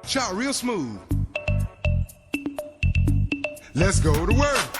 Shot real smooth. Let's go to work.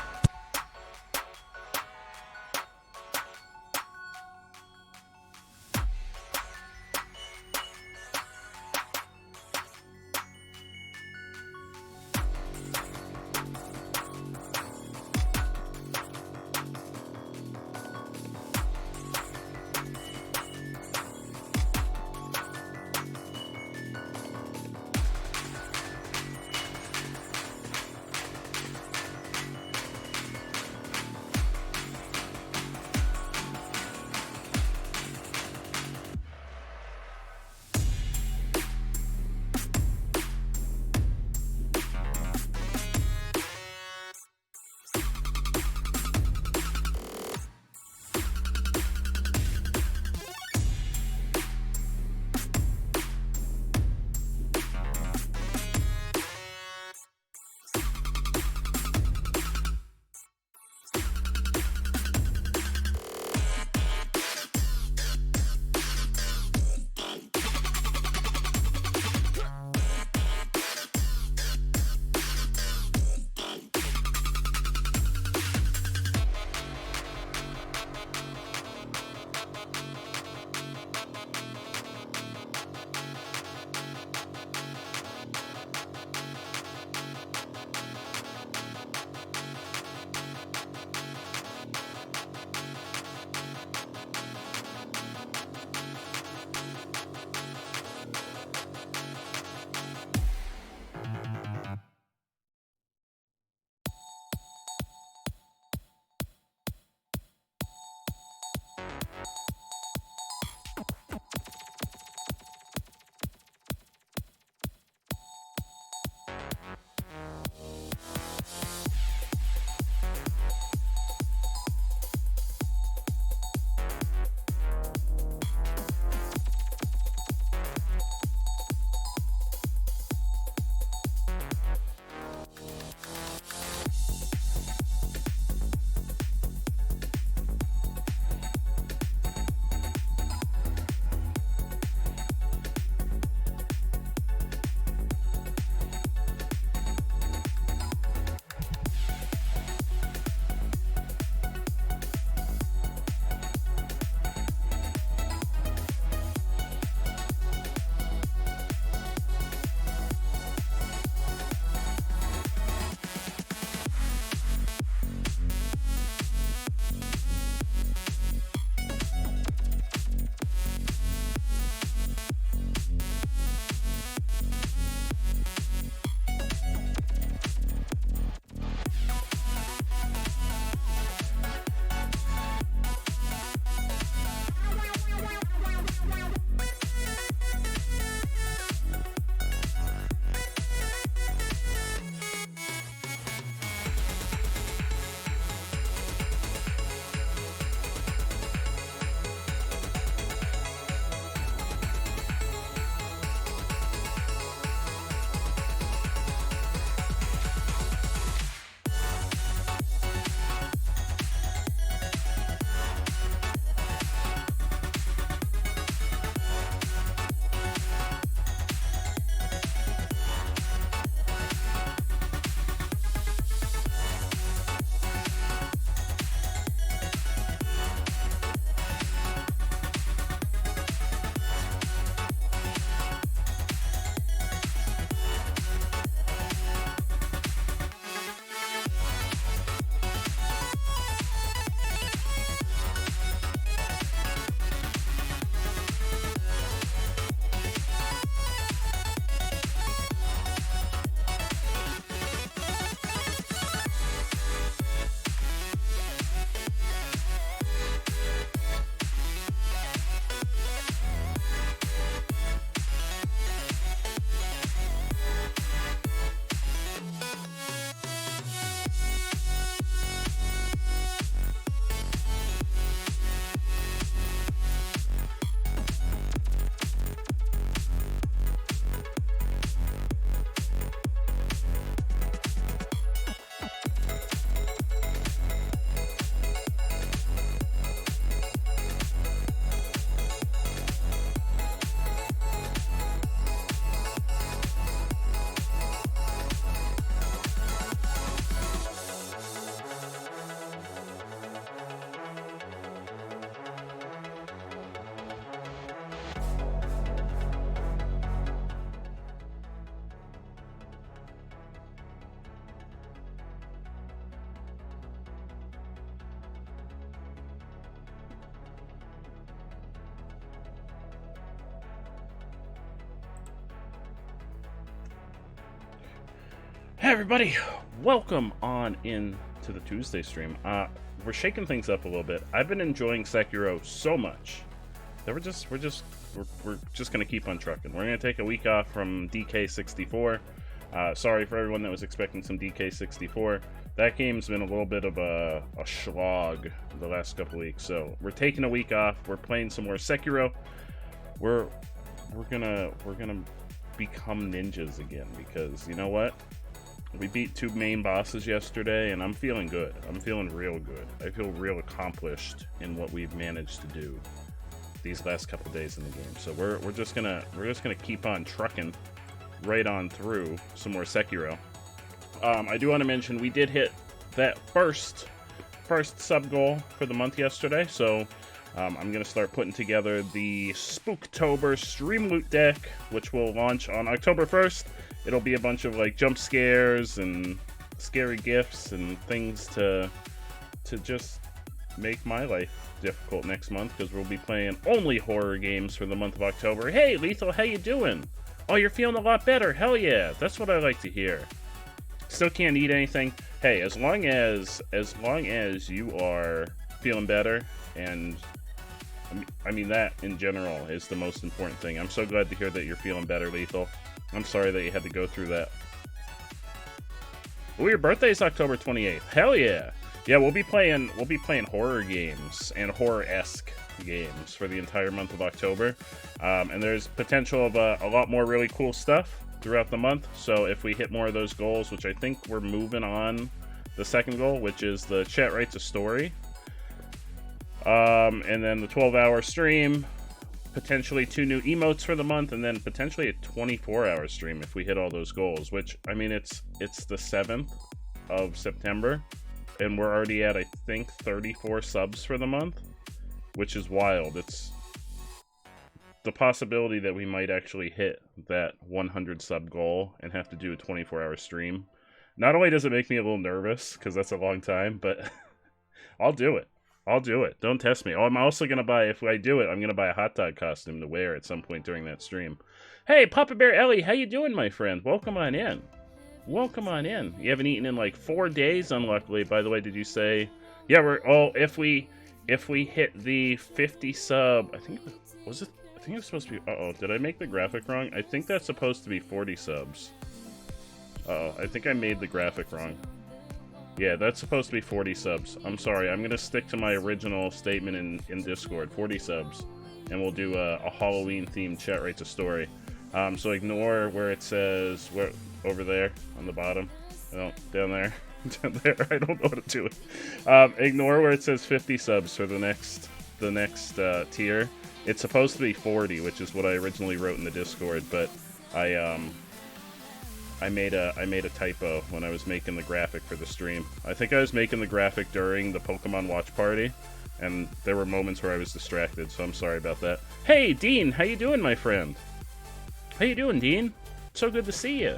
Hey everybody, welcome on in to the Tuesday stream. We're shaking things up a little bit. I've been enjoying Sekiro so much that we're just gonna keep on trucking. We're gonna take a week off from DK64. Sorry for everyone that was expecting some DK64. That game's been a little bit of a slog the last couple weeks, so we're taking a week off. We're playing some more Sekiro. We're gonna become ninjas again, because you know what? We beat 2 main bosses yesterday, and I'm feeling good. I'm feeling real good. I feel real accomplished in what we've managed to do these last couple days in the game. So we're just gonna keep on trucking right on through some more Sekiro. I do want to mention we did hit that first sub goal for the month yesterday, so I'm gonna start putting together the Spooktober stream loot deck, which will launch on October 1st. It'll be a bunch of like jump scares and scary gifts and things to just make my life difficult next month, because we'll be playing only horror games for the month of October. Hey Lethal, how you doing? Oh, you're feeling a lot better. Hell yeah, that's what I like to hear. Still can't eat anything. Hey, as long as you are feeling better, and I mean that in general is the most important thing. I'm so glad to hear that you're feeling better, Lethal. I'm sorry that you had to go through that. Oh, your birthday is October 28th. Hell yeah. Yeah, we'll be playing horror games and horror-esque games for the entire month of October. And there's potential of a lot more really cool stuff throughout the month. So if we hit more of those goals, which I think we're moving on the second goal, which is the chat writes a story. And then the 12-hour stream, potentially 2 new emotes for the month, and then potentially a 24-hour stream if we hit all those goals, which, I mean, it's the 7th of September, and we're already at, I think, 34 subs for the month, which is wild. It's the possibility that we might actually hit that 100 sub goal and have to do a 24-hour stream. Not only does it make me a little nervous, because that's a long time, but I'll do it. I'll do it. Don't test me. Oh, I'm also going to buy, if I do it, I'm going to buy a hot dog costume to wear at some point during that stream. Hey, Papa Bear Ellie, how you doing, my friend? Welcome on in. Welcome on in. You haven't eaten in like 4 days, unluckily. By the way, did you say... Yeah, if we hit the 50 sub... I think it was supposed to be... Uh-oh, did I make the graphic wrong? I think that's supposed to be 40 subs. Uh-oh, I think I made the graphic wrong. Yeah, that's supposed to be 40 subs. I'm sorry, I'm going to stick to my original statement in Discord, 40 subs. And we'll do a Halloween-themed chat writes a story. So ignore where it says, over there, on the bottom. No, down there. Down there, I don't know what to do with. Ignore where it says 50 subs for the next tier. It's supposed to be 40, which is what I originally wrote in the Discord, but I made a typo when I was making the graphic for the stream. I think I was making the graphic during the Pokemon watch party, and there were moments where I was distracted, so I'm sorry about that. Hey, Dean, how you doing, my friend? How you doing, Dean? So good to see you.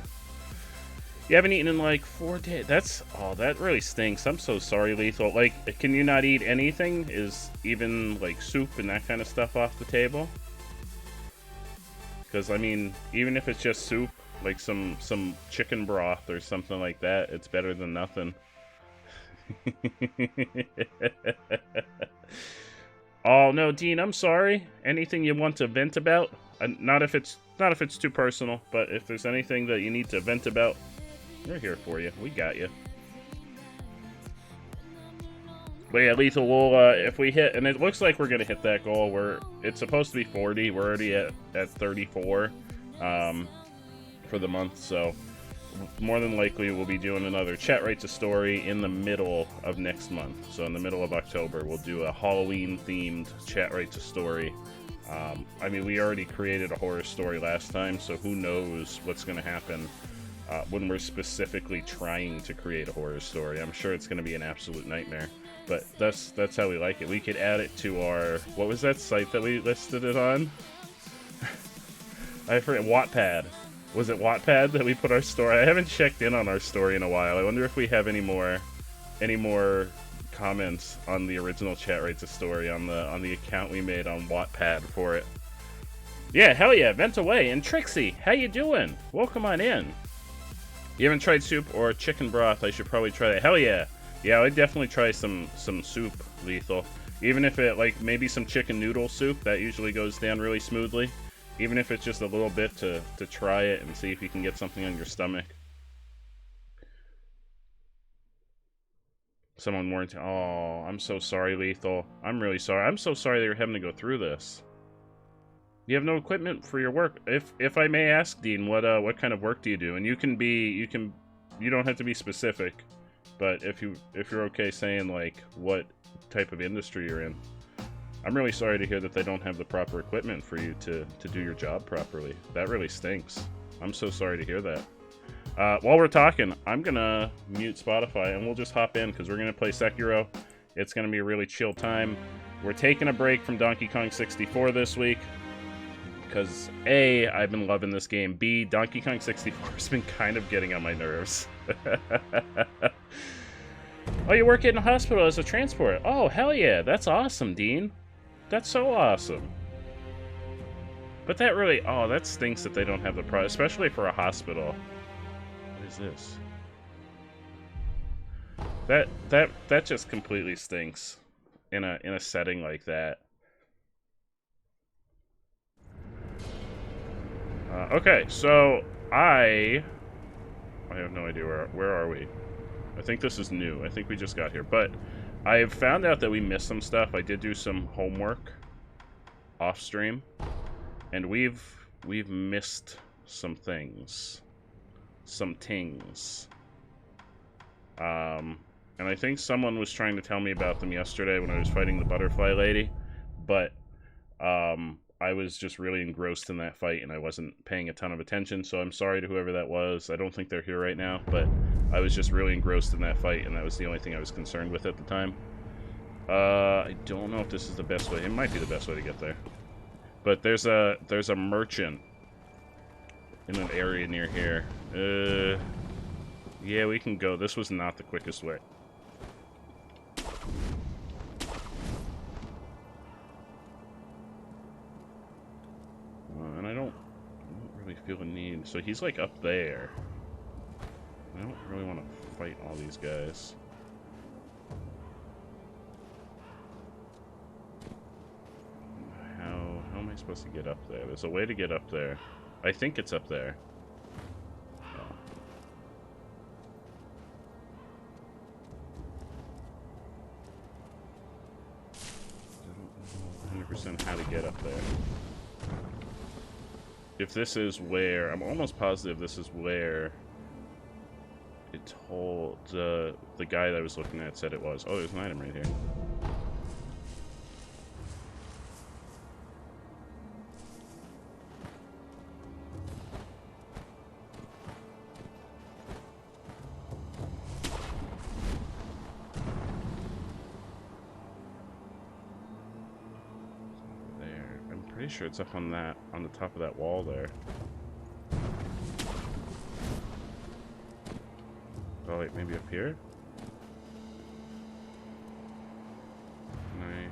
You haven't eaten in like 4 days. That really stinks. I'm so sorry, Lethal. Like, can you not eat anything? Is even like soup and that kind of stuff off the table? Because I mean, even if it's just soup, like some chicken broth or something like that, it's better than nothing. Oh no, Dean, I'm sorry. Anything you want to vent about? Not if it's too personal, but if there's anything that you need to vent about, we're here for you. We got you. But yeah, Lethal, we'll, if we hit, and it looks like we're gonna hit that goal. It's supposed to be 40. We're already at 34. For the month, so more than likely we'll be doing another chat writes a story in the middle of next month. So in the middle of October, we'll do a Halloween themed chat writes a story. I mean, we already created a horror story last time, so who knows what's going to happen when we're specifically trying to create a horror story. I'm sure it's going to be an absolute nightmare, but that's how we like it. We could add it to our, what was that site that we listed it on? I forget, Wattpad. Was it Wattpad that we put our story? I haven't checked in on our story in a while. I wonder if we have any more comments on the original chat writes a story on the account we made on Wattpad for it. Yeah, hell yeah, vent away. And Trixie, how you doing? Welcome on in. You haven't tried soup or chicken broth? I should probably try that. Hell yeah. Yeah, I'd definitely try some soup, Lethal. Even if it, like, maybe some chicken noodle soup, that usually goes down really smoothly. Even if it's just a little bit to try it and see if you can get something on your stomach. Someone warned. Oh, I'm so sorry, Lethal. I'm really sorry. I'm so sorry that you're having to go through this. You have no equipment for your work. If I may ask, Dean, what kind of work do you do? And you don't have to be specific, but if you're okay saying like what type of industry you're in. I'm really sorry to hear that they don't have the proper equipment for you to do your job properly. That really stinks. I'm so sorry to hear that. While we're talking, I'm gonna mute Spotify and we'll just hop in because we're gonna play Sekiro. It's gonna be a really chill time. We're taking a break from Donkey Kong 64 this week. Because A, I've been loving this game. B, Donkey Kong 64 has been kind of getting on my nerves. Oh, you work in a hospital as a transport. Oh, hell yeah. That's awesome, Dean. That's so awesome. But that really... Oh, that stinks that they don't have the product, especially for a hospital. What is this? That just completely stinks in a setting like that. Okay, so I have no idea where are we. I think this is new. I think we just got here, but I have found out that we missed some stuff. I did do some homework off stream, and we've missed some things, and I think someone was trying to tell me about them yesterday when I was fighting the butterfly lady, but I was just really engrossed in that fight and I wasn't paying a ton of attention, so I'm sorry to whoever that was. I don't think they're here right now, but I was just really engrossed in that fight and that was the only thing I was concerned with at the time. I don't know if this is the best way. It might be the best way to get there. But there's a merchant in an area near here. Yeah, we can go. This was not the quickest way. And I don't really feel a need. So he's like up there. I don't really want to fight all these guys. How am I supposed to get up there? There's a way to get up there. I think it's up there. Oh. I don't know 100% how to get up there. If this is where, I'm almost positive this is where it told the guy that I was looking at said it was. Oh, there's an item right here. Pretty sure it's up on the top of that wall there. Oh wait, maybe up here? Can I...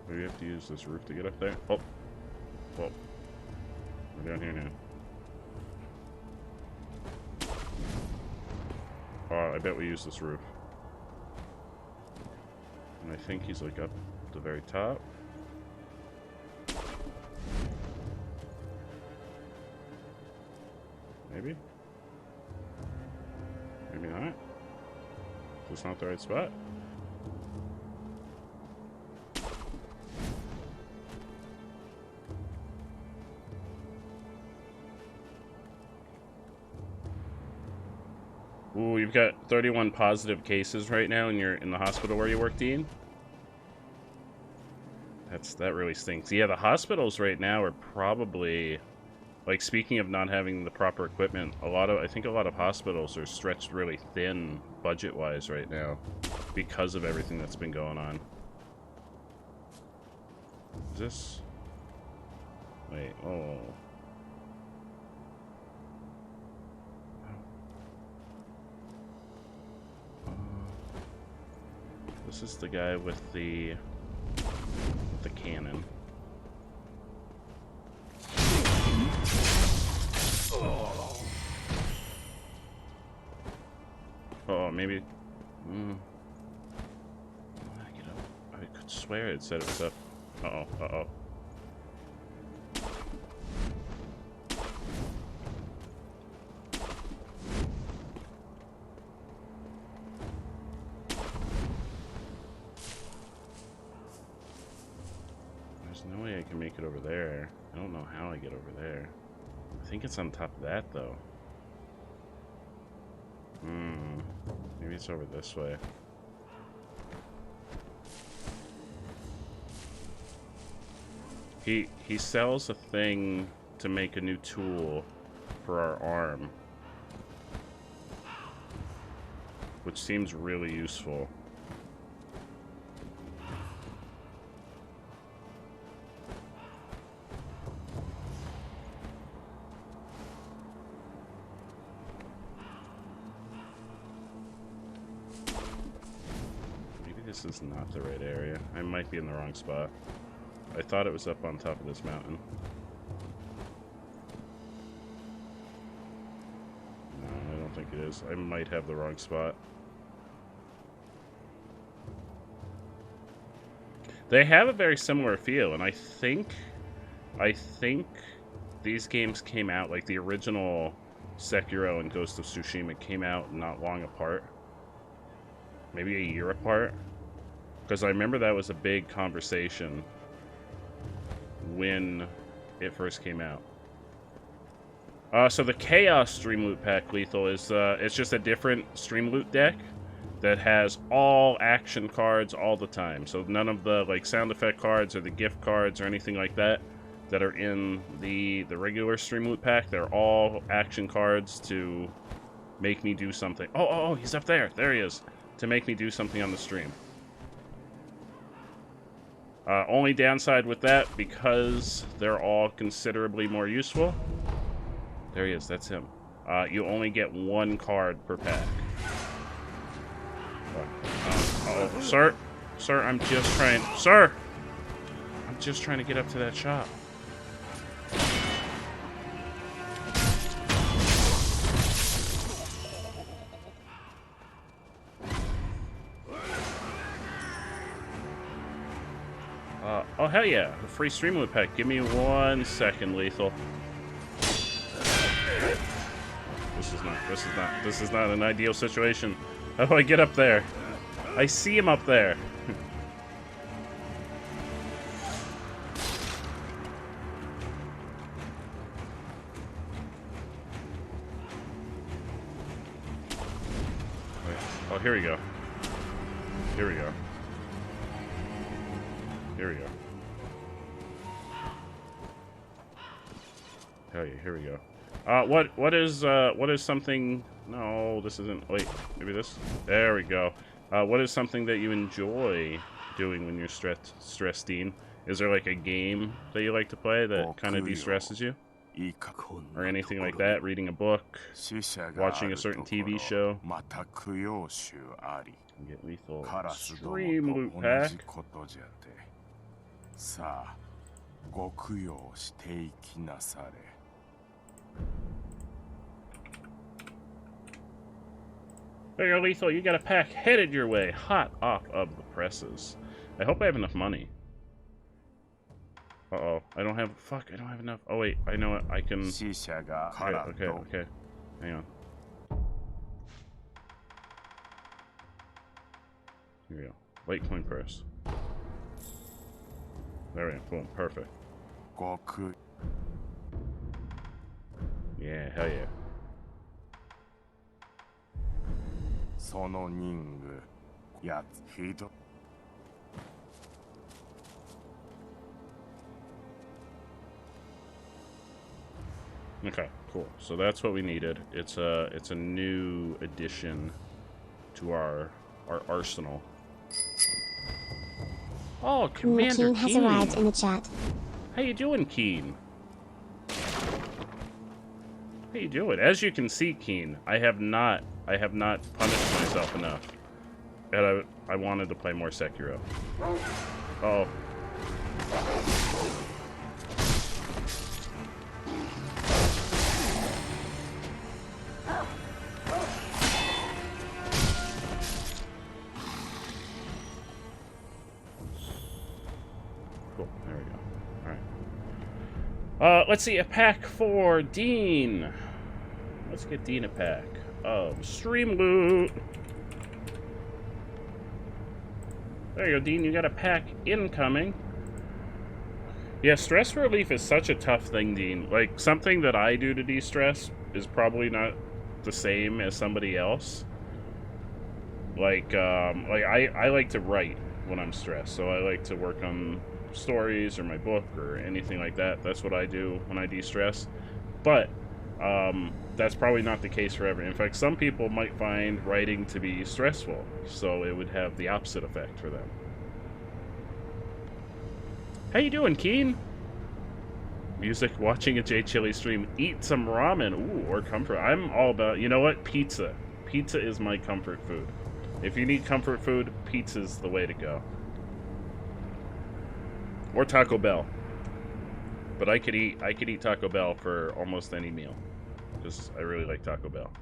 Maybe we have to use this roof to get up there? Oh! Well, we're down here now. Oh, I bet we use this roof. And I think he's like up at the very top. Maybe? Maybe not? Is this not the right spot? Ooh, you've got 31 positive cases right now, and you're in the hospital where you work, Dean? That really stinks. Yeah, the hospitals right now are probably, like, speaking of not having the proper equipment, I think a lot of hospitals are stretched really thin budget-wise right now because of everything that's been going on. Is this... Wait, oh... This is the guy with the cannon. maybe... I could swear it said it was up. Uh-oh, uh-oh. There's no way I can make it over there. I don't know how I get over there. I think it's on top of that, though. Maybe it's over this way. He sells a thing to make a new tool for our arm, which seems really useful. Maybe this is not the right area. I might be in the wrong spot. I thought it was up on top of this mountain. No, I don't think it is. I might have the wrong spot. They have a very similar feel, and I think these games came out, like the original Sekiro and Ghost of Tsushima came out not long apart. Maybe a year apart. Because I remember that was a big conversation when it first came out. So the Chaos Stream Loot Pack, Lethal, is it's just a different Stream Loot deck that has all action cards all the time. So none of the like sound effect cards or the gift cards or anything like that that are in the regular Stream Loot Pack. They're all action cards to make me do something. Oh, he's up there. There he is. To make me do something on the stream. Only downside with that, because they're all considerably more useful. There he is, that's him. You only get one card per pack. Sir, I'm just trying, I'm just trying to get up to that shop. Oh hell yeah, a free Stream Loot Pack. Give me 1 second, Lethal. This is not an ideal situation. How do I get up there? I see him up there. Oh, here we go. Here we go. Here we go. Hell yeah, here we go. What is something? No, this isn't. Wait, maybe this. There we go. What is something that you enjoy doing when you're stressed? Is there like a game that you like to play that kind of de-stresses you, or anything like that? Reading a book, watching a certain TV show. Get Lethal Stream Loot Pack. There you go, Lethal. You got a pack headed your way, hot off of the presses. I hope I have enough money. Uh-oh. I don't have... Fuck, I don't have enough. Oh, wait. I know it. I can... Okay. Hang on. Here we go. Litecoin purse. There we go. Boom. Perfect. Yeah, hell yeah. Okay, cool. So that's what we needed. It's a new addition to our arsenal. Oh, Commander Keen has arrived in the chat. How you doing, Keen? How you doing? As you can see, Keen, I have not punished myself enough. And I wanted to play more Sekiro. Oh. Let's see, a pack for Dean. Let's get Dean a pack of stream loot. There you go, Dean. You got a pack incoming. Yeah, stress relief is such a tough thing, Dean. Like, something that I do to de-stress is probably not the same as somebody else. Like I like to write when I'm stressed, so I like to work on stories or my book or anything like that. That's what I do when I de-stress. But that's probably not the case for everyone. In fact, some people might find writing to be stressful, so it would have the opposite effect for them. How you doing, Keen? Music, watching a J Chili stream, eat some ramen, ooh, or comfort. I'm all about, you know what, pizza. Pizza is my comfort food. If you need comfort food, pizza's the way to go. Or Taco Bell. But I could eat Taco Bell for almost any meal. Just, I really like Taco Bell.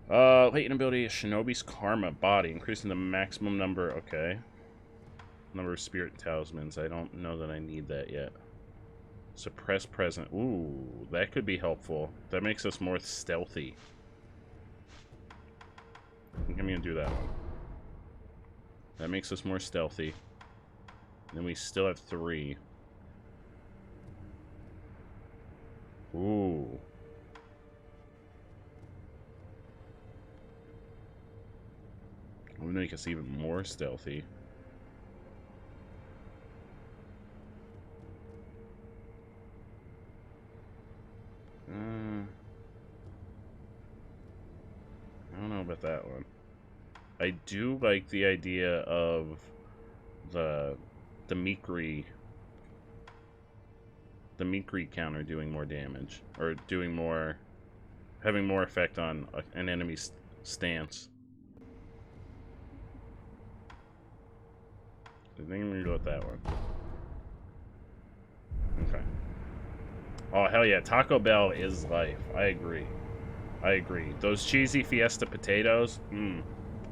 Latent ability is Shinobi's Karma body, increasing the maximum number, okay. Number of spirit talismans. I don't know that I need that yet. Suppress present. Ooh, that could be helpful. That makes us more stealthy. I think I'm gonna do that one. That makes us more stealthy. Then we still have 3. Ooh. That would make us even more stealthy. I don't know about that one. I do like the idea of the Mikri counter doing more damage, or doing more, having more effect on an enemy's stance. I think I'm gonna go with that one. Okay. Oh, hell yeah. Taco Bell is life. I agree. I agree. Those cheesy Fiesta potatoes,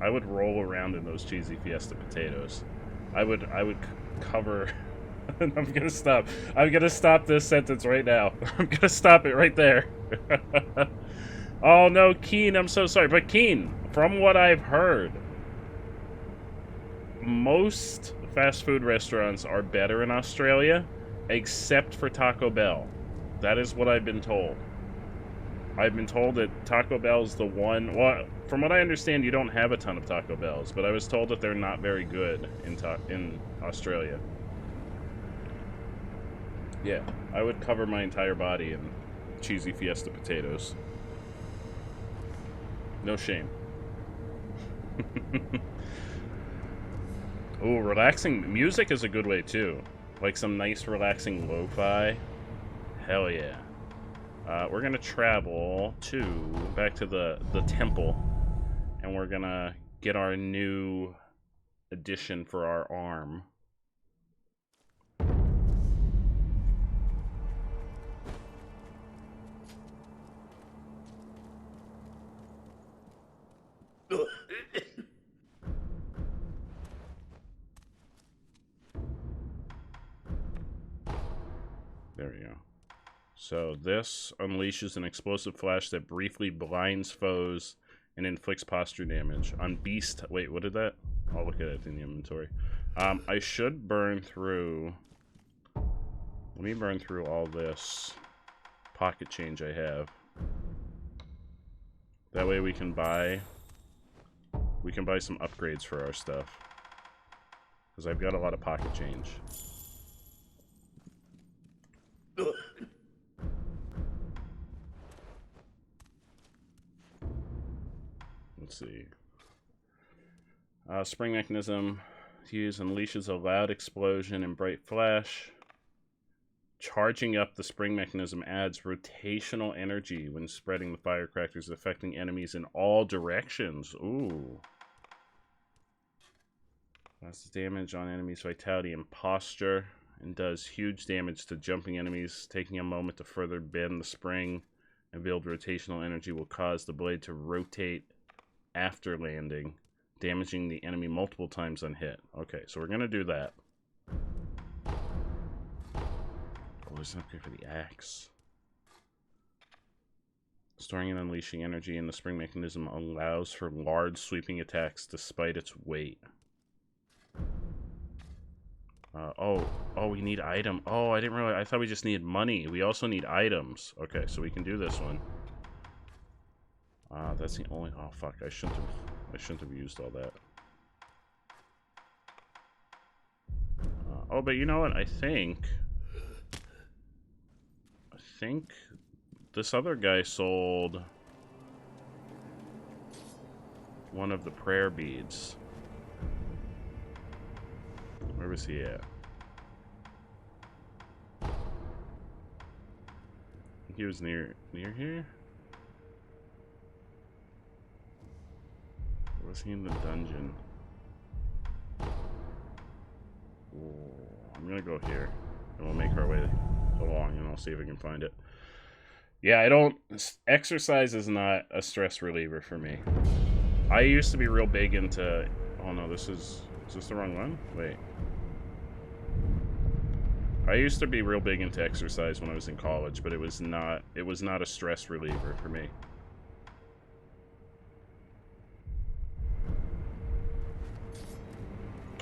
I would roll around in those cheesy Fiesta potatoes. I would cover... I'm gonna stop. I'm gonna stop this sentence right now. I'm gonna stop it right there. Oh no, Keen, I'm so sorry. But Keen, from what I've heard, most fast food restaurants are better in Australia, except for Taco Bell. That is what I've been told. I've been told that Taco Bell's the one... Well, from what I understand, you don't have a ton of Taco Bells, but I was told that they're not very good in Australia. Yeah, I would cover my entire body in cheesy Fiesta potatoes. No shame. Ooh, relaxing... Music is a good way, too. Like some nice, relaxing lo-fi. Hell yeah. We're gonna travel back to the temple, and we're gonna get our new addition for our arm. There we go. So this unleashes an explosive flash that briefly blinds foes and inflicts posture damage. On beast... Wait, what did that? I'll look at it in the inventory. I should burn through... Let me burn through all this pocket change I have. That way we can buy some upgrades for our stuff. Because I've got a lot of pocket change. Let's see. Spring mechanism. Use unleashes a loud explosion and bright flash. Charging up the spring mechanism adds rotational energy when spreading the firecrackers, affecting enemies in all directions. Ooh. That's damage on enemies' vitality and posture, and does huge damage to jumping enemies. Taking a moment to further bend the spring and build rotational energy will cause the blade to rotate after landing, damaging the enemy multiple times on hit. Okay, so we're gonna do that. there's an upgrade for the axe. Storing and unleashing energy in the spring mechanism allows for large sweeping attacks despite its weight. Oh, we need item. Oh, I didn't realize. I thought we just needed money. We also need items. Okay, so we can do this one. That's the only. Oh fuck! I shouldn't have used all that. Oh, but you know what? I think this other guy sold one of the prayer beads. Where was he at? He was near here? Or was he in the dungeon? Ooh, I'm gonna go here. And we'll make our way along and I'll see if I can find it. Yeah, I don't... Exercise is not a stress reliever for me. I used to be real big into... Oh no, this is... Is this the wrong one? Wait. I used to be real big into exercise when I was in college, but it was not a stress reliever for me.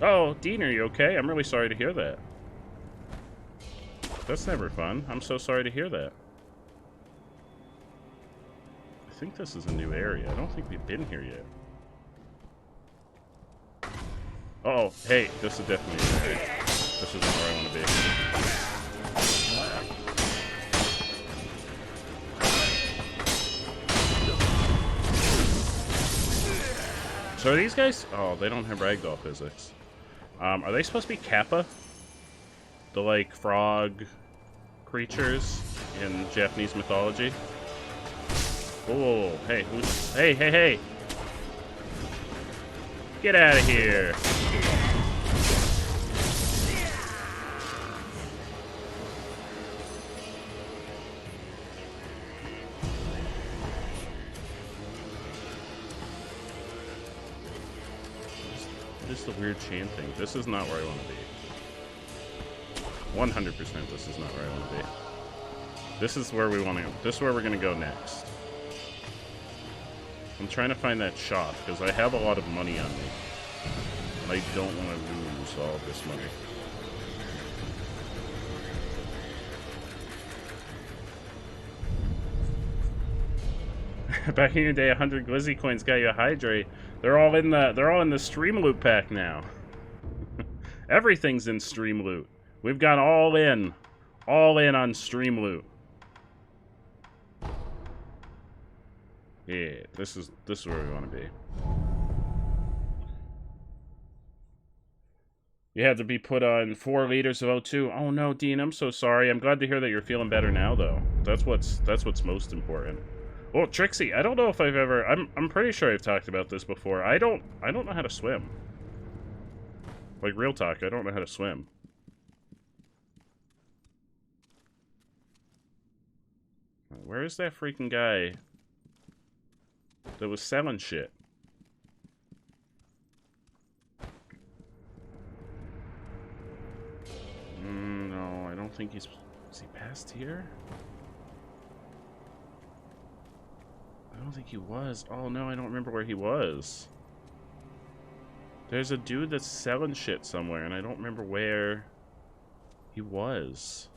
Oh, Dean, are you okay? I'm really sorry to hear that. That's never fun. I'm so sorry to hear that. I think this is a new area. I don't think we've been here yet. Oh, hey, this is definitely an area. This isn't where I want to be. So are these guys... Oh, they don't have ragdoll physics. Are they supposed to be Kappa? The, like, frog creatures in Japanese mythology? Oh, hey, who's... Hey! Get out of here! The weird chanting. This is not where I want to be. 100% this is not where I want to be. This is where we want to go. This is where we're going to go next. I'm trying to find that shop because I have a lot of money on me. And I don't want to lose all of this money. Back in your day, 100 glizzy coins got you a hydrate. They're all in the stream loot pack now. Everything's in stream loot. We've got all in on stream loot. Yeah, this is where we want to be. You had to be put on 4 liters of O2. Oh no, Dean, I'm so sorry. I'm glad to hear that you're feeling better now, though. That's what's most important. Well, Trixie, I don't know if I've ever... I'm pretty sure I've talked about this before. I don't know how to swim. Like, real talk, I don't know how to swim. Where is that freaking guy that was selling shit? No, I don't think he's... Is he past here? I don't think he was. Oh no, I don't remember where he was. There's a dude that's selling shit somewhere, and I don't remember where he was.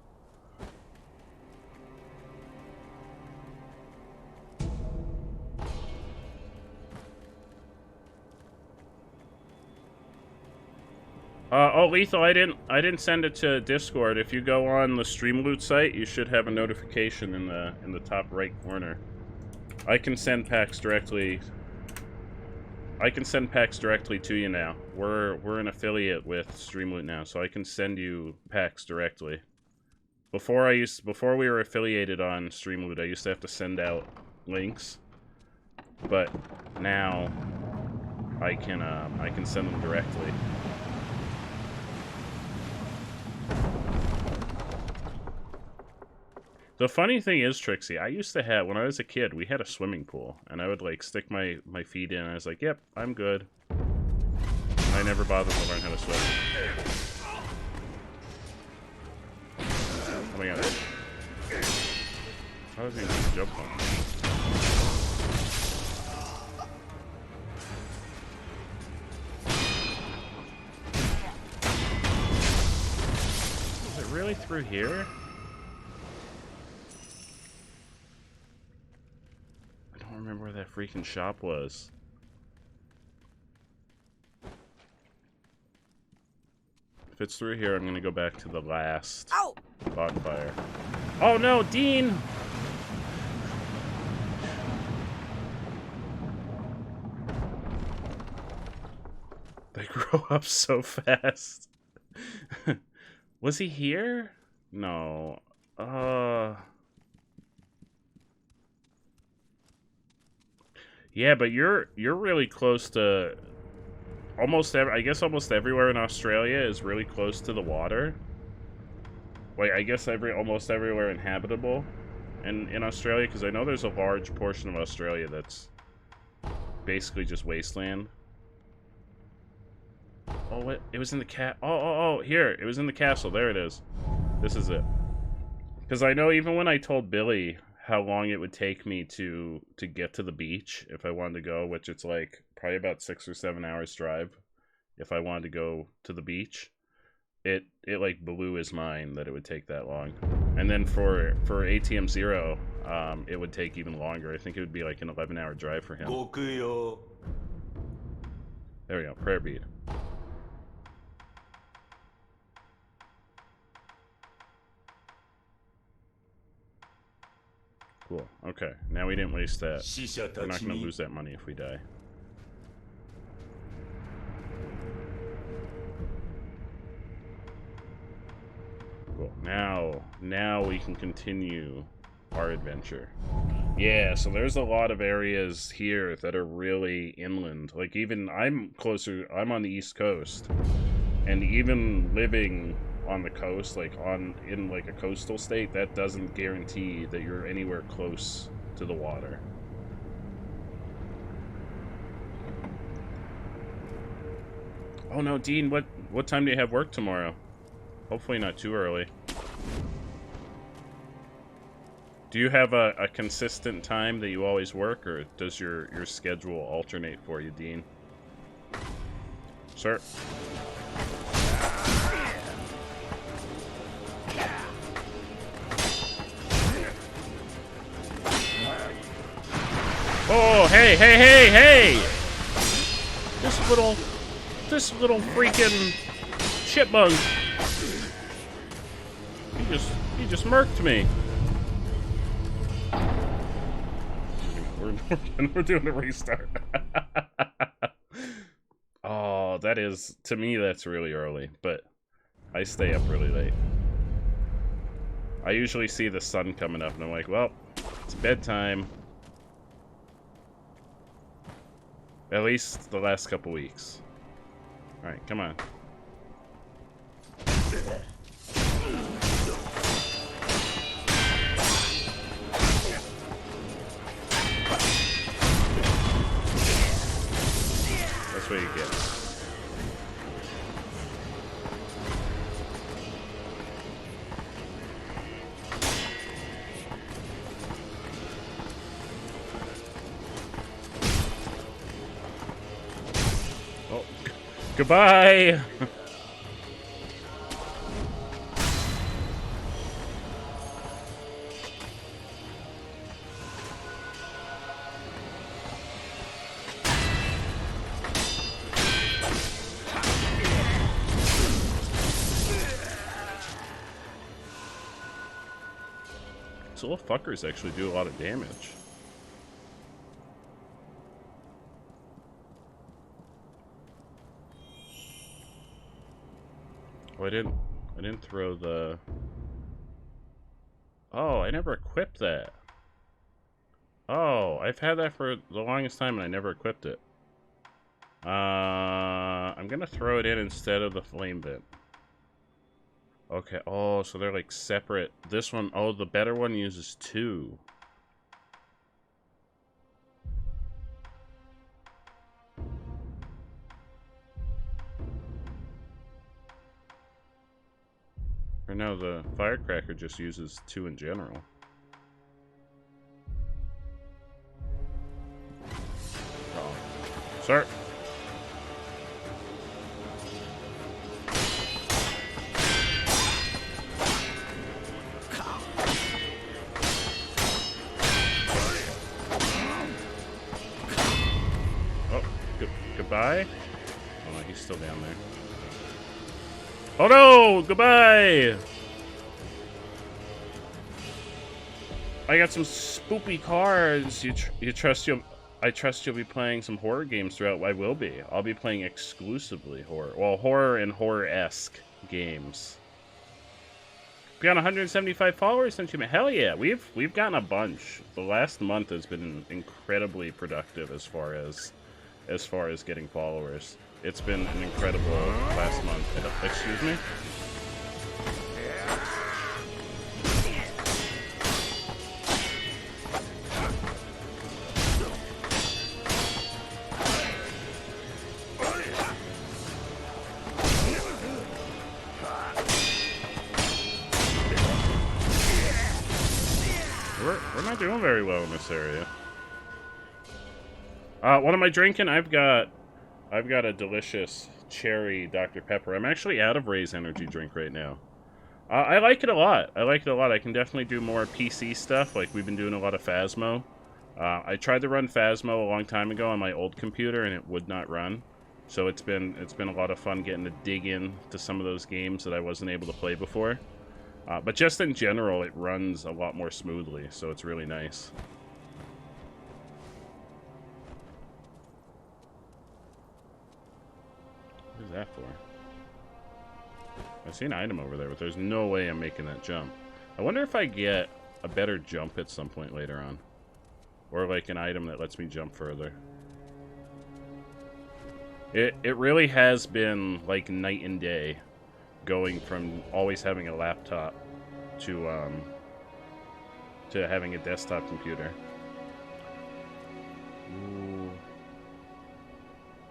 Oh, Lethal, I didn't send it to Discord. If you go on the Streamloot site, you should have a notification in the top right corner. I can send packs directly. I can send packs directly to you now. We're an affiliate with Streamloot now, so I can send you packs directly. Before we were affiliated on Streamloot, I used to have to send out links, but now I can send them directly. The funny thing is, Trixie, I used to have, when I was a kid, we had a swimming pool, and I would, like, stick my feet in, and I was like, yep, I'm good. I never bothered to learn how to swim. Oh my god. was he gonna jump on? Is it really through here? I don't remember where that freaking shop was. If it's through here, I'm gonna go back to the last bonfire. Oh no, Dean! They grow up so fast. Was he here? No. Yeah, but you're really close to I guess almost everywhere in Australia is really close to the water. Wait, I guess almost everywhere inhabitable in Australia, because I know there's a large portion of Australia that's basically just wasteland. Oh, what? It was in the oh, here. It was in the castle. There it is. This is it. Because I know even when I told Billy how long it would take me to get to the beach if I wanted to go, which it's like probably about 6 or 7 hours drive if I wanted to go to the beach, it like blew his mind that it would take that long. And then for ATM 0, it would take even longer. I think it would be like an 11-hour drive for him. There we go. Prayer bead. Cool. Okay. Now we didn't waste that. We're not going to lose that money if we die. Cool. Now we can continue our adventure. Yeah, so there's a lot of areas here that are really inland. Like even I'm on the East Coast. And even living on the coast, like in like a coastal state, that doesn't guarantee that you're anywhere close to the water. Oh no, Dean, what time do you have work tomorrow? Hopefully not too early. Do you have a consistent time that you always work, or does your schedule alternate for you, Dean? Sir? Oh, hey! This little freaking chipmunk. He just murked me. We're doing a restart. Oh, that is, to me, that's really early, but I stay up really late. I usually see the sun coming up and I'm like, well, it's bedtime. At least the last couple weeks. Alright, come on. That's what you get. Oh, goodbye! These little fuckers actually do a lot of damage. Oh, I didn't throw the... Oh, I never equipped that. Oh, I've had that for the longest time and I never equipped it. I'm gonna throw it in instead of the flame vent. Okay, oh, so they're like separate. This one, oh, the better one uses 2. Or no, the firecracker just uses 2 in general. Sir. Oh, goodbye? Oh, no, he's still down there. Oh no! Goodbye! I got some spoopy cards. I trust you'll be playing some horror games throughout. I will be. I'll be playing exclusively horror. Well, horror and horror-esque games. We got 175 followers since you met. Hell yeah, we've gotten a bunch. The last month has been incredibly productive as far as getting followers. It's been an incredible last month. Excuse me? We're not doing very well in this area. What am I drinking? I've got a delicious cherry Dr. Pepper. I'm actually out of Ray's energy drink right now. I like it a lot. I can definitely do more PC stuff. Like, we've been doing a lot of Phasmo. I tried to run Phasmo a long time ago on my old computer, and it would not run. So it's been a lot of fun getting to dig in to some of those games that I wasn't able to play before. But just in general, it runs a lot more smoothly, so it's really nice. What is that for? I see an item over there, but there's no way I'm making that jump. I wonder if I get a better jump at some point later on. Or like an item that lets me jump further. It really has been like night and day, going from always having a laptop to having a desktop computer. Ooh.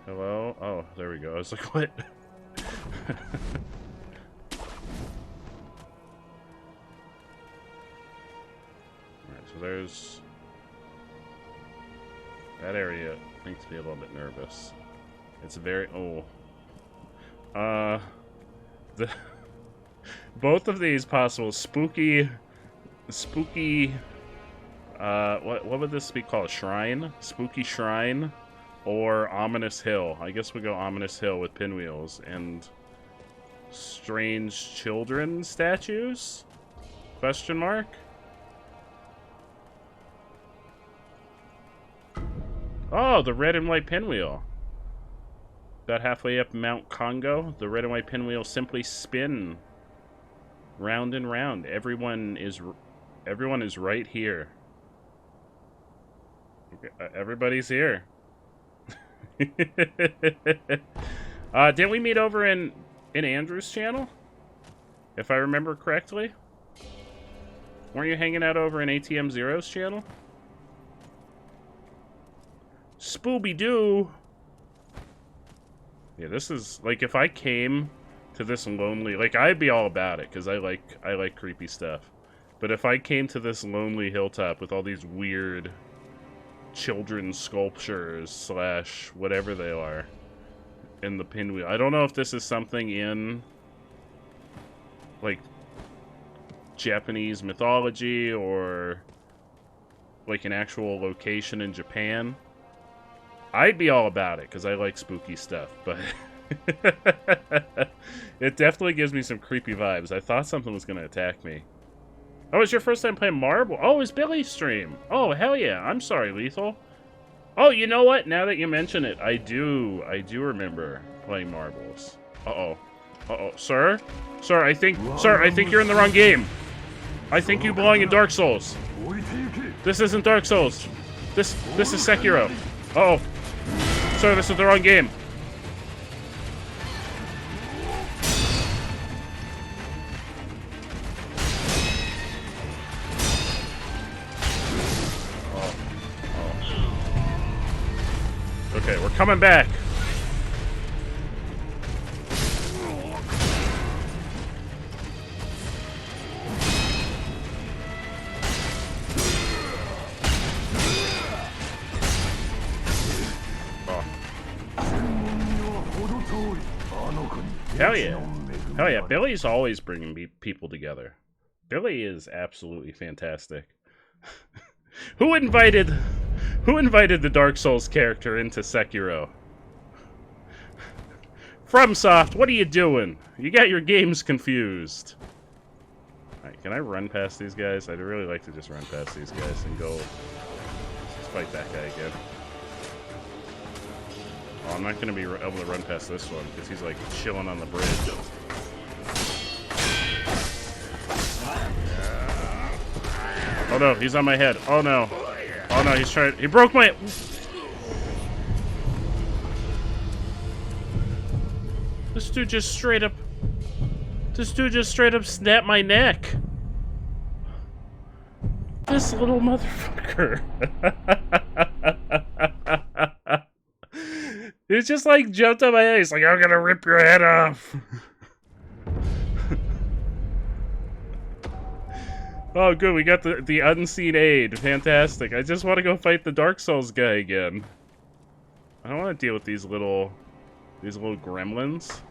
Hello? Oh, there we go. I was like, what? Alright, so there's... that area makes me a little bit nervous. It's very... oh. Both of these possible spooky... what would this be called? Shrine? Spooky Shrine? Or Ominous Hill. I guess we go Ominous Hill with pinwheels and strange children statues? Question mark? Oh, the red and white pinwheel. About halfway up Mount Congo, the red and white pinwheel simply spin round and round. Everyone is right here. Okay, everybody's here. Didn't we meet over in Andrew's channel? If I remember correctly? Weren't you hanging out over in ATM Zero's channel? Spooby-Doo! Yeah, this is, like, if I came to this lonely... like, I'd be all about it, because I like creepy stuff. But if I came to this lonely hilltop with all these weird children's sculptures slash whatever they are in the pinwheel... I don't know if this is something in, like, Japanese mythology or, like, an actual location in Japan. I'd be all about it, because I like spooky stuff, but it definitely gives me some creepy vibes. I thought something was going to attack me. Oh, it's your first time playing Marble? Oh, it's Billy's stream. Oh, hell yeah. I'm sorry, Lethal. Oh, you know what? Now that you mention it, I do remember playing Marbles. Uh-oh. Uh-oh. Sir? Sir, I think you're in the wrong game. I think you belong in Dark Souls. This isn't Dark Souls. This is Sekiro. Uh-oh. Sir, this is the wrong game. Okay, we're coming back. Hell yeah. Hell yeah. Billy's always bringing people together. Billy is absolutely fantastic. Who invited the Dark Souls character into Sekiro? FromSoft, what are you doing? You got your games confused. Alright, can I run past these guys? I'd really like to just run past these guys and go... Let's fight that guy again. Oh, I'm not going to be able to run past this one, because he's, like, chilling on the bridge. Oh, no, he's on my head. Oh, no. Oh, no, he's trying... He broke my... This dude just straight up snapped my neck. This little motherfucker. He's just like jumped on my head. He's like, I'm gonna rip your head off. Oh, good. We got the unseen aid. Fantastic. I just want to go fight the Dark Souls guy again. I don't want to deal with these little gremlins.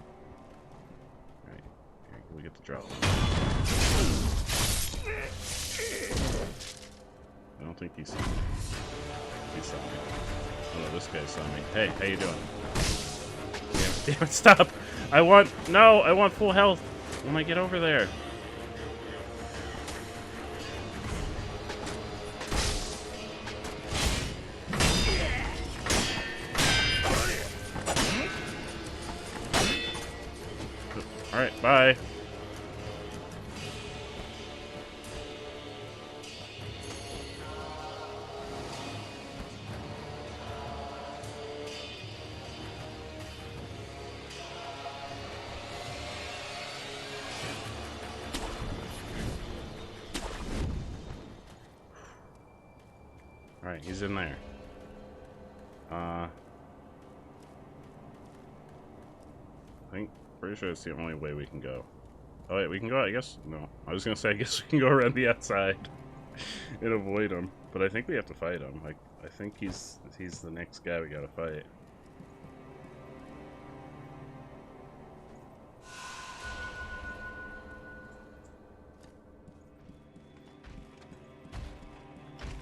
Alright, here, we get to drop them. I don't think he saw me. He saw me. Oh no, this guy saw me. Hey, how you doing? Damn it, stop! I want full health when I get over there. Alright, bye. Alright, he's in there. Pretty sure it's the only way we can go. Oh wait, we can go, I guess, no. I was gonna say, I guess we can go around the outside and avoid him. But I think we have to fight him. Like, I think he's the next guy we gotta fight.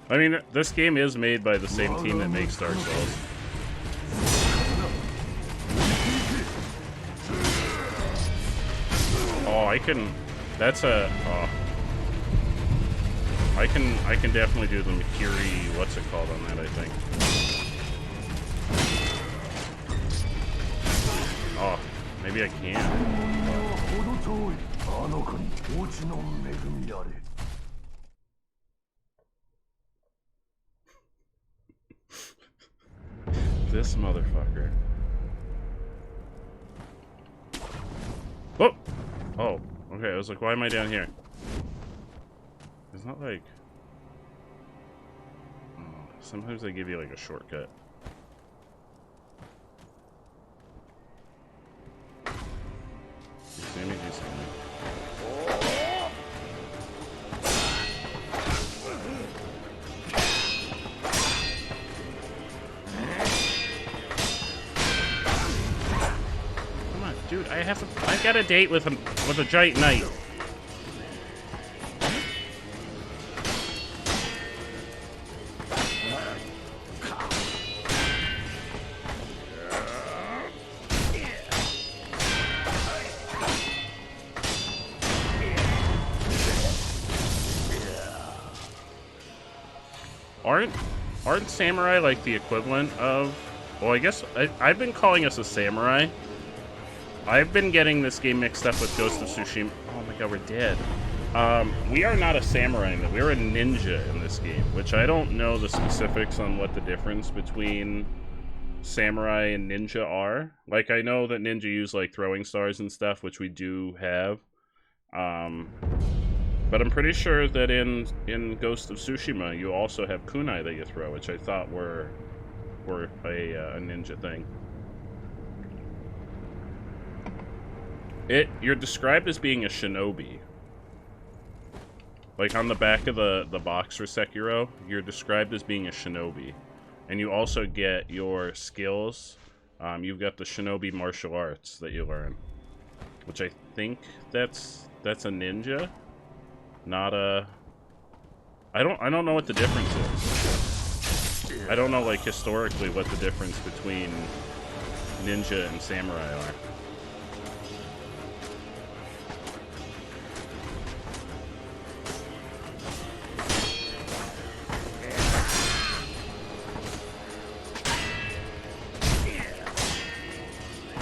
I mean, this game is made by the same team that makes Dark Souls. Oh, I can. That's a. I can definitely do the Mikiri. What's it called on that? I think. Oh, maybe I can. This motherfucker. Oh! Oh, okay, I was like, why am I down here? It's not like... Oh, sometimes they give you like a shortcut. You see me? You see me? Dude, I've got a date with a giant knight. Aren't samurai like the equivalent of... Well, I guess I've been calling us a samurai. I've been getting this game mixed up with Ghost of Tsushima. Oh my god, we're dead. We are not a samurai, we're a ninja in this game, which I don't know the specifics on what the difference between samurai and ninja are. Like, I know that ninja use, like, throwing stars and stuff, which we do have. But I'm pretty sure that in Ghost of Tsushima, you also have kunai that you throw, which I thought were a ninja thing. You're described as being a shinobi. Like, on the back of the box for Sekiro, you're described as being a shinobi. And you also get your skills. You've got the shinobi martial arts that you learn. which I think that's a ninja, not a. I don't know what the difference is. I don't know, like, historically what the difference between ninja and samurai are.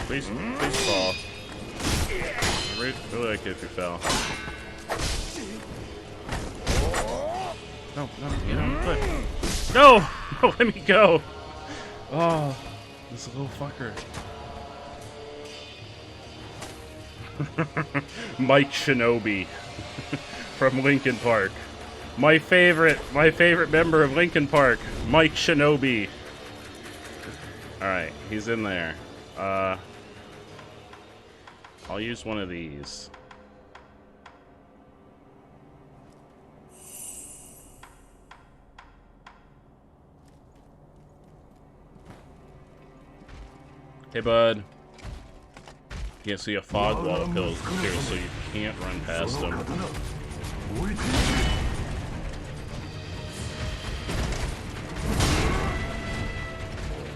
Please fall. I really like it if you fell. No, get on the foot. No! No, let me go! Oh, this little fucker. Mike Shinobi from Linkin Park. My favorite member of Linkin Park, Mike Shinobi. Alright, he's in there. I'll use one of these. Hey, bud. Yeah, see, a fog wall appears, so you can't run past him.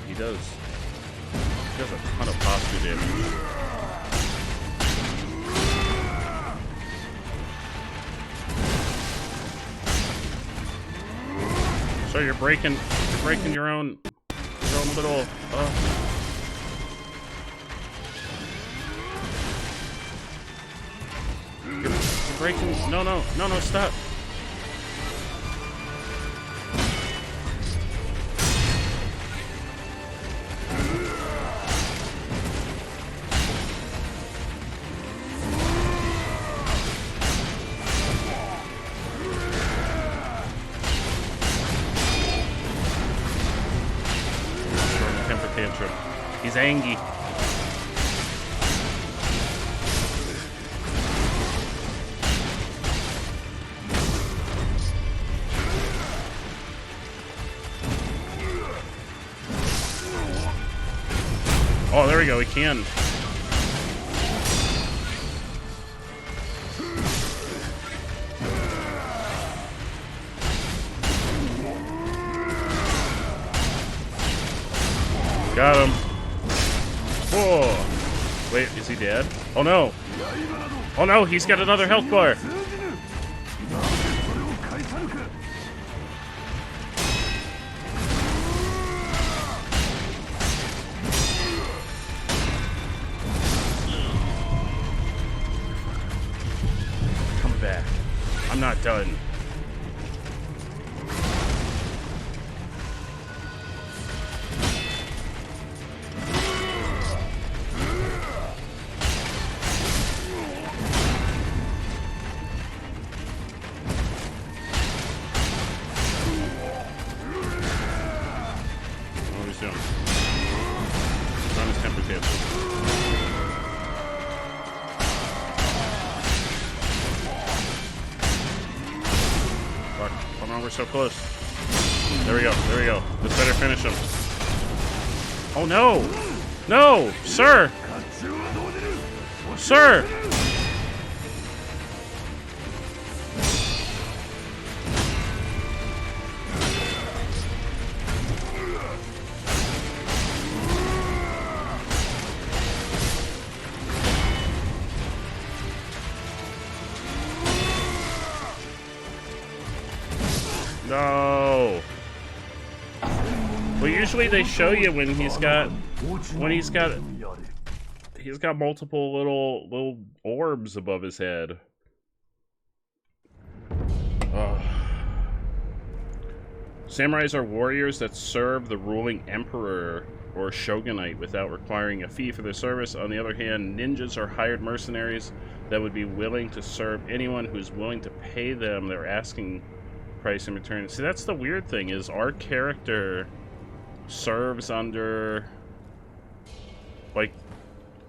He does a ton of posture damage. So you're breaking your own little. You're breaking. No, stop. Tantrum. He's angry. Oh, there we go. He can. Got him. Whoa. Wait, is he dead? Oh no. Oh no, he's got another health bar. Come back. I'm not done. We're so close. There we go. This better finish him. Oh no! No! Sir! Sir! No. Well, usually they show you when he's got multiple little orbs above his head. Ugh. Samurais are warriors that serve the ruling emperor or shogunate without requiring a fee for their service. On the other hand, ninjas are hired mercenaries that would be willing to serve anyone who's willing to pay them their asking price in return. See, that's the weird thing, is our character serves under like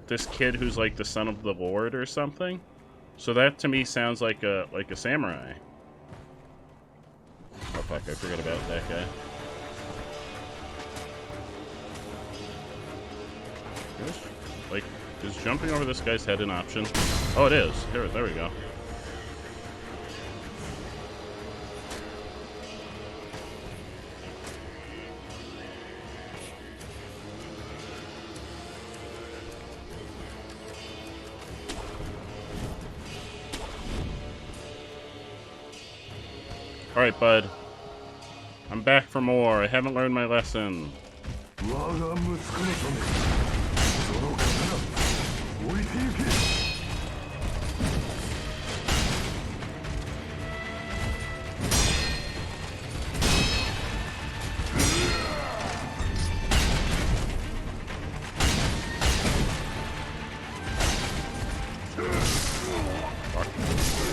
this kid who's like the son of the lord or something. So that to me sounds like a samurai. Oh fuck, I forgot about that guy. Like, Is jumping over this guy's head an option? Oh, it is. There we go. Alright, bud. I'm back for more. I haven't learned my lesson.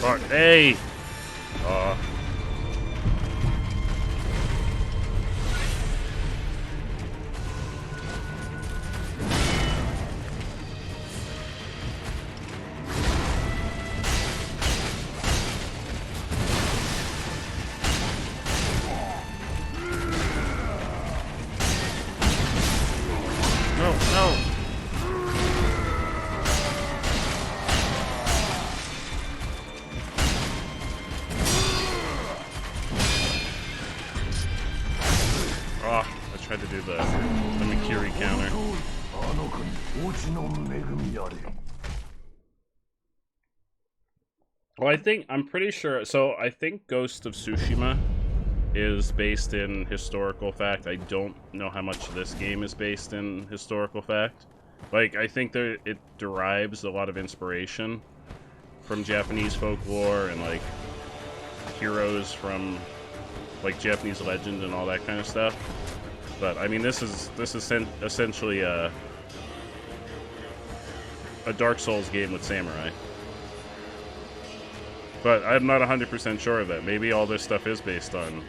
Fuck. Hey! No! Oh, I tried to do the Mikiri counter. Well, I'm pretty sure, so I think Ghost of Tsushima is based in historical fact. I don't know how much this game is based in historical fact. Like, I think it derives a lot of inspiration from Japanese folklore and, like, heroes from, like, Japanese legend and all that kind of stuff. But, I mean, this is essentially a Dark Souls game with samurai. But I'm not 100% sure of that. Maybe all this stuff is based on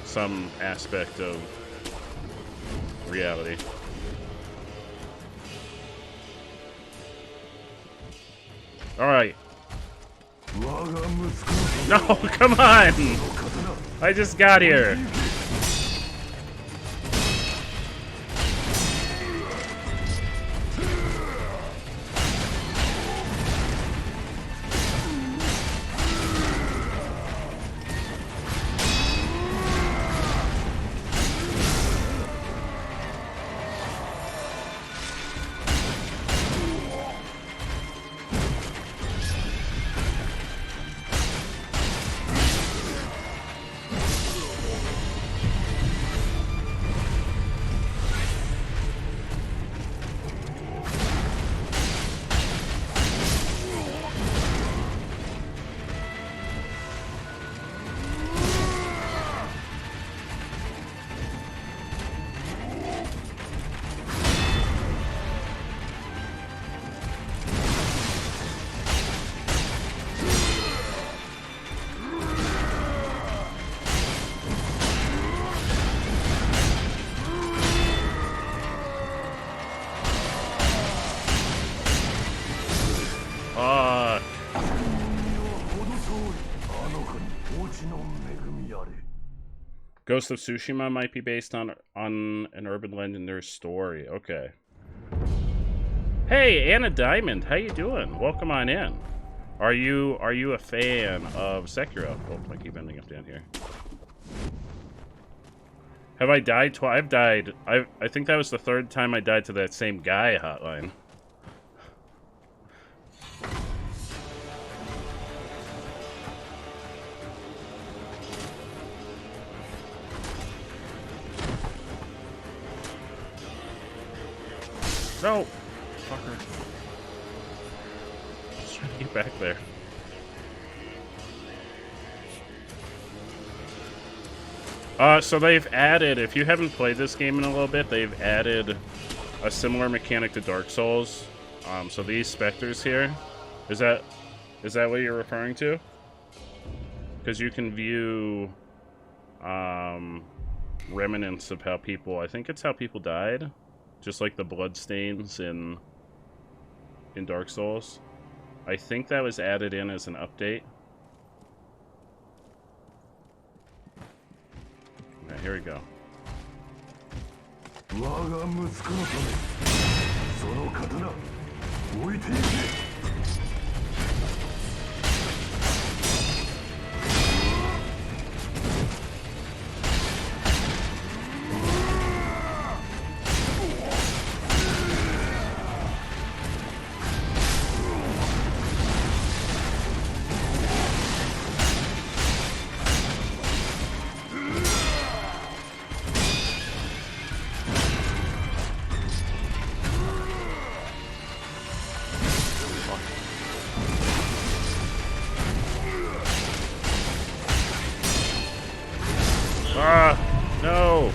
some aspect of reality. Alright. No, come on! I just got here. Ghost of Tsushima might be based on an urban legendary story. Okay. Hey, Anna Diamond, how you doing? Welcome on in. Are you a fan of Sekiro? Oh, I keep ending up down here. Have I died twice? I've died. I think that was the third time I died to that same guy hotline. No! Fucker. Just trying to get back there. So they've added, if you haven't played this game in a little bit, they've added a similar mechanic to Dark Souls. So these specters here, is that what you're referring to? Because you can view remnants of how people, I think it's how people died. Just like the bloodstains in Dark Souls. I think that was added in as an update. Okay, here we go. Ah, no.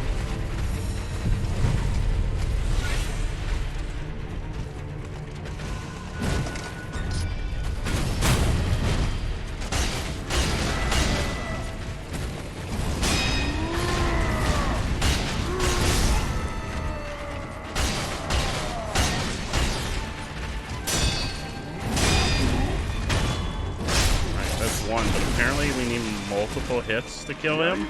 Alright, that's one, but apparently we need multiple hits to kill him.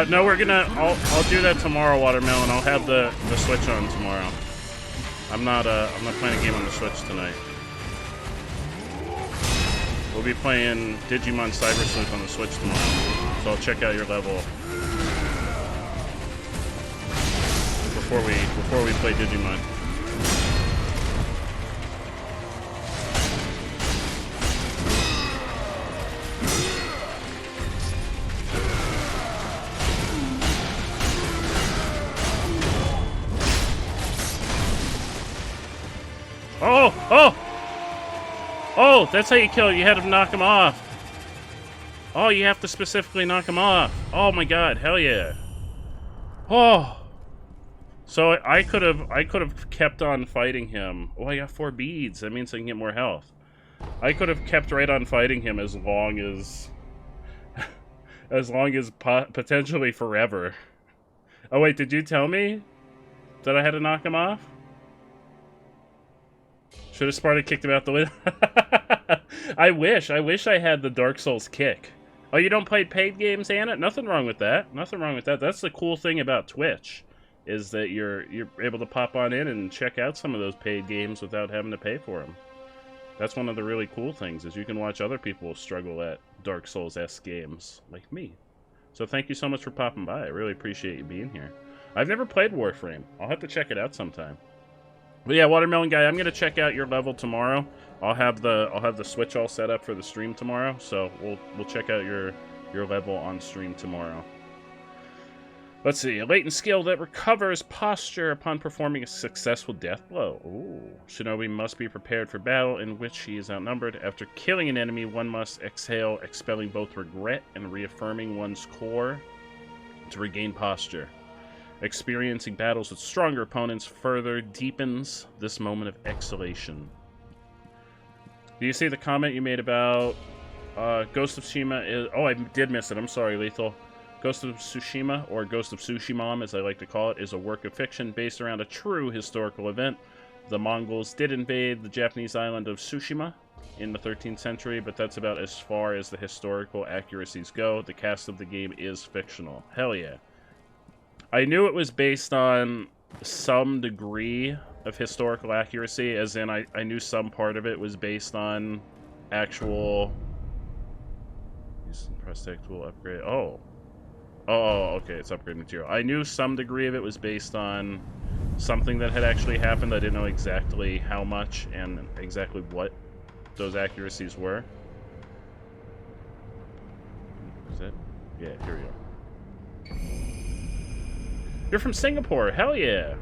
No, we're gonna. I'll do that tomorrow, Watermelon. I'll have the Switch on tomorrow. I'm not playing a game on the Switch tonight. We'll be playing Digimon Cyber Sleuth on the Switch tomorrow, so I'll check out your level before we play Digimon. Oh, that's how you kill it. You had to knock him off. Oh, you have to specifically knock him off. Oh my god, hell yeah. Oh. So I could have kept on fighting him. Oh, I got 4 beads. That means I can get more health. I could have kept right on fighting him as long as potentially forever. Oh wait, did you tell me that I had to knock him off? Should have Sparta kicked him out the window. I wish I had the Dark Souls kick. Oh, you don't play paid games, Anna? Nothing wrong with that. Nothing wrong with that. That's the cool thing about Twitch, is that you're able to pop on in and check out some of those paid games without having to pay for them. That's one of the really cool things, is you can watch other people struggle at Dark Souls-esque games, like me. So thank you so much for popping by. I really appreciate you being here. I've never played Warframe. I'll have to check it out sometime. But yeah, Watermelon Guy, I'm gonna check out your level tomorrow. I'll have the Switch all set up for the stream tomorrow, so we'll check out your level on stream tomorrow. Let's see, a latent skill that recovers posture upon performing a successful death blow. Ooh. Shinobi must be prepared for battle in which he is outnumbered. After killing an enemy, one must exhale, expelling both regret and reaffirming one's core to regain posture. Experiencing battles with stronger opponents further deepens this moment of exhalation. Do you see the comment you made about Ghost of Tsushima? Oh, I did miss it. I'm sorry, Lethal. Ghost of Tsushima, or Ghost of Tsushima, as I like to call it, is a work of fiction based around a true historical event. The Mongols did invade the Japanese island of Tsushima in the 13th century, but that's about as far as the historical accuracies go. The cast of the game is fictional. Hell yeah. I knew it was based on some degree of historical accuracy, as in I knew some part of it was based on actual... Prosthetic tool upgrade. Oh, okay, it's upgrade material. I knew some degree of it was based on something that had actually happened. I didn't know exactly how much and exactly what those accuracies were. Is that? Yeah, here we go. You're from Singapore. Hell yeah.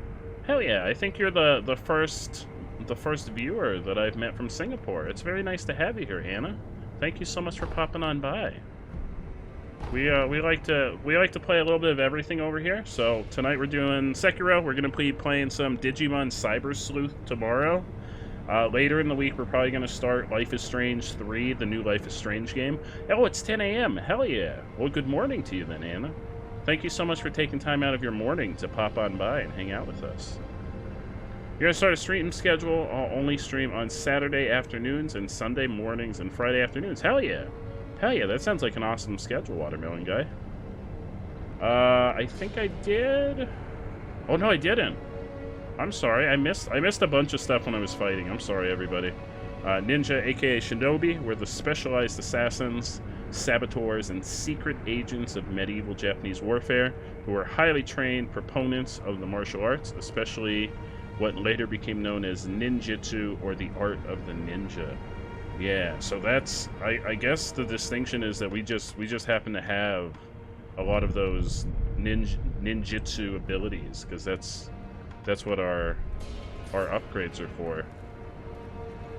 Hell yeah. I think you're the first viewer that I've met from Singapore. It's very nice to have you here, Hannah. Thank you so much for popping on by. We like to play a little bit of everything over here. So tonight we're doing Sekiro. We're gonna be playing some Digimon Cyber Sleuth tomorrow. Later in the week we're probably gonna start Life is Strange 3, the new Life is Strange game. Oh, it's 10 a.m. Hell yeah. Well, good morning to you then, Anna. Thank you so much for taking time out of your morning to pop on by and hang out with us. You're gonna start a stream schedule. I'll only stream on Saturday afternoons and Sunday mornings and Friday afternoons. Hell yeah. Hell yeah, that sounds like an awesome schedule, Watermelon Guy. I think I did... Oh, no, I didn't. I'm sorry. I missed a bunch of stuff when I was fighting. I'm sorry, everybody. Ninja, aka Shinobi, were the specialized assassins, saboteurs, and secret agents of medieval Japanese warfare who were highly trained proponents of the martial arts, especially what later became known as ninjutsu, or the art of the ninja. Yeah, so that's I guess the distinction is that we just happen to have a lot of those ninjutsu abilities, because that's what our upgrades are for.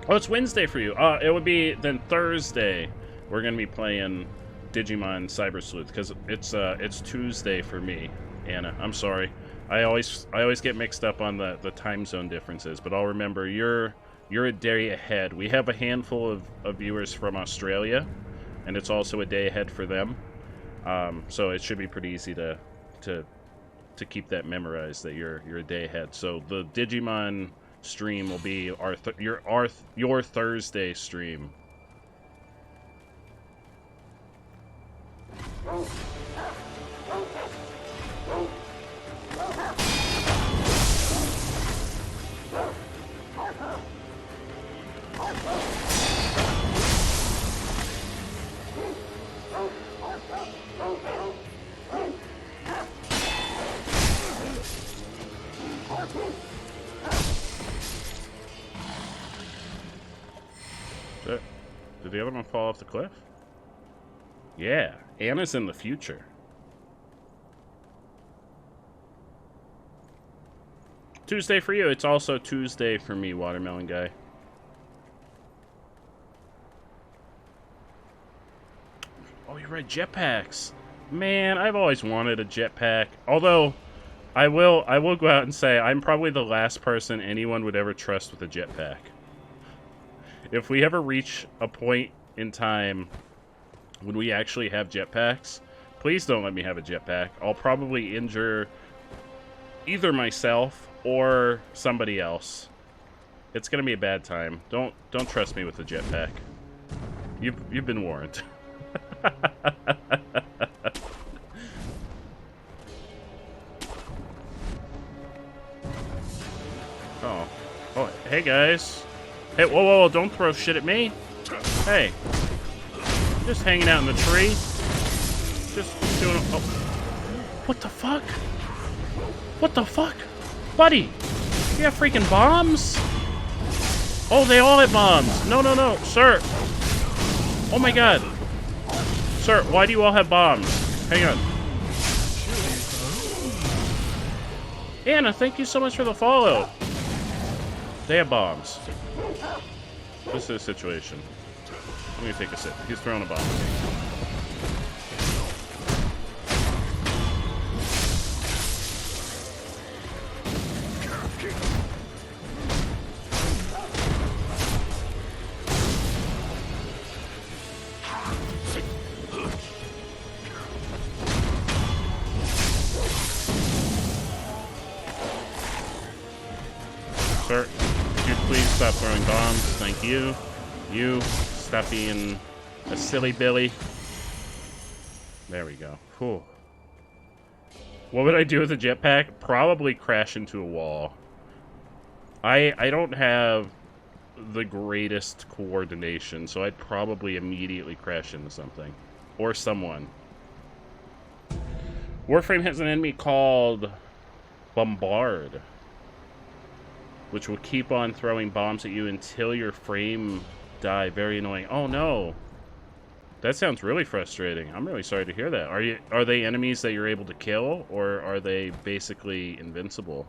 Oh, it's Wednesday for you. It would be then Thursday. We're gonna be playing Digimon Cyber Sleuth, because it's Tuesday for me, Anna. I'm sorry. I always get mixed up on the time zone differences, but I'll remember you're a day ahead. We have a handful of viewers from Australia, and it's also a day ahead for them. So it should be pretty easy to keep that memorized, that you're a day ahead. So the Digimon stream will be your Thursday stream. Did the other one fall off the cliff? Yeah, Anna's in the future. Tuesday for you. It's also Tuesday for me, Watermelon Guy. Oh, you're right, jetpacks. Man, I've always wanted a jetpack. Although, I will go out and say I'm probably the last person anyone would ever trust with a jetpack. If we ever reach a point in time when we actually have jetpacks, please don't let me have a jetpack. I'll probably injure either myself or somebody else. It's gonna be a bad time. Don't trust me with a jetpack. You've been warned. Oh, hey guys. Hey, whoa, don't throw shit at me. Hey. Just hanging out in the tree. Just doing... Oh. What the fuck? What the fuck? Buddy, you have freaking bombs? Oh, they all have bombs. No, sir. Oh my god. Sir, why do you all have bombs? Hang on. Anna, thank you so much for the follow. They have bombs. This is the situation. I'm gonna take a sip. He's throwing a bomb. Sir, could you please stop throwing bombs? Thank you. You, stop being a silly Billy. There we go. Whew. What would I do with a jetpack? Probably crash into a wall. I don't have the greatest coordination, so I'd probably immediately crash into something. Or someone. Warframe has an enemy called Bombard, which will keep on throwing bombs at you until your frame die. Very annoying. Oh no. That sounds really frustrating. I'm really sorry to hear that. Are they enemies that you're able to kill, or are they basically invincible?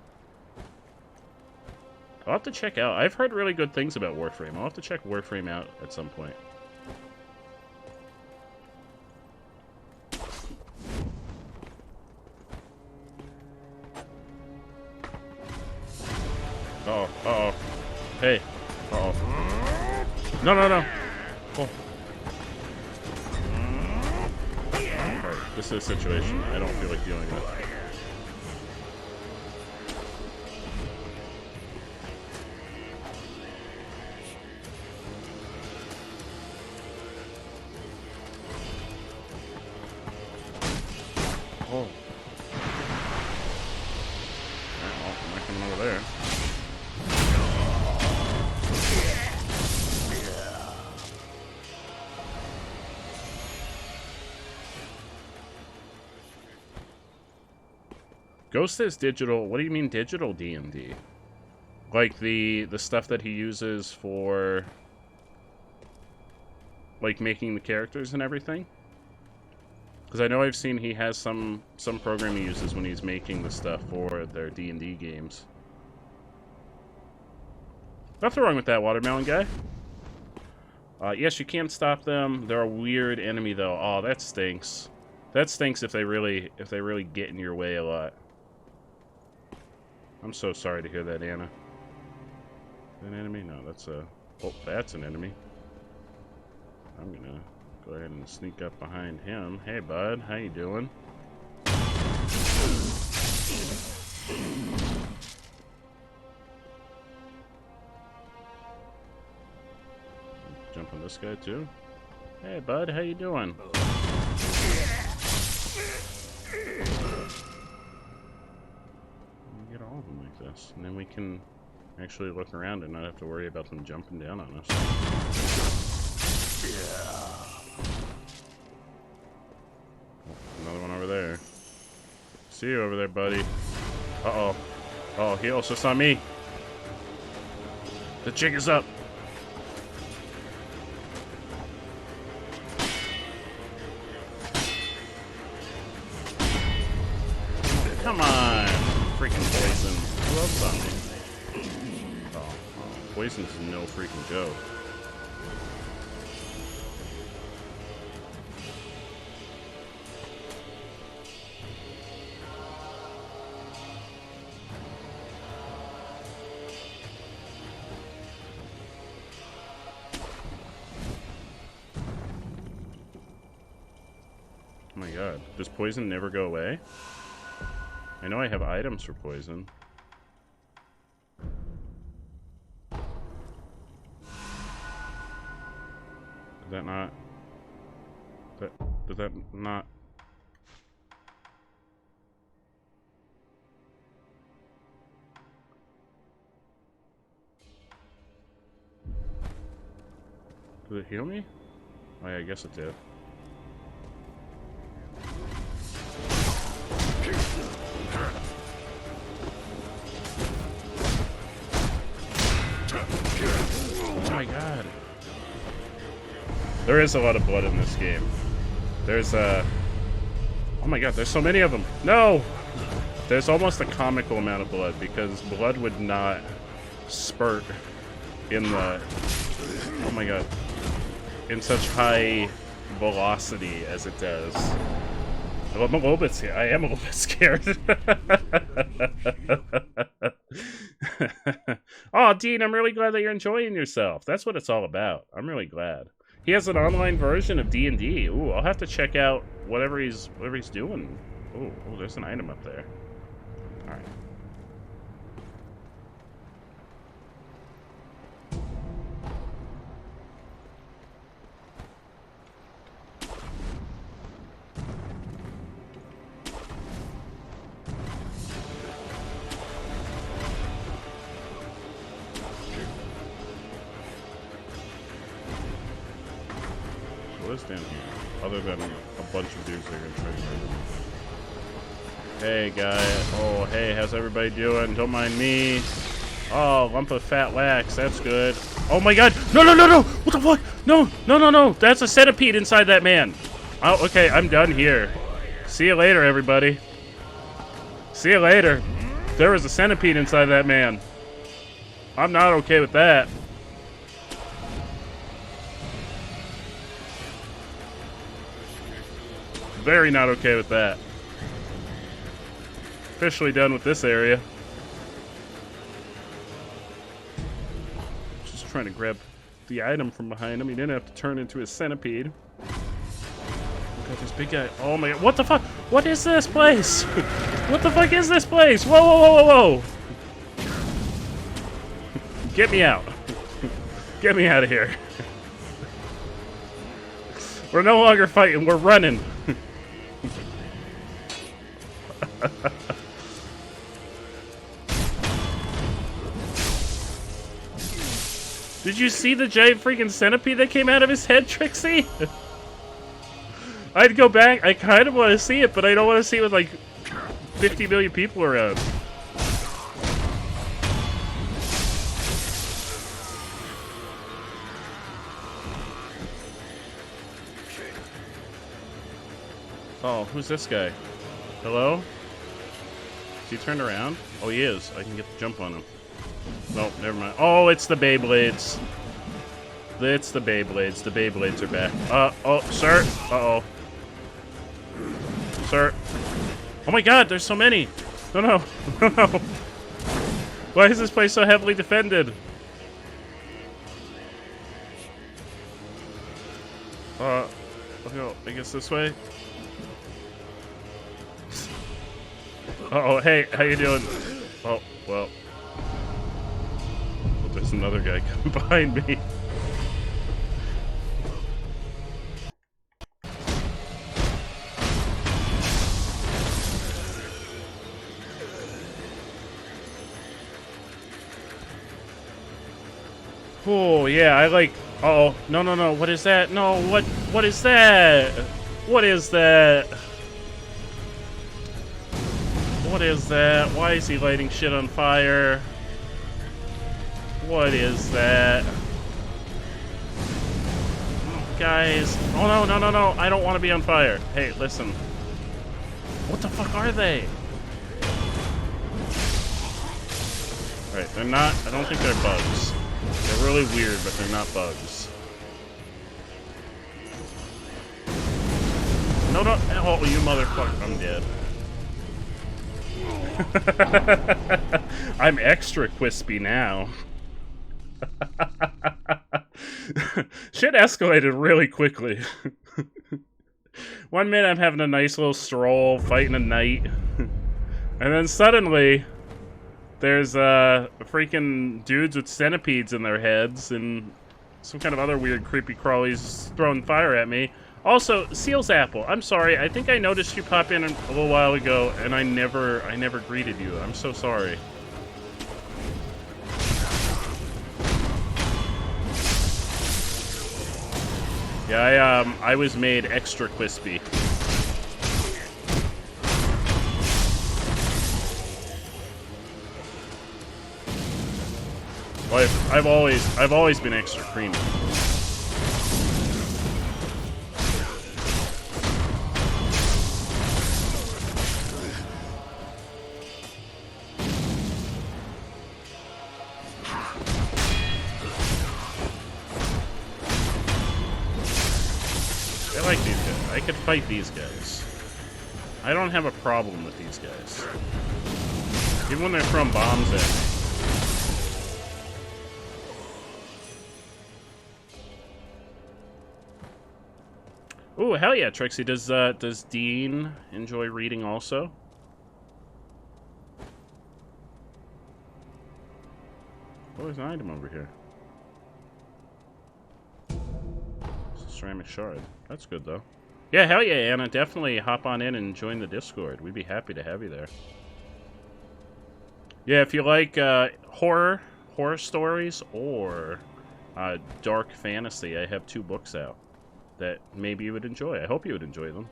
I'll have to check out. I've heard really good things about Warframe. I'll have to check Warframe out at some point. Uh-oh. Hey. Uh-oh. No. Oh. Alright, this is a situation I don't feel like dealing with. Oh. Alright, well, I'm not coming over there. Ghost is digital. What do you mean digital D&D? Like the stuff that he uses for like making the characters and everything? Because I know I've seen he has some program he uses when he's making the stuff for their D&D games. Nothing wrong with that, watermelon guy. Yes, you can stop them. They're a weird enemy though. Oh, that stinks. That stinks if they really get in your way a lot. I'm so sorry to hear that, Anna. An enemy? No, that's a... Oh, that's an enemy. I'm gonna go ahead and sneak up behind him. Hey, bud. How you doing? Jump on this guy, too. Hey, bud. How you doing? Get all of them like this. And then we can actually look around and not have to worry about them jumping down on us. Oh, another one over there. See you over there, buddy. Uh-oh. Oh, he also saw me. The jig is up. Come on. Freaking poison. Who else on me? Poison's no freaking joke. Oh my god. Does poison never go away? I know I have items for poison. Did that not... Did that not... Did it heal me? Oh yeah, I guess it did. Oh my god. There is a lot of blood in this game. There's oh my god, there's so many of them. No! There's almost a comical amount of blood because blood would not spurt in the... Oh my god. In such high velocity as it does. I'm a little bit scared. I am a little bit scared. Oh, Dean, I'm really glad that you're enjoying yourself. That's what it's all about. I'm really glad. He has an online version of D&D. Ooh, I'll have to check out whatever he's doing. Ooh, there's an item up there. All right. What's down here? Other than a bunch of dudes that are gonna try to murder me. Hey, guy. Oh, hey, how's everybody doing? Don't mind me. Oh, lump of fat wax. That's good. Oh my god! No, no, no, no! What the fuck? No, no, no, no! That's a centipede inside that man. Oh, okay, I'm done here. See you later, everybody. See you later. There was a centipede inside that man. I'm not okay with that. Very not okay with that. Officially done with this area. Just trying to grab the item from behind him. He didn't have to turn into a centipede. Look at this big guy. Oh my god. What the fuck? What is this place? What the fuck is this place? Whoa, whoa, whoa, whoa, whoa. Get me out. Get me out of here. We're no longer fighting. We're running. Did you see the giant freaking centipede that came out of his head, Trixie? I'd go back. I kind of want to see it, but I don't want to see it with, like, 50 million people around. Oh, who's this guy? Hello? Is he turned around? Oh, he is. I can get the jump on him. No, never mind. Oh, it's the Beyblades. It's the Beyblades. The Beyblades are back. Oh, sir. Uh-oh. Sir. Oh my god, there's so many. No, no. No. Why is this place so heavily defended? Okay, I guess this way. Uh-oh, hey, how you doing? Oh, well. There's another guy coming behind me. Oh, yeah, I like... Uh-oh. No, no, no. What is that? No, what is that? What is that? What is that? Why is he lighting shit on fire? What is that? Guys. Oh, no, no, no, no. I don't want to be on fire. Hey, listen. What the fuck are they? Alright, they're not... I don't think they're bugs. They're really weird, but they're not bugs. No, no. Oh, you motherfucker. I'm dead. I'm extra crispy now. Shit escalated really quickly. 1 minute I'm having a nice little stroll, fighting a knight. And then suddenly... there's freaking dudes with centipedes in their heads and some kind of other weird creepy crawlies throwing fire at me. Also, Seal's Apple, I'm sorry. I think I noticed you pop in a little while ago and I never greeted you. I'm so sorry. Yeah, I was made extra crispy. Well, I've always been extra creamy. I like these guys. I could fight these guys. I don't have a problem with these guys. Even when they're throwing bombs at me. Ooh, hell yeah, Trixie. Does Dean enjoy reading also? Oh, there's an item over here. It's a ceramic shard. That's good, though. Yeah, hell yeah, Anna. Definitely hop on in and join the Discord. We'd be happy to have you there. Yeah, if you like horror stories or dark fantasy, I have 2 books out that maybe you would enjoy. I hope you would enjoy them.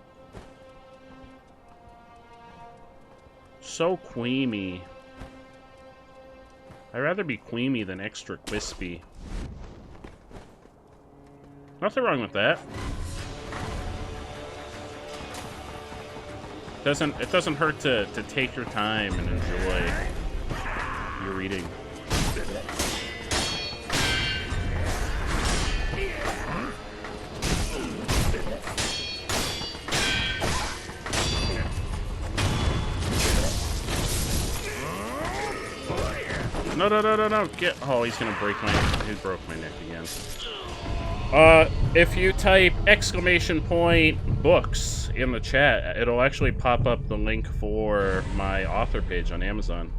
So queamy. I'd rather be queamy than extra crispy. Nothing wrong with that. It doesn't hurt to take your time and enjoy your reading. No, no, no, no, no. Get... Oh, he's gonna break my... He broke my neck again. If you type !books in the chat, it'll actually pop up the link for my author page on Amazon.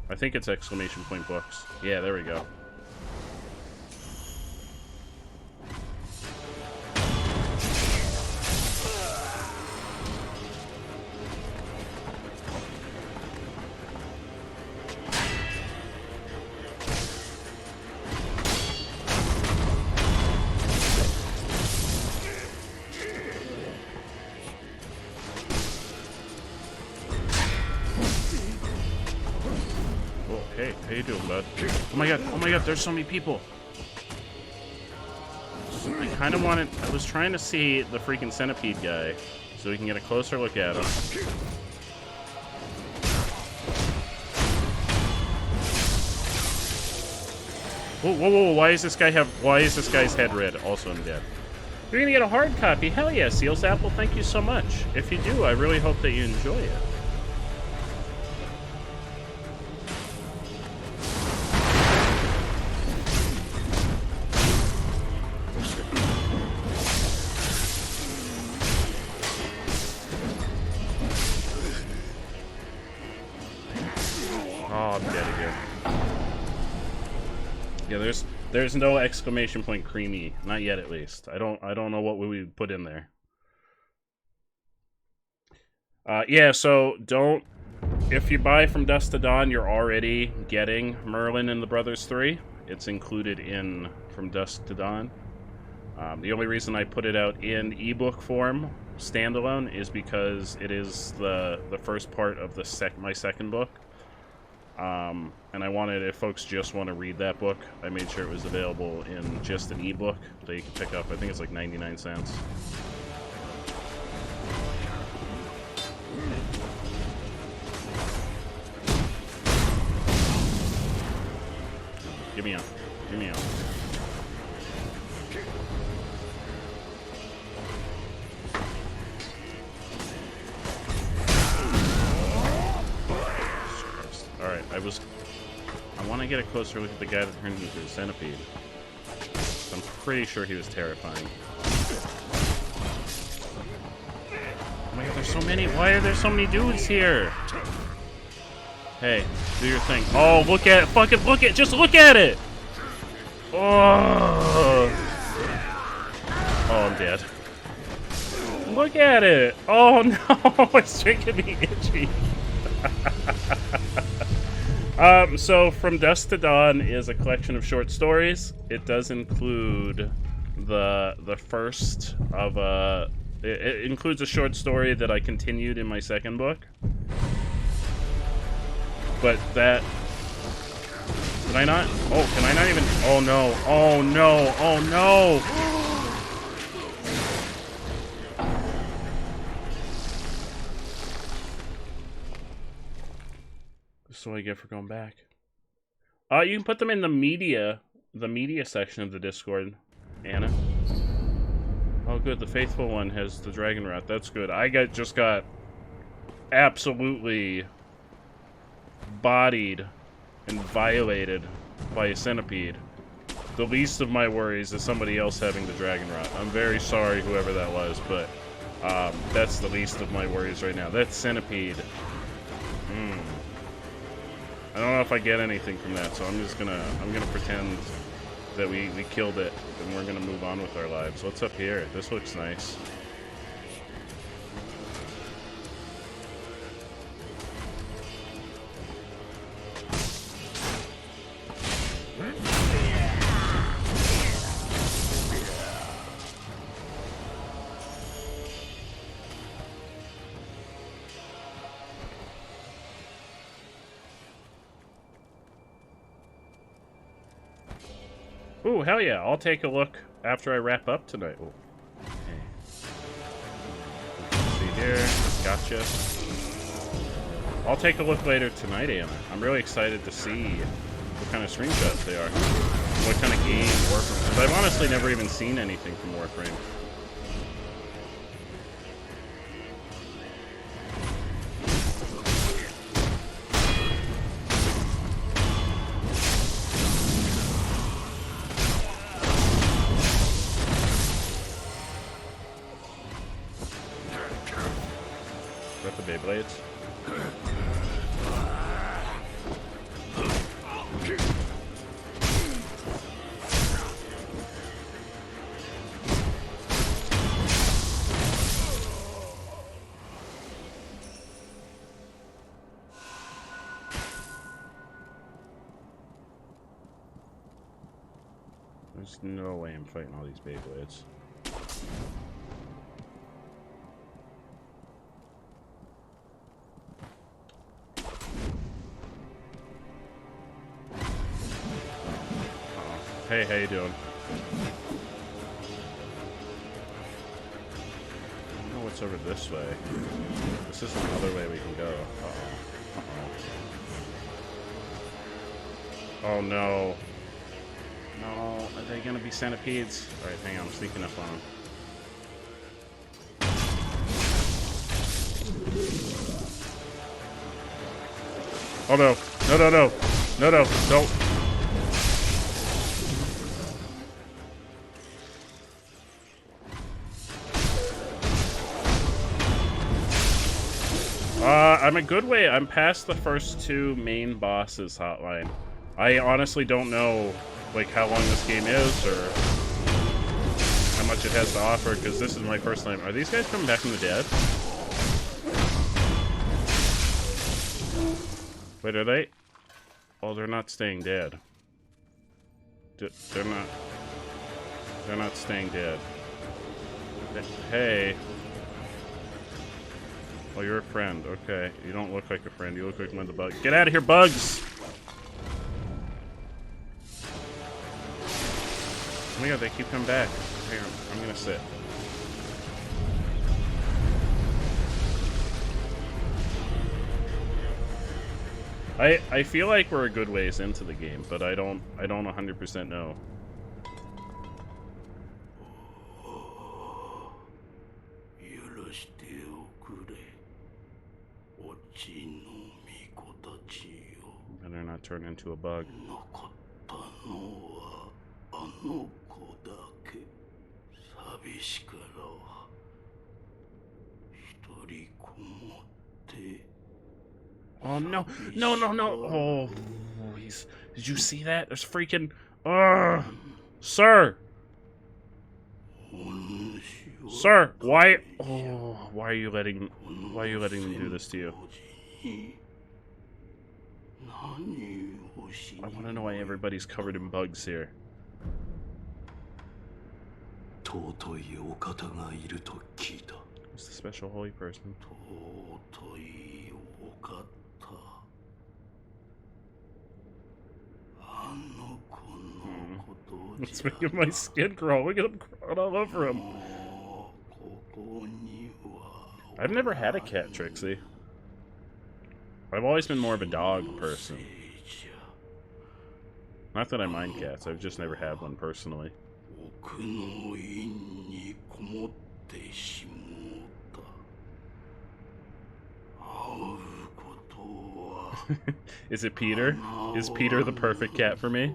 I think it's !books. Yeah, there we go. How you doing, bud? Oh my god, there's so many people. I kind of wanted... I was trying to see the freaking centipede guy so we can get a closer look at him. Whoa, why is this guy's head red? Also, I'm dead. You're gonna get a hard copy? Hell yeah, Seals Apple, thank you so much. If you do, I really hope that you enjoy it. Oh, I'm dead again. Yeah, there's no exclamation point creamy. Not yet, at least. I don't know what we would put in there. Yeah, so don't... If you buy From Dusk to Dawn, you're already getting Merlin and the Brothers 3. It's included in From Dusk to Dawn. The only reason I put it out in ebook form, standalone, is because it is the first part of my second book. And I wanted, if folks just want to read that book, I made sure it was available in just an ebook that you can pick up. I think it's like 99 cents. Give me out. Give me out. Alright, I want to get a closer look at the guy that turned into a centipede. I'm pretty sure he was terrifying. Oh my god, there's so many. Why are there so many dudes here? Hey, do your thing. Oh, look at it. Fucking look at, just look at it. Oh, I'm dead. Look at it. Oh no, it's making me itchy. So From Dusk to Dawn is a collection of short stories. It does include the first of it includes a short story that I continued in my second book. But that... Can I not? Oh, can I not even... Oh no, oh no, oh no! This is what I get for going back. You can put them in the media section of the Discord, Anna. Oh, good. The faithful one has the dragon rot. That's good. I just got absolutely bodied and violated by a centipede. The least of my worries is somebody else having the dragon rot. I'm very sorry, whoever that was, but that's the least of my worries right now. That centipede. I don't know if I get anything from that, so I'm gonna pretend that we killed it and we're gonna move on with our lives. What's up here? This looks nice. Ooh, hell yeah. I'll take a look after I wrap up tonight. Ooh. Okay. See here. Gotcha. I'll take a look later tonight, Anna. I'm really excited to see what kind of screenshots they are. What kind of game Warframe. Because I've honestly never even seen anything from Warframe. Beyblades. There's no way I'm fighting all these Beyblades. Hey, how you doing? I don't know what's over this way. This is another way we can go. Uh-oh. Uh-oh. Oh, no. No, are they gonna be centipedes? Alright, hang on, I'm sneaking up on them. Oh no. No, no, no. No, no, don't. I'm a good way. I'm past the first two main bosses hotline. I honestly don't know, like, how long this game is or how much it has to offer, because this is my first time. Are these guys coming back from the dead? Wait, are they? Oh, they're not staying dead. They're not staying dead. Hey. Oh, you're a friend. Okay. You don't look like a friend. You look like one of the bugs. Get out of here, bugs! Oh my god, they keep coming back. Hang on. I'm gonna sit. I feel like we're a good ways into the game, but I don't 100% know. Better not turn into a bug. Oh no! No, no, no! Oh, he's... Did you see that? There's freaking... Sir! Sir! Why... Oh, why are you letting them do this to you? I want to know why everybody's covered in bugs here. Who's the special holy person? It's making my skin crawl. Look at him crawling all over him. I've never had a cat, Trixie. I've always been more of a dog person. Not that I mind cats, I've just never had one personally. Is it Peter? Is Peter the perfect cat for me?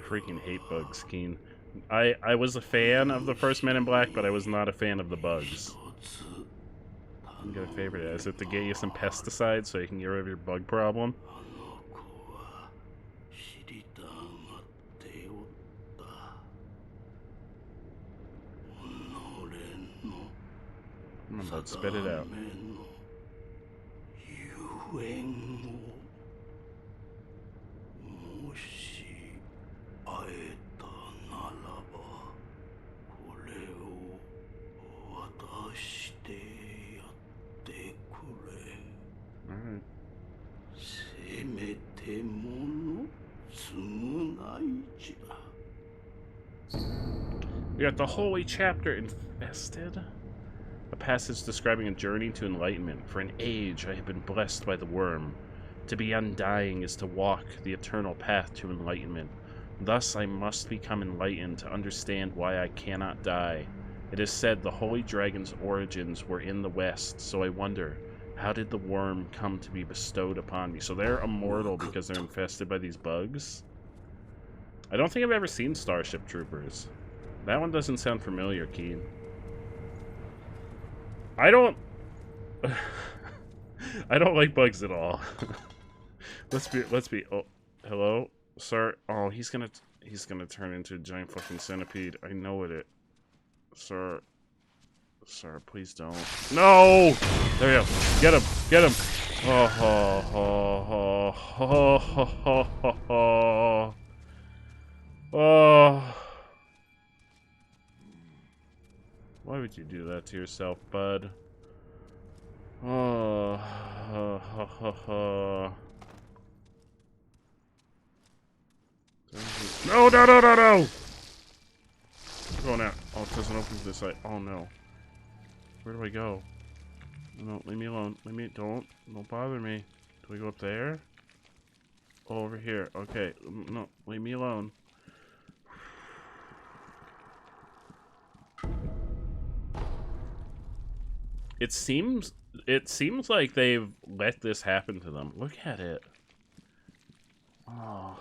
Freaking hate bugs, Keen. I was a fan of the first Men in Black, but I was not a fan of the bugs. You got a favorite. Is it to get you some pesticides so you can get rid of your bug problem? Come on, bud, spit it out. Alright. We got the holy chapter infested. A passage describing a journey to enlightenment. For an age I have been blessed by the worm. To be undying is to walk the eternal path to enlightenment. Thus I must become enlightened to understand why I cannot die. It is said the holy dragon's origins were in the west, so I wonder, how did the worm come to be bestowed upon me? So they're immortal because they're infested by these bugs? I don't think I've ever seen Starship Troopers. That one doesn't sound familiar, Keen. I don't like bugs at all. let's be oh, hello, sir. Oh, he's gonna turn into a giant fucking centipede. I know it. Sir, please don't. No! There you go. Get him. Get him. Oh, ho, ho, ho, ho, ho, ho, ho. Oh. Why would you do that to yourself, bud? Oh. No, no, no, no, no! I'm going out. Oh, it doesn't open to this side. Oh, no. Where do I go? No, leave me alone. Don't bother me. Do I go up there? Oh, over here. Okay. No, leave me alone. It seems like they've let this happen to them. Look at it. Oh.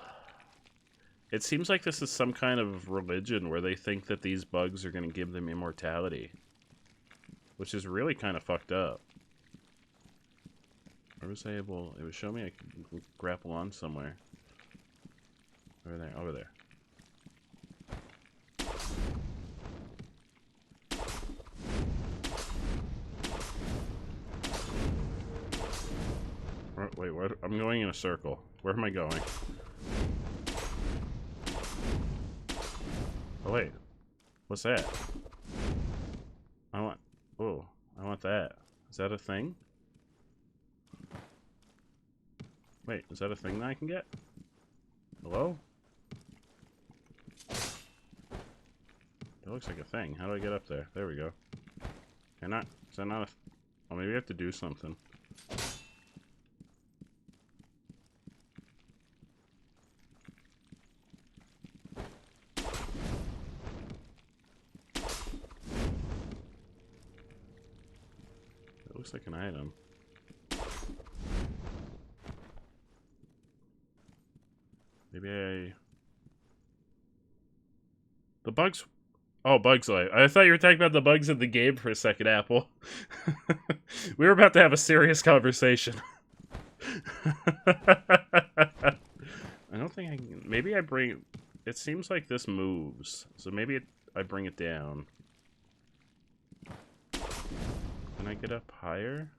It seems like this is some kind of religion where they think that these bugs are going to give them immortality. Which is really kind of fucked up. Where was I able... It would show me I could grapple on somewhere. Over there, over there. Wait, what? I'm going in a circle. Where am I going? Oh, wait. What's that? I want... Oh, I want that. Is that a thing? Wait, is that a thing that I can get? Hello? That looks like a thing. How do I get up there? There we go. Can I... Is that not a... Oh, maybe I have to do something. It looks like an item. Maybe I... The bugs... Oh, Bugs Life. I thought you were talking about the bugs in the game for a second, Apple. We were about to have a serious conversation. I don't think I can... Maybe I bring... It seems like this moves. So maybe I bring it down. Can I get up higher?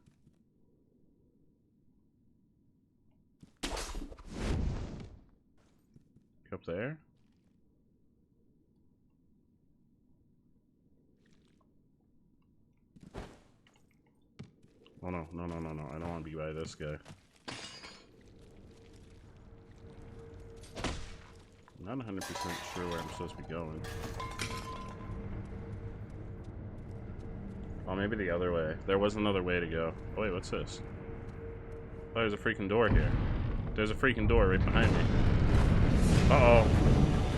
Up there? Oh no, no, no, no, no. I don't want to be by this guy. I'm not 100% sure where I'm supposed to be going. Oh, maybe the other way. There was another way to go. Oh, wait, what's this? Oh, there's a freaking door here. There's a freaking door right behind me. Uh-oh.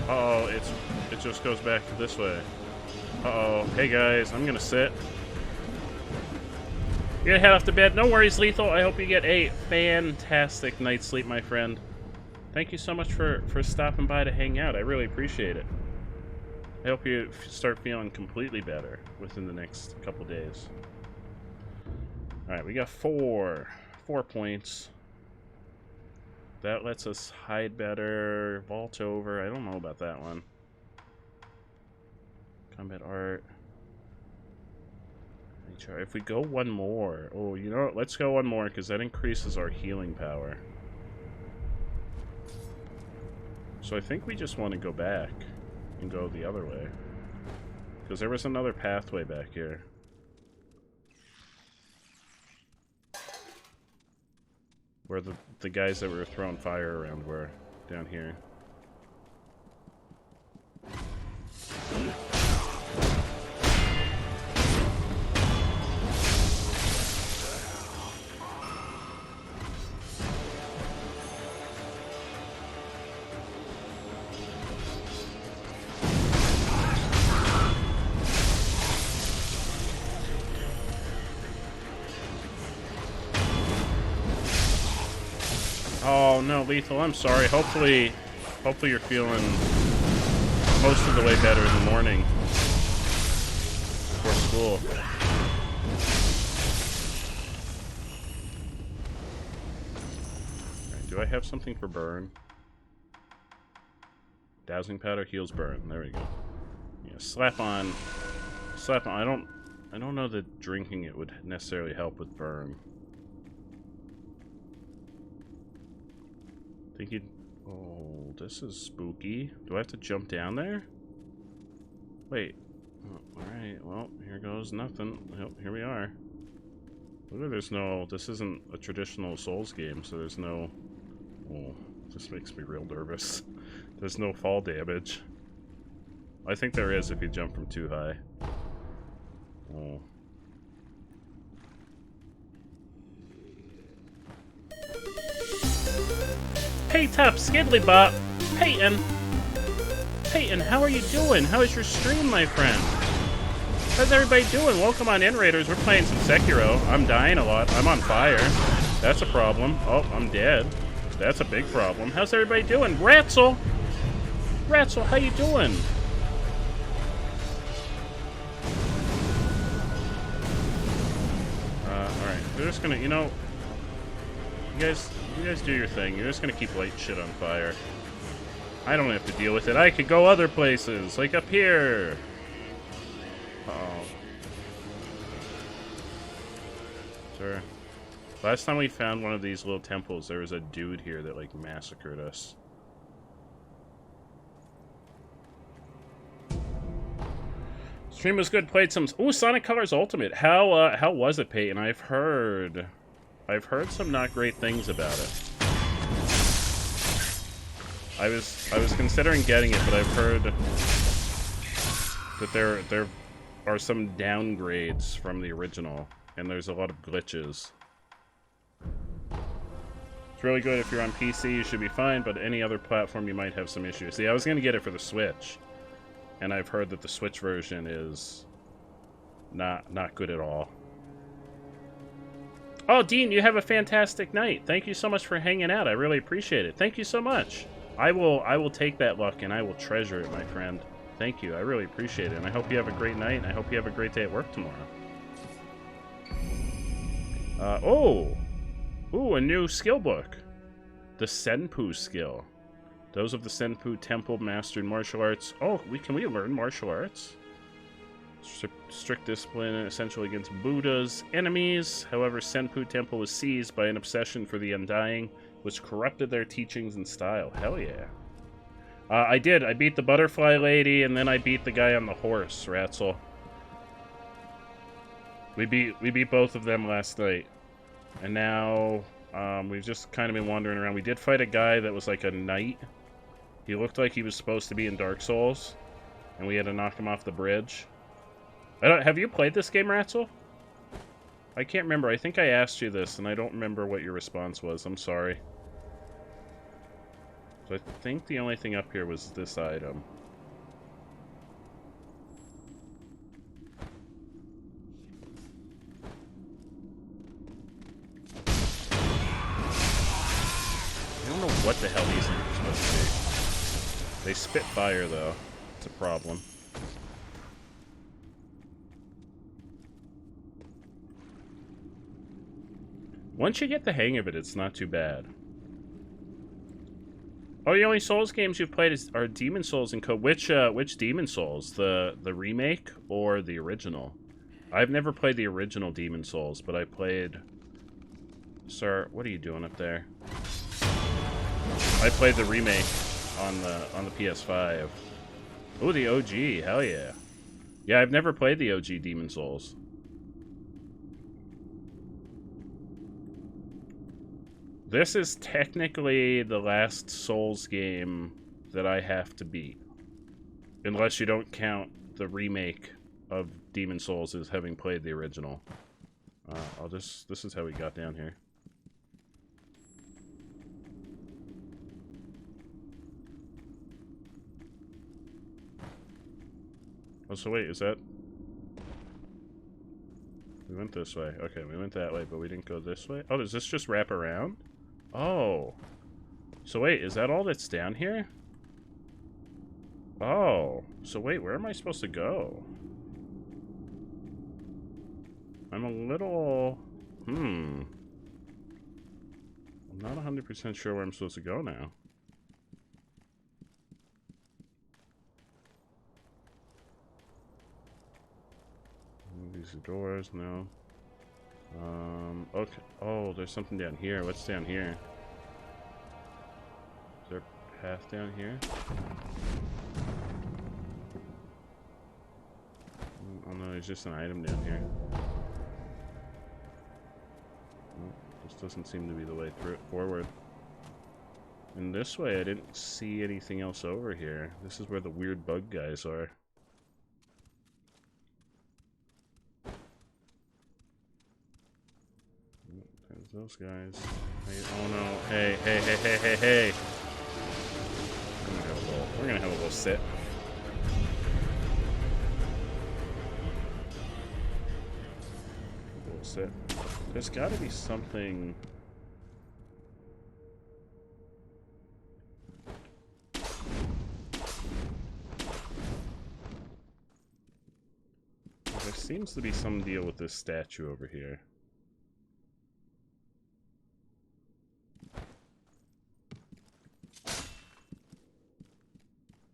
Uh-oh, it just goes back to this way. Uh-oh. Hey, guys, I'm gonna sit. You're gonna head off to bed. No worries, Lethal. I hope you get a fantastic night's sleep, my friend. Thank you so much for stopping by to hang out. I really appreciate it. I hope you start feeling completely better within the next couple days. Alright, we got 4 points. That lets us hide better, vault over. I don't know about that one. Combat art. If we go one more... Oh, you know what? Let's go one more, because that increases our healing power. So I think we just want to go back and go the other way. Because there was another pathway back here. Where the guys that were throwing fire around were down here. Oh no, Lethal, I'm sorry. Hopefully you're feeling most of the way better in the morning before school. Right, do I have something for burn? Dowsing powder heals burn. There we go. Yeah, slap on. I don't know that drinking it would necessarily help with burn. Oh, this is spooky. Do I have to jump down there? Wait. Oh, alright, well, here goes nothing. Well, here we are. Look, there's no... This isn't a traditional Souls game, so there's no... Oh, this makes me real nervous. There's no fall damage. I think there is if you jump from too high. Oh. Hey, Top Skiddlybop! Peyton! Peyton, how are you doing? How is your stream, my friend? How's everybody doing? Welcome on in, Raiders. We're playing some Sekiro. I'm dying a lot. I'm on fire. That's a problem. Oh, I'm dead. That's a big problem. How's everybody doing? Ratzel! Ratzel, how you doing? Alright. We're just gonna, you know... You guys do your thing. You're just gonna keep lighting shit on fire. I don't have to deal with it. I could go other places, like up here. Uh-oh. Sure. Last time we found one of these little temples, there was a dude here that, like, massacred us. Stream was good. Played some... Ooh, Sonic Colors Ultimate. How was it, Peyton? I've heard some not great things about it. I was considering getting it, but I've heard that there are some downgrades from the original, and there's a lot of glitches. It's really good if you're on PC, you should be fine, but any other platform you might have some issues. See, I was gonna get it for the Switch, and I've heard that the Switch version is not good at all. Oh, Dean, you have a fantastic night. Thank you so much for hanging out. I really appreciate it. Thank you so much. I will take that luck and I will treasure it, my friend. Thank you. I really appreciate it. And I hope you have a great night, and I hope you have a great day at work tomorrow. Ooh, a new skill book. The Senpu skill. Those of the Senpu Temple mastered martial arts. Oh, can we learn martial arts? Strict discipline essentially against Buddha's enemies. However, Senpu Temple was seized by an obsession for the Undying, which corrupted their teachings and style. Hell yeah. I did. I beat the butterfly lady, and then I beat the guy on the horse, Ratzel. We beat both of them last night. And now, we've just kind of been wandering around. We did fight a guy that was like a knight. He looked like he was supposed to be in Dark Souls, and we had to knock him off the bridge. Have you played this game, Ratzel? I can't remember. I think I asked you this, and I don't remember what your response was. I'm sorry. So I think the only thing up here was this item. I don't know what the hell these things are supposed to be. They spit fire, though. It's a problem. Once you get the hang of it, it's not too bad. Oh, the only Souls games you've played are Demon Souls and which Demon Souls? The remake or the original? I've never played the original Demon Souls, but I played... Sir, what are you doing up there? I played the remake on the PS5. Oh, the OG, hell yeah. Yeah, I've never played the OG Demon Souls. This is technically the last Souls game that I have to beat. Unless you don't count the remake of Demon Souls as having played the original. This is how we got down here. Oh, so wait, is that... We went this way. Okay, we went that way, but we didn't go this way. Oh, does this just wrap around? Oh. So wait, is that all that's down here? Oh. So wait, where am I supposed to go? I'm a little... I'm not 100% sure where I'm supposed to go now. These are doors, no. Okay. Oh, there's something down here. What's down here? Is there path down here? Oh no, there's just an item down here. Oh, this doesn't seem to be the way through forward. And this way, I didn't see anything else over here. This is where the weird bug guys are. There's those guys. Hey, oh no! Hey! Hey! Hey! Hey! Hey! Hey! We're gonna have a little sit. A little sit. There's got to be something. There seems to be some deal with this statue over here.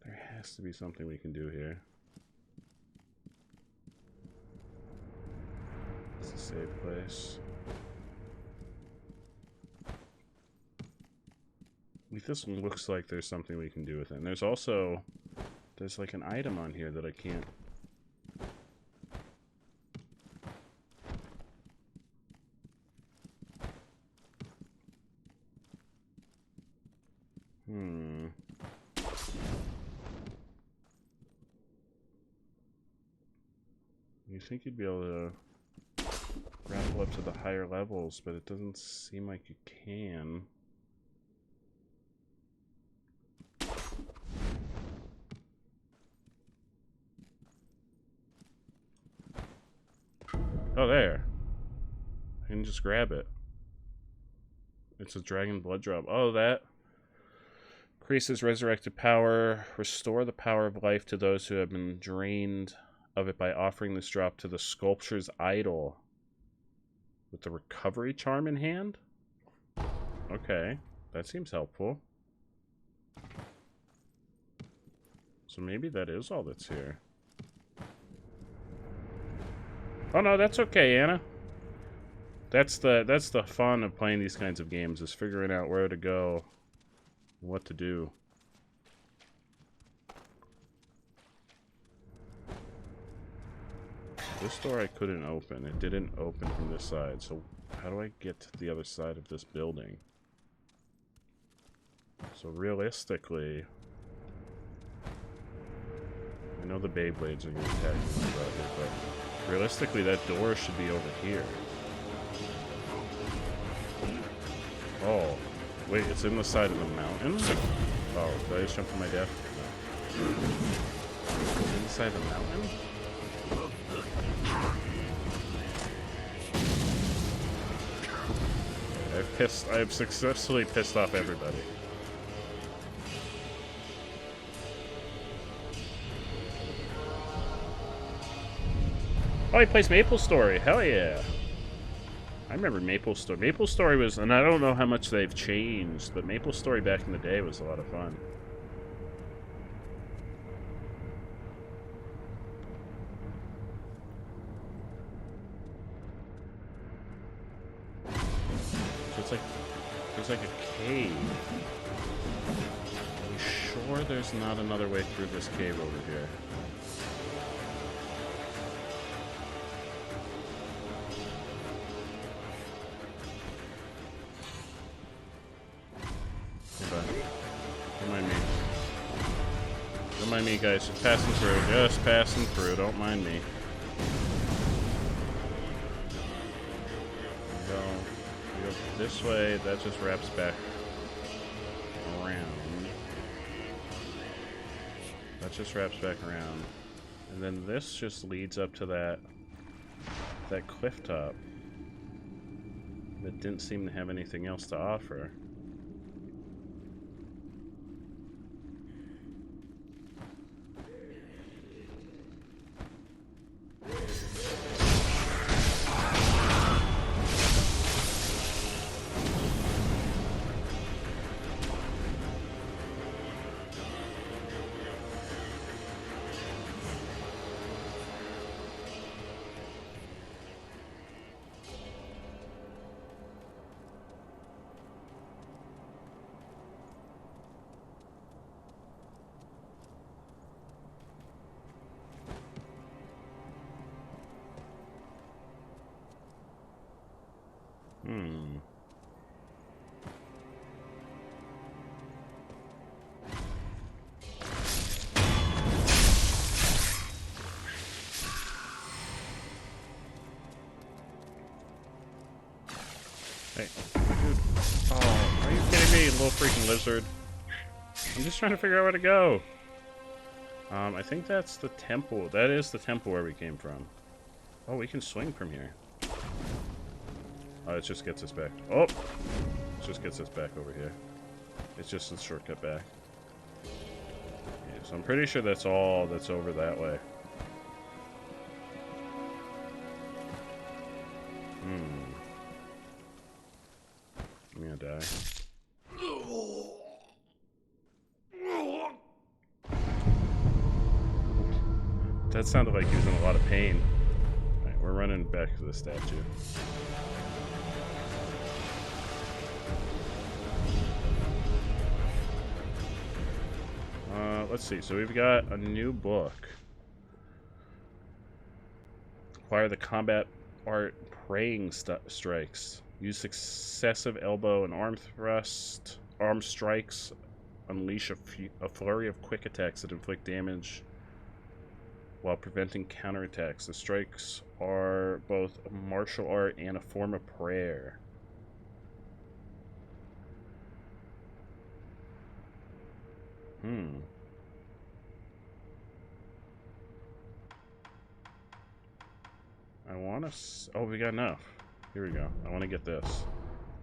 There has to be something we can do here. It's a safe place. This one looks like there's something we can do with it. And there's also... there's like an item on here that I can't... You think you'd be able to grapple up to the higher levels, but it doesn't seem like you can. Oh, there. I can just grab it. It's a dragon blood drop. Oh, that. Increases resurrected power. Restore the power of life to those who have been drained of it by offering this drop to the sculpture's idol. With the recovery charm in hand? Okay. That seems helpful. So maybe that is all that's here. Oh no, that's okay, Anna. That's the fun of playing these kinds of games, is figuring out where to go, and what to do. This door I couldn't open. It didn't open from this side, so how do I get to the other side of this building? So realistically, I know the Beyblades are going to attack me about here, but realistically that door should be over here. Oh, wait, it's in the side of the mountain? Oh, did I just jump to my death? No. It's in the side of the mountain? I've successfully pissed off everybody. Oh, he plays Maple Story. Hell yeah. I remember Maple Story. Maple Story was, and I don't know how much they've changed, but Maple Story back in the day was a lot of fun. So it's like a cave. Are you sure there's not another way through this cave over here? Don't mind me. Don't mind me, guys. Just passing through. Just passing through. Don't mind me. We go this way. That just wraps back around. That just wraps back around. And then this just leads up to that cliff top that didn't seem to have anything else to offer. Hmm. Hey, dude. Oh, are you kidding me, little freaking lizard? I'm just trying to figure out where to go. I think that's the temple. That is the temple where we came from. Oh, we can swing from here. Oh, it just gets us back. Oh! It just gets us back over here. It's just a shortcut back. Yeah, so I'm pretty sure that's all that's over that way. I'm gonna die. That sounded like he was in a lot of pain. Alright, we're running back to the statue. Let's see. So we've got a new book. Acquire the combat art praying strikes. Use successive elbow and arm strikes. Unleash a flurry of quick attacks that inflict damage while preventing counterattacks. The strikes are both a martial art and a form of prayer. I want to... Oh, we got enough. Here we go. I want to get this.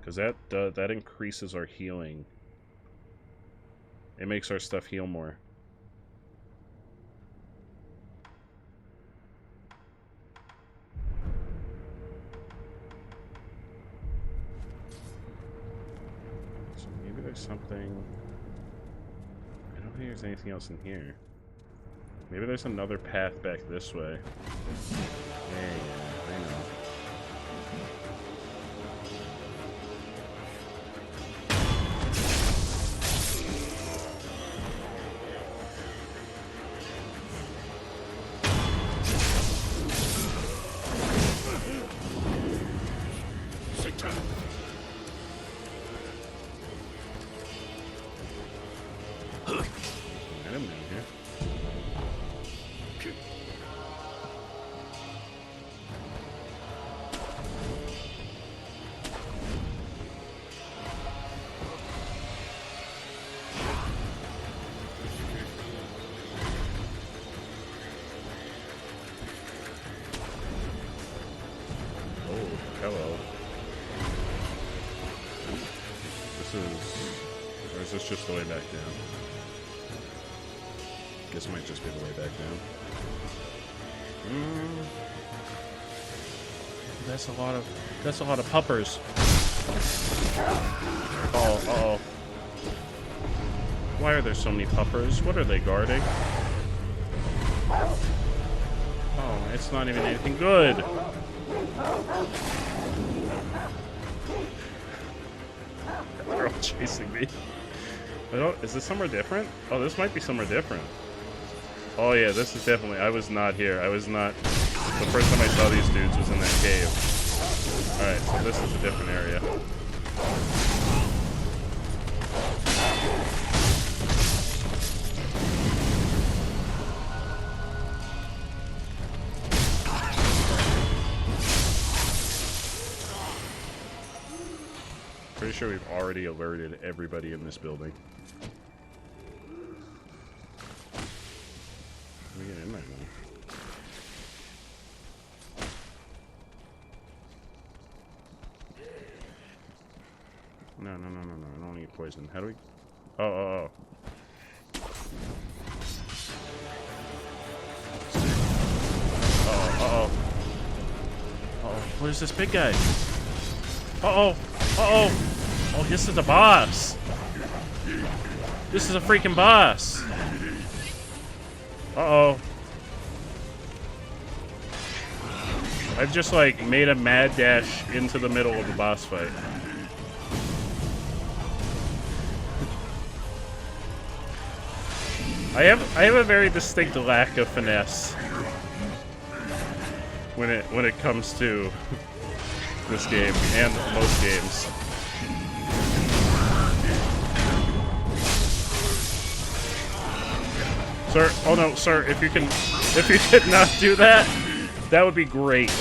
Because that increases our healing. It makes our stuff heal more. So maybe there's something... I don't think there's anything else in here. Maybe there's another path back this way. Yeah, I know. Hello. Or is this just the way back down? Guess it might just be the way back down. That's a lot of puppers. Oh. Why are there so many puppers? What are they guarding? Oh, it's not even anything good. They're all chasing me. Is this somewhere different? Oh, this might be somewhere different. Oh yeah, this is definitely... I was not here. I was not... The first time I saw these dudes was in that cave. Alright, so this is a different area. Pretty sure we've already alerted everybody in this building. Let me get in there now. No, I don't want to get poisoned. How do we... Oh. Uh-oh. What is this big guy? Uh-oh. Oh, this is a boss. This is a freaking boss. Uh-oh. I've just, like, made a mad dash into the middle of a boss fight. I have a very distinct lack of finesse when it comes to this game and most games. Sir, oh no, sir, if you could not do that, that would be great.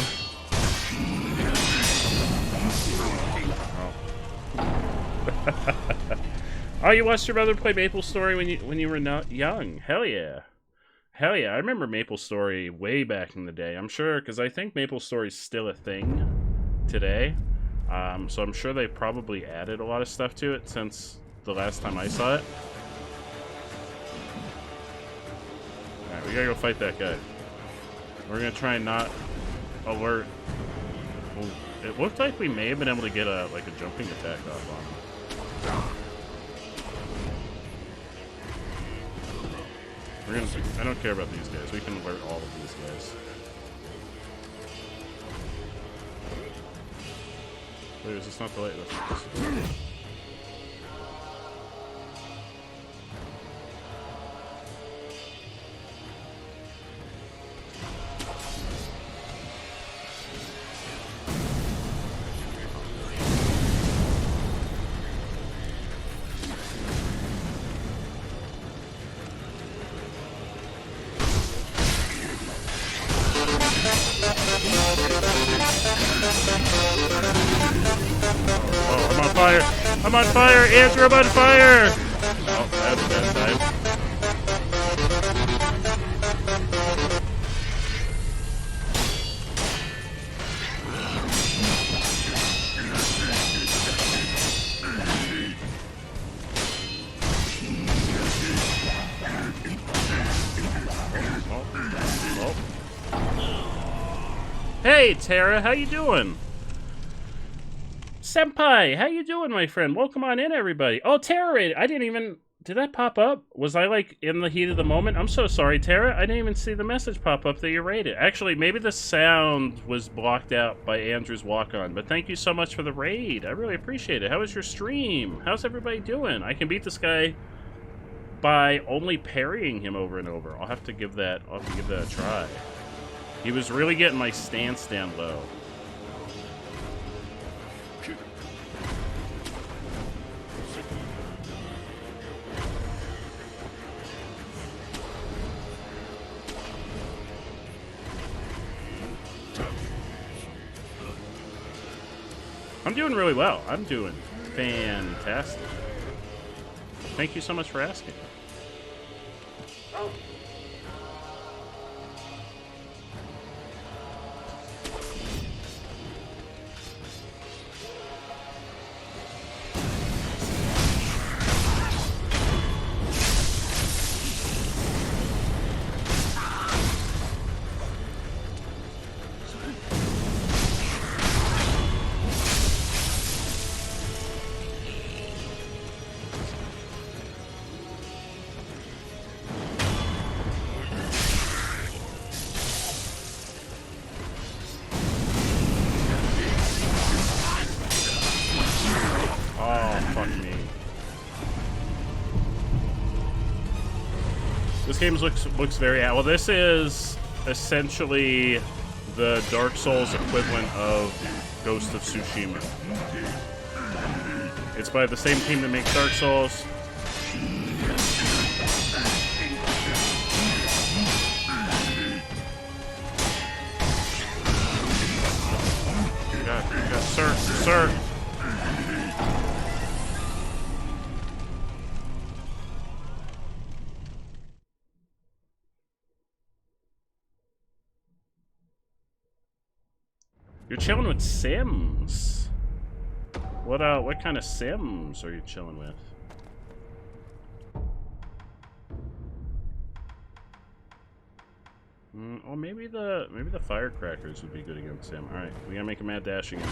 Oh, you watched your brother play MapleStory when you were not young? Hell yeah. Hell yeah, I remember MapleStory way back in the day. I'm sure, because I think MapleStory's still a thing today. So I'm sure they probably added a lot of stuff to it since the last time I saw it. Alright, we gotta go fight that guy. We're gonna try and not alert. Well, it looked like we may have been able to get a jumping attack off on him. I don't care about these guys. We can alert all of these guys. Wait, is this not the light? Oh, I'm on fire! I'm on fire! Andrew, I'm on fire! Oh, that's a bad time. Hey, Tara, how you doing? Senpai, how you doing, my friend? Welcome on in, everybody. Oh, Tara, I didn't even... Did that pop up? Was I, like, in the heat of the moment? I'm so sorry, Tara. I didn't even see the message pop up that you raided. Actually, maybe the sound was blocked out by Andrew's walk-on, but thank you so much for the raid. I really appreciate it. How was your stream? How's everybody doing? I can beat this guy by only parrying him over and over. I'll have to give that a try. He was really getting my stance down low. I'm doing really well. I'm doing fantastic. Thank you so much for asking. This game looks very... Well, this is essentially the Dark Souls equivalent of Ghost of Tsushima. It's by the same team that makes Dark Souls. God, sir. You're chilling with Sims. What kind of Sims are you chilling with? Oh, maybe the firecrackers would be good against him. All right, we gotta make a mad dash again.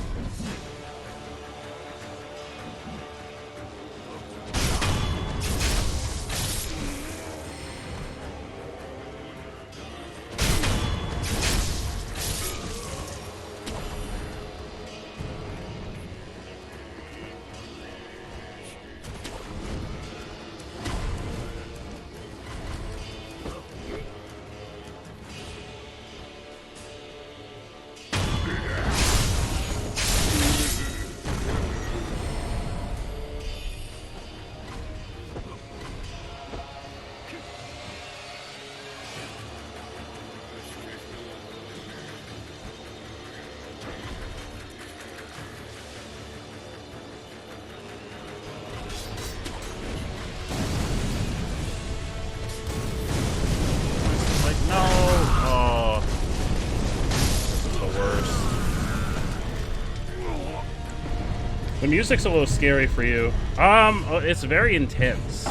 The music's a little scary for you. It's very intense.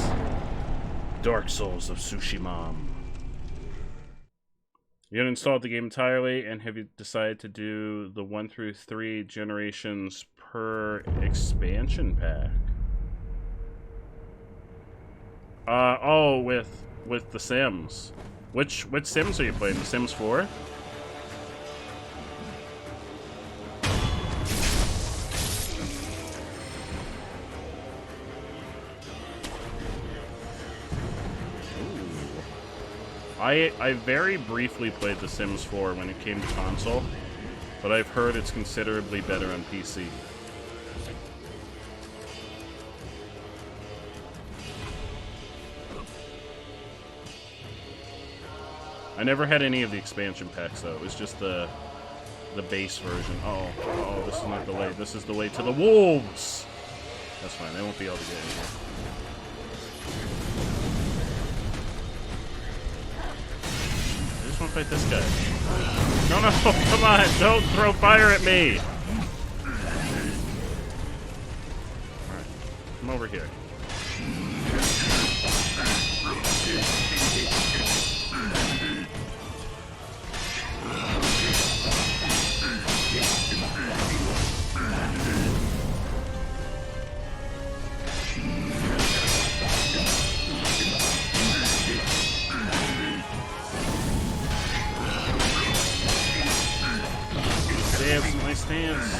Dark Souls of Tsushima. You haven't installed the game entirely, and have you decided to do the 1 through 3 generations per expansion pack? With the Sims. Which Sims are you playing? The Sims 4? I very briefly played The Sims 4 when it came to console, but I've heard it's considerably better on PC. I never had any of the expansion packs though. It was just the base version. Oh, this is not the way. This is the way to the wolves. That's fine. They won't be able to get in here. I want to fight this guy. No, come on, don't throw fire at me! Alright, come over here. My stance.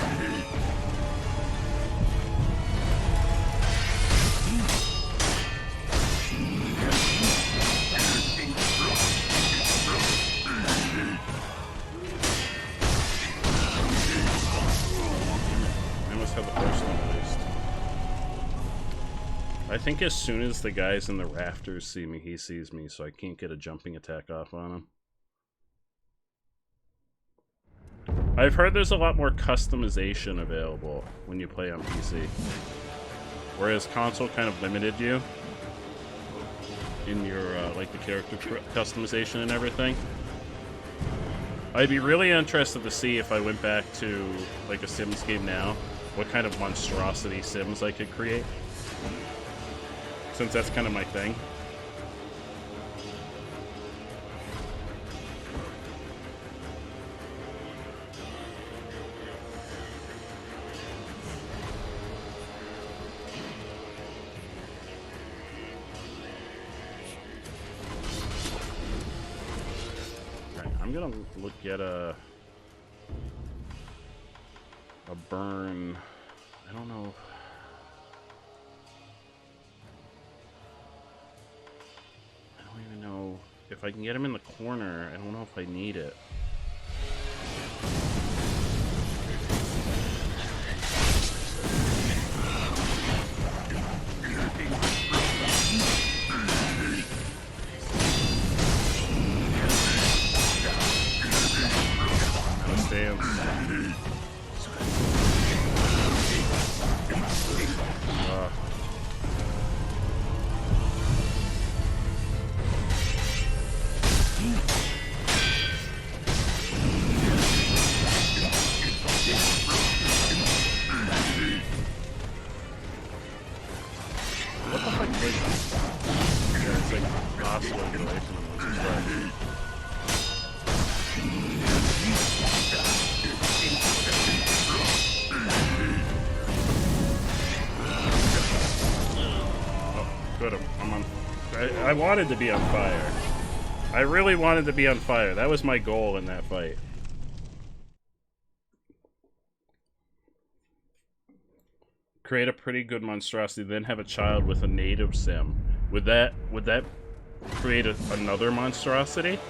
I must have the first one at least. I think as soon as the guys in the rafters see me, he sees me, so I can't get a jumping attack off on him. I've heard there's a lot more customization available when you play on PC. Whereas console kind of limited you in your, like, the character customization and everything. I'd be really interested to see if I went back to, like, a Sims game now, what kind of monstrosity Sims I could create. Since that's kind of my thing. I'm gonna look at a burn. I don't know. I don't even know if I can get him in the corner. I don't know if I need it. I wanted to be on fire. I really wanted to be on fire. That was my goal in that fight. Create a pretty good monstrosity, then have a child with a native sim. Would that create another monstrosity?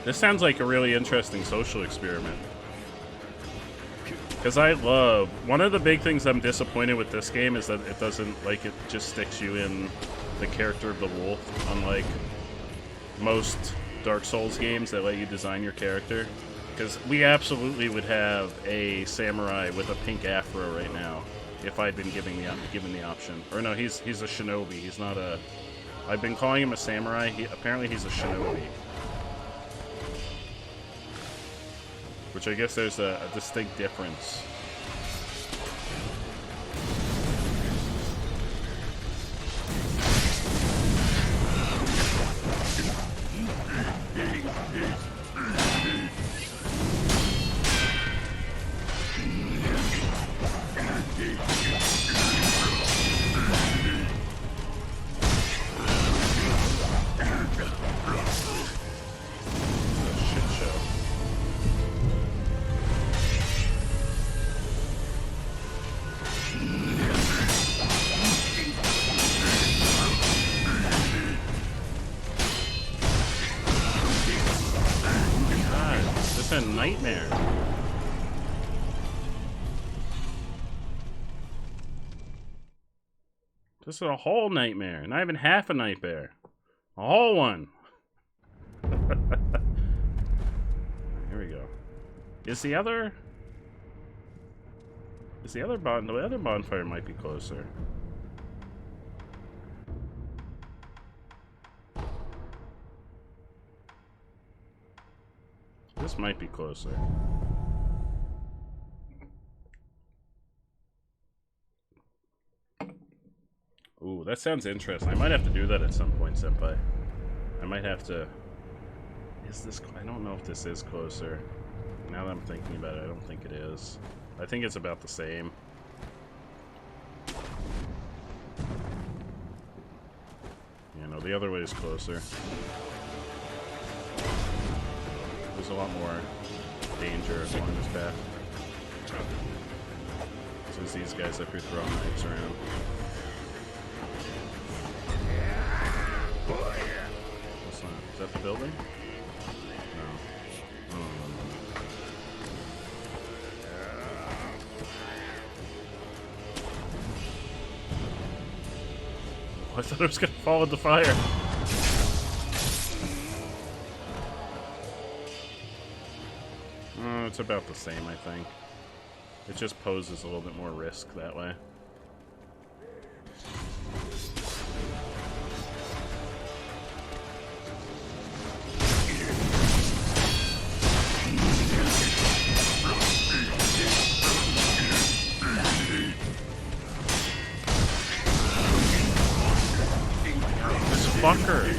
This sounds like a really interesting social experiment. Because I love... One of the big things I'm disappointed with this game is that it doesn't, like, it just sticks you in the character of the wolf, unlike most Dark Souls games that let you design your character. Because we absolutely would have a samurai with a pink afro right now, if I'd been given the option. Or no, he's a shinobi. He's not a... I've been calling him a samurai. Apparently he's a shinobi. Which I guess there's a distinct difference. nightmare. This is a whole nightmare. Not even half a nightmare. A whole one. Here we go. Is the other bonfire might be closer. This might be closer. Ooh, that sounds interesting. I might have to do that at some point, Senpai. I might have to... Is this... I don't know if this is closer. Now that I'm thinking about it, I don't think it is. I think it's about the same. You know, the other way is closer. There's a lot more danger along this path. So there's these guys up here throwing knives around. What's that? Is that the building? No. I thought it was gonna fall into fire. It's about the same, I think. It just poses a little bit more risk that way. This fucker!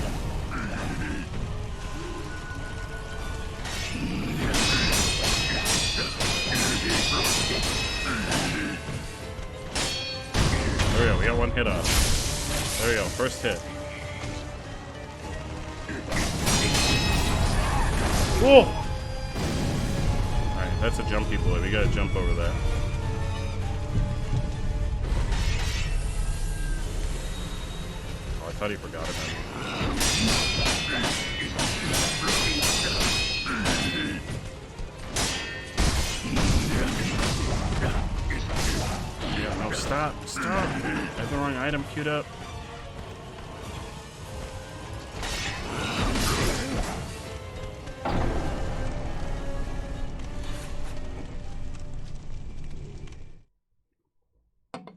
There we go, we got one hit off. There we go, first hit. Whoa! Alright, that's a jumpy boy. We gotta jump over that. Oh, I thought he forgot about me. Yeah, no, stop! Stop! I have the wrong item queued up.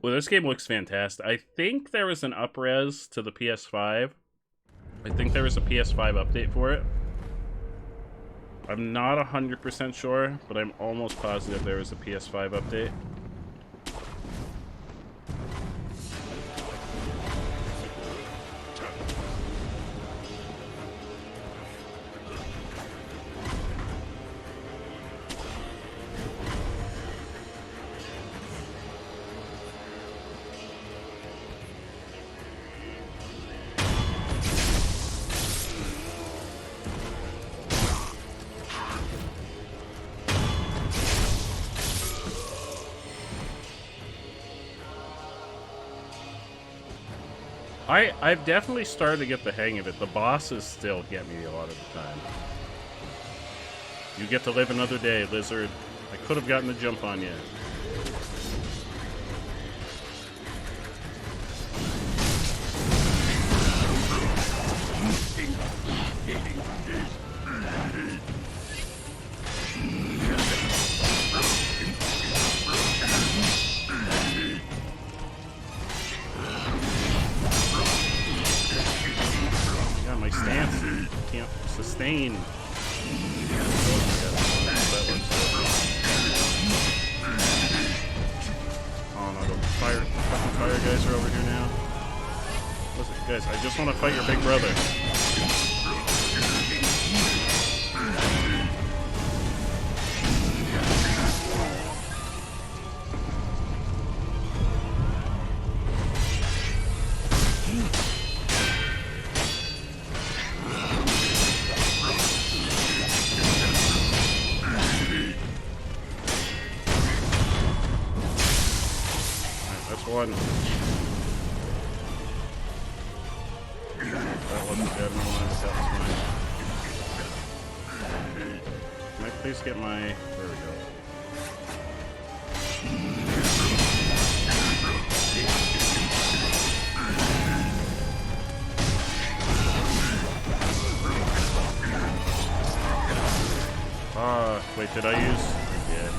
Well, this game looks fantastic. I think there was an up-res to the PS5. I think there was a PS5 update for it. I'm not 100% sure, but I'm almost positive there was a PS5 update. I've definitely started to get the hang of it. The bosses still get me a lot of the time. You get to live another day, Lizard. I could have gotten the jump on you. Sustain. Oh no, the fucking fire guys are over here now. Listen, guys, I just want to fight your big brother. One. That wasn't good. No one else. That was mine. Can I Please get my... There we go. Wait, did I use... I did.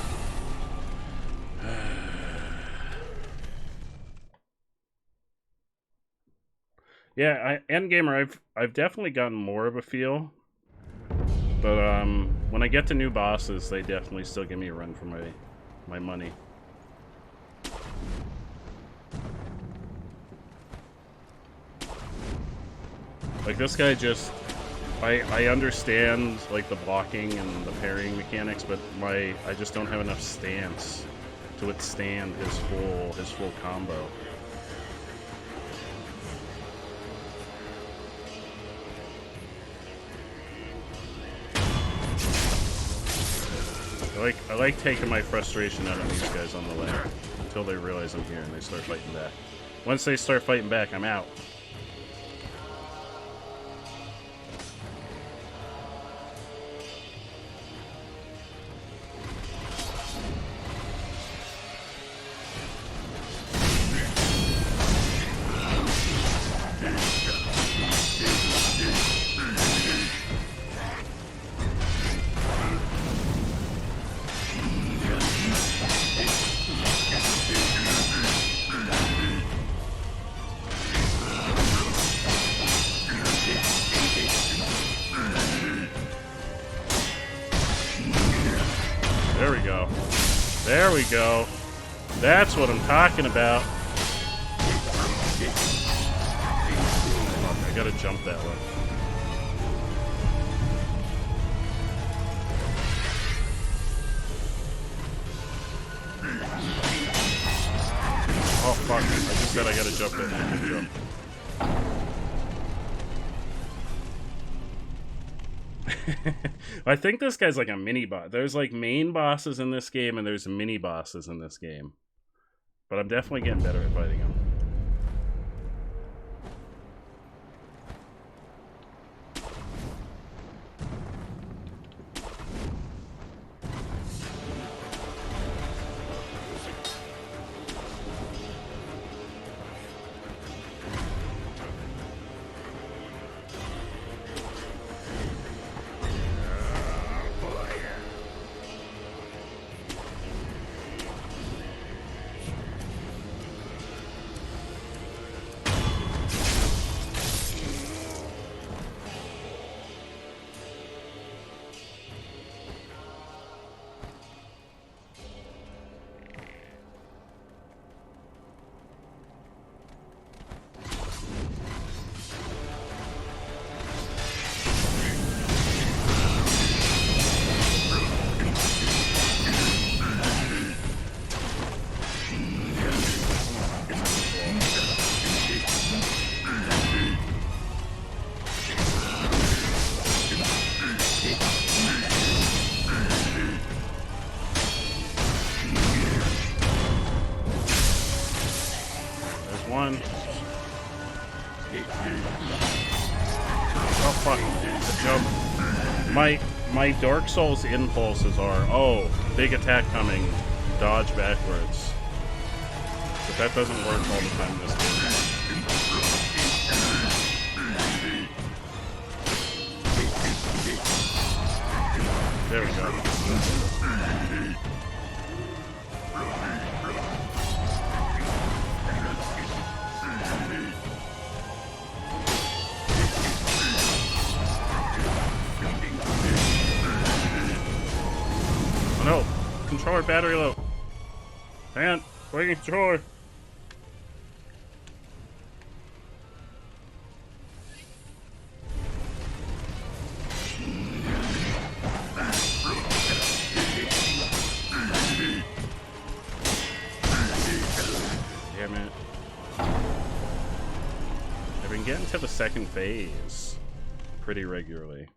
Yeah, Endgamer, I've definitely gotten more of a feel. But when I get to new bosses, they definitely still give me a run for my money. Like this guy just, I understand like the blocking and the parrying mechanics, but I just don't have enough stance to withstand his full combo. I like taking my frustration out on these guys on the way until they realize I'm here and they start fighting back. Once they start fighting back, I'm out. There we go. There we go. That's what I'm talking about. I gotta jump that one. Oh fuck, I just said I gotta jump it. I can jump. I think this guy's like a mini boss. There's like main bosses in this game and there's mini bosses in this game. But I'm definitely getting better at fighting them. One. Oh fuck, the jump. My Dark Souls impulses are, oh, big attack coming, dodge backwards. But that doesn't work all the time in this game. There we go. Oh no! Controller battery low. Hang on, waiting controller. Damn it. I've been getting to the second phase pretty regularly.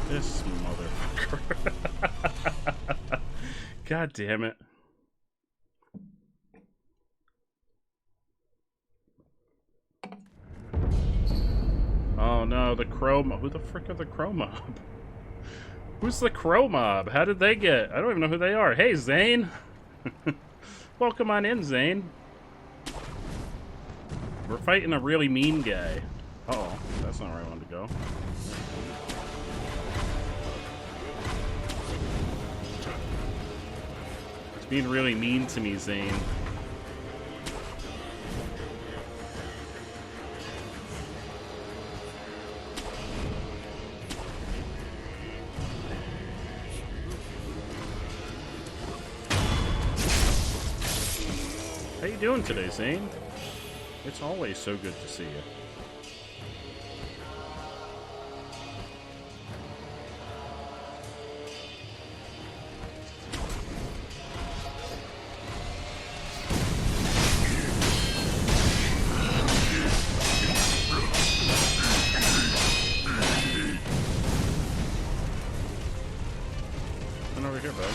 This motherfucker. God damn it. Oh no, the crow mob. Who the frick are the crow mob? Who's the crow mob? How did they get? I don't even know who they are. Hey, Zane. Welcome on in, Zane. We're fighting a really mean guy. Uh-oh, that's not where I wanted to go. It's being really mean to me, Zane. How you doing today, Zane? It's always so good to see you. Come over here, bud.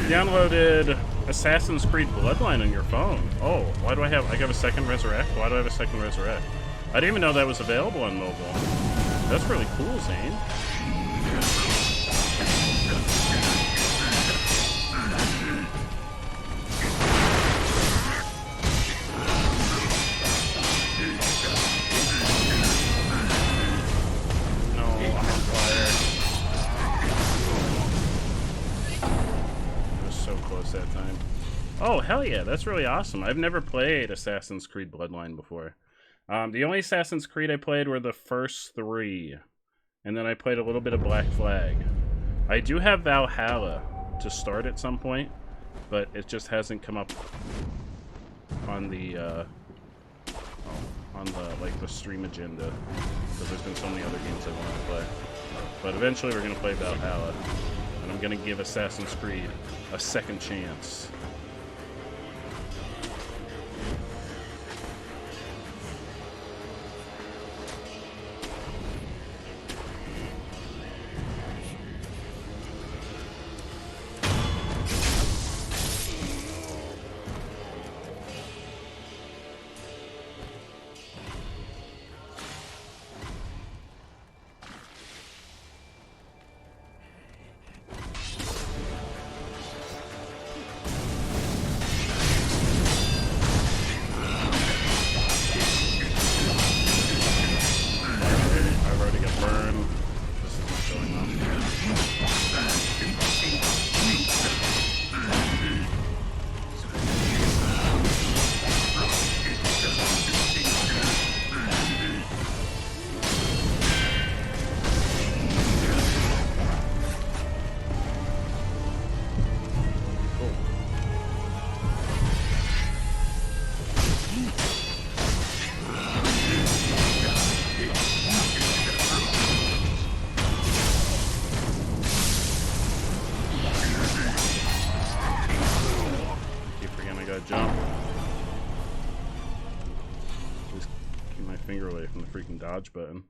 Downloaded Assassin's Creed Bloodline on your phone. Oh, why do I have a second Resurrect? Why do I have a second Resurrect? I didn't even know that was available on mobile. That's really cool, Zane. That time. Oh, hell yeah, that's really awesome. I've never played Assassin's Creed Bloodline before. The only Assassin's Creed I played were the first 3, and then I played a little bit of Black Flag. I do have Valhalla to start at some point, but it just hasn't come up on the like the stream agenda, because there's been so many other games I want to play. But eventually we're gonna play Valhalla. And I'm gonna give Assassin's Creed a second chance. Dodge button.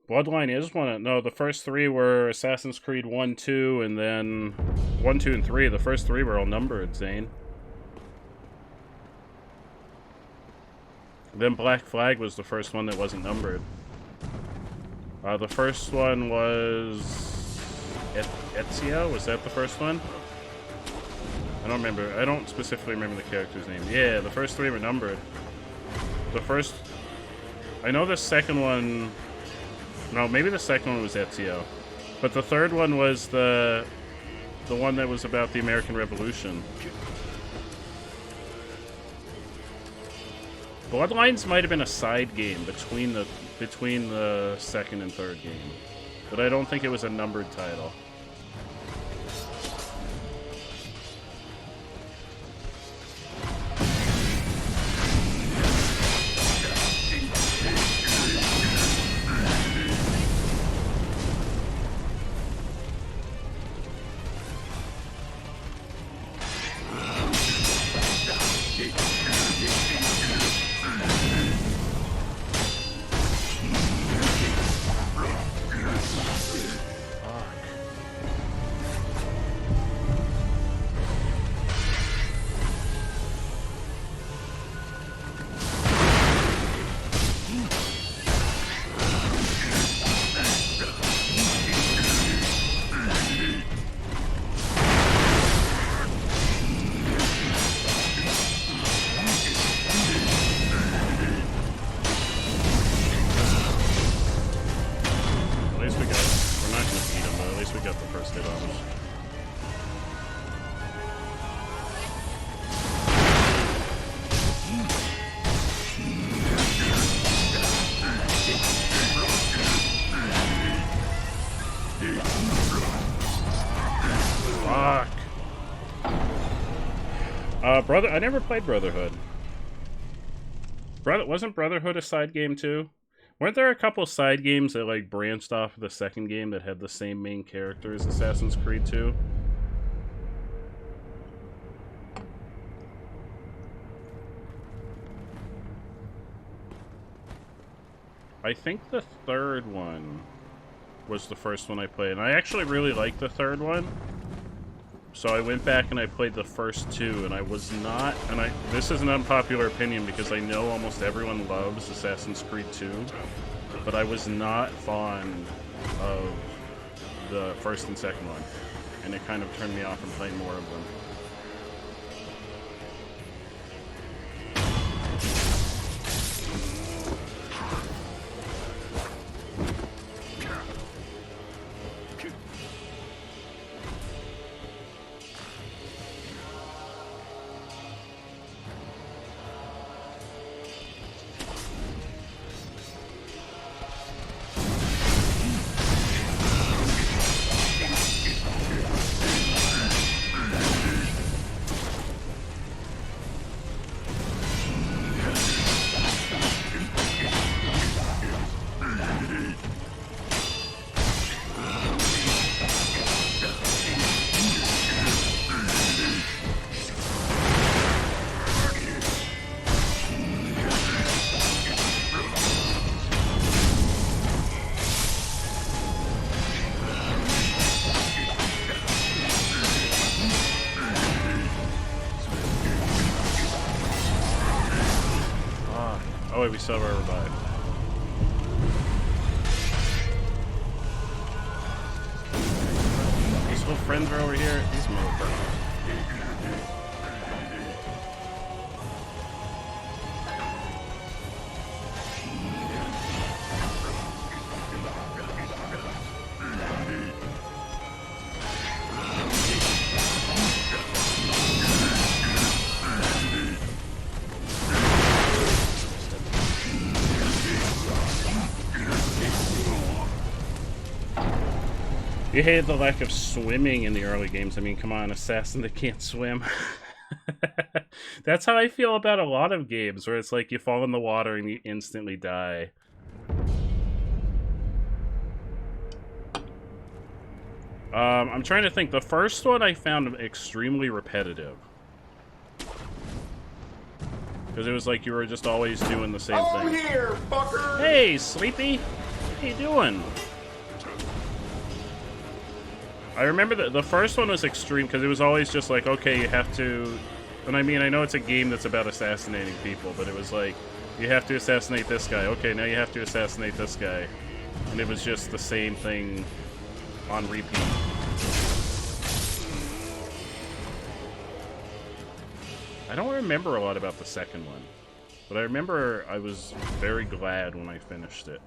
Bloodline is one of... No, the first 3 were Assassin's Creed 1, 2, and then 1, 2, and 3. The first 3 were all numbered, Zane. Then Black Flag was the first one that wasn't numbered. The first one was... Ezio? Was that the first one? I don't remember. I don't specifically remember the character's name. Yeah, the first 3 were numbered. The first... I know the second one... No, maybe the second one was Ezio. But the third one was the one that was about the American Revolution. Bloodlines might have been a side game between the second and third game, but I don't think it was a numbered title. I never played Brotherhood. Wasn't Brotherhood a side game too? Weren't there a couple side games that like branched off of the second game that had the same main character as Assassin's Creed 2? I think the third one was the first one I played, and I actually really liked the third one. So I went back and I played the first two, and I was not, this is an unpopular opinion because I know almost everyone loves Assassin's Creed 2, but I was not fond of the first and second one, and it kind of turned me off from playing more of them. Oh wait, we still have our revive. These little friends are over here. These motherfuckers. You hated the lack of swimming in the early games. I mean, come on, assassin that can't swim. That's how I feel about a lot of games, where it's like you fall in the water and you instantly die. I'm trying to think. The first one I found extremely repetitive. Because it was like you were just always doing the same thing. Over here, fucker! Hey, Sleepy! What you doing? I remember that the first one was extreme because it was always just like, okay, you have to, and I mean, I know it's a game that's about assassinating people, but it was like, you have to assassinate this guy. Okay, now you have to assassinate this guy. And it was just the same thing on repeat. I don't remember a lot about the second one, but I remember I was very glad when I finished it.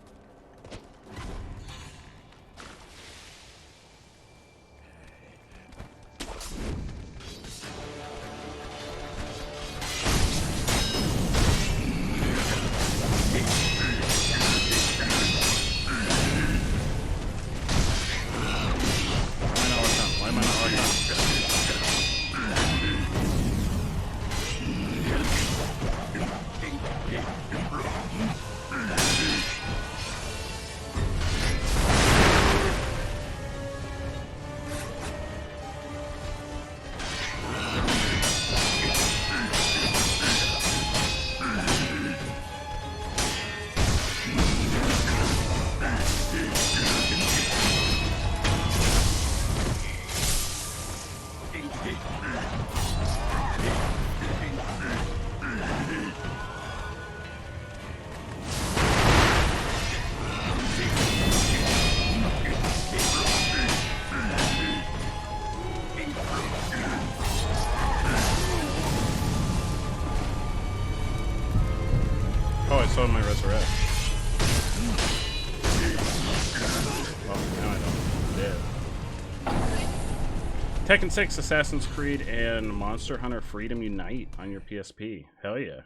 Tekken 6, Assassin's Creed, and Monster Hunter Freedom Unite on your PSP. Hell yeah.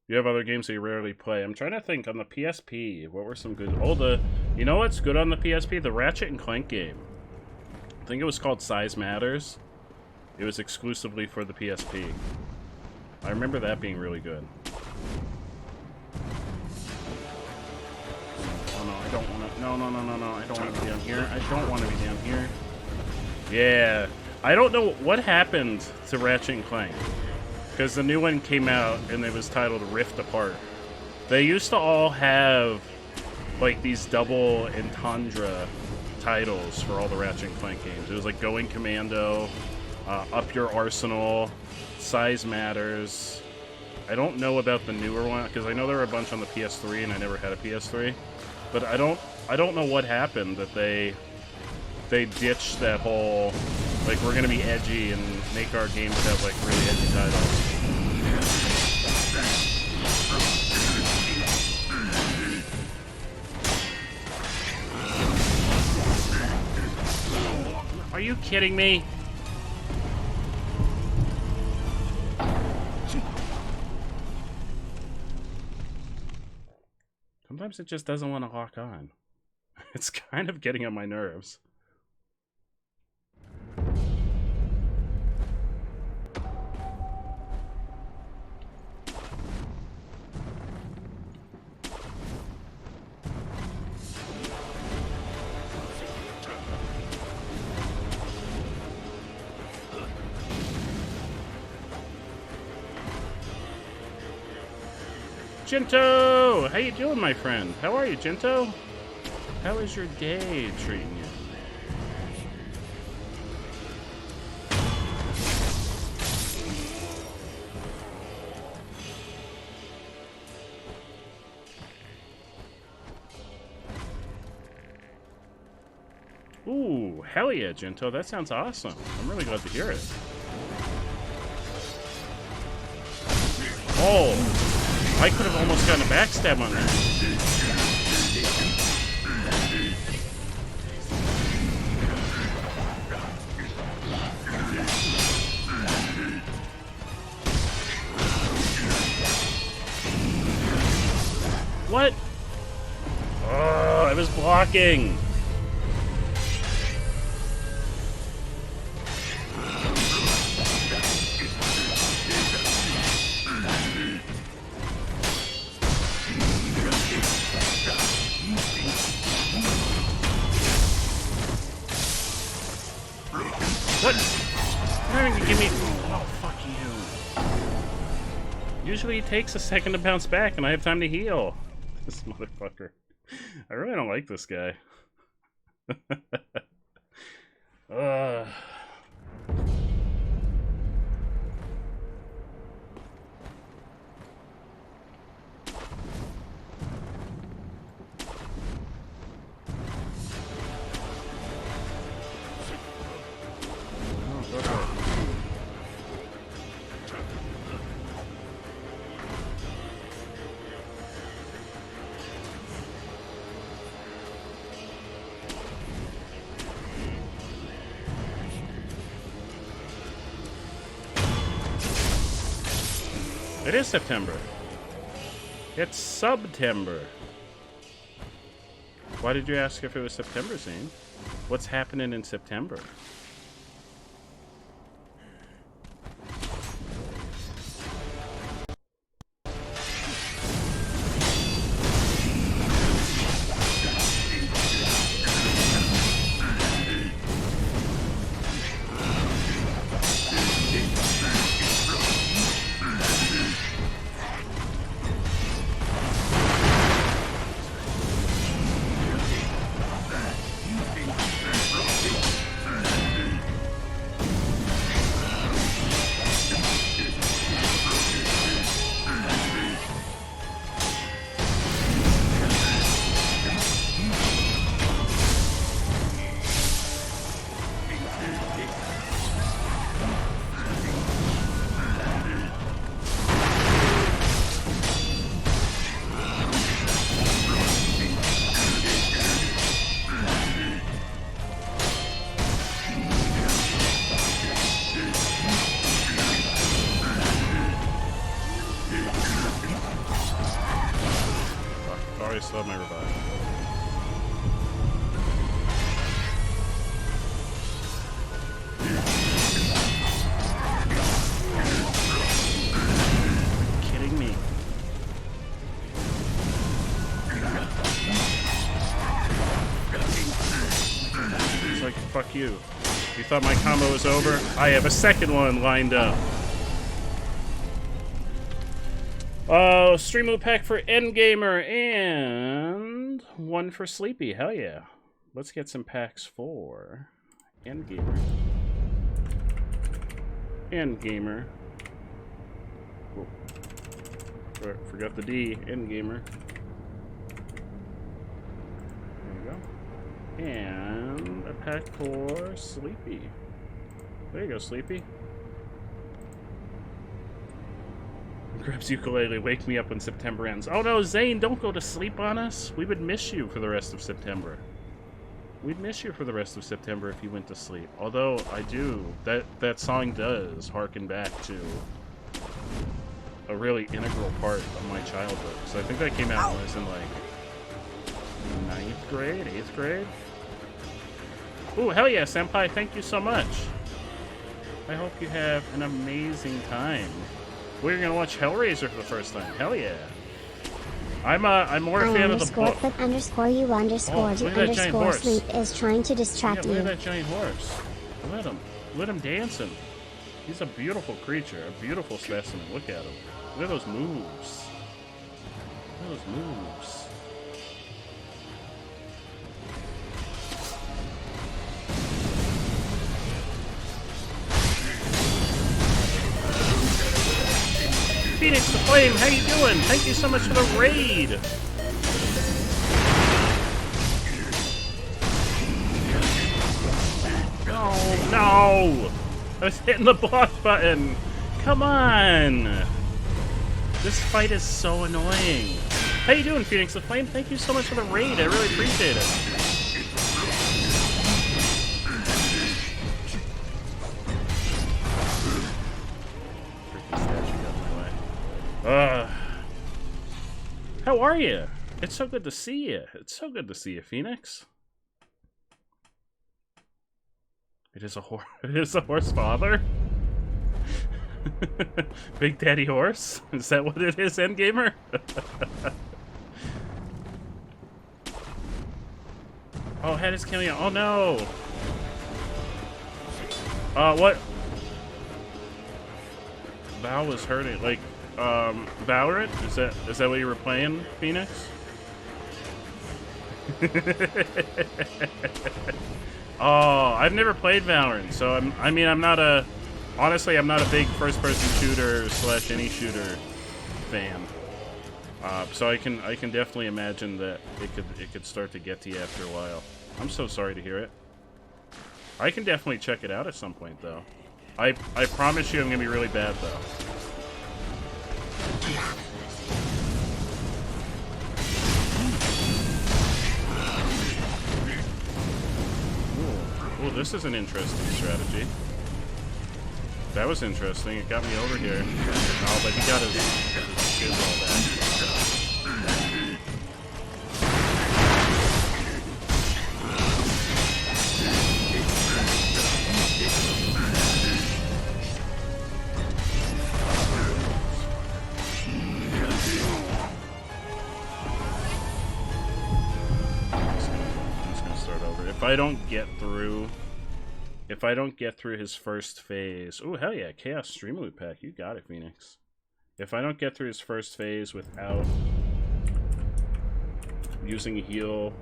You have other games that you rarely play. I'm trying to think on the PSP, what were some good... Oh, you know what's good on the PSP? The Ratchet and Clank game. I think it was called Size Matters. It was exclusively for the PSP. I remember that being really good. Oh no, I don't want to... No, no, no, no, no. I don't want to be down here. I don't want to be down here. Yeah. I don't know what happened to Ratchet and Clank. Because the new one came out, and it was titled Rift Apart. They used to all have, like, these double entendre titles for all the Ratchet and Clank games. It was like Going Commando, Up Your Arsenal, Size Matters. I don't know about the newer one, because I know there were a bunch on the PS3, and I never had a PS3. But I don't know what happened, that they ditched that whole... Like, we're gonna be edgy and make our games have, like, really edgy titles. Are you kidding me? Sometimes it just doesn't want to lock on. It's kind of getting on my nerves. Jinto! How you doing, my friend? How are you, Jinto? How is your day treating you? Ooh, hell yeah, Jinto. That sounds awesome. I'm really glad to hear it. Oh! I could have almost gotten a backstab on that. What? Oh, I was blocking. What? You're not gonna give me... Oh, fuck you. Usually it takes a second to bounce back and I have time to heal. This motherfucker. I really don't like this guy. It is September. It's Subtember. Why did you ask if it was September, Zane? What's happening in September? Sorry, I still have my revive. Kidding me? It's like, fuck you. You thought my combo was over? I have a second one lined up. Oh, stream loot pack for Endgamer and one for Sleepy. Hell yeah. Let's get some packs for Endgamer. Endgamer. Oh, forgot the D. Endgamer. There you go. And a pack for Sleepy. There you go, Sleepy. Grabs ukulele, wake me up when September ends. Oh no, Zane, don't go to sleep on us. We would miss you for the rest of September. We'd miss you for the rest of September if you went to sleep. Although, I do. That song does harken back to a really integral part of my childhood. So I think that came out when I was in, like, 9th grade, 8th grade? Ooh, hell yeah, Senpai, thank you so much. I hope you have an amazing time. We're gonna watch Hellraiser for the first time. Hell yeah. I'm more a fan of the book. Clip underscore you underscore oh, do underscore sleep is trying to distract you. you. Look at that giant horse. Let him dancing. He's a beautiful creature, a beautiful specimen. Look at him. Look at those moves. Look at those moves. Phoenix the Flame, how you doing? Thank you so much for the raid. No! I was hitting the block button. Come on! This fight is so annoying. How you doing, Phoenix the Flame? Thank you so much for the raid. I really appreciate it. How are you? It's so good to see you. It's so good to see you, Phoenix. It is a horse. It is a horse father. Big Daddy Horse. Is that what it is, Endgamer? Oh, head is killing you. Oh no. What? Val was hurting. Like, Valorant? Is that what you were playing, Phoenix? Oh, I've never played Valorant, so I'm not a big first-person shooter / any shooter fan. So I can definitely imagine that it could start to get to you after a while. I'm so sorry to hear it. I can definitely check it out at some point, though. I promise you I'm gonna be really bad, though. Ooh, this is an interesting strategy. That was interesting. It got me over here. Oh, but he got his shield all back. If I don't get through his first phase... Oh, hell yeah, Chaos Stream Loot Pack. You got it, Phoenix. If I don't get through his first phase without using a heal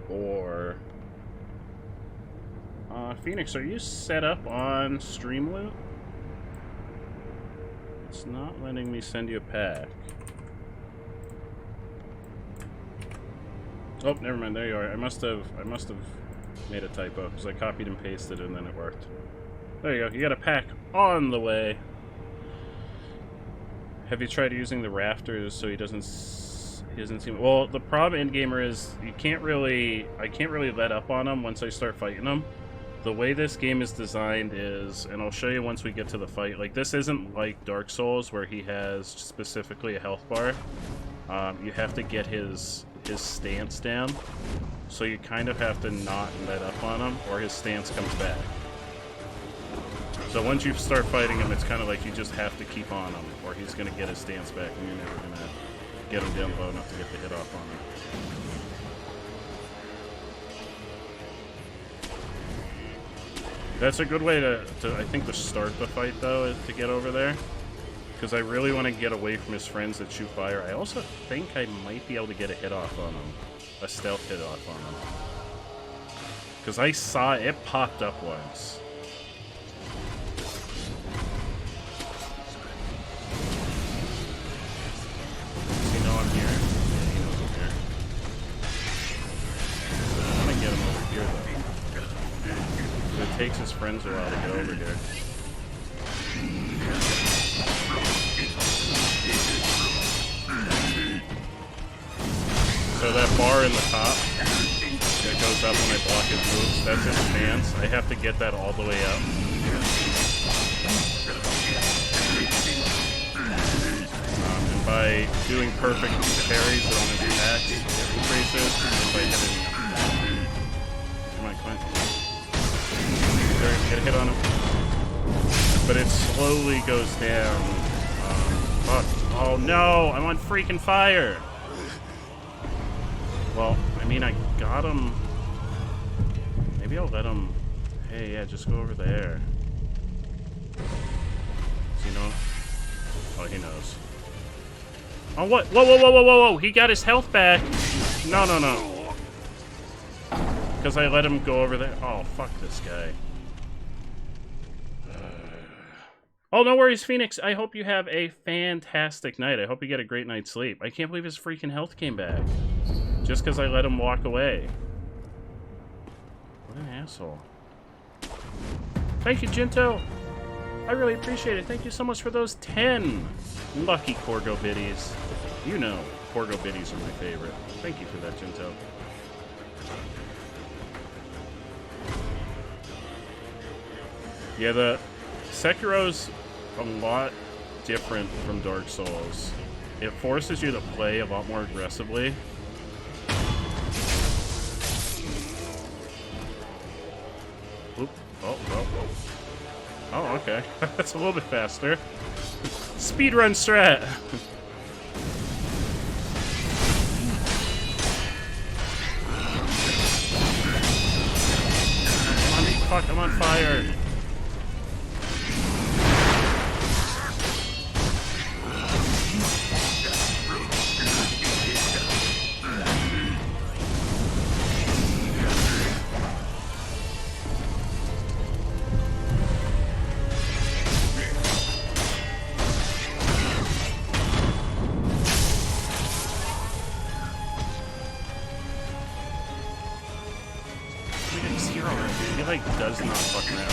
or... Phoenix, are you set up on Stream Loot? It's not letting me send you a pack. Oh, never mind. There you are. I must have made a typo because I copied and pasted and then it worked. There you go. You got a pack on the way. Have you tried using the rafters so he doesn't seem... Well, the problem Endgamer is I can't really let up on him once I start fighting him. The way this game is designed is, and I'll show you once we get to the fight, like this isn't like Dark Souls where he has specifically a health bar. You have to get his stance down, so you kind of have to not let up on him or his stance comes back. So once you start fighting him, it's kind of like you just have to keep on him or he's going to get his stance back and you're never going to get him down low enough to get the hit off on him. That's a good way to I think, to start the fight, though, is to get over there. Because I really want to get away from his friends that shoot fire. I also think I might be able to get a hit off on him. A stealth hit off on him. Because I saw it popped up once. Does he know I'm here? Yeah, he knows I'm here. I'm going to get him over here, though. It takes his friends a while to get over here. So that bar in the top that goes up when I block his moves, that's his stance. I have to get that all the way up. And by doing perfect parries on his attacks, it increases. If I hit him. Come on, come on. There, get a hit on him. But it slowly goes down. Fuck. Oh no, I'm on freaking fire. Well, I mean, I got him. Maybe I'll let him. Hey, yeah, just go over there. Does he know? Oh, he knows. Oh, what? Whoa, whoa, whoa, whoa, whoa, whoa! He got his health back. No, no, no. Because I let him go over there. Oh, fuck this guy. Oh, no worries, Phoenix. I hope you have a fantastic night. I hope you get a great night's sleep. I can't believe his freaking health came back. Just because I let him walk away. What an asshole. Thank you, Jinto. I really appreciate it. Thank you so much for those 10 lucky Corgo biddies. You know, Corgo biddies are my favorite. Thank you for that, Jinto. Yeah, the Sekiro's a lot different from Dark Souls. It forces you to play a lot more aggressively. Oop. Oh, oh, oh. Oh, okay. That's a little bit faster. Speedrun strat! Fuck, I'm on fire. He like does not fuck around.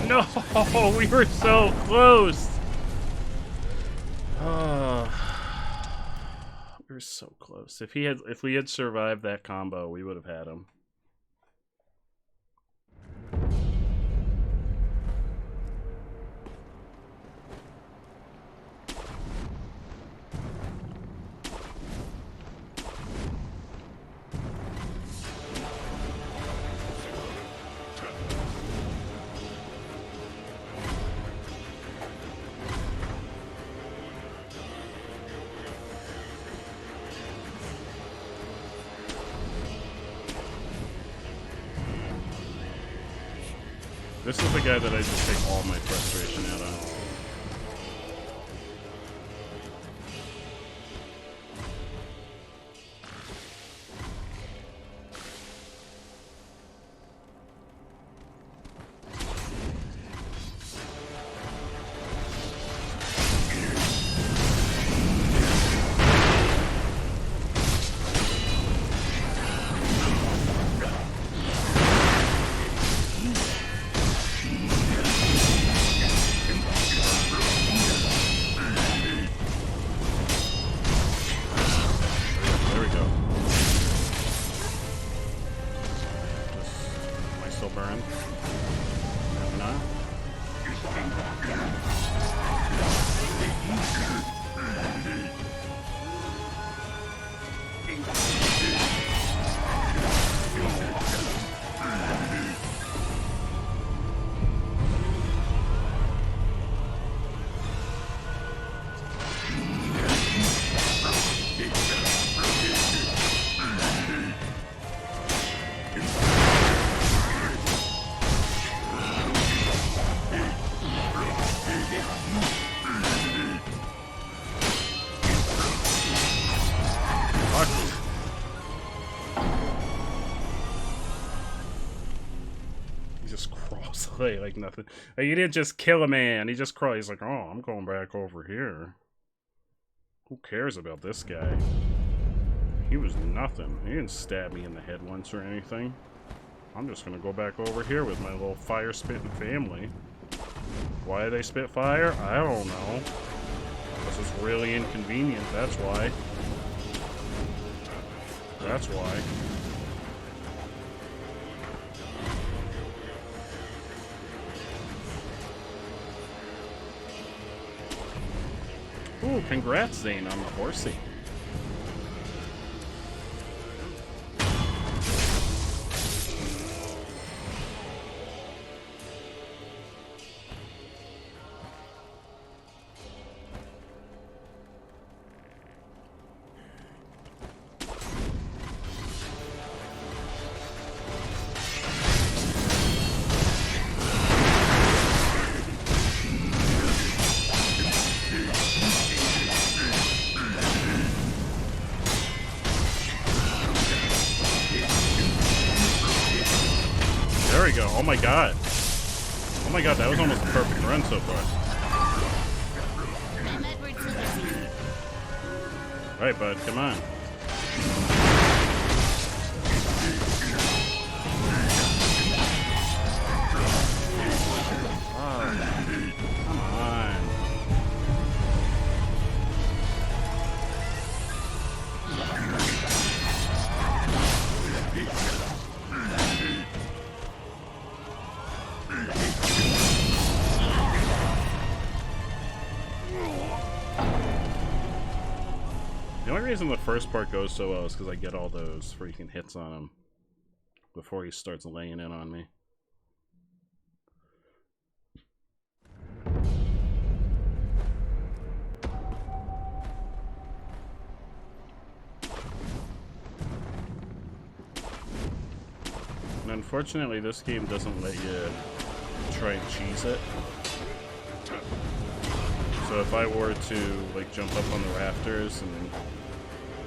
No, we were so close. We were so close. If we had survived that combo, we would have had him. This is the guy that I just take all my frustration out on. play like nothing. Like, he didn't just kill a man. He just crawled. He's like, oh, I'm going back over here. Who cares about this guy? He was nothing. He didn't stab me in the head once or anything. I'm just gonna go back over here with my little fire-spitting family. Why do they spit fire? I don't know. This is really inconvenient, that's why. That's why. Ooh, congrats, Zane, on the horsey. There we go. Oh my god. Oh my god, that was almost a perfect run so far. Alright, bud, come on. Oh, come on. The only reason the first part goes so well is because I get all those freaking hits on him before he starts laying in on me. And unfortunately, this game doesn't let you try and cheese it. So if I were to like jump up on the rafters and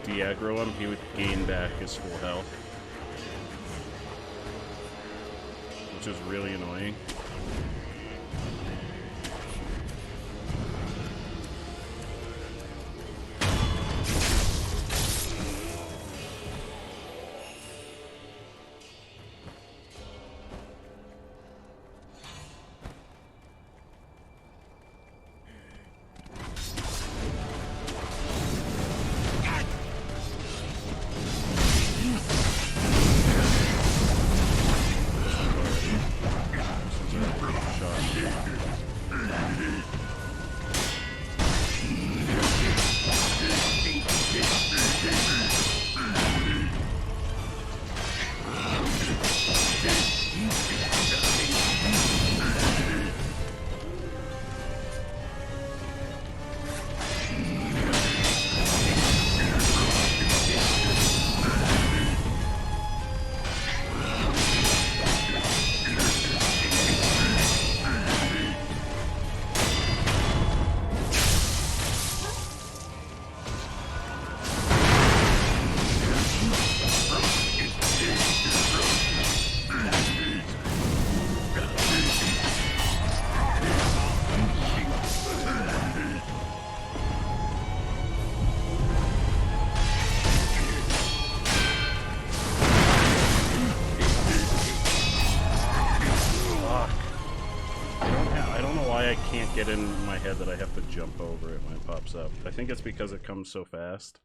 de-aggro him, he would gain back his full health, which is really annoying. Get in my head that I have to jump over it when it pops up. I think it's because it comes so fast.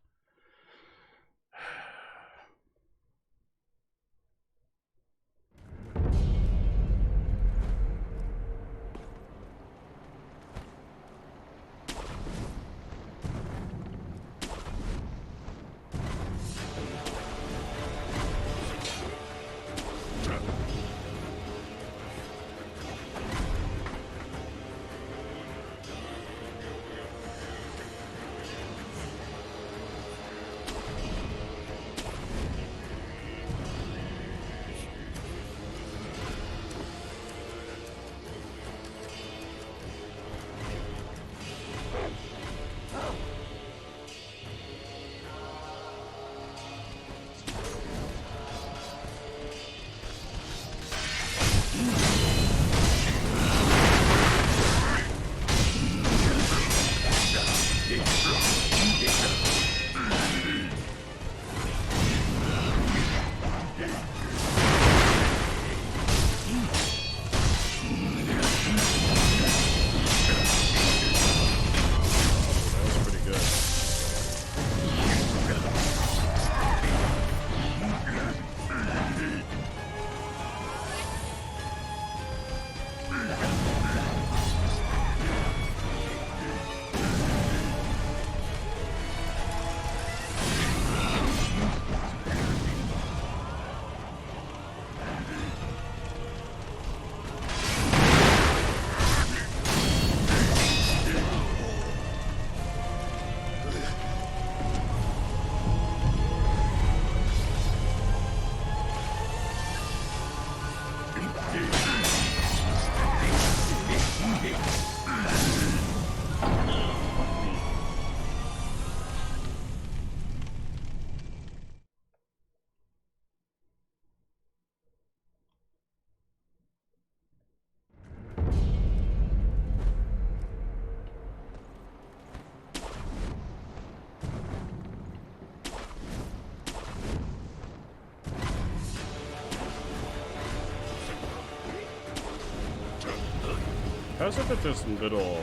How's it that this little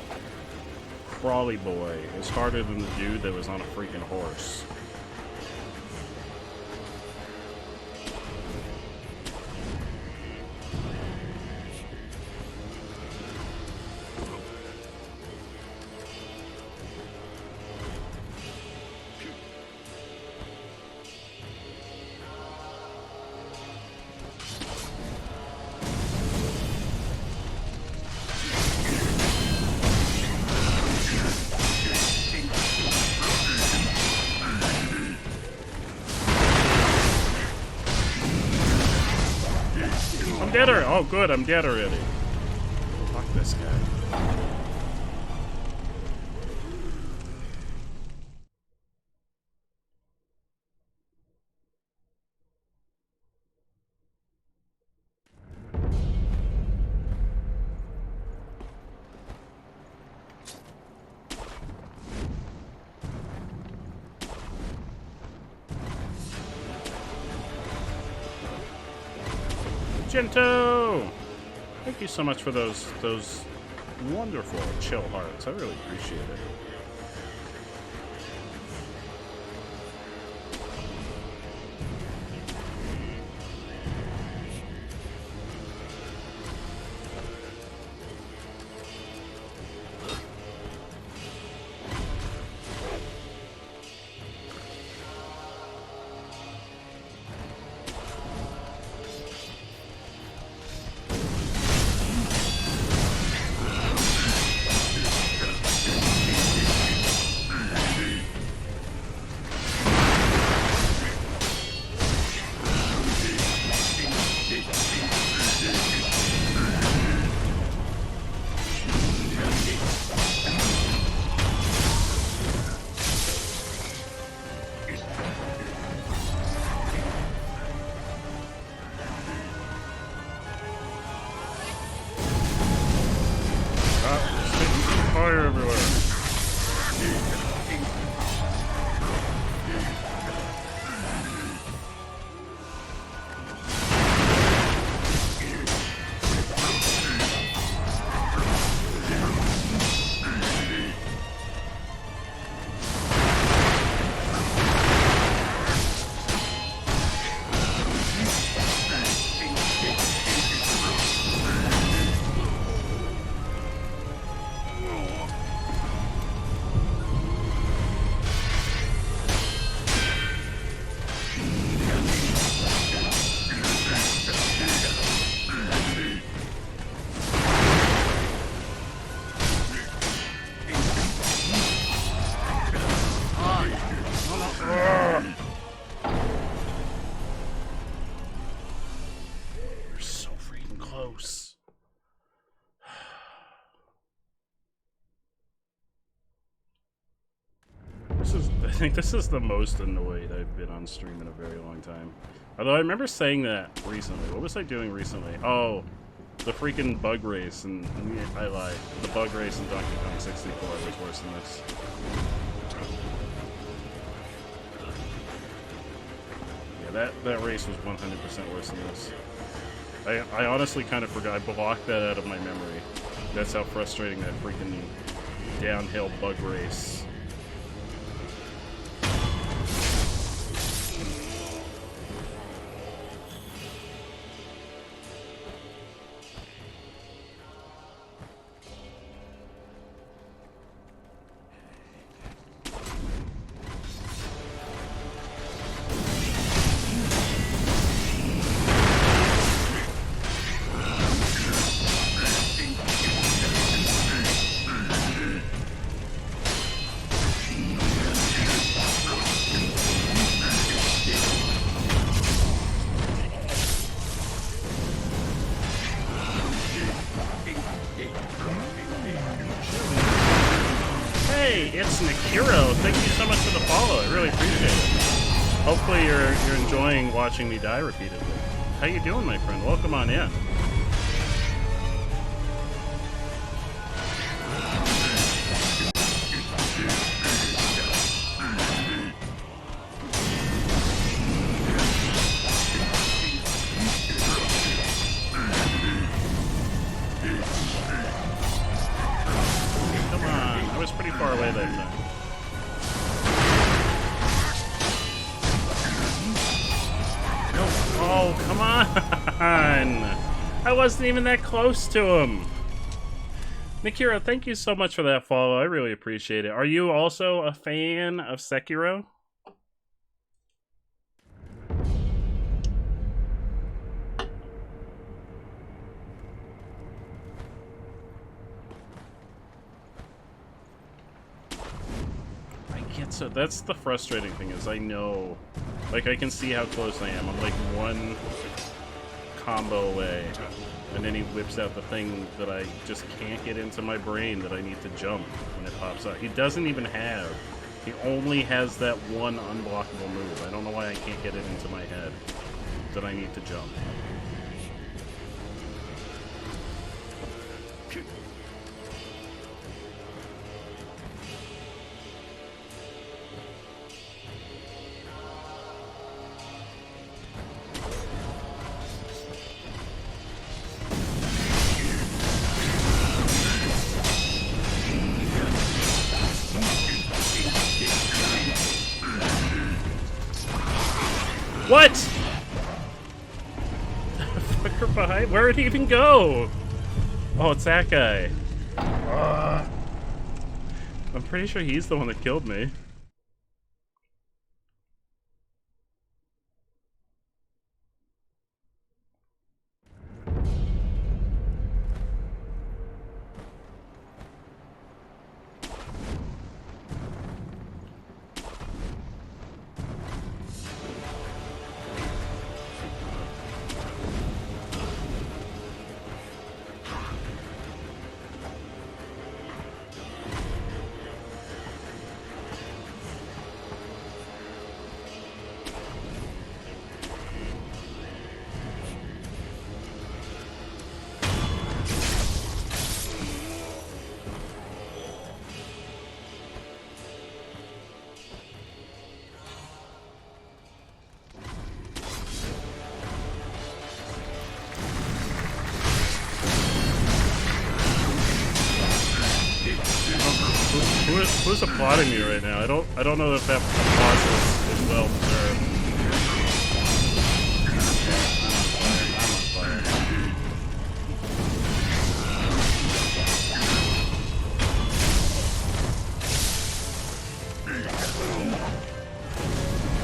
crawly boy is harder than the dude that was on a freaking horse? Dead already. Oh, good, I'm dead already. Fuck this guy. Gento! Thank you so much for those wonderful chill hearts. I really appreciate it. Fire everywhere. You're so freaking close. I think this is the most annoyed I've been on stream in a very long time. Although I remember saying that recently. What was I doing recently? Oh, the freaking bug race, and I lied. The bug race in Donkey Kong 64 was worse than this. Yeah, that race was 100% worse than this. I honestly kind of forgot. I blocked that out of my memory. That's how frustrating that freaking downhill bug race. It's Sekiro. Thank you so much for the follow. I really appreciate it. Hopefully you're enjoying watching me die repeatedly. How you doing, my friend? Welcome on in. pretty far away that time. No. Oh, come on! I wasn't even that close to him. Nikira, thank you so much for that follow. I really appreciate it. Are you also a fan of Sekiro? So that's the frustrating thing, is I know, like, I can see how close I am. I'm like one combo away, and then he whips out the thing that I just can't get into my brain that I need to jump when it pops out. He doesn't even have, he only has that one unblockable move. I don't know why I can't get it into my head that I need to jump. What? Fucker behind? Where'd he even go? Oh, it's that guy. I'm pretty sure he's the one that killed me. Who's applauding me right now? I don't know if that applause is well deserved. I'm on fire.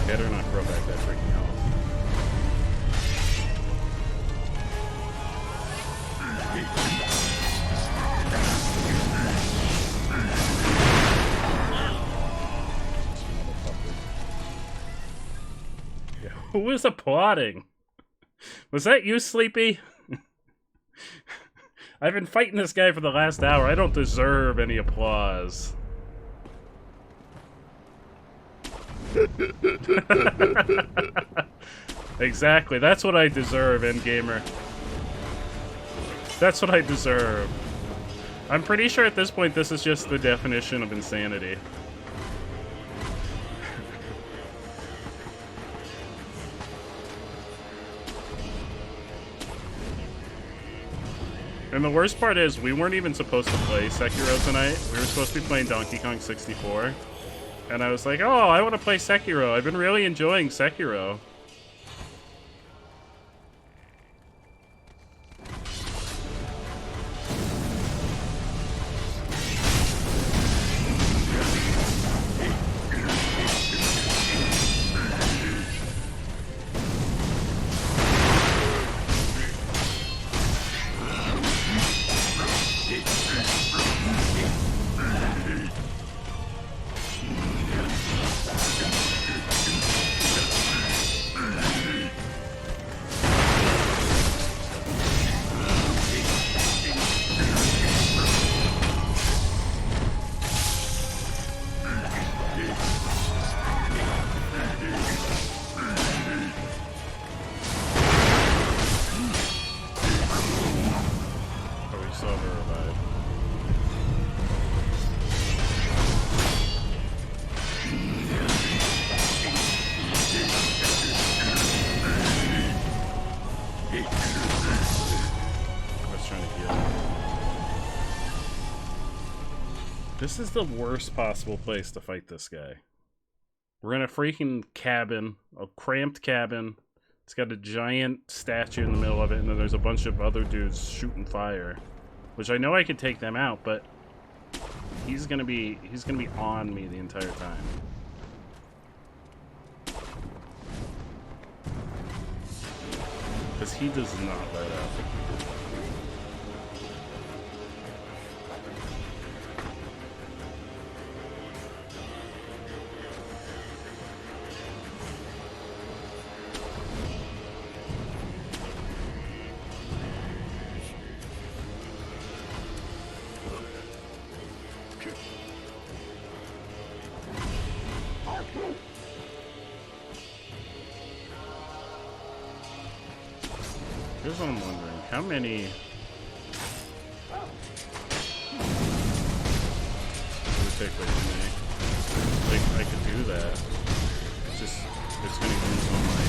Better not throw back that freaking health. Who was applauding? Was that you, Sleepy? I've been fighting this guy for the last hour. I don't deserve any applause. Exactly. That's what I deserve, Endgamer. That's what I deserve. I'm pretty sure at this point this is just the definition of insanity. And the worst part is, we weren't even supposed to play Sekiro tonight. We were supposed to be playing Donkey Kong 64. And I was like, oh, I want to play Sekiro. I've been really enjoying Sekiro. This is the worst possible place to fight this guy. We're in a freaking cabin, a cramped cabin. It's got a giant statue in the middle of it, and then there's a bunch of other dudes shooting fire. Which I know I could take them out, but he's gonna be on me the entire time. Because he does not let up. Here's what I'm wondering, how many... It would take like many. Like, I could do that. It's just, it's gonna use all my...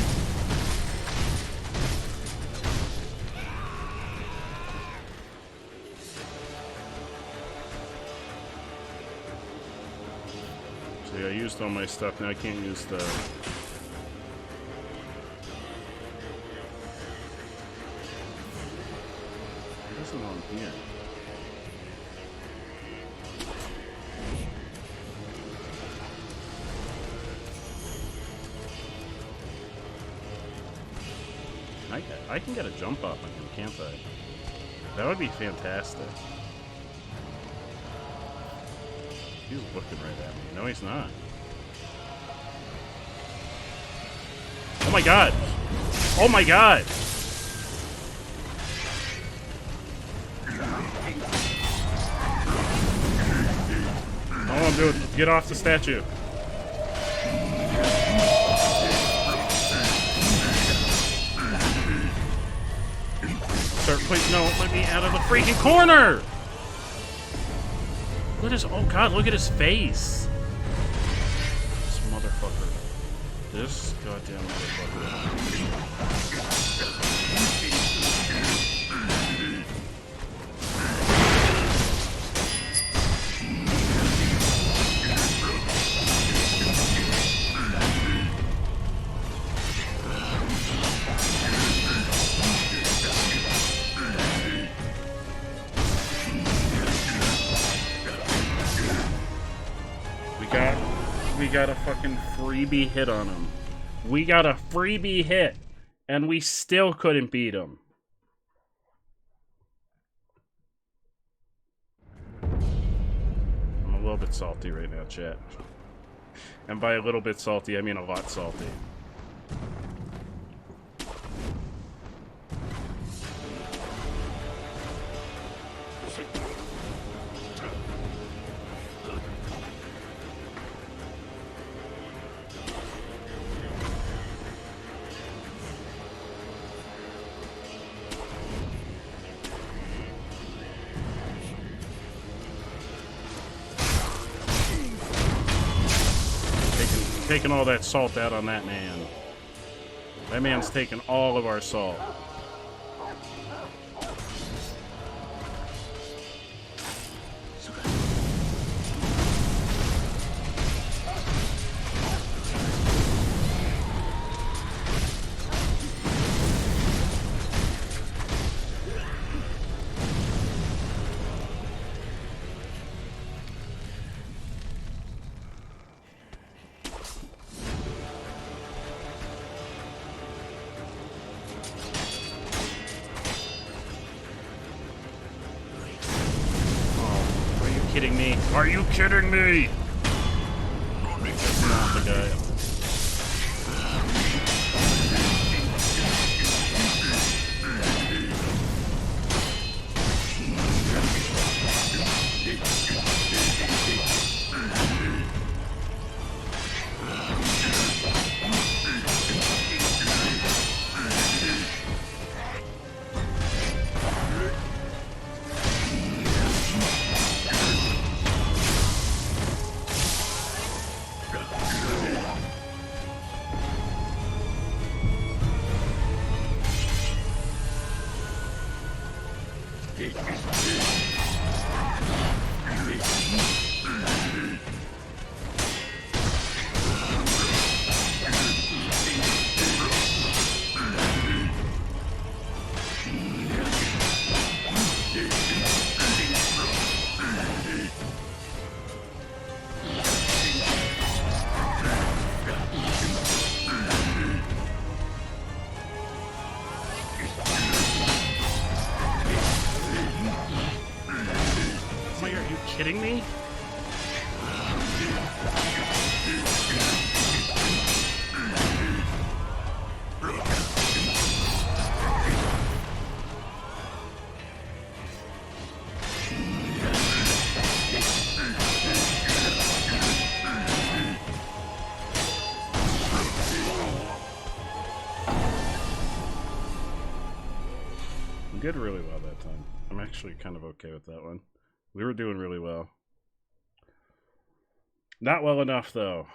See, I used all my stuff, now I can't use the... On here. I can get a jump up on him, can't I? That would be fantastic. He's looking right at me. No, he's not. Oh my god! Oh my god! All I'm doing, get off the statue. Start, please, no, let me out of the freaking corner! Look at his, oh god, look at his face. This motherfucker. This goddamn motherfucker. We got a fucking freebie hit on him. We got a freebie hit, and we still couldn't beat him. I'm a little bit salty right now, chat. And by a little bit salty, I mean a lot salty. Taking all that salt out on that man. That man's taking all of our salt. Kidding me? Are you kidding me? That's not the guy. kidding me? We did really well that time. I'm actually kind of okay with that one. We were doing really well. Not well enough, though.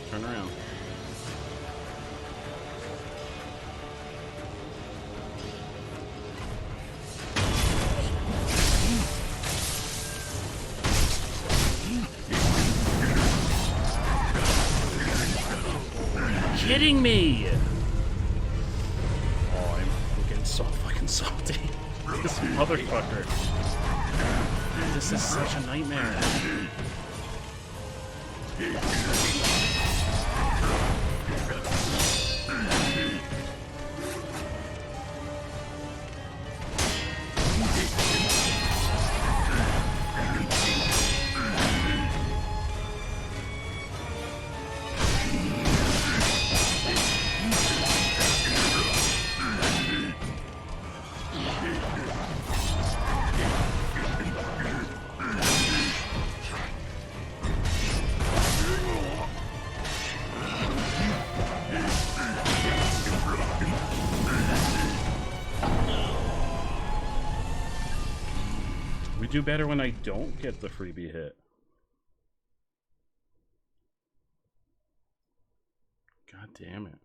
Turn around. Kidding me? Oh, I'm getting so fucking salty. This motherfucker. This is such a nightmare. We do better when I don't get the freebie hit. God damn it.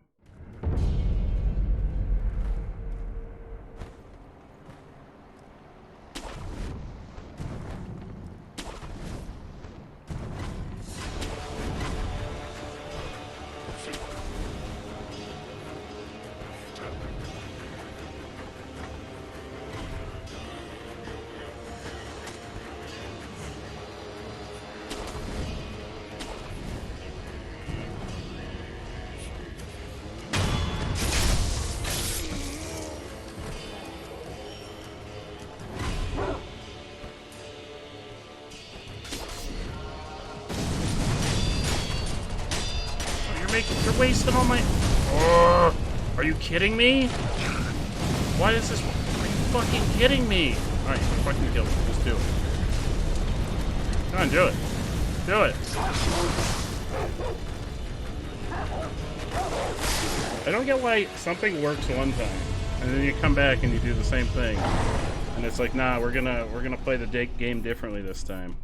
You're wasting all my... Oh, are you kidding me? Why is this... Are you fucking kidding me? Alright, you can fucking kill me. Just do it. Come on, do it. Do it. I don't get why something works one time, and then you come back and you do the same thing. And it's like, nah, we're gonna play the game differently this time.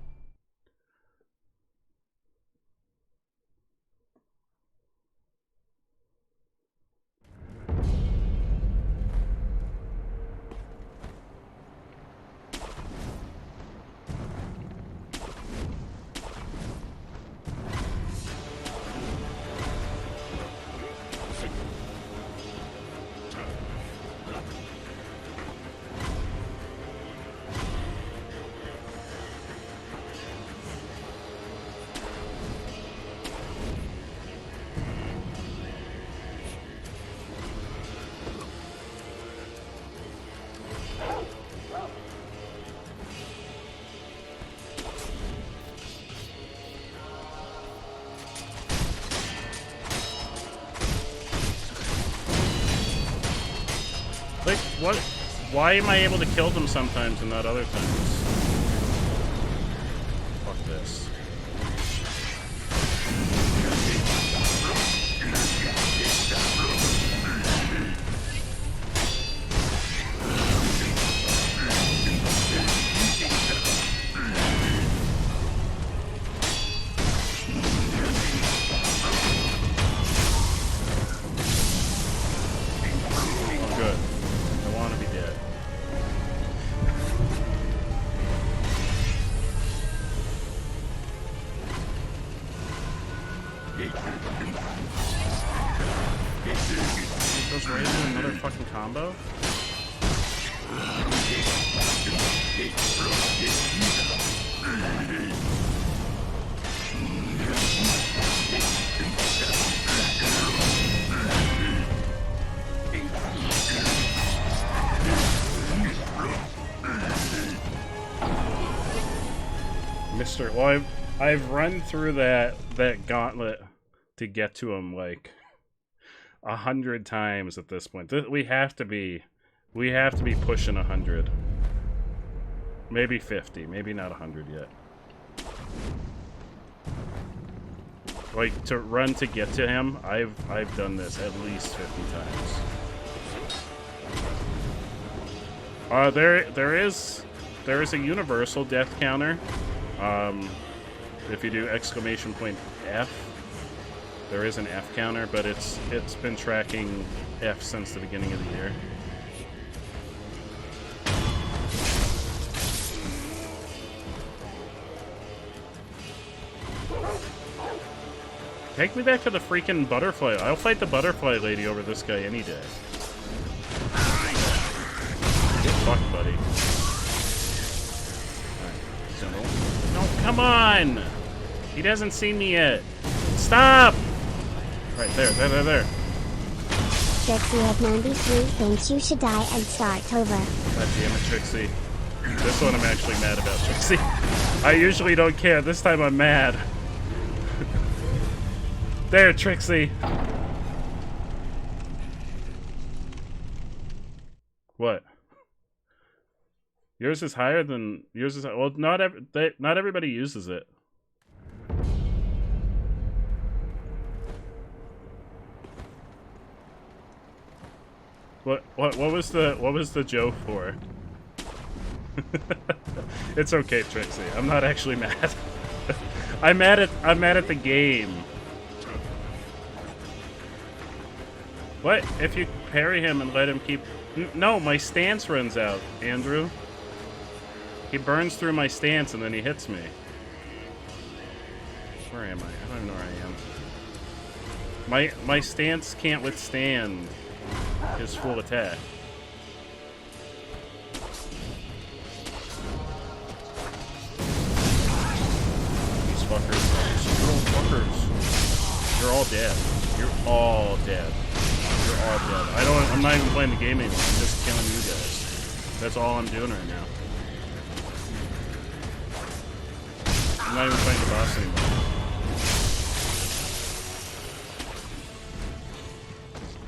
What? Why am I able to kill them sometimes and not other times? Fuck this. Goes right into another fucking combo? Well, I've run through that gauntlet to get to him like 100 times at this point. We have to be pushing 100, maybe 50, maybe not 100 yet. Like to run to get to him, I've done this at least 50 times. There is a universal death counter. If you do exclamation point F, there is an F counter, but it's been tracking F since the beginning of the year. Take me back to the freaking butterfly. I'll fight the butterfly lady over this guy any day. Get fucked, buddy. No, come on! He doesn't see me yet. Stop! Right there. Trixie at 93 thinks you should die and start over. God damn it, Trixie. This one I'm actually mad about, Trixie. I usually don't care. This time I'm mad. There, Trixie. What? Yours is higher than yours is. Well, not everybody uses it. What was the joke for? It's okay, Trixie. I'm not actually mad. I'm mad at the game. What if you parry him and let him keep? No, my stance runs out, Andrew. He burns through my stance and then he hits me. Where am I? I don't even know where I am. My stance can't withstand his full attack. These fuckers. These little fuckers. You're all dead. You're all dead. You're all dead. I'm not even playing the game anymore. I'm just killing you guys. That's all I'm doing right now. I'm not even playing the boss anymore.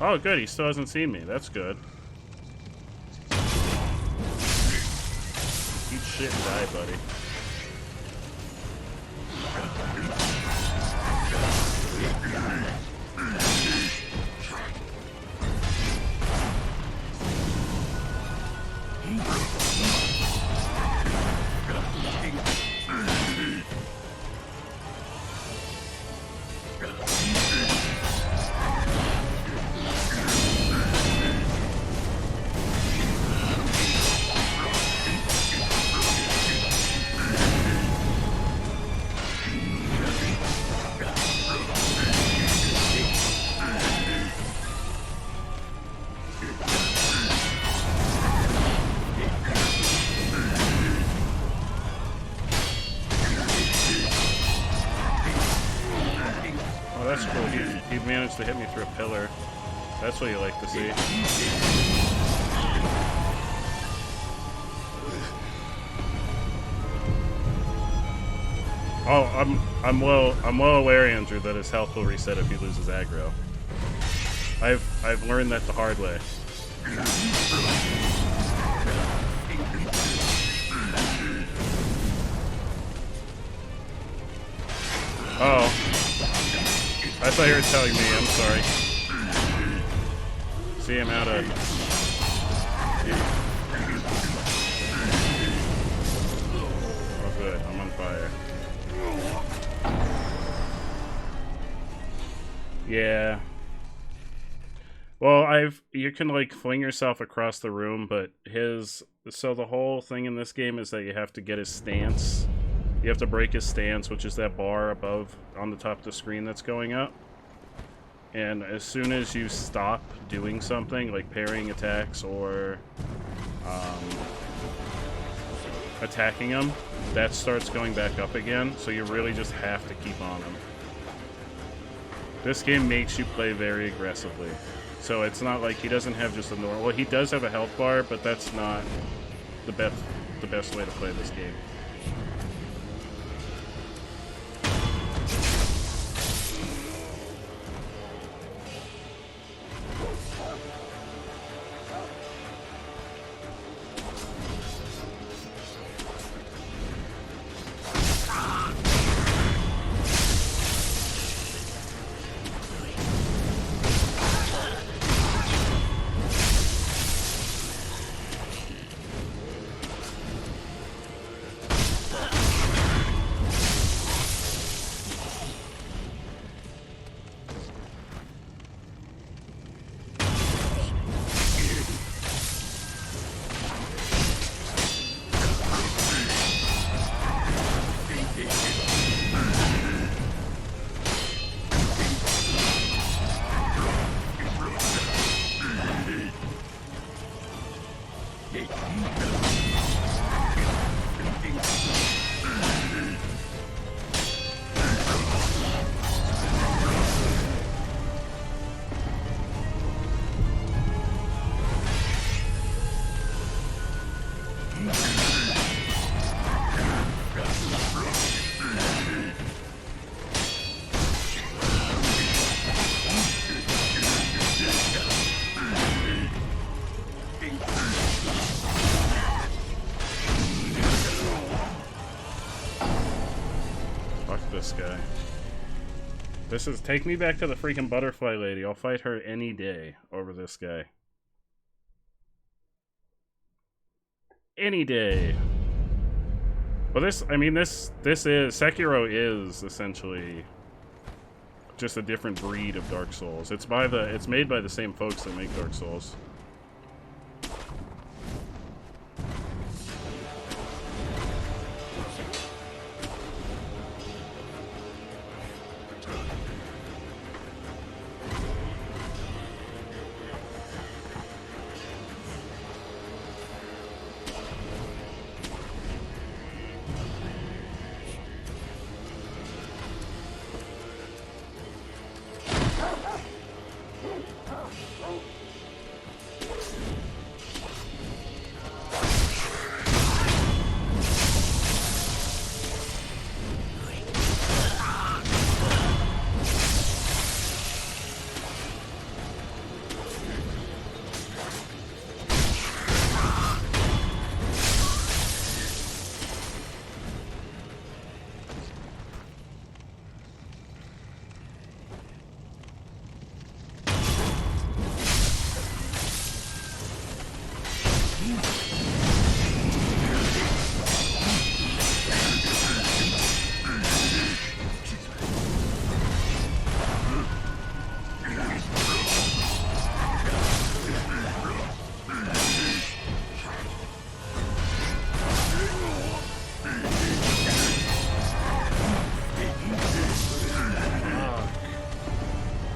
Oh, good. He still hasn't seen me. That's good. Eat shit and die, buddy. That's cool. He managed to hit me through a pillar. That's what you like to see. Oh, I'm well aware, Andrew, that his health will reset if he loses aggro. I've learned that the hard way. Oh. I thought you were telling me, I'm sorry. See, I'm out of... Oh good, I'm on fire. Yeah. Well, you can like fling yourself across the room, but so the whole thing in this game is that you have to get his stance. You have to break his stance, which is that bar above on the top of the screen that's going up. And as soon as you stop doing something, like parrying attacks or attacking him, that starts going back up again, so you really just have to keep on him. This game makes you play very aggressively. So it's not like he doesn't have just a normal... Well, he does have a health bar, but that's not the best way to play this game. Guy. This is take me back to the freaking butterfly lady. I'll fight her any day over this guy. Any day. Well, this is Sekiro is essentially just a different breed of Dark Souls. It's made by the same folks that make Dark Souls.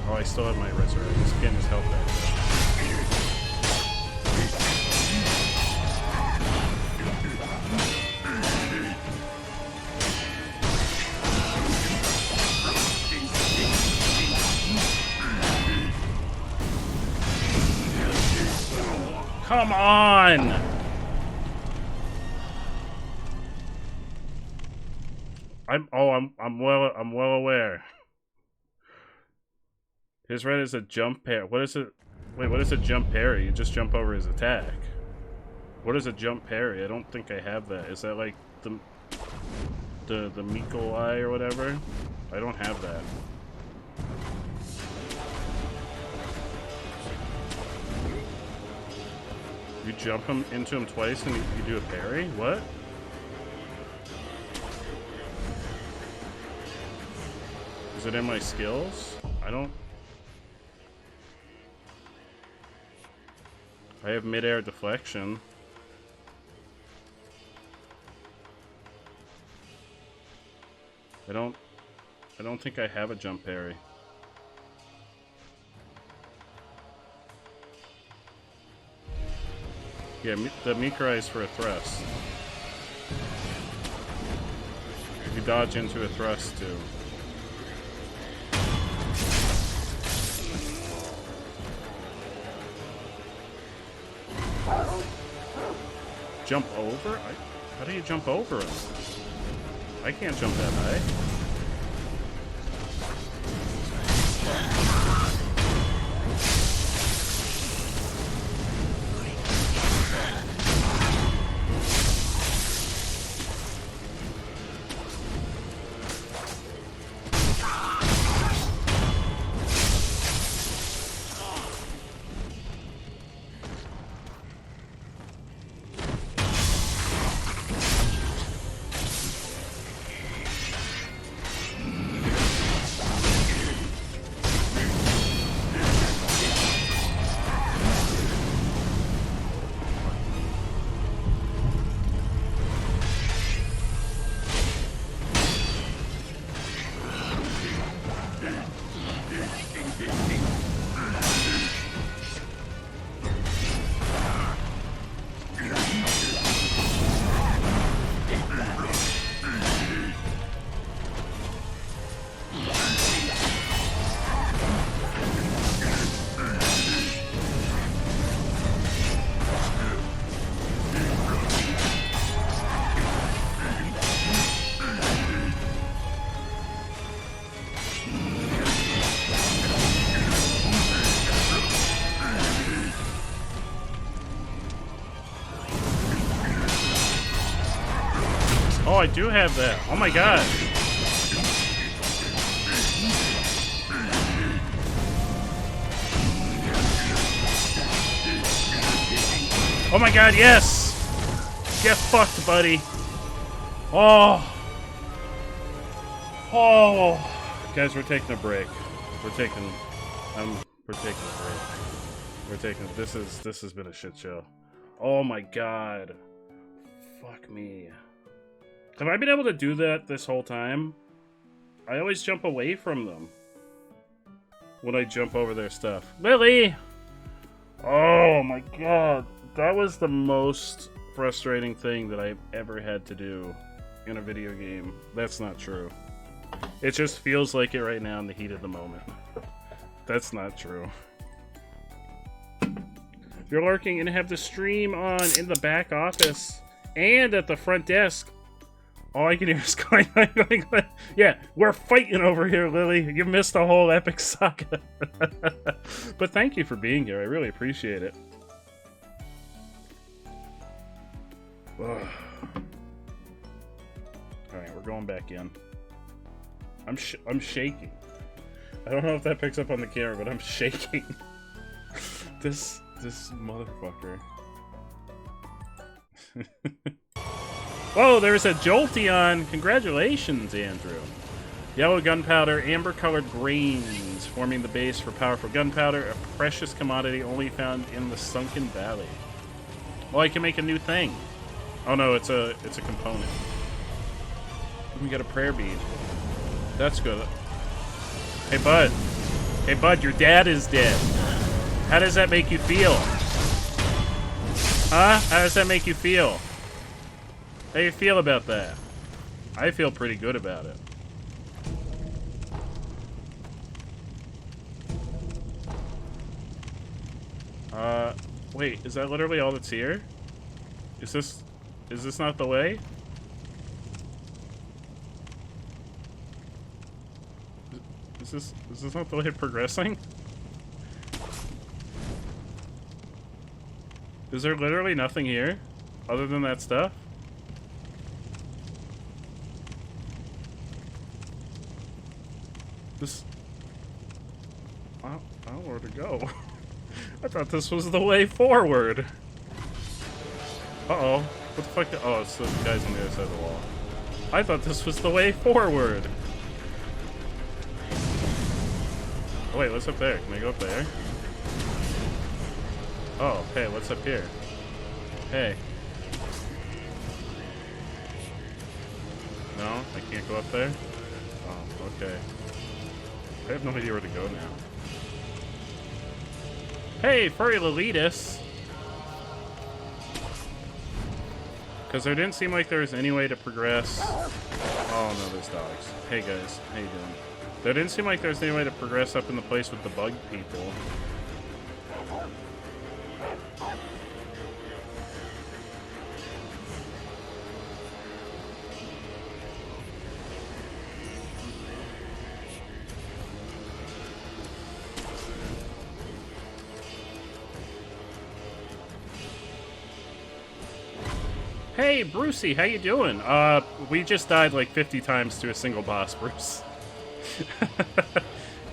I still have my resurrect. Just getting his health back. Come on! I'm well aware. His red is a jump parry. What is it? Wait, what is a jump parry? You just jump over his attack. What is a jump parry? I don't think I have that. Is that like the... the Miko Eye or whatever. I don't have that. You jump him into him twice and you do a parry? What? Is it in my skills? I have mid-air deflection. I don't think I have a jump parry. Yeah, the Mikrai is for a thrust. You dodge into a thrust too. Jump over? How do you jump over him? I can't jump that high. Oh, I do have that. Oh my god. Oh my god, yes! Get fucked, buddy. Oh. Oh. Guys, we're taking a break. We're taking a break. This has been a shit show. Oh my god. Fuck me. Have I been able to do that this whole time? I always jump away from them when I jump over their stuff. Lily! Oh my god. That was the most frustrating thing that I've ever had to do in a video game. That's not true. It just feels like it right now in the heat of the moment. That's not true. If you're lurking and have the stream on in the back office and at the front desk, all I can hear is going. Yeah, we're fighting over here, Lily. You missed a whole epic saga. But thank you for being here. I really appreciate it. Alright, we're going back in. I'm shaking. I don't know if that picks up on the camera, but I'm shaking. This motherfucker. Whoa, there's a Jolteon! Congratulations, Andrew. Yellow gunpowder, amber-colored grains, forming the base for powerful gunpowder, a precious commodity only found in the Sunken Valley. Oh, I can make a new thing. Oh no, it's a component. We got a prayer bead. That's good. Hey, bud. Hey, bud, your dad is dead. How does that make you feel? Huh? How does that make you feel? How do you feel about that? I feel pretty good about it. Wait, is that literally all that's here? Is this not the way? Is this not the way of progressing? Is there literally nothing here other than that stuff? This... I don't know where to go. I thought this was the way forward. Uh-oh. What the fuck? Oh, it's the guys on the other side of the wall. I thought this was the way forward. Oh, wait, what's up there? Can I go up there? Oh, hey, what's up here? Hey. No, I can't go up there? Oh, okay. I have no idea where to go now. Hey, furry Lolitas! Because there didn't seem like there was any way to progress. Oh no, there's dogs. Hey guys, how you doing? There didn't seem like there was any way to progress up in the place with the bug people. Hey, Brucey, how you doing? We just died like 50 times to a single boss, Bruce.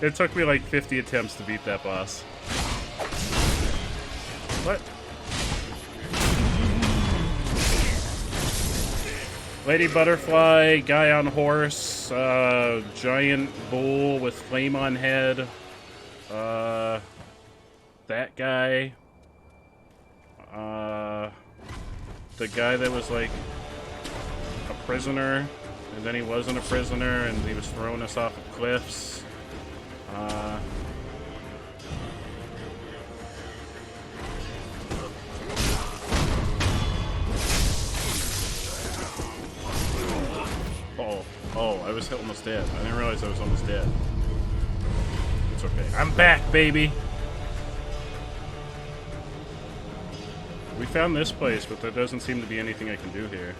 It took me like 50 attempts to beat that boss. What? Lady Butterfly, guy on horse, giant bull with flame on head, that guy, the guy that was like a prisoner, and then he wasn't a prisoner, and he was throwing us off of cliffs. Oh, I was almost dead. I didn't realize I was almost dead. It's okay. I'm back, baby! We found this place, but there doesn't seem to be anything I can do here.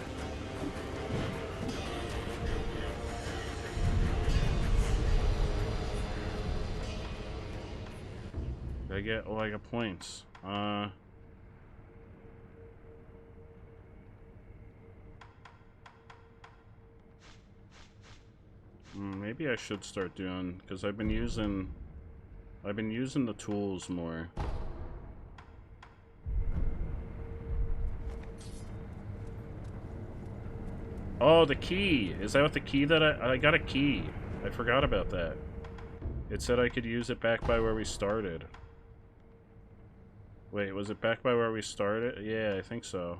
Did I get... Oh, I got points. Maybe I should start doing... Because I've been using the tools more. Oh, the key! Is that what the key that I got a key. I forgot about that. It said I could use it back by where we started. Wait, was it back by where we started? Yeah, I think so.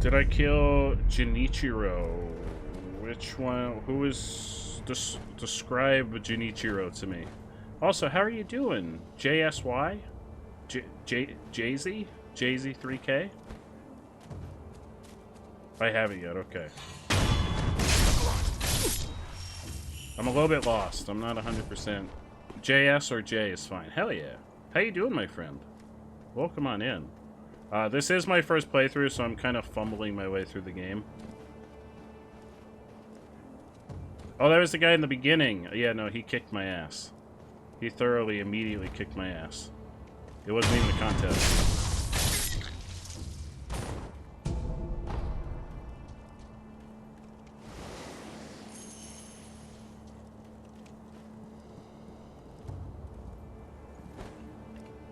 Did I kill Jinichiro? Which one? Who is... describe Jinichiro to me. Also, how are you doing? JSY? Jay-Z? Jay-Z3K? I haven't yet, okay. I'm a little bit lost. I'm not 100%. JS or J is fine. Hell yeah. How you doing, my friend? Welcome on in. This is my first playthrough, so I'm kind of fumbling my way through the game. Oh, there was the guy in the beginning. Yeah, no, he kicked my ass. He thoroughly, immediately kicked my ass. It wasn't even a contest.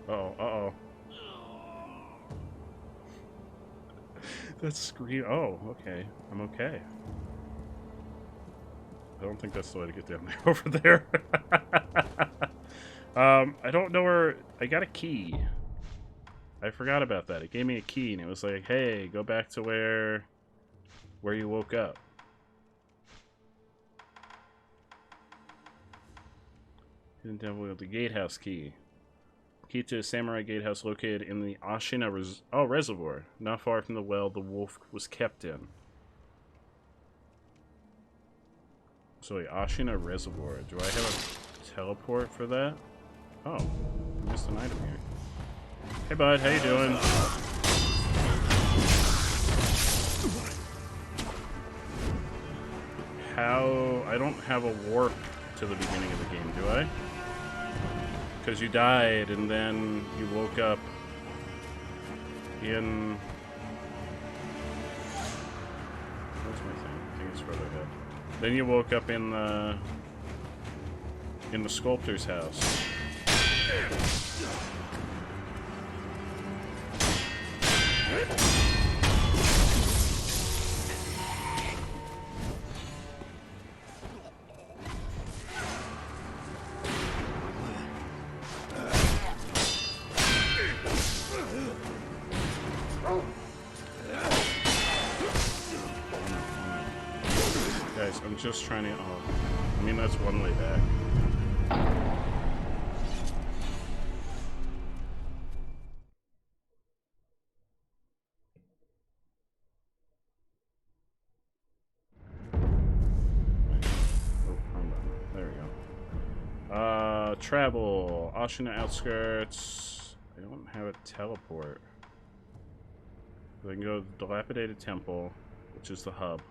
Uh-oh, uh-oh. That scream. Oh, okay. I'm okay. I don't think that's the way to get down there. Over there. I don't know where... I got a key. I forgot about that. It gave me a key, and it was like, hey, go back to where you woke up. Hidden devil with the gatehouse key. Key to a samurai gatehouse located in the Ashina reservoir, not far from the well the wolf was kept in. So the Ashina reservoir. Do I have a teleport for that? Oh, I missed an item here. Hey bud, how you doing? How... I don't have a warp to the beginning of the game, do I? Because you died, and then you woke up in... Where's my thing? I think it's further ahead. Then you woke up in the sculptor's house. Guys, I'm just trying to... Oh, I mean, that's one way back. Travel. Ashina outskirts. I don't have a teleport. I can go to the dilapidated temple, which is the hub.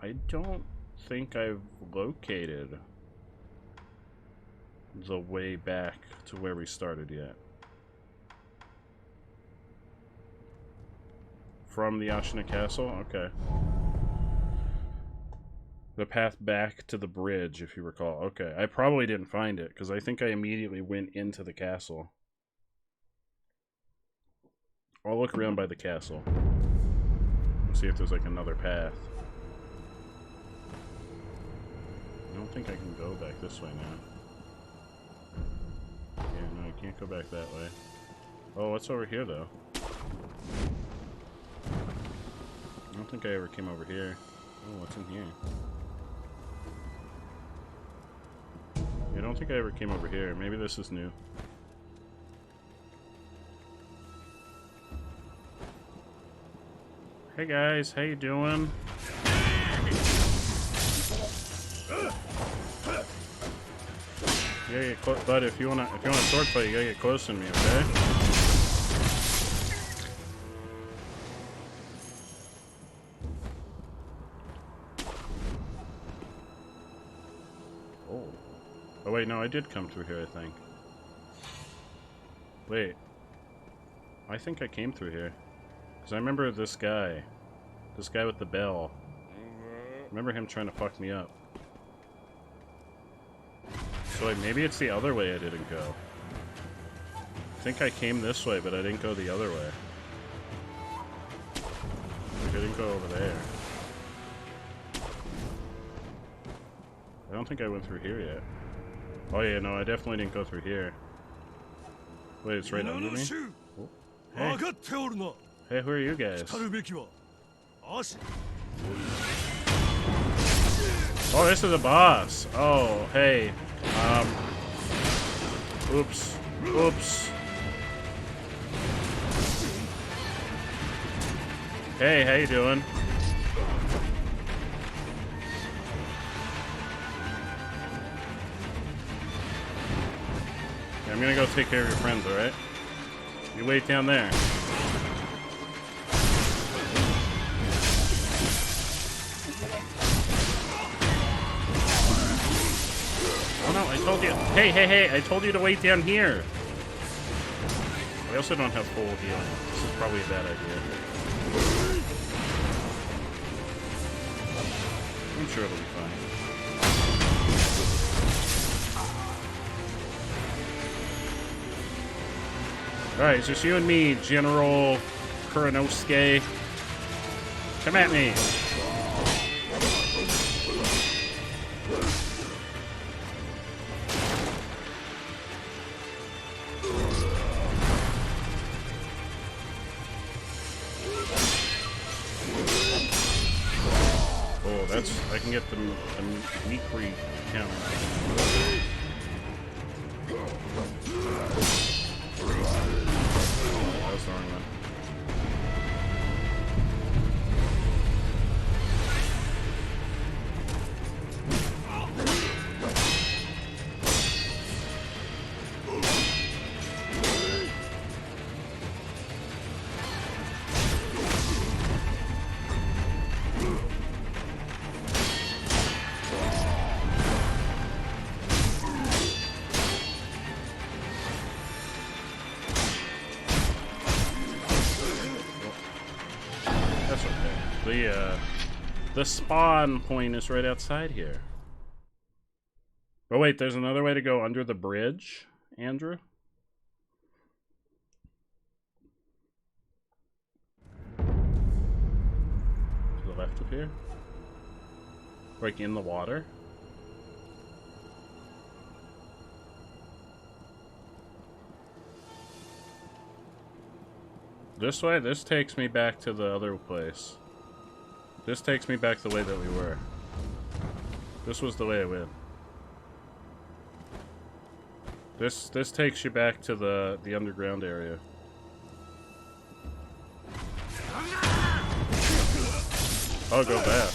I don't think I've located the way back to where we started yet. From the Ashina Castle? Okay. The path back to the bridge, if you recall. Okay, I probably didn't find it, because I think I immediately went into the castle. I'll look around by the castle. See if there's like another path. I don't think I can go back this way now. Yeah, no, I can't go back that way. Oh, what's over here, though? I don't think I ever came over here. Oh, what's in here? I don't think I ever came over here. Maybe this is new. Hey guys, how you doing? You gotta get close, bud. If you want a sword fight, you gotta get close to me, okay? Oh wait, no, I did come through here, I think. Wait. I think I came through here. Because I remember this guy. This guy with the bell. I remember him trying to fuck me up. So wait, maybe it's the other way I didn't go. I think I came this way, but I didn't go the other way. I didn't go over there. I don't think I went through here yet. Oh yeah, no, I definitely didn't go through here. Wait, it's right under me? Oh. Hey. Hey, who are you guys? Oh, this is a boss. Oh, hey. Oops. Oops. Hey, how you doing? I'm gonna go take care of your friends, alright? You wait down there. Oh no, I told you. Hey, I told you to wait down here. I also don't have full healing. This is probably a bad idea. I'm sure it'll be fine. Alright, it's just you and me, General Kuranosuke. Come at me. Oh, that's... I can get the Mikri counter. That's the wrong one. the spawn point is right outside here. Oh wait, there's another way to go under the bridge, Andrew? To the left of here? Like in the water? This way? This takes me back to the other place. This takes me back the way that we were. This was the way I went. This takes you back to the underground area. Oh, go back.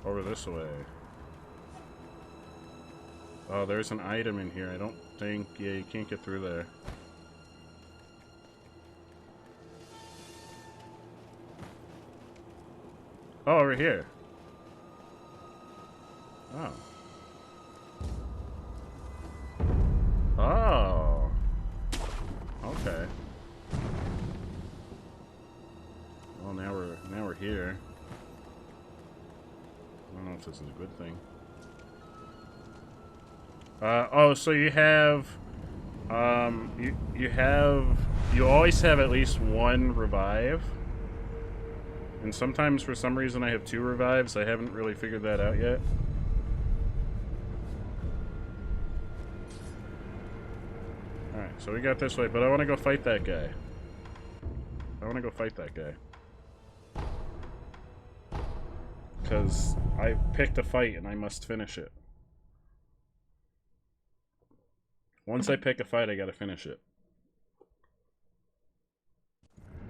Over this way. Oh, there's an item in here. I don't think... Yeah, you can't get through there. Oh, over here. Oh. Oh. Okay. Well, now we're here. I don't know if this is a good thing. Oh, so you have, you always have at least one revive. And sometimes, for some reason, I have 2 revives. I haven't really figured that out yet. Alright, so we got this way, but I want to go fight that guy. Because I picked a fight and I must finish it. Once I pick a fight, I gotta finish it.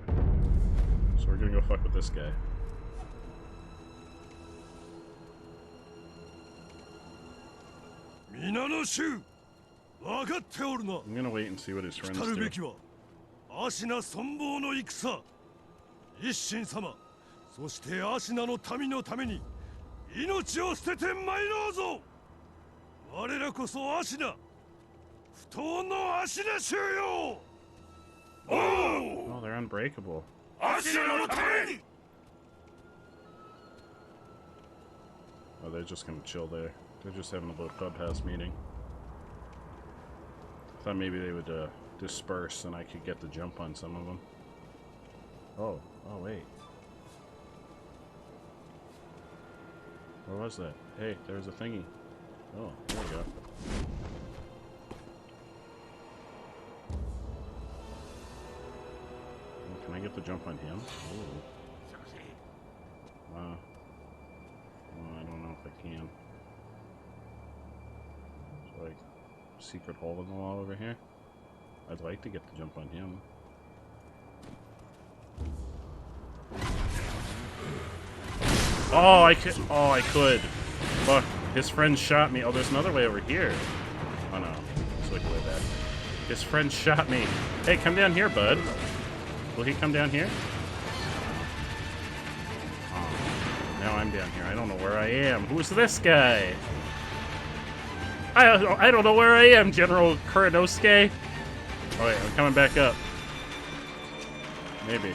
So we're gonna go fuck with this guy. I'm gonna wait and see what his friends do. そしてアシナの民のために命を捨てて参ろうぞ。我らこそアシナ、不当のアシナ衆よ。Oh, they're unbreakable. アシナのために。 Oh, they're just gonna chill there. They're just having a little clubhouse meeting. Thought maybe they would disperse and I could get the jump on some of them. Oh wait. Where was that? Hey, there's a thingy. Oh, there we go. Can I get the jump on him? Ooh. Well, I don't know if I can. There's like a secret hole in the wall over here. I'd like to get the jump on him. Oh, I could. Oh, I could. Fuck. His friend shot me. Oh, there's another way over here. Oh no. It's like way back. His friend shot me. Hey, come down here, bud. Will he come down here? Oh, now I'm down here. I don't know where I am. Who's this guy? I don't know where I am, General Kuranosuke. Oh wait, I'm coming back up. Maybe.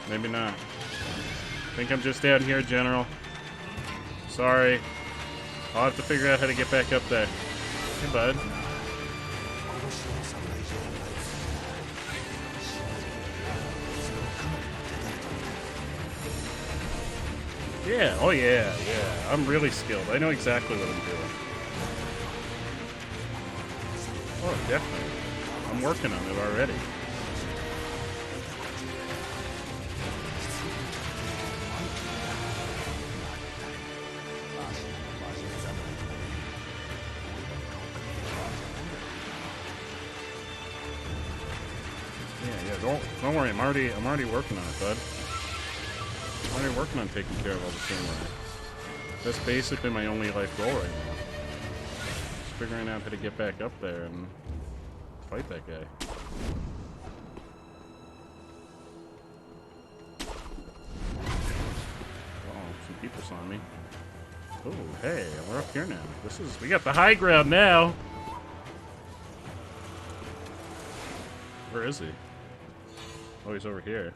Maybe not. I think I'm just down here, General. Sorry. I'll have to figure out how to get back up there. Hey, bud. Yeah, oh yeah. I'm really skilled. I know exactly what I'm doing. Oh, definitely. I'm working on it already. Yeah, don't worry. I'm already working on it, bud. I'm already working on taking care of all the samurai. That's basically my only life goal right now. Just figuring out how to get back up there and fight that guy. Uh-oh, some people saw me. Oh, hey, we're up here now. We got the high ground now. Where is he? Oh, he's over here.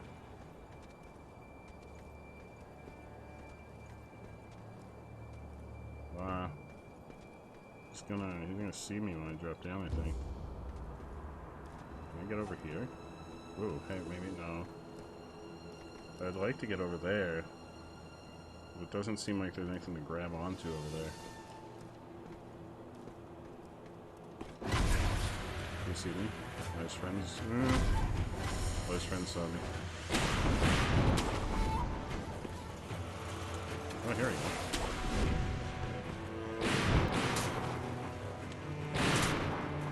Wow. He's gonna see me when I drop down, I think. Can I get over here? Ooh, hey, maybe no. I'd like to get over there. But it doesn't seem like there's anything to grab onto over there. You see me? My friends. Oh, his friends saw me. Oh, here we go.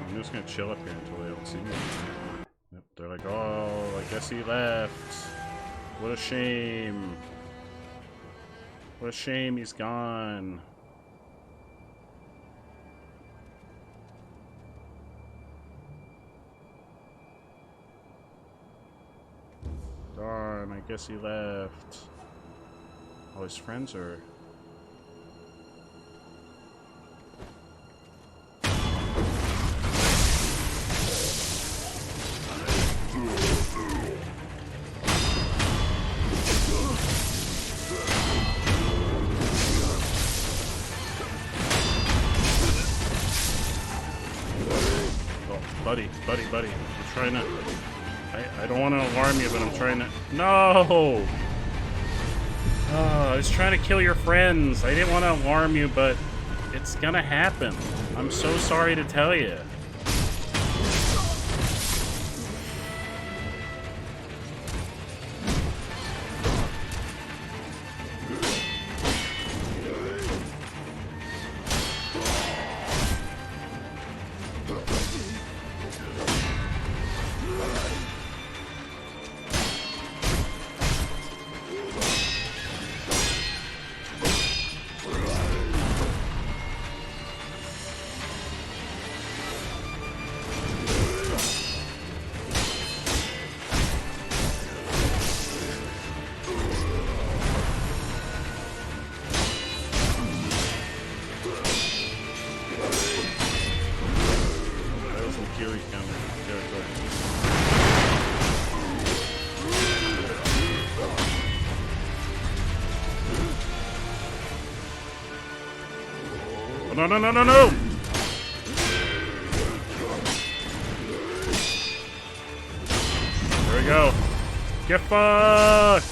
I'm just gonna chill up here until they don't see me. Yep, they're like, oh, I guess he left. What a shame. What a shame he's gone. Darn, I guess he left. All his friends are... Buddy. I'm trying to... I don't want to alarm you, but I'm trying to... No! I was trying to kill your friends. I didn't want to alarm you, but it's gonna happen. I'm so sorry to tell you. No! There we go. Get fucked!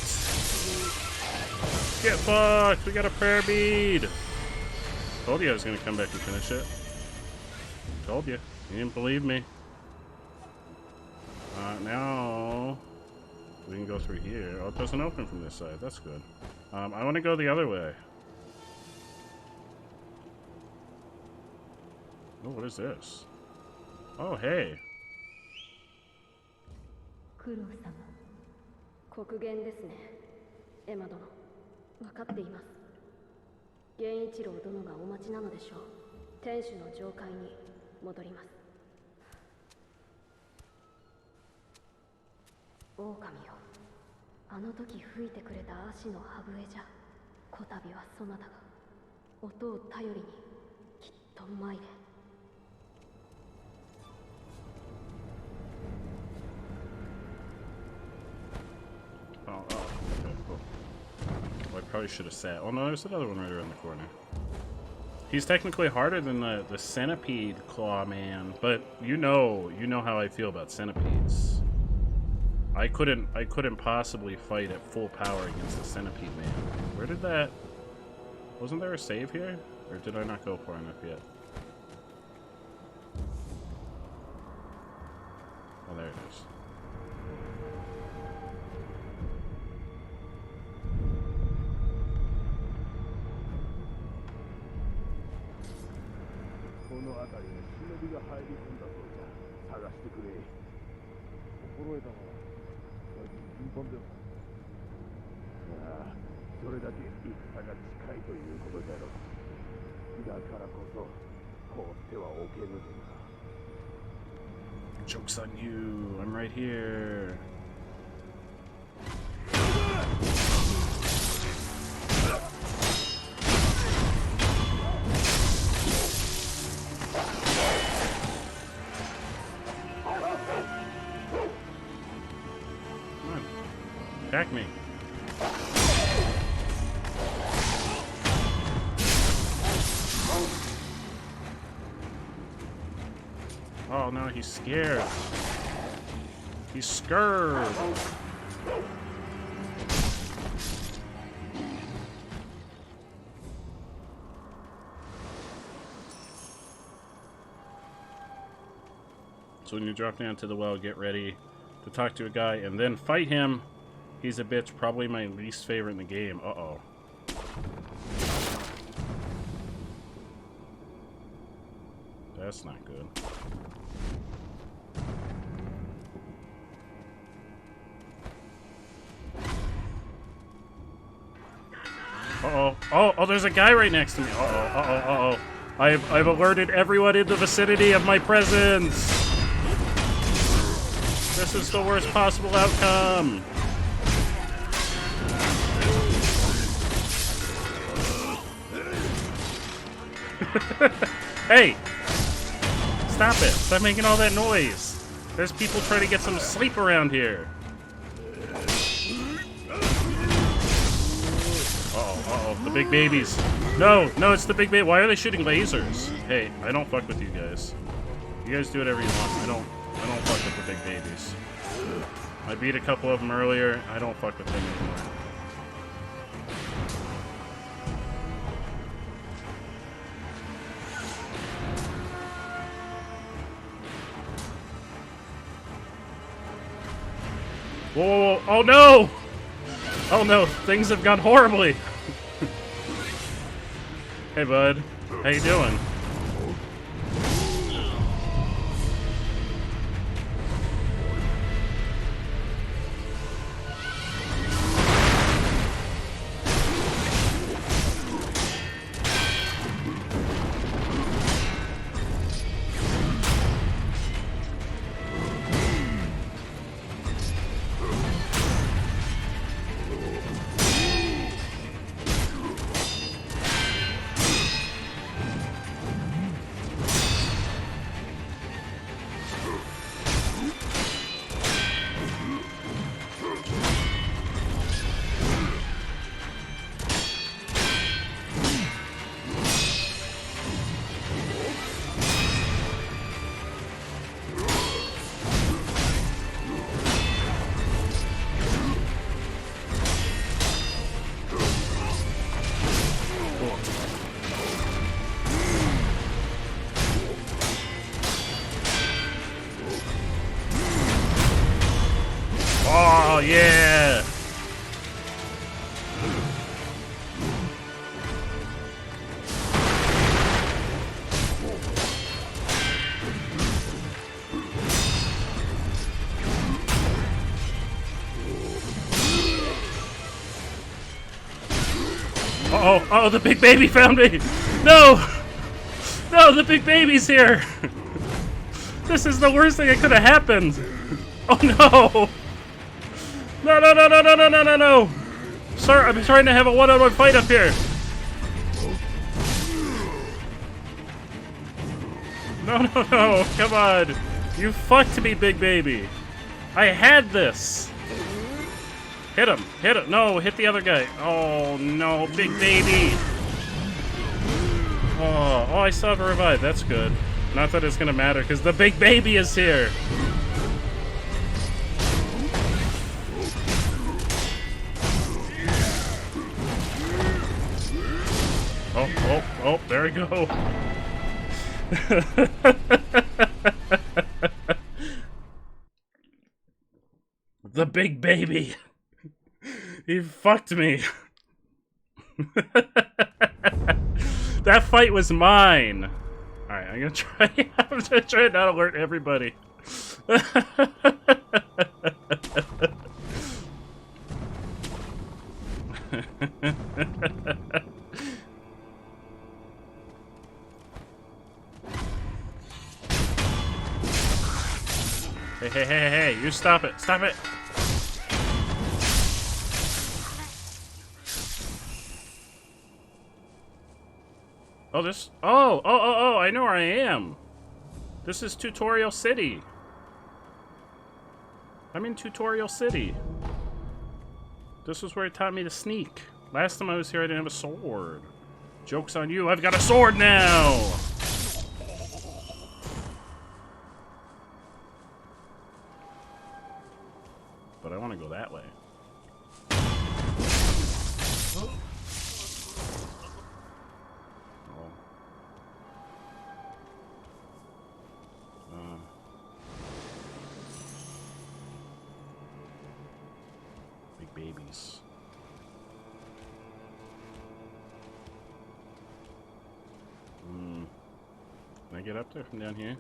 Get fucked! We got a prayer bead! Told you I was gonna come back and finish it. Told you. You didn't believe me. Now... we can go through here. Oh, it doesn't open from this side. That's good. I want to go the other way. Oh, what is this? Oh, hey. 苦労様。国元ですね。エマ殿。分かっています。源一郎殿がお待ちなのでしょう。天守の上階に戻ります。狼よ。あの時吹いてくれた足の歯笛じゃ。こたびはそなたが音を頼りにきっと参れ。Oh, okay, cool. Well, I probably should have sat. Oh no, there's another one right around the corner. He's technically harder than the centipede claw man, but you know how I feel about centipedes. I couldn't possibly fight at full power against the centipede man. Where did that... wasn't there a save here? Or did I not go far enough yet? Oh, there it is. Joke's on you. I'm right here. Attack me. Oh no, he's scared. He's scared. So when you drop down to the well, get ready to talk to a guy and then fight him. He's a bitch, probably my least favorite in the game. Uh-oh. That's not good. Uh-oh. Oh, there's a guy right next to me. Uh-oh. I've alerted everyone in the vicinity of my presence. This is the worst possible outcome. Hey! Stop it. Stop making all that noise. There's people trying to get some sleep around here. Uh-oh. The big babies. No, it's the big baby. Why are they shooting lasers? Hey, I don't fuck with you guys. You guys do whatever you want. I don't fuck with the big babies. I beat a couple of them earlier. I don't fuck with them anymore. Whoa. Oh no! Oh no, things have gone horribly. Hey bud, how you doing? Oh, yeah! Uh-oh, the big baby found me! No! No, the big baby's here! This is the worst thing that could have happened! Oh no! No! Sir, I'm trying to have a one-on-one fight up here! No, come on! You fucked me, big baby! I had this! Hit him! No, hit the other guy! Oh no, big baby! Oh, I still have a revive, that's good. Not that it's gonna matter, because the big baby is here! Oh, there we go. The big baby. He fucked me. That fight was mine. Alright, I'm gonna try and not alert everybody. Hey, you stop it. Stop it. Oh, this... Oh, I know where I am. This is Tutorial City. I'm in Tutorial City. This was where it taught me to sneak. Last time I was here, I didn't have a sword. Joke's on you, I've got a sword now! But I want to go that way. Oh. Big babies. Can I get up there from down here?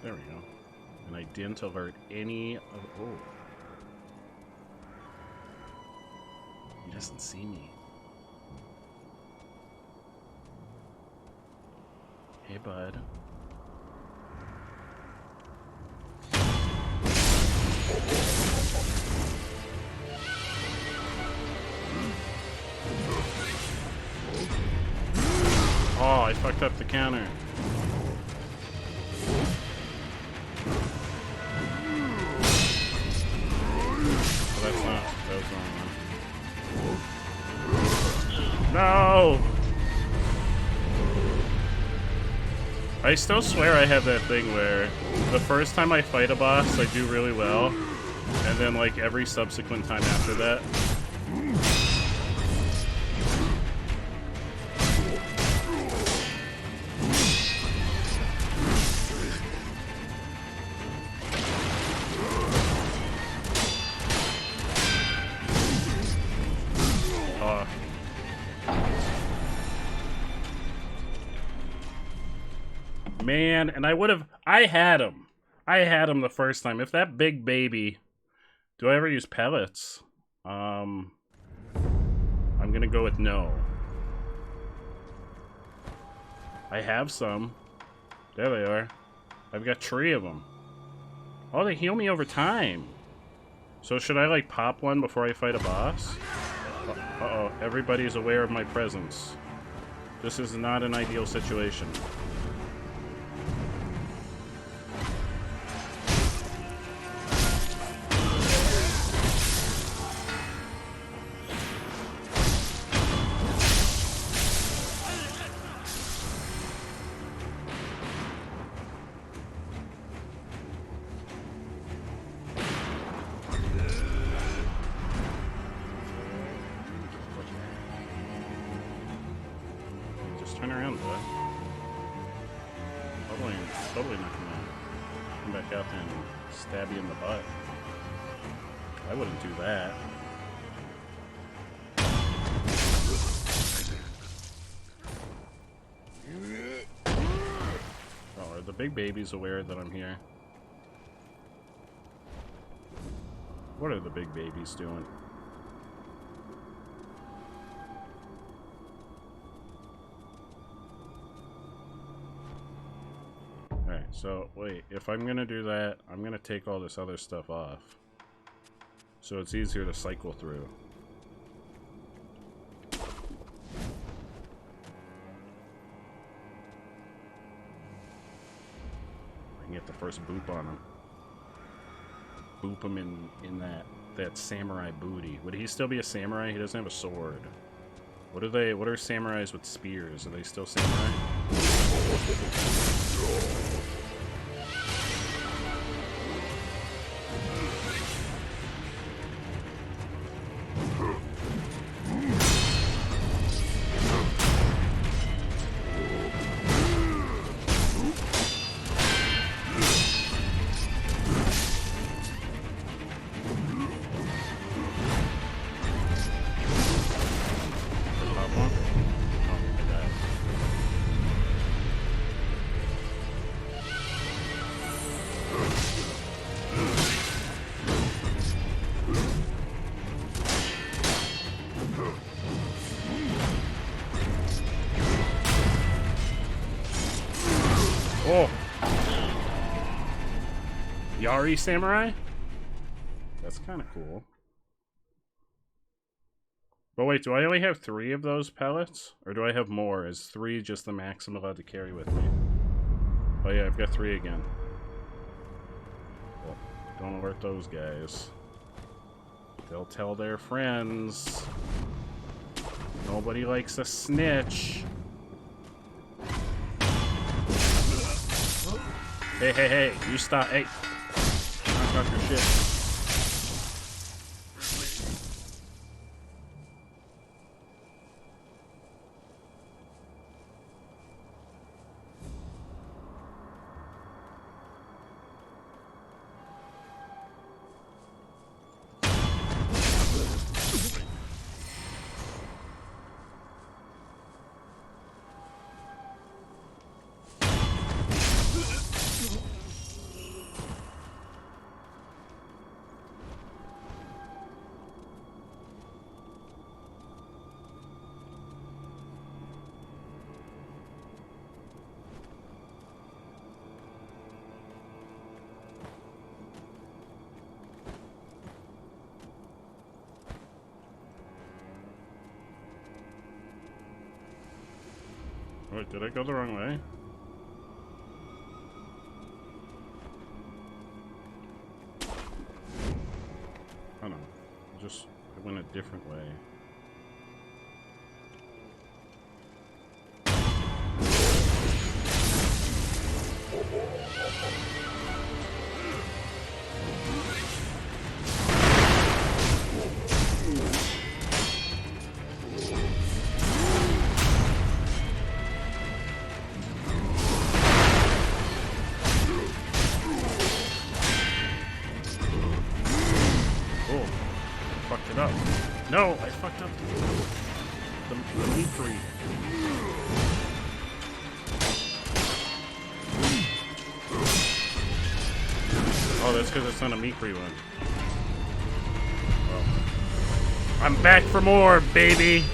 There we go. And I didn't avert any of... Oh. He doesn't see me. Hey, bud. Oh, I fucked up the counter. Oh, that's not... That was the wrong one. No! I still swear I have that thing where the first time I fight a boss, I do really well, and then like every subsequent time after that. Man, and I had him the first time. If that big baby, do I ever use pellets? I'm gonna go with no. I have some. There they are. I've got 3 of them. Oh, they heal me over time. So should I like pop one before I fight a boss? Uh-oh, everybody's aware of my presence. This is not an ideal situation. Turn around, bud. Totally not gonna come back out there and stab you in the butt. I wouldn't do that. Oh, are the big babies aware that I'm here? What are the big babies doing? Alright, so wait, if I'm gonna do that, I'm gonna take all this other stuff off. So it's easier to cycle through. I can get the first boop on him. Boop him in that samurai booty. Would he still be a samurai? He doesn't have a sword. What are samurais with spears? Are they still samurai? Oh! Yari Samurai? That's kind of cool. But wait, do I only have 3 of those pellets? Or do I have more? Is 3 just the max I'm allowed to carry with me? Oh yeah, I've got 3 again. Well, don't alert those guys. They'll tell their friends. Nobody likes a snitch. Hey, hey, hey, you stop. Hey. Knock off your shit. Wait, did I go the wrong way? Oh no. I went a different way. No, I fucked up the meat tree. Oh, that's because it's not a meat free one. Well, I'm back for more, baby!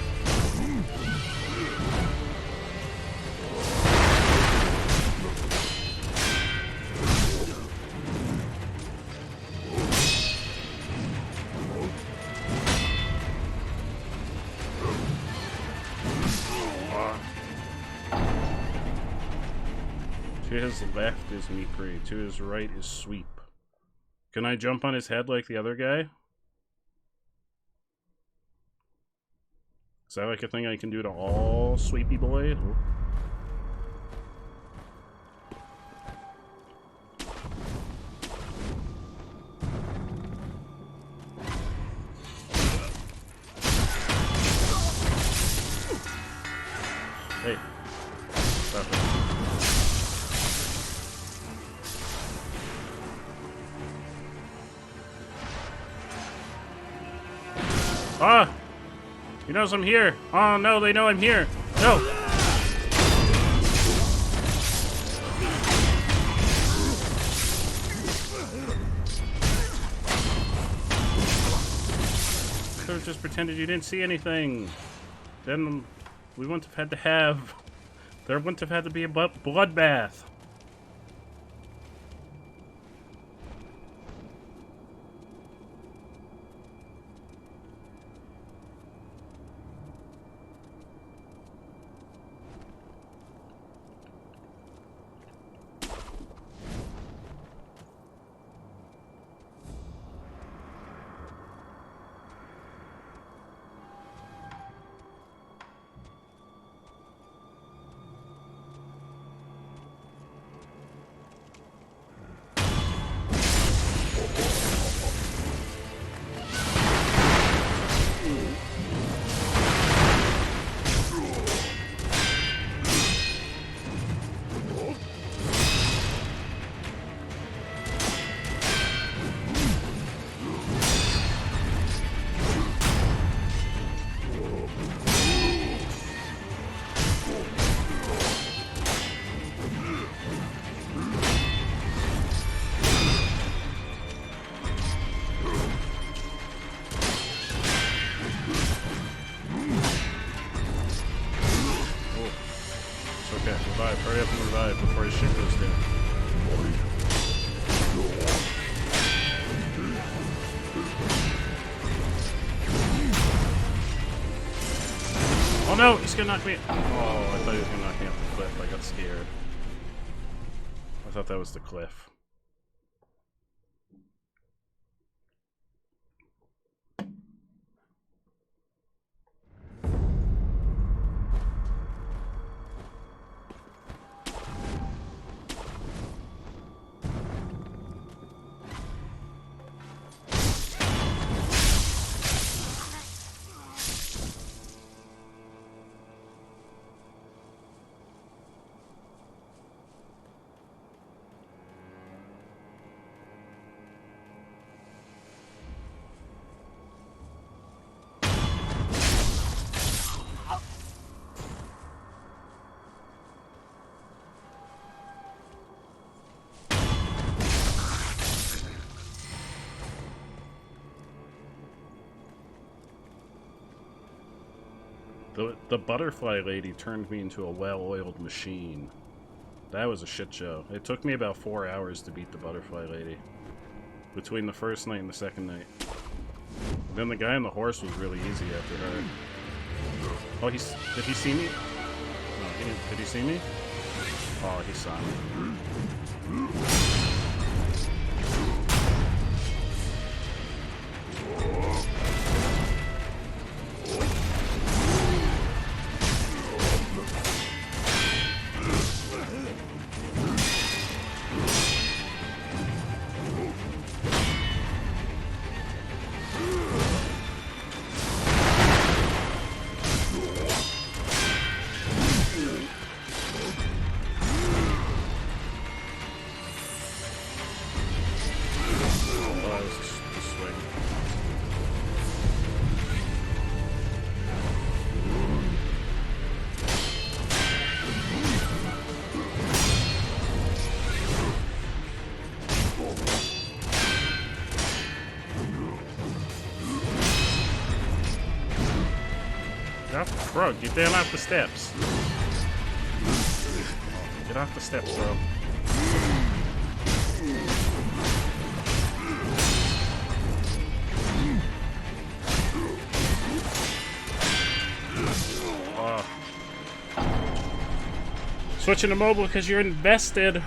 To his left is Mikri, to his right is Sweep. Can I jump on his head like the other guy? Is that like a thing I can do to all Sweepy Boy? Ooh. Hey. Stop it. Ah! He knows I'm here. Oh no, they know I'm here. No! Could have just pretended you didn't see anything. Then we wouldn't have had to have... There wouldn't have had to be a bloodbath. Oh no, he's gonna knock me. Oh, I thought he was gonna knock me off the cliff. I got scared. I thought that was the cliff. The butterfly lady turned me into a well-oiled machine. That was a shit show. It took me about 4 hours to beat the butterfly lady. Between the first night and the second night. Then the guy on the horse was really easy after her. Oh, did he see me? No, he didn't. Did he see me? Oh, he saw me. Bro, get down off the steps. Get off the steps, bro. Switching to mobile because you're invested.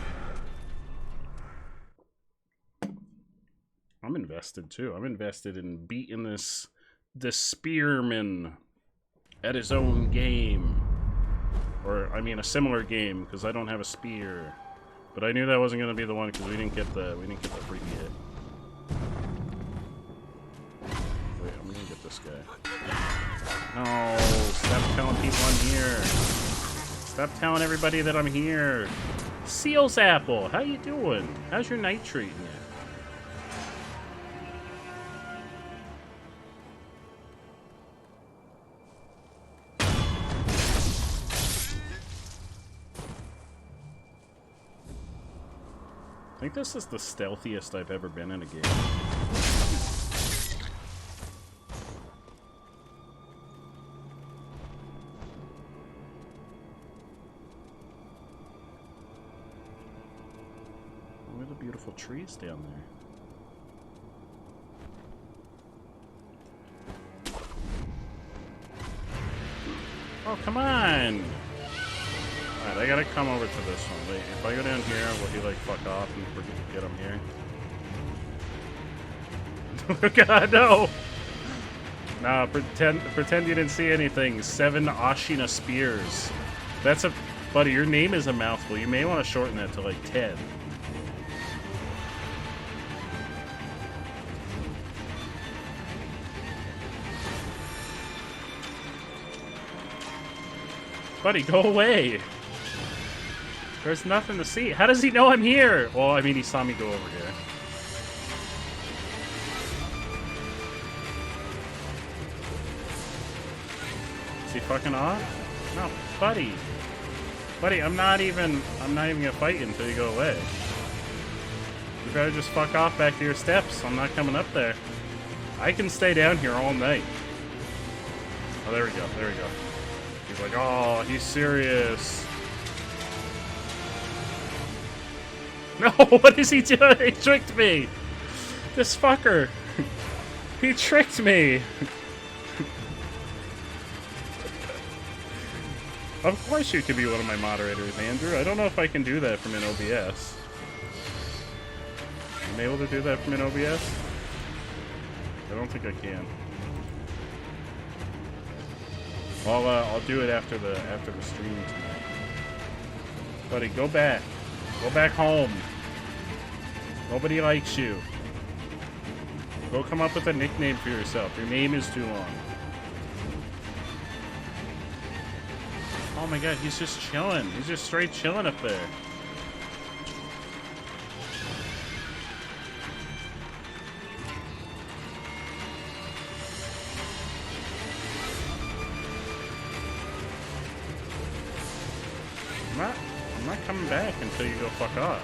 I'm invested too. I'm invested in beating this spearman at his own game. Or, I mean, a similar game, because I don't have a spear. But I knew that wasn't going to be the one, because we didn't get the freebie hit. Wait, I'm going to get this guy. No, stop telling people I'm here. Stop telling everybody that I'm here. Seal's Apple, how you doing? How's your night treating you? I think this is the stealthiest I've ever been in a game. Look at the beautiful trees down there. Oh, come on! Alright, I gotta come over to this one. Wait, if I go down here, will he, like, fuck off and get him here? Oh god, no! Nah, pretend you didn't see anything. 7 Ashina spears. That's a... Buddy, your name is a mouthful. You may want to shorten that to, like, 10. Buddy, go away! There's nothing to see. How does he know I'm here? Well, I mean, he saw me go over here. Is he fucking off? No, buddy. Buddy, I'm not even gonna fight you until you go away. You better just fuck off back to your steps. I'm not coming up there. I can stay down here all night. Oh, there we go, there we go. He's like, oh, he's serious. No, what is he doing? He tricked me! This fucker! He tricked me! Of course you could be one of my moderators, Andrew. I don't know if I can do that from an OBS. Am I able to do that from an OBS? I don't think I can. I'll do it after the stream tonight. Buddy, go back. Go back home. Nobody likes you. Go come up with a nickname for yourself. Your name is too long. Oh my god, he's just chilling. He's just straight chilling up there. I'm not coming back until you go fuck off.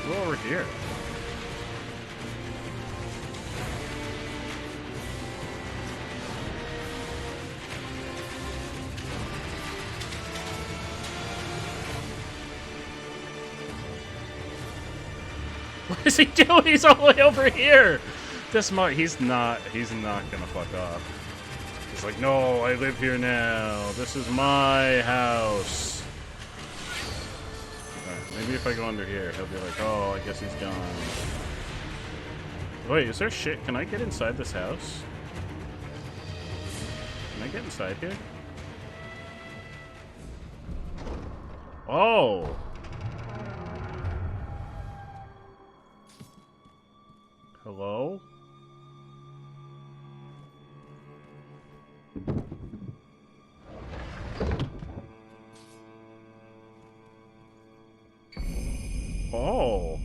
Go over here. What is he doing? He's all the way over here. He's not gonna fuck off. He's like, no, I live here now. This is my house. Alright, maybe if I go under here, he'll be like, oh, I guess he's gone. Wait, is there shit? Can I get inside this house? Can I get inside here? Oh! Hello? Oh!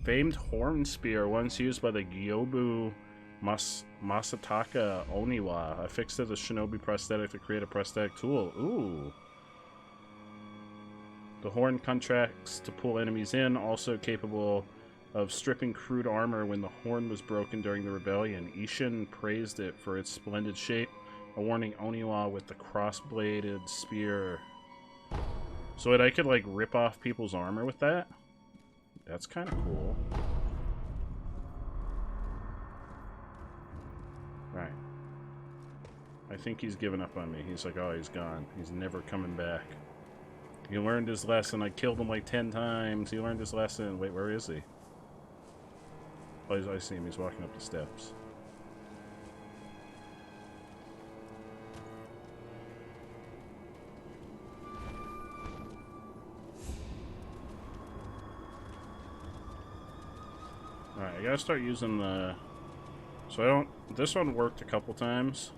Famed horn spear, once used by the Gyobu Masataka Oniwa. Affixed to the shinobi prosthetic to create a prosthetic tool. Ooh! The horn contracts to pull enemies in, also capable of stripping crude armor when the horn was broken during the rebellion. Ishin praised it for its splendid shape, awarding Oniwa with the cross-bladed spear. So I could, like, rip off people's armor with that? That's kind of cool. Right. I think he's given up on me. He's like, oh, he's gone. He's never coming back. He learned his lesson. I killed him like 10 times. He learned his lesson. Wait, where is he? Oh, I see him. He's walking up the steps. Alright, I gotta start using the... So I don't... This one worked a couple times.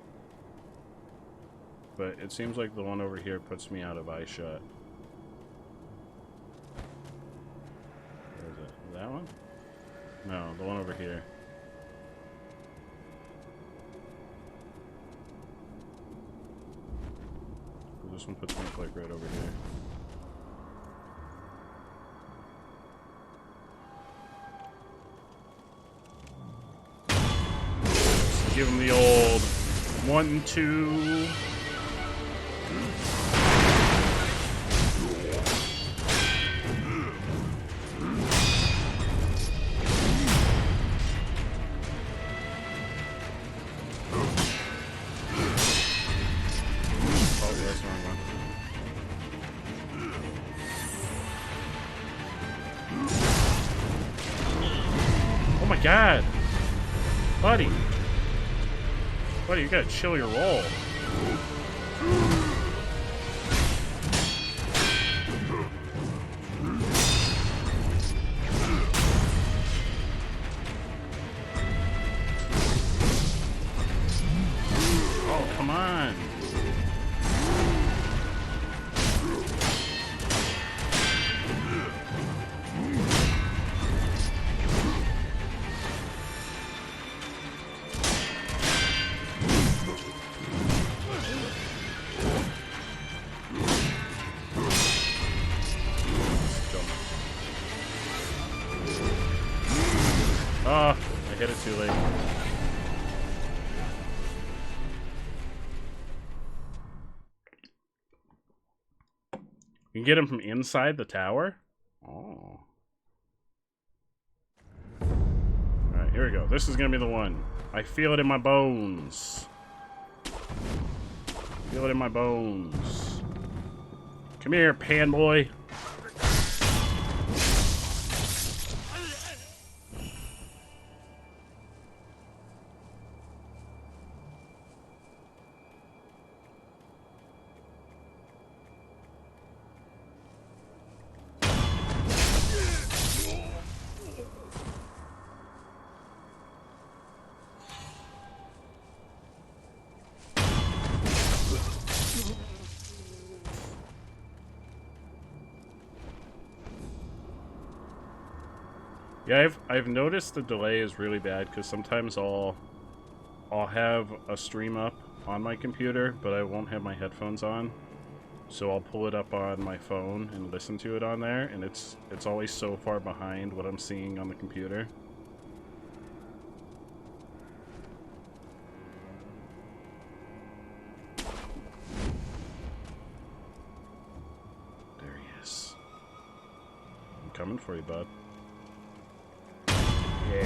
But it seems like the one over here puts me out of eye shot. Where is it? That one? No, the one over here. This one puts me like right over here. Let's give him the old 1, 2. God, buddy, you gotta chill your roll. Oh, come on. Oh, I hit it too late. You can get him from inside the tower? Oh. Alright, Here we go. This is gonna be the one. I feel it in my bones. Feel it in my bones. Come here, pan boy. Yeah, I've noticed the delay is really bad because sometimes I'll have a stream up on my computer, but I won't have my headphones on. So I'll pull it up on my phone and listen to it on there, and it's always so far behind what I'm seeing on the computer. There he is. I'm coming for you, bud. Yeah.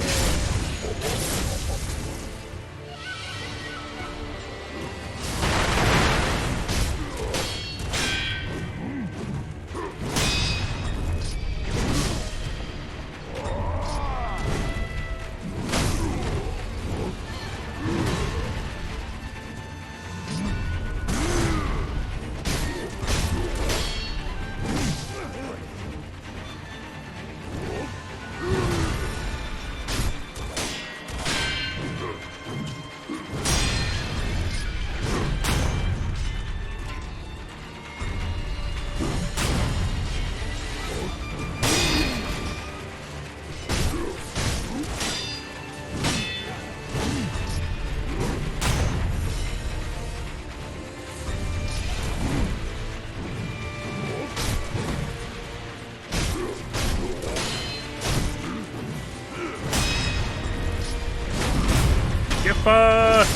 Get fucked!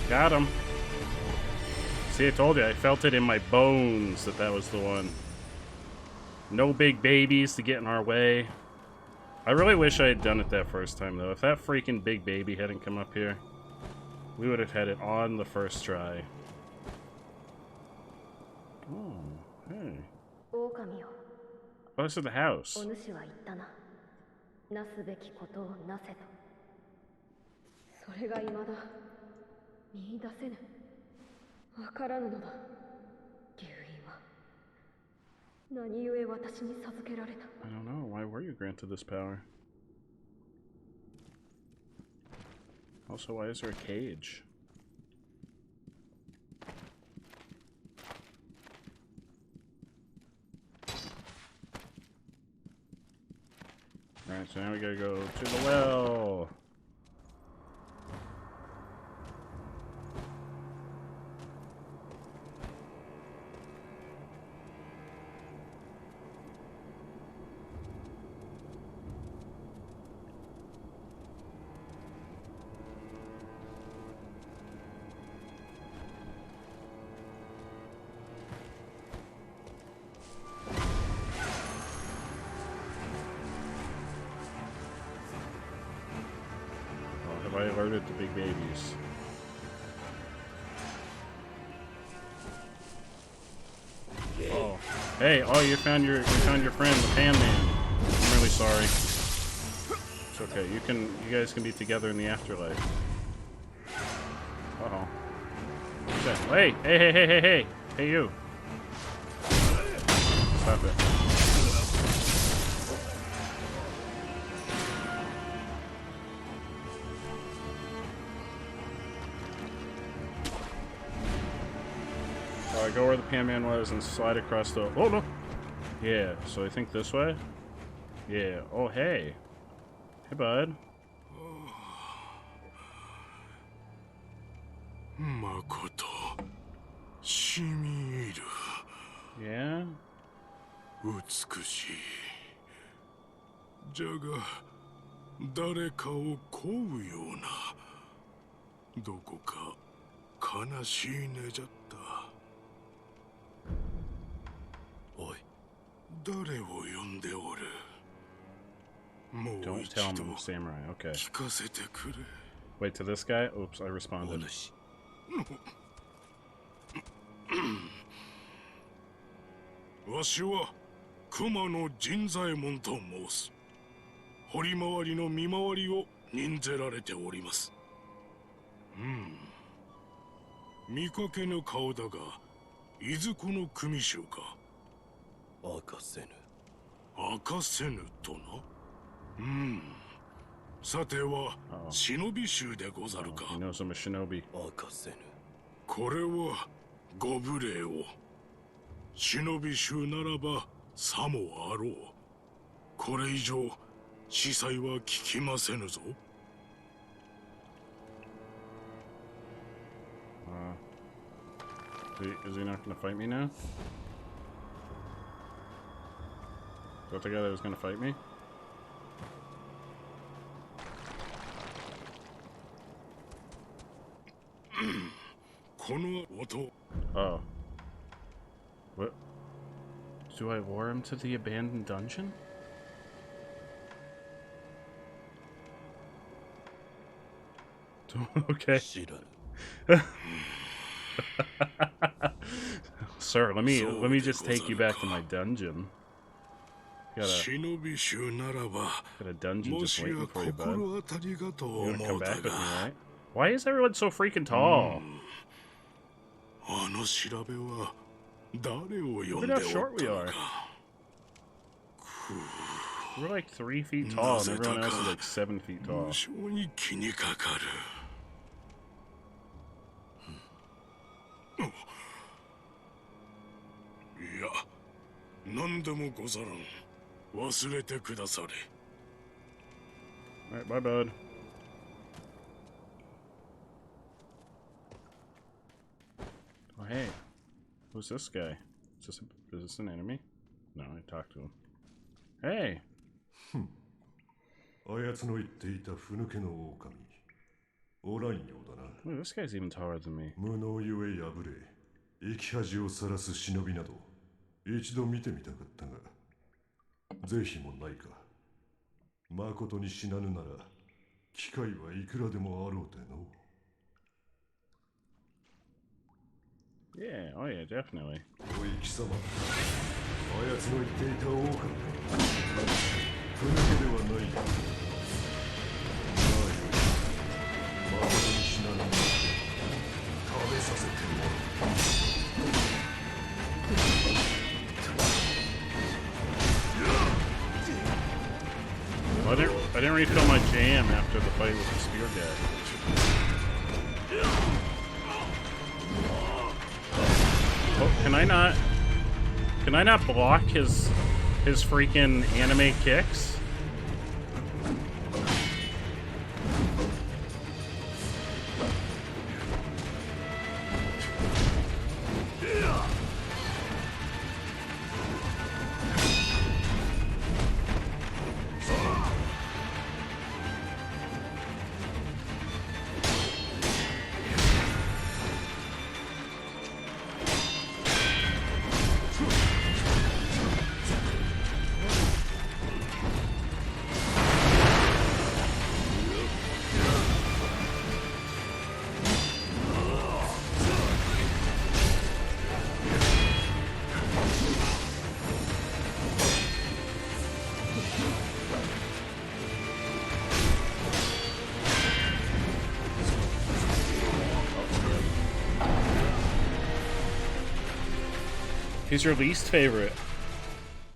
Got him. See, I told you, I felt it in my bones that was the one. No big babies to get in our way. I really wish I had done it that first time, though. If that freaking big baby hadn't come up here, we would have had it on the first try. Oh, hey. Oh, this is the house. なすべきことをなせと。それが未だ見出せぬ。わからぬのだ。留飲は何故私に授けられた。I don't know. Why were you granted this power? Also, why is there a cage? Alright, so now we gotta go to the well. I alerted the big babies. Oh, hey! Oh, you found your friend, the Pan Man. I'm really sorry. It's okay. You guys can be together in the afterlife. Uh oh. What's that? Hey, you! Stop it. Go where the Pan Man was and slide across the... Oh, no! Yeah, so I think this way? Yeah. Oh, hey. Hey, bud. Makoto. Shimiru. Yeah? 美しい。じゃが、誰かを乞うような。どこか悲しいねじゃった。おい、誰を呼んでおる。Don't tell him I'm samurai. Okay. 聞かせてくれ。 Wait, to this guy? Oops, I responded. わしは熊野陣左衛門と申す。堀回りの見回りを任ぜられております。見かけぬ顔だが、いずこの組衆か。明かせぬ。明かせぬとな。さては忍び衆でござるか。 He knows I'm a shinobi. 明かせぬ。これはご無礼を。忍び衆ならばさもあろう。これ以上司祭は聞きませぬぞ。Is he not gonna fight me now? Is that the guy that was gonna fight me? Oh. What? Do I lure him to the abandoned dungeon? Okay. 知らぬ。 Sir, let me just take you back to my dungeon. Got a 忍び衆ならば got a dungeon も just しや waiting for you, bud. 心当たりがと You wanna 思 come うだ back with me, が、 right? Why is everyone so freaking tall? あの調べは誰を呼 Look んで at お how short っ we たの are. か。 We're like 3 feet tall, and everyone else is like 7 feet tall. 無性に気にかかる。いや、何でもござらん。忘れてくだされ。 Alright, bye, bud. Oh, hey. Who's this guy? Is this an enemy? No, I talked to him. Hey! あやつの言っていたふぬけの狼。おらんようだな。 Ooh, this guy's even taller than me. 無能ゆえ破れ、生き恥をさらす忍びなど、一度見てみたかったが、是非もないか。まことに死なぬなら、機会はいくらでもあろうての。Yeah, oh yeah, definitely. おい貴様、あやつの言っていた狼か。ふぬけではないよ。まあよい、まことに死なぬなら、食べさせてもらう。 I didn't refill my jam after the fight with the spear guy. Oh, can I not block his freaking anime kicks? He's your least favorite.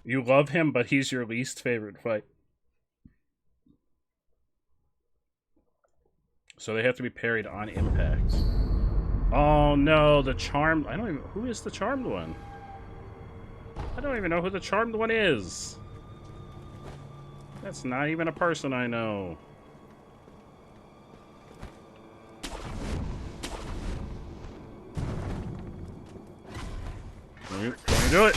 You love him, but he's your least favorite fight. So they have to be parried on impact. Oh no, the charmed... I don't even... Who is the charmed one? I don't even know who the charmed one is. That's not even a person I know. Can you do it?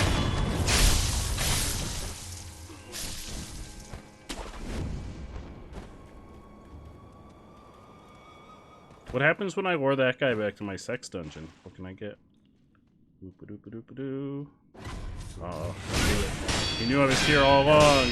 What happens when I lure that guy back to my sex dungeon? What can I get? Oop-a-doop-a-doop-a-doo. Uh-oh. He knew I was here all along.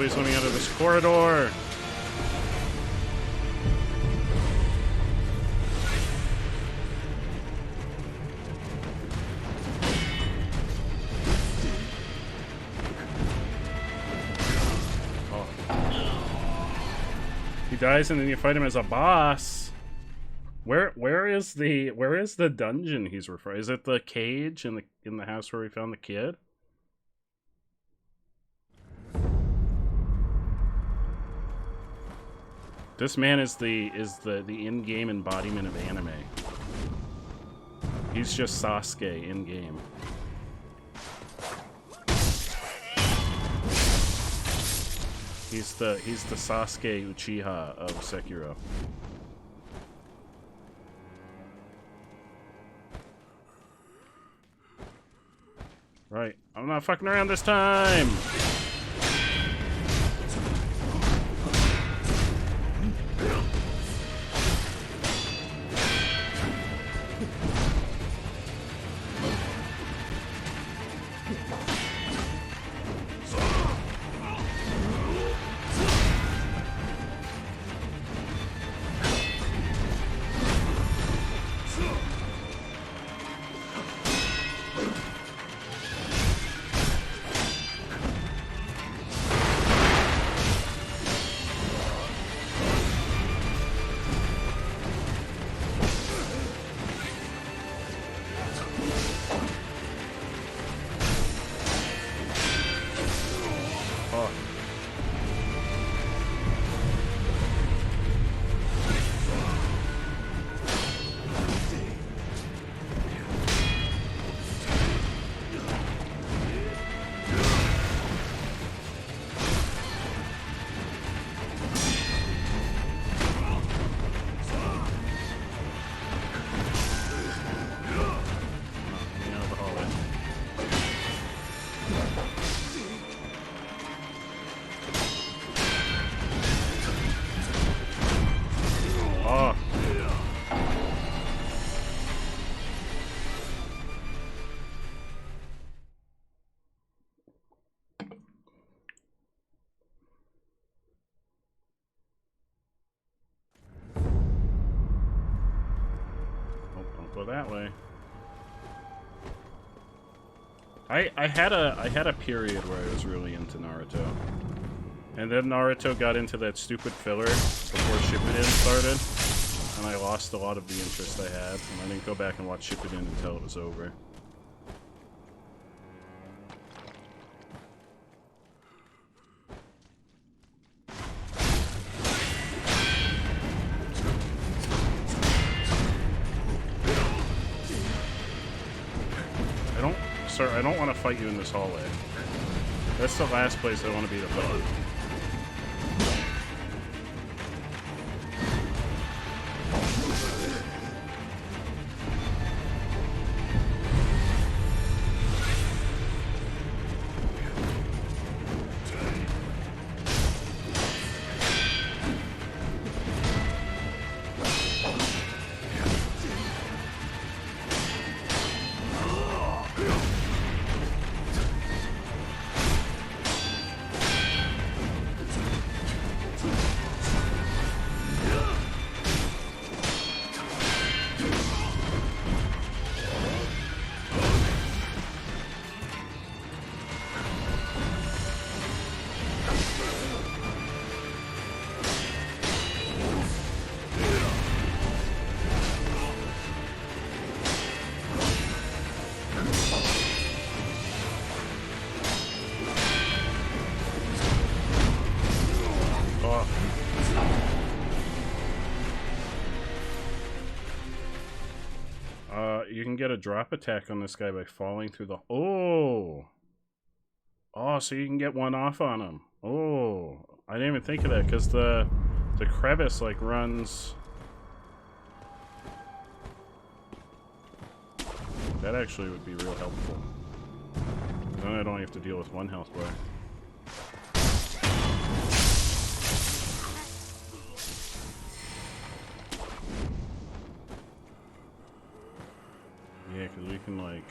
please let me out of this corridor. He dies and then you fight him as a boss. Where is the dungeon he's referring? Is it the cage in the house where we found the kid? This man is the in-game embodiment of anime. He's just Sasuke in-game. He's the Sasuke Uchiha of Sekiro. Right, I'm not fucking around this time. That way. I had a period where I was really into Naruto, and then Naruto got into that stupid filler before Shippuden started, and I lost a lot of the interest I had, and I didn't go back and watch Shippuden until it was over. Sir, I don't want to fight you in this hallway. That's the last place I want to be to fight you. You can get a drop attack on this guy by falling through the... Oh! Oh, so you can get one off on him. Oh, I didn't even think of that, because the crevice, like, runs... That actually would be real helpful. Then I don't have to deal with one health bar. Yeah, because we can, like...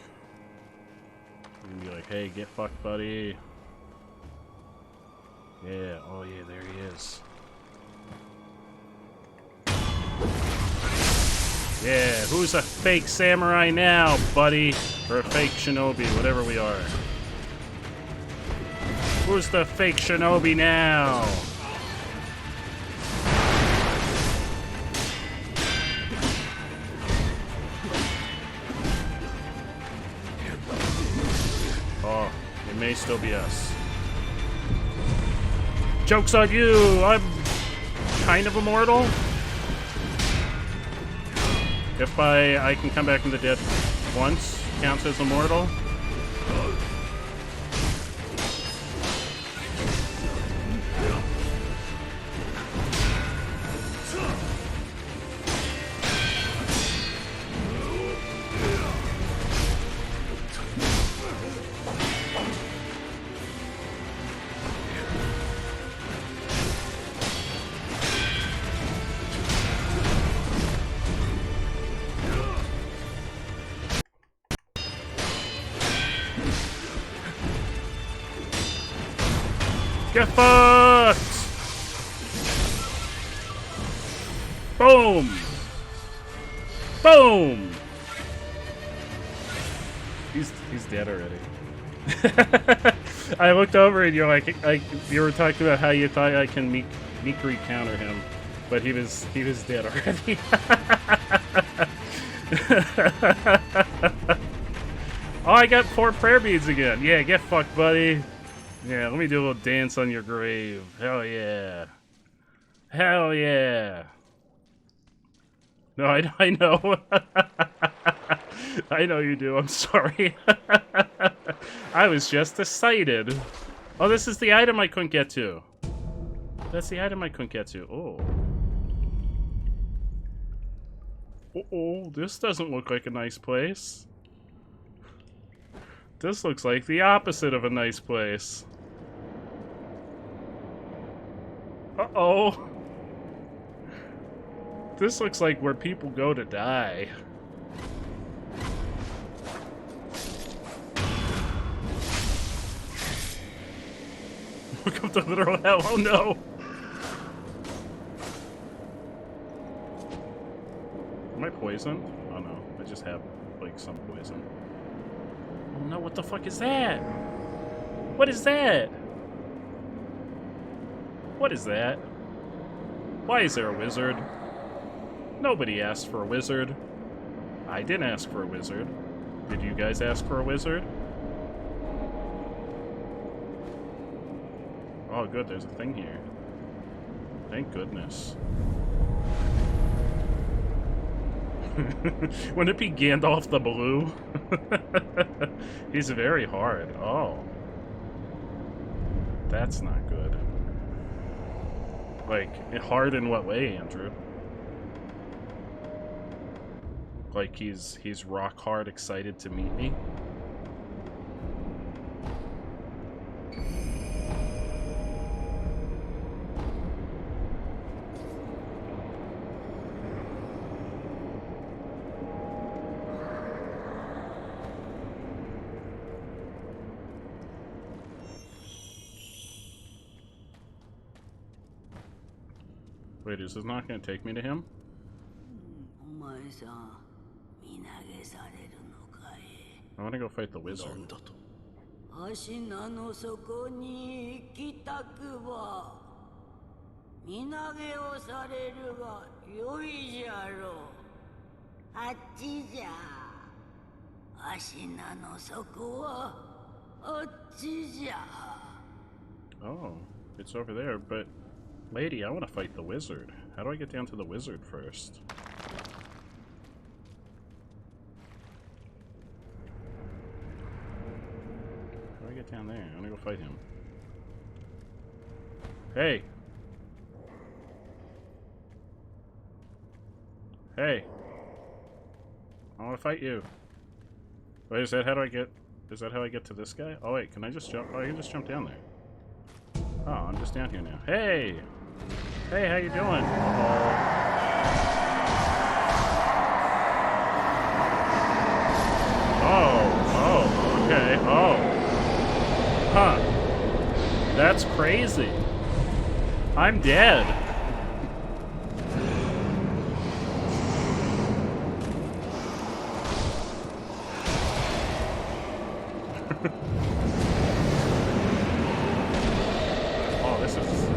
We can be like, hey, get fucked, buddy. Yeah, oh yeah, there he is. Yeah, who's a fake samurai now, buddy? Or a fake shinobi, whatever we are. Who's the fake shinobi now? Oh, it may still be us. Joke's on you! I'm kind of immortal. If I can come back from the dead once, counts as immortal. Get fucked! Boom! Boom! He's dead already. I looked over and you're like, you were talking about how you thought I can meekly counter him, but he was dead already. Oh, I got 4 prayer beads again. Yeah, get fucked, buddy. Yeah, let me do a little dance on your grave. Hell yeah. Hell yeah. No, I know. I know you do. I'm sorry. I was just excited. Oh, this is the item I couldn't get to. That's the item I couldn't get to. Oh. Uh-oh, this doesn't look like a nice place. This looks like the opposite of a nice place. Uh-oh. This looks like where people go to die. Welcome to literal hell. Oh no. Am I poisoned? Oh no, I just have like some poison. Oh no, what the fuck is that? What is that? What is that? Why is there a wizard? Nobody asked for a wizard. I didn't ask for a wizard. Did you guys ask for a wizard? Oh good, there's a thing here. Thank goodness. Wouldn't it be Gandalf the Blue? He's very hard. Oh. That's not good. Like, hard in what way, Andrew? Like he's rock hard excited to meet me? Wait, is this not going to take me to him? I want to go fight the wizard. 足名の底に行きたくば身投げをされるがよいじゃろう。あっちじゃ。足名の底はあっちじゃ。 Oh, it's over there, but lady, I want to fight the wizard. How do I get down to the wizard first? How do I get down there? I want to go fight him. Hey! Hey! I want to fight you. Wait, is that how I get to this guy? Oh wait, can I just jump? Oh, I can just jump down there. Oh, I'm just down here now. Hey! Hey, how you doing? Oh, okay, oh. Huh. That's crazy. I'm dead. Oh, this is...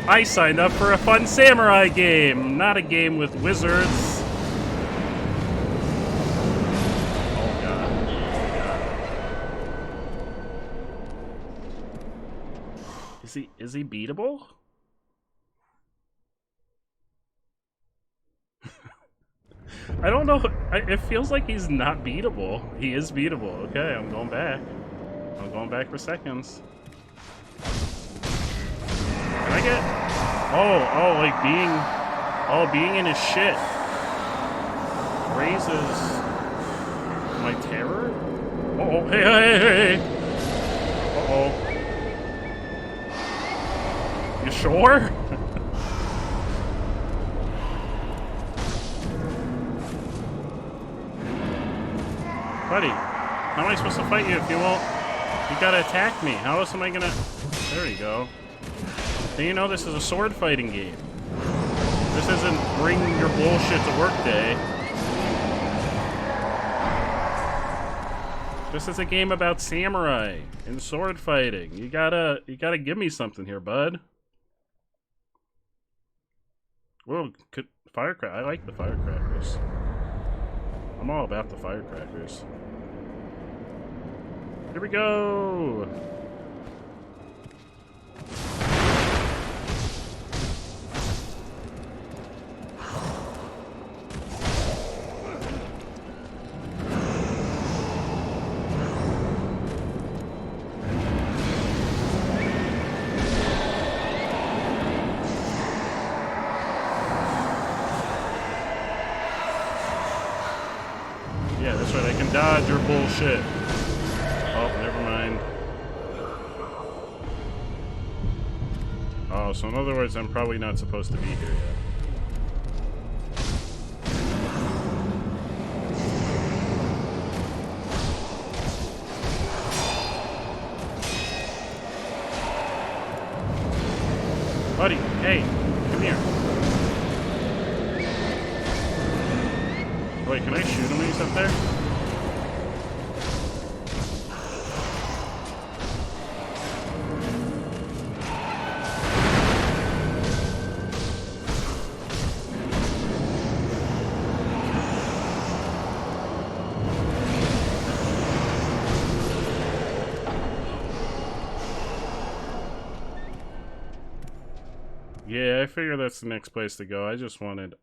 I signed up for a fun samurai game, not a game with wizards. Is he beatable? I don't know. It feels like he's not beatable. He is beatable. Okay, I'm going back. I'm going back for seconds. Can I get... Oh, like being... Oh, being in his shit raises my terror? Uh-oh, hey. Uh-oh. You sure? Buddy, how am I supposed to fight you if you won't? You gotta attack me. How else am I gonna... There you go. Then you know this is a sword fighting game. This isn't bring your bullshit to work day. This is a game about samurai and sword fighting. You gotta give me something here, bud. Well, firecracker. I like the firecrackers. I'm all about the firecrackers. Here we go! Yeah, that's right, I can dodge your bullshit. Oh, never mind. Oh, so in other words, I'm probably not supposed to be here yet. Buddy, hey, come here. Wait, can I shoot him when he's up there? Yeah, I figure that's the next place to go. I just wanted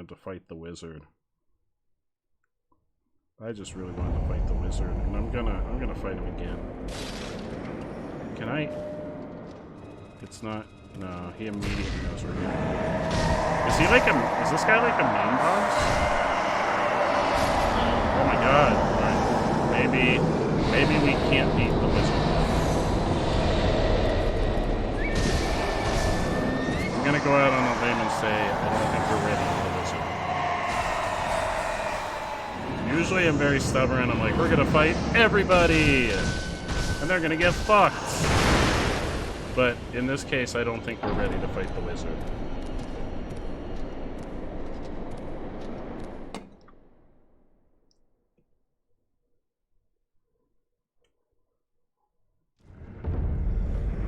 to fight the wizard. I just really wanted to fight the wizard, and I'm gonna fight him again. Can I? It's not. No, he immediately knows we're here. Is he like a? Is this guy like a main boss? Oh my god! Right. Maybe we can't beat the wizard. I'm gonna go out on a limb and say I don't think we're ready for the wizard. Usually I'm very stubborn. I'm like, we're gonna fight everybody, and they're gonna get fucked. But in this case, I don't think we're ready to fight the wizard.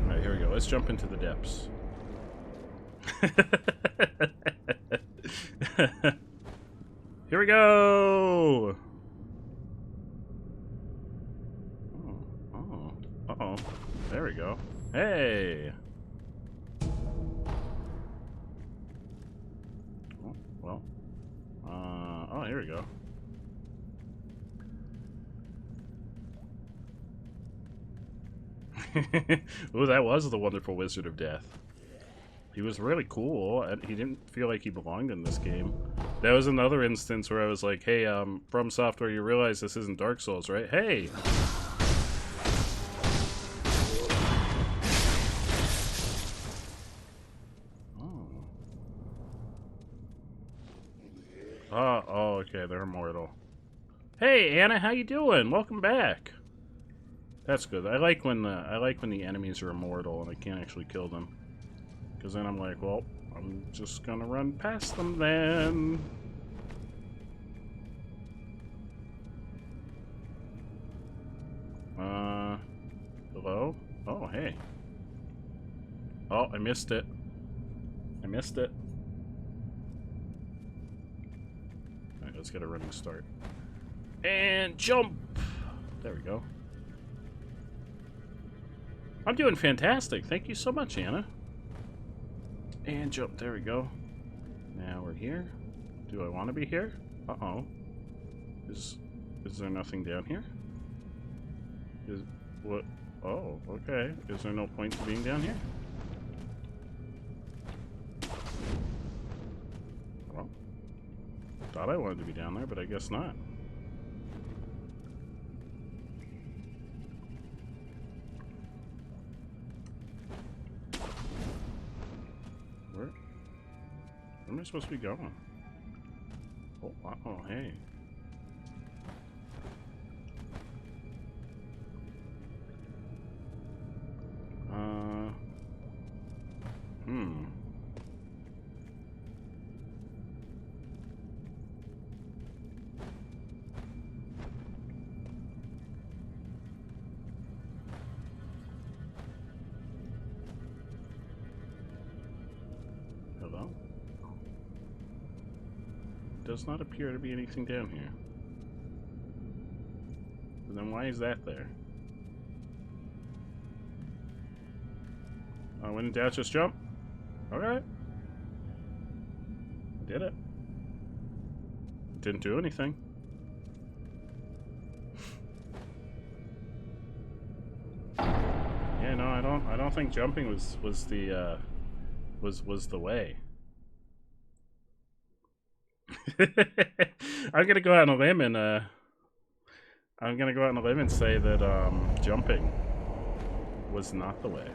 Alright, here we go. Let's jump into the depths. Here we go! Oh. Uh-oh. There we go. Hey! Oh, well. Oh, here we go. Ooh, that was the Wonderful Wizard of Death. He was really cool, and he didn't feel like he belonged in this game. That was another instance where I was like, hey, From Software, you realize this isn't Dark Souls, right? Hey! Oh, okay, they're immortal. Hey, Anna, how you doing? Welcome back. That's good. I like when the enemies are immortal and I can't actually kill them. Because then I'm like, well, I'm just gonna run past them then. Hello? Oh, hey. Oh, I missed it. I missed it. Alright, let's get a running start. And jump! There we go. I'm doing fantastic. Thank you so much, Anna. And jump. There we go. Now we're here. Do I want to be here? Uh-oh. Is there nothing down here? Is... What? Oh, okay. Is there no point to being down here? Well, thought I wanted to be down there, but I guess not. Where am I supposed to be going? Oh, uh-oh, hey. Hello? Does not appear to be anything down here. But then why is that there? When in doubt, just jump. Okay. I did it. Didn't do anything. Yeah, no, I don't think jumping was the way. I'm gonna go out on a limb and say that jumping was not the way.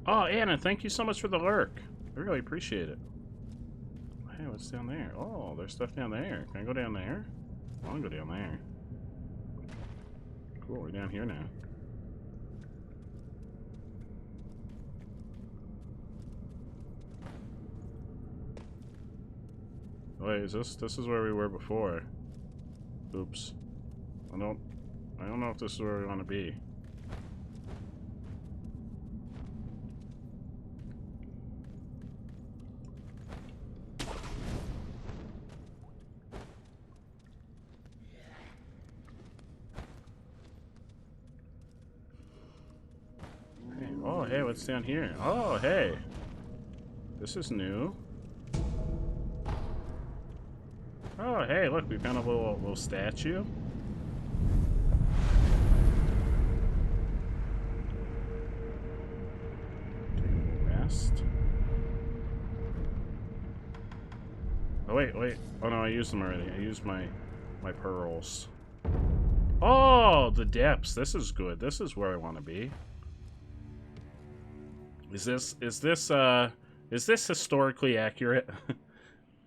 Oh, Anna, thank you so much for the lurk. I really appreciate it. Hey, what's down there? Oh, there's stuff down there. Can I go down there? I want to go down there. Cool, we're down here now. Wait, is this is where we were before? Oops. I don't know if this is where we want to be. Hey, oh, hey, what's down here? Oh, hey. This is new. Oh, hey, look, we found a little statue. Take a little rest. Oh, wait. Oh, no, I used them already. I used my pearls. Oh, the depths. This is good. This is where I want to be. Is this historically accurate?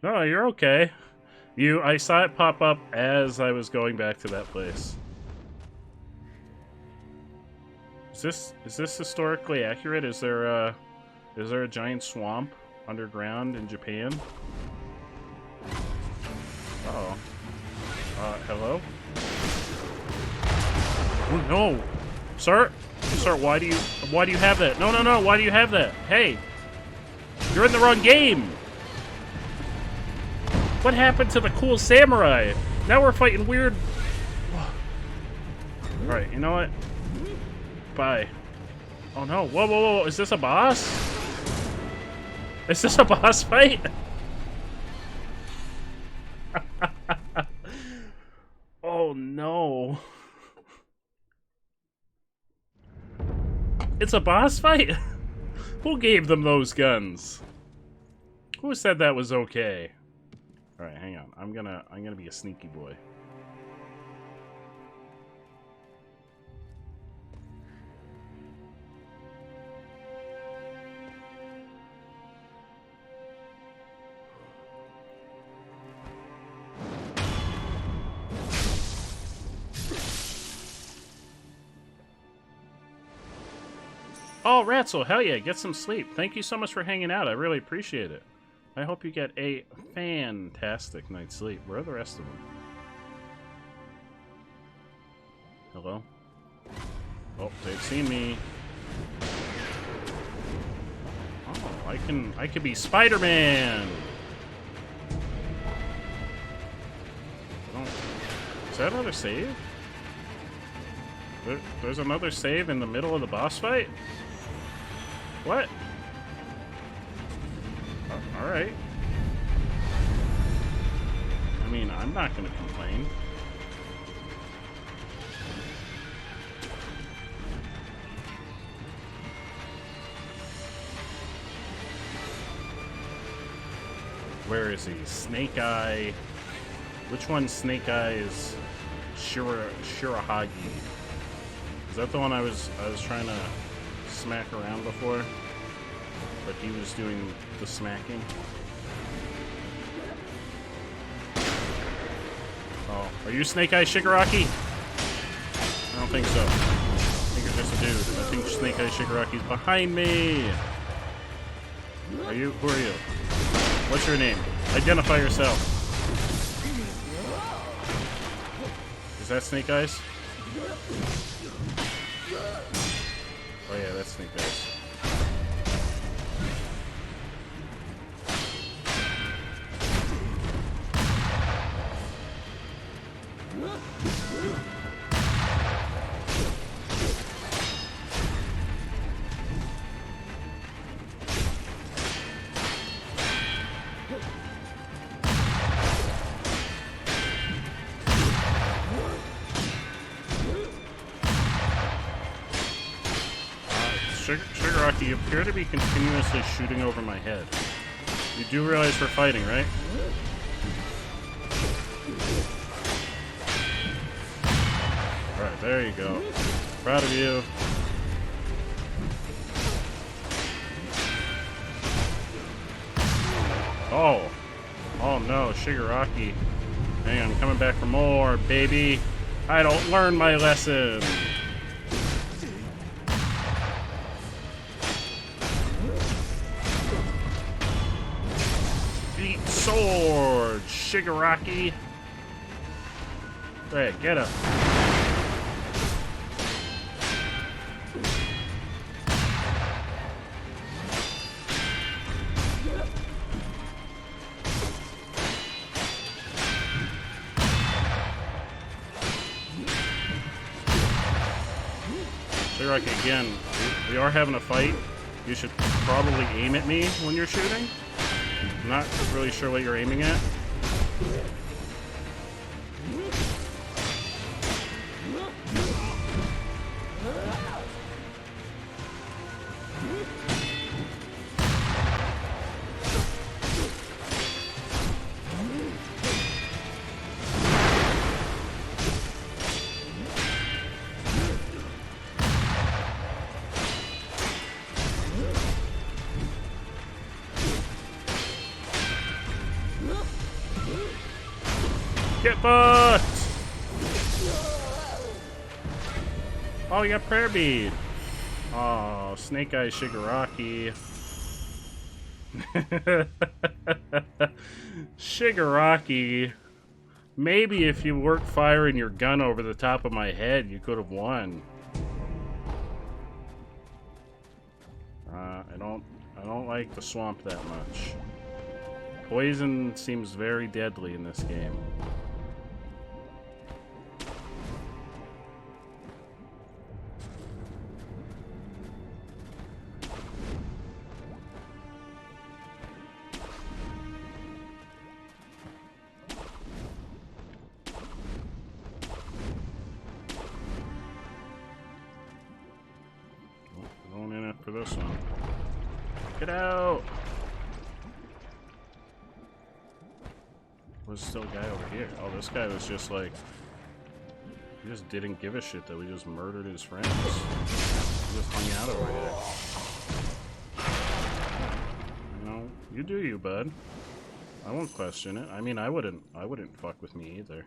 No, you're okay. I saw it pop up as I was going back to that place. Is this historically accurate? Is there a giant swamp underground in Japan? Uh-oh. Hello? Oh no! Sir, why do you have that? No, why do you have that? Hey! You're in the wrong game! What happened to the cool samurai? Now we're fighting weird... Alright, you know what? Bye. Oh no, whoa, is this a boss? Is this a boss fight? Oh no. It's a boss fight? Who gave them those guns? Who said that was okay? Alright, hang on. I'm gonna be a sneaky boy. Oh, Ratzel, hell yeah, get some sleep. Thank you so much for hanging out. I really appreciate it. I hope you get a fantastic night's sleep. Where are the rest of them? Hello? Oh, they've seen me. Oh, I could be Spider-Man. Is that another save? There's another save in the middle of the boss fight? What? Alright. I mean, I'm not gonna complain. Where is he? Snake Eye. Which one's Snake Eye's Shirahagi? Is that the one I was trying to smack around before? But he was doing the smacking. Oh, are you Snake Eye Shigaraki? I don't think so. I think you're just a dude. I think Snake Eye Shigaraki's behind me. Are you? Who are you? What's your name? Identify yourself. Is that Snake Eyes? Oh yeah, that's Snake Eyes. Shigaraki, you appear to be continuously shooting over my head. You do realize we're fighting, right? Alright, there you go. Proud of you. Oh. Oh no, Shigaraki. Hang on, I'm coming back for more, baby. I don't learn my lesson. Sword, Shigaraki. Hey, get him. Shigaraki, again, we are having a fight. You should probably aim at me when you're shooting. I'm not really sure what you're aiming at. Get fucked! Oh, you got Prayer Bead. Oh, Snake Eye Shigaraki. Shigaraki. Maybe if you weren't firing your gun over the top of my head, you could have won. I don't like the swamp that much. Poison seems very deadly in this game. Going in after this one. Get out! There's still a guy over here. Oh, this guy was just like... He just didn't give a shit that we just murdered his friends. He just hung out over here. You know, you do you, bud. I won't question it. I mean, I wouldn't fuck with me either.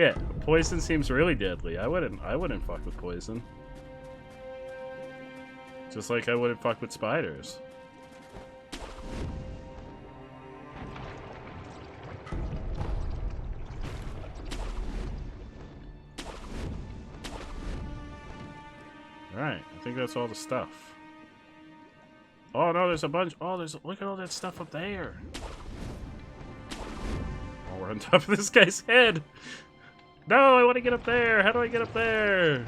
Yeah, poison seems really deadly. I wouldn't fuck with poison. Just like I wouldn't fuck with spiders. Alright, I think that's all the stuff. Oh no, there's a bunch. Oh, look at all that stuff up there. Oh, we're on top of this guy's head. No, I want to get up there. How do I get up there?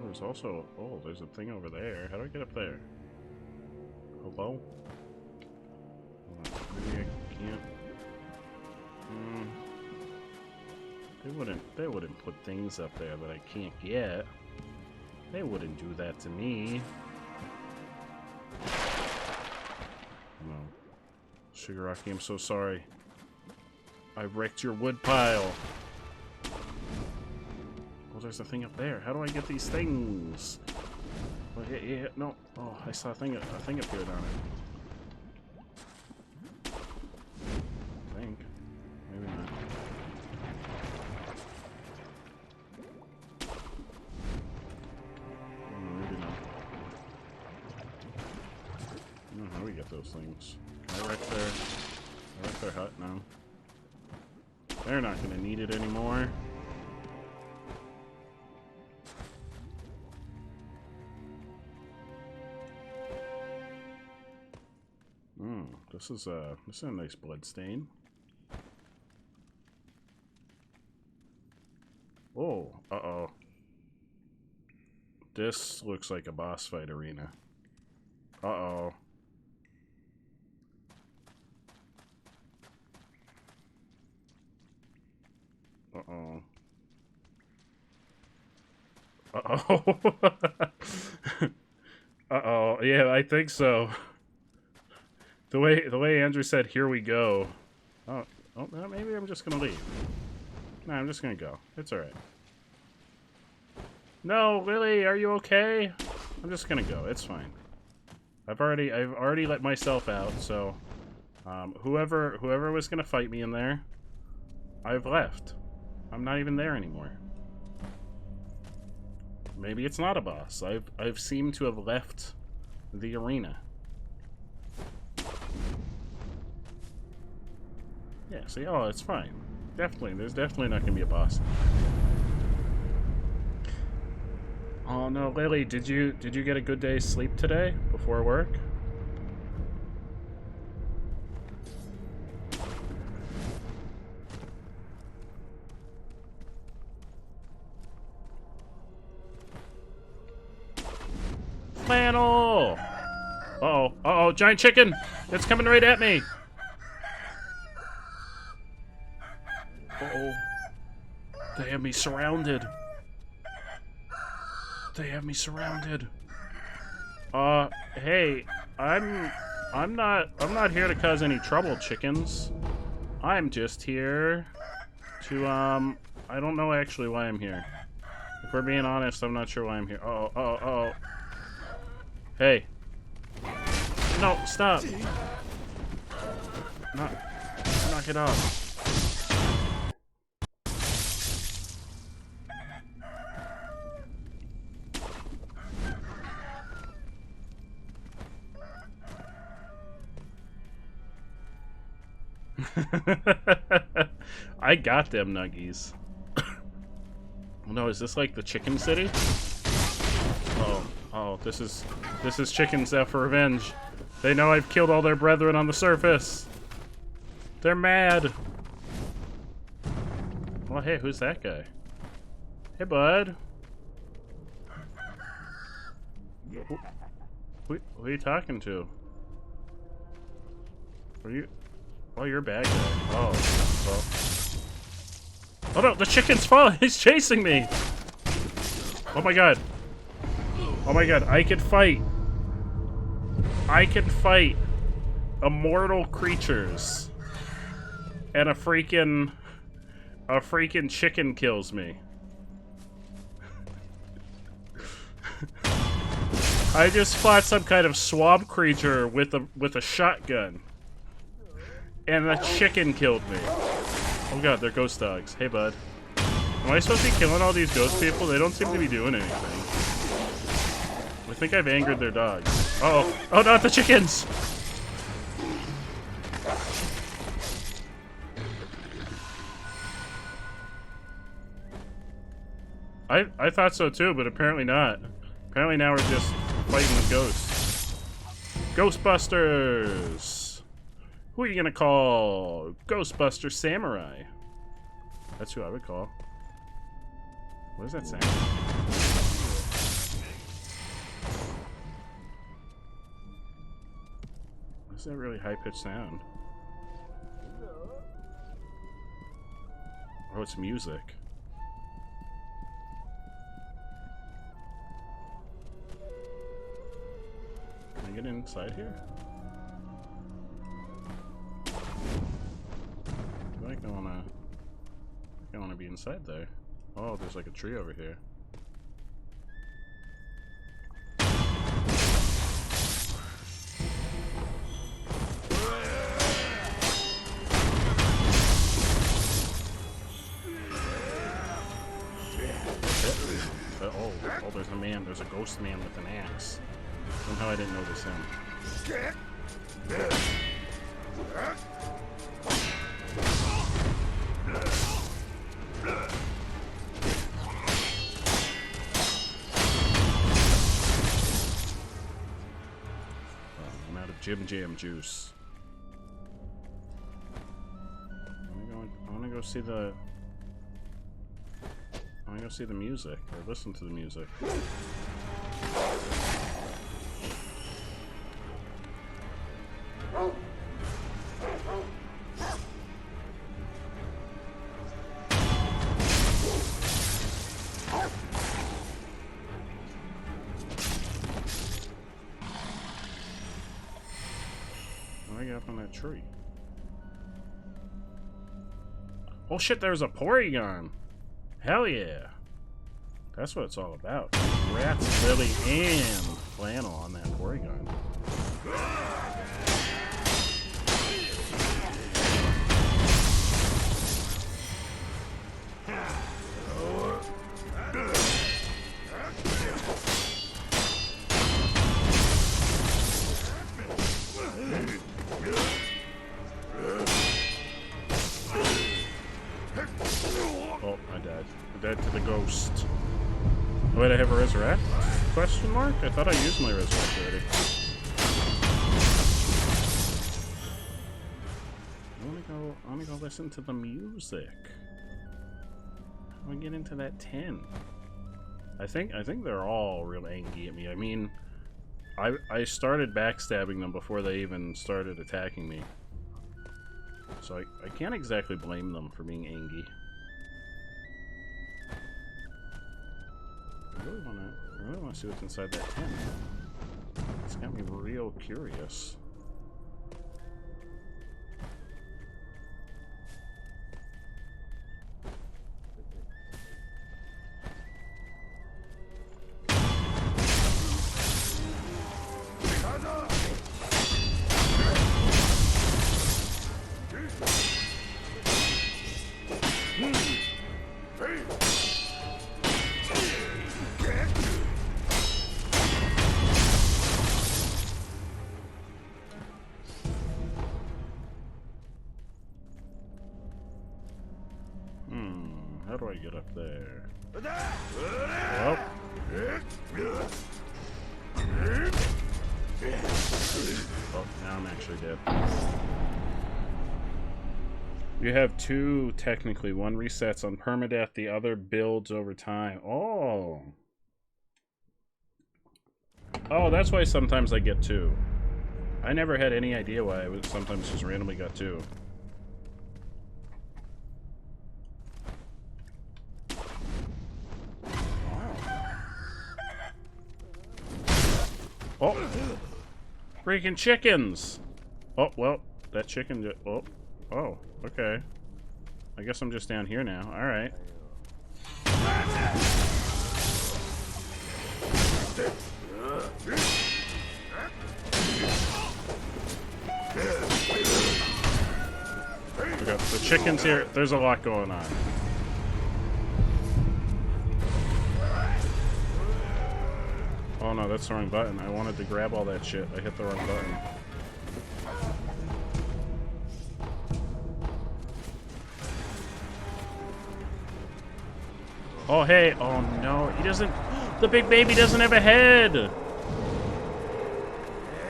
There's also... Oh, there's a thing over there. How do I get up there? Hello? Maybe I can't... They wouldn't put things up there that I can't get. They wouldn't do that to me. No. Shigaraki, I'm so sorry. I wrecked your wood pile. Oh, there's a thing up there. How do I get these things? Oh, yeah, no. Oh, I saw a thing appeared on it. I think. Maybe not. Maybe not. I don't know how we get those things. Can I wreck their hut now? They're not gonna need it anymore. This is a nice blood stain. Oh, uh-oh. This looks like a boss fight arena. Uh-oh. Uh-oh. Uh-oh. Uh-oh. Yeah, I think so. The way Andrew said, "Here we go." Oh, maybe I'm just gonna leave. No, I'm just gonna go. It's all right. No, Lily, are you okay? I'm just gonna go. It's fine. I've already let myself out. So, whoever was gonna fight me in there, I've left. I'm not even there anymore. Maybe it's not a boss. I've seemed to have left the arena. Yeah, see, oh, it's fine. Definitely, there's definitely not gonna be a boss. Oh no, Lily, did you get a good day's sleep today before work? Flannel! Uh-oh, uh-oh, giant chicken! It's coming right at me! Uh-oh. They have me surrounded. They have me surrounded. Hey, I'm not here to cause any trouble, chickens. I'm just here to, I don't know actually why I'm here. If we're being honest, I'm not sure why I'm here. Oh. Hey. No, stop. Knock it off. I got them nuggies. No, is this like the chicken city? Oh, this is chickens out for revenge. They know I've killed all their brethren on the surface. They're mad. Well, hey, who's that guy? Hey, bud. Who are you talking to? Are you? Oh, you're a bad guy. Oh, well. Oh no, the chicken's falling. He's chasing me. Oh my god. Oh my god, I can fight. I can fight immortal creatures. And a freaking chicken kills me. I just fought some kind of swamp creature with a shotgun. And a chicken killed me. Oh god, they're ghost dogs. Hey bud. Am I supposed to be killing all these ghost people? They don't seem to be doing anything. I think I've angered their dogs. Uh-oh. Oh, not the chickens! I thought so too, but apparently not. Apparently now we're just fighting with ghosts. Ghostbusters! Who are you gonna call? Ghostbuster Samurai. That's who I would call. What is that sound? What's that really high-pitched sound? Oh, it's music. Can I get inside here? I feel like I wanna be inside there. Oh, there's like a tree over here. Oh, there's a man. There's a ghost man with an axe. Somehow I didn't notice him. I'm out of Jim Jam juice. I wanna go see the... I wanna go see the music, or listen to the music. How do I get up on that tree? Oh shit, there's a Porygon! Hell yeah! That's what it's all about. Rats, Lily, and Flannel on that Porygon. Oh, I died. I died to the ghost. Oh, wait, I have a resurrect? Question mark? I thought I used my resurrect already. I wanna go listen to the music. How do I get into that 10? I think they're all real angry at me. I mean, I started backstabbing them before they even started attacking me. So I can't exactly blame them for being angry. I really wanna see what's inside that tent. It's got me real curious. How do I get up there? Well. Oh, now I'm actually dead. You have two, technically. One resets on permadeath, the other builds over time. Oh! Oh, that's why sometimes I get two. I never had any idea why I would sometimes just randomly got two. Oh! Freaking chickens! Oh, well, that chicken just... Oh. Oh, okay. I guess I'm just down here now. Alright. chickens here. There's a lot going on. Oh no, that's the wrong button. I wanted to grab all that shit. I hit the wrong button. Oh hey, oh no, he doesn't, the big baby doesn't have a head!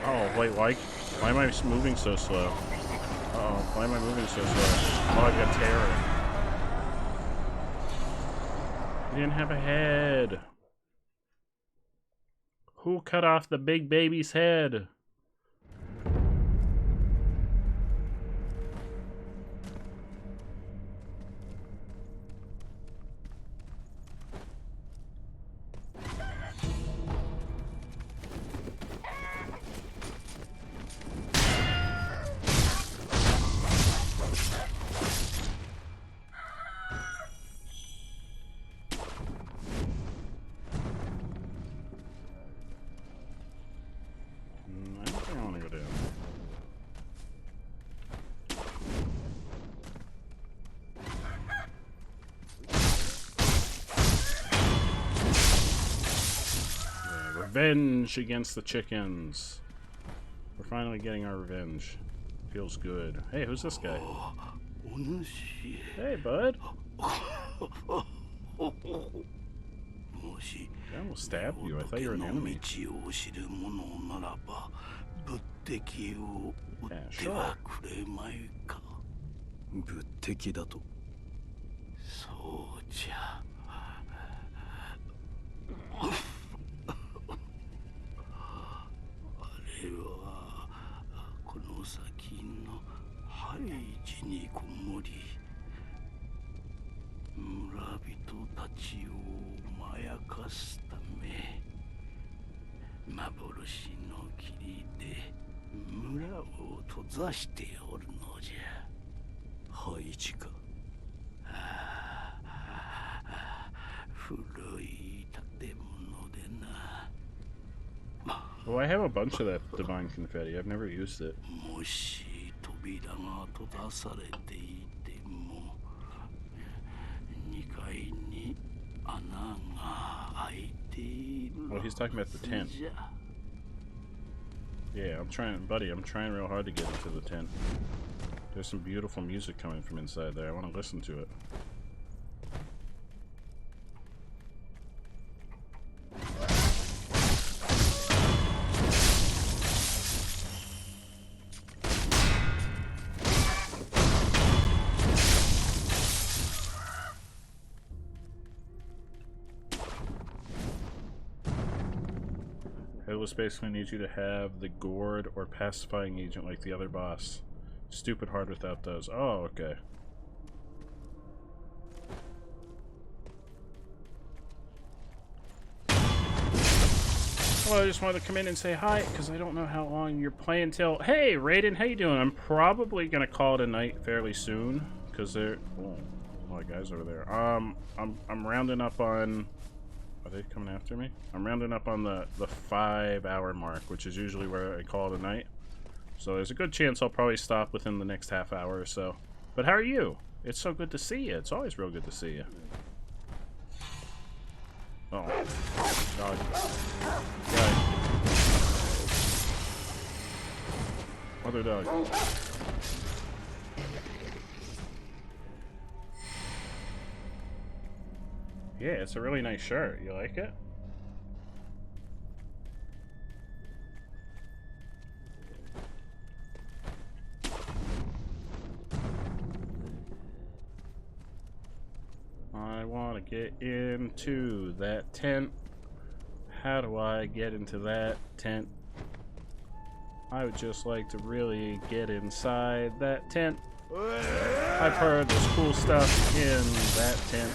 Oh wait, why am I moving so slow? Uh-oh, why am I moving so slow? Oh, I got terror. He didn't have a head. Who cut off the big baby's head? I don't think I want to go down. Yeah, revenge against the chickens. We're finally getting our revenge. Feels good. Hey, who's this guy? Hey, bud. I almost stabbed you. I thought you were an enemy. Yeah, sure. 仏敵だと。そうじゃ。あれはこの先のハイジにこもり、村人たちをまやかすため、幻の霧で村を閉ざしておるのじゃ。ハイジか。古い建物でな。 Oh, I have a bunch of that divine confetti. I've never used it. もし扉が閉ざされていても、2階に穴が開いている。 Oh, he's talking about the tent. Yeah, I'm trying, buddy. I'm trying real hard to get into the tent. There's some beautiful music coming from inside there. I want to listen to it. Headless basically needs you to have the gourd or pacifying agent like the other boss. Stupid hard without those. Oh, okay. Well, I just wanted to come in and say hi, because I don't know how long you're playing till... Hey, Raiden, how you doing? I'm probably going to call it a night fairly soon, because there... Oh, a lot of guys over there. I'm rounding up on... Are they coming after me? I'm rounding up on the 5-hour mark, which is usually where I call it a night. So there's a good chance I'll probably stop within the next half hour or so. But how are you? It's so good to see you. It's always real good to see you. Oh. Dog. Guy. Other dog. Yeah, it's a really nice shirt. You like it? I want to get into that tent. How do I get into that tent? I would just like to really get inside that tent. I've heard there's cool stuff in that tent.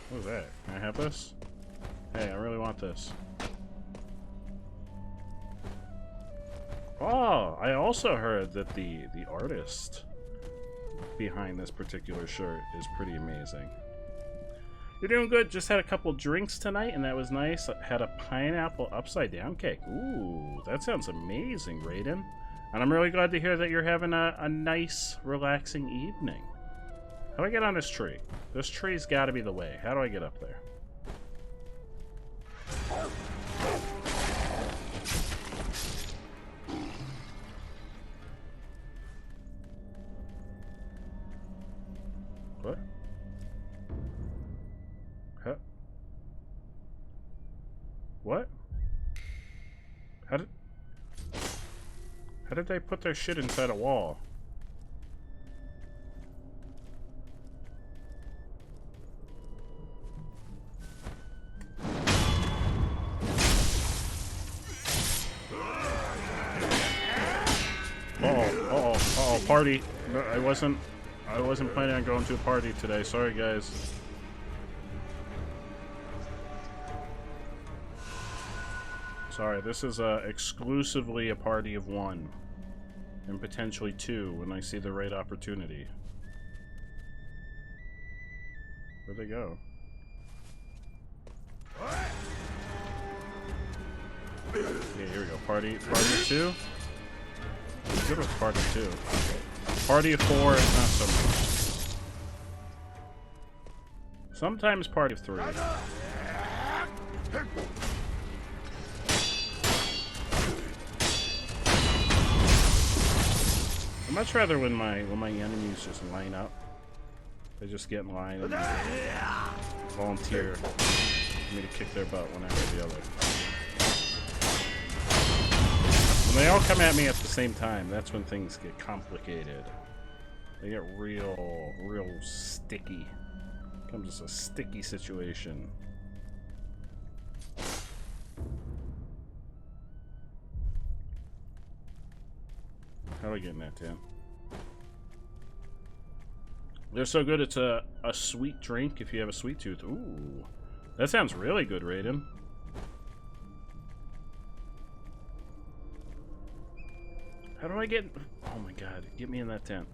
What was that? Can I have this? Hey, I really want this. Oh, I also heard that the artist behind this particular shirt is pretty amazing. You're doing good. Just had a couple drinks tonight, and that was nice. Had a pineapple upside down cake. Ooh, that sounds amazing, Raiden. And I'm really glad to hear that you're having a nice, relaxing evening. How do I get on this tree? This tree's got to be the way. How do I get up there? What? Huh? What? How did they put their shit inside a wall? Uh-oh, party. No, I wasn't planning on going to a party today. Sorry, guys. Sorry, this is exclusively a party of one. And potentially two when I see the right opportunity. Where'd they go? Yeah, here we go. Party two? I'm good with party two. Party of four is not so much. Sometimes party of three. I'd much rather when my enemies just line up. They just get in line and volunteer for me to kick their butt one after the other. When they all come at me at the same time, that's when things get complicated. They get real sticky. Becomes a sticky situation. How do I get in that tent? They're so good, it's a sweet drink if you have a sweet tooth. Ooh. That sounds really good, Raiden. How do I get... Oh my god, get me in that tent.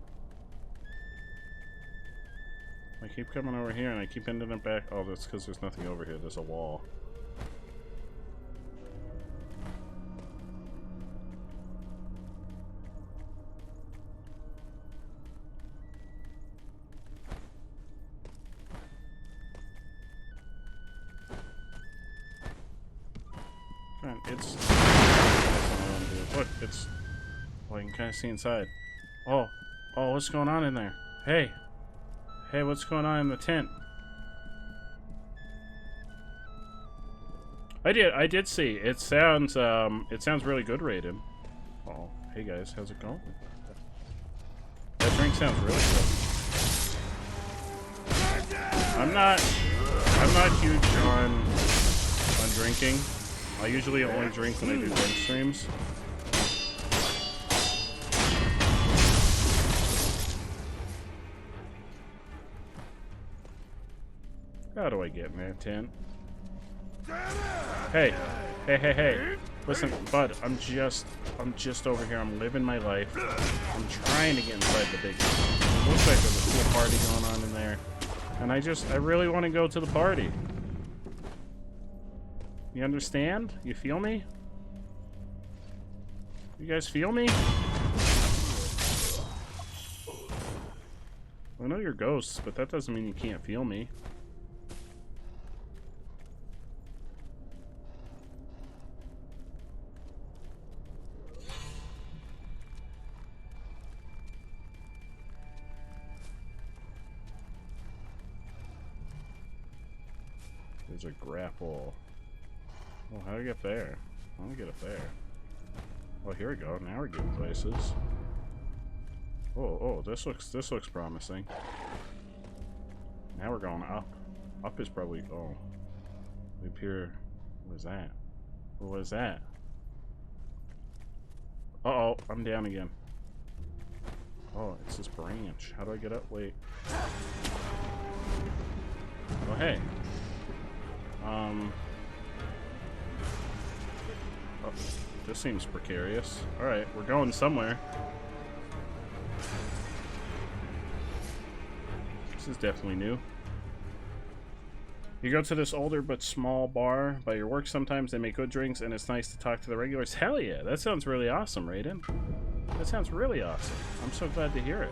I keep coming over here and I keep ending up back... Oh, that's because there's nothing over here. There's a wall. It's... Look, it's... Well, you can kind of see inside. Oh, what's going on in there? Hey, what's going on in the tent? I did see. It sounds really good, Raiden. Oh, hey guys, how's it going? That drink sounds really good. I'm not huge on drinking. I usually only drink when I do drink streams. How do I get in that tent? Hey. Listen, bud, I'm just over here. I'm living my life. I'm trying to get inside the big house. It looks like there's a cool party going on in there. And I really want to go to the party. You understand? You feel me? You guys feel me? I know you're ghosts, but that doesn't mean you can't feel me. There's a grapple. Well, how do I get there? I want to get up there. Well, here we go. Now we're getting places. Oh, this looks promising. Now we're going up. Up is probably... Oh. Up here... What is that? What is that? Uh-oh, I'm down again. Oh, it's this branch. How do I get up? Wait. Oh, hey. Oh. This seems precarious. Alright, we're going somewhere. This is definitely new. You go to this older but small bar by your work sometimes. They make good drinks, and it's nice to talk to the regulars. Hell yeah, that sounds really awesome, Raiden. That sounds really awesome. I'm so glad to hear it.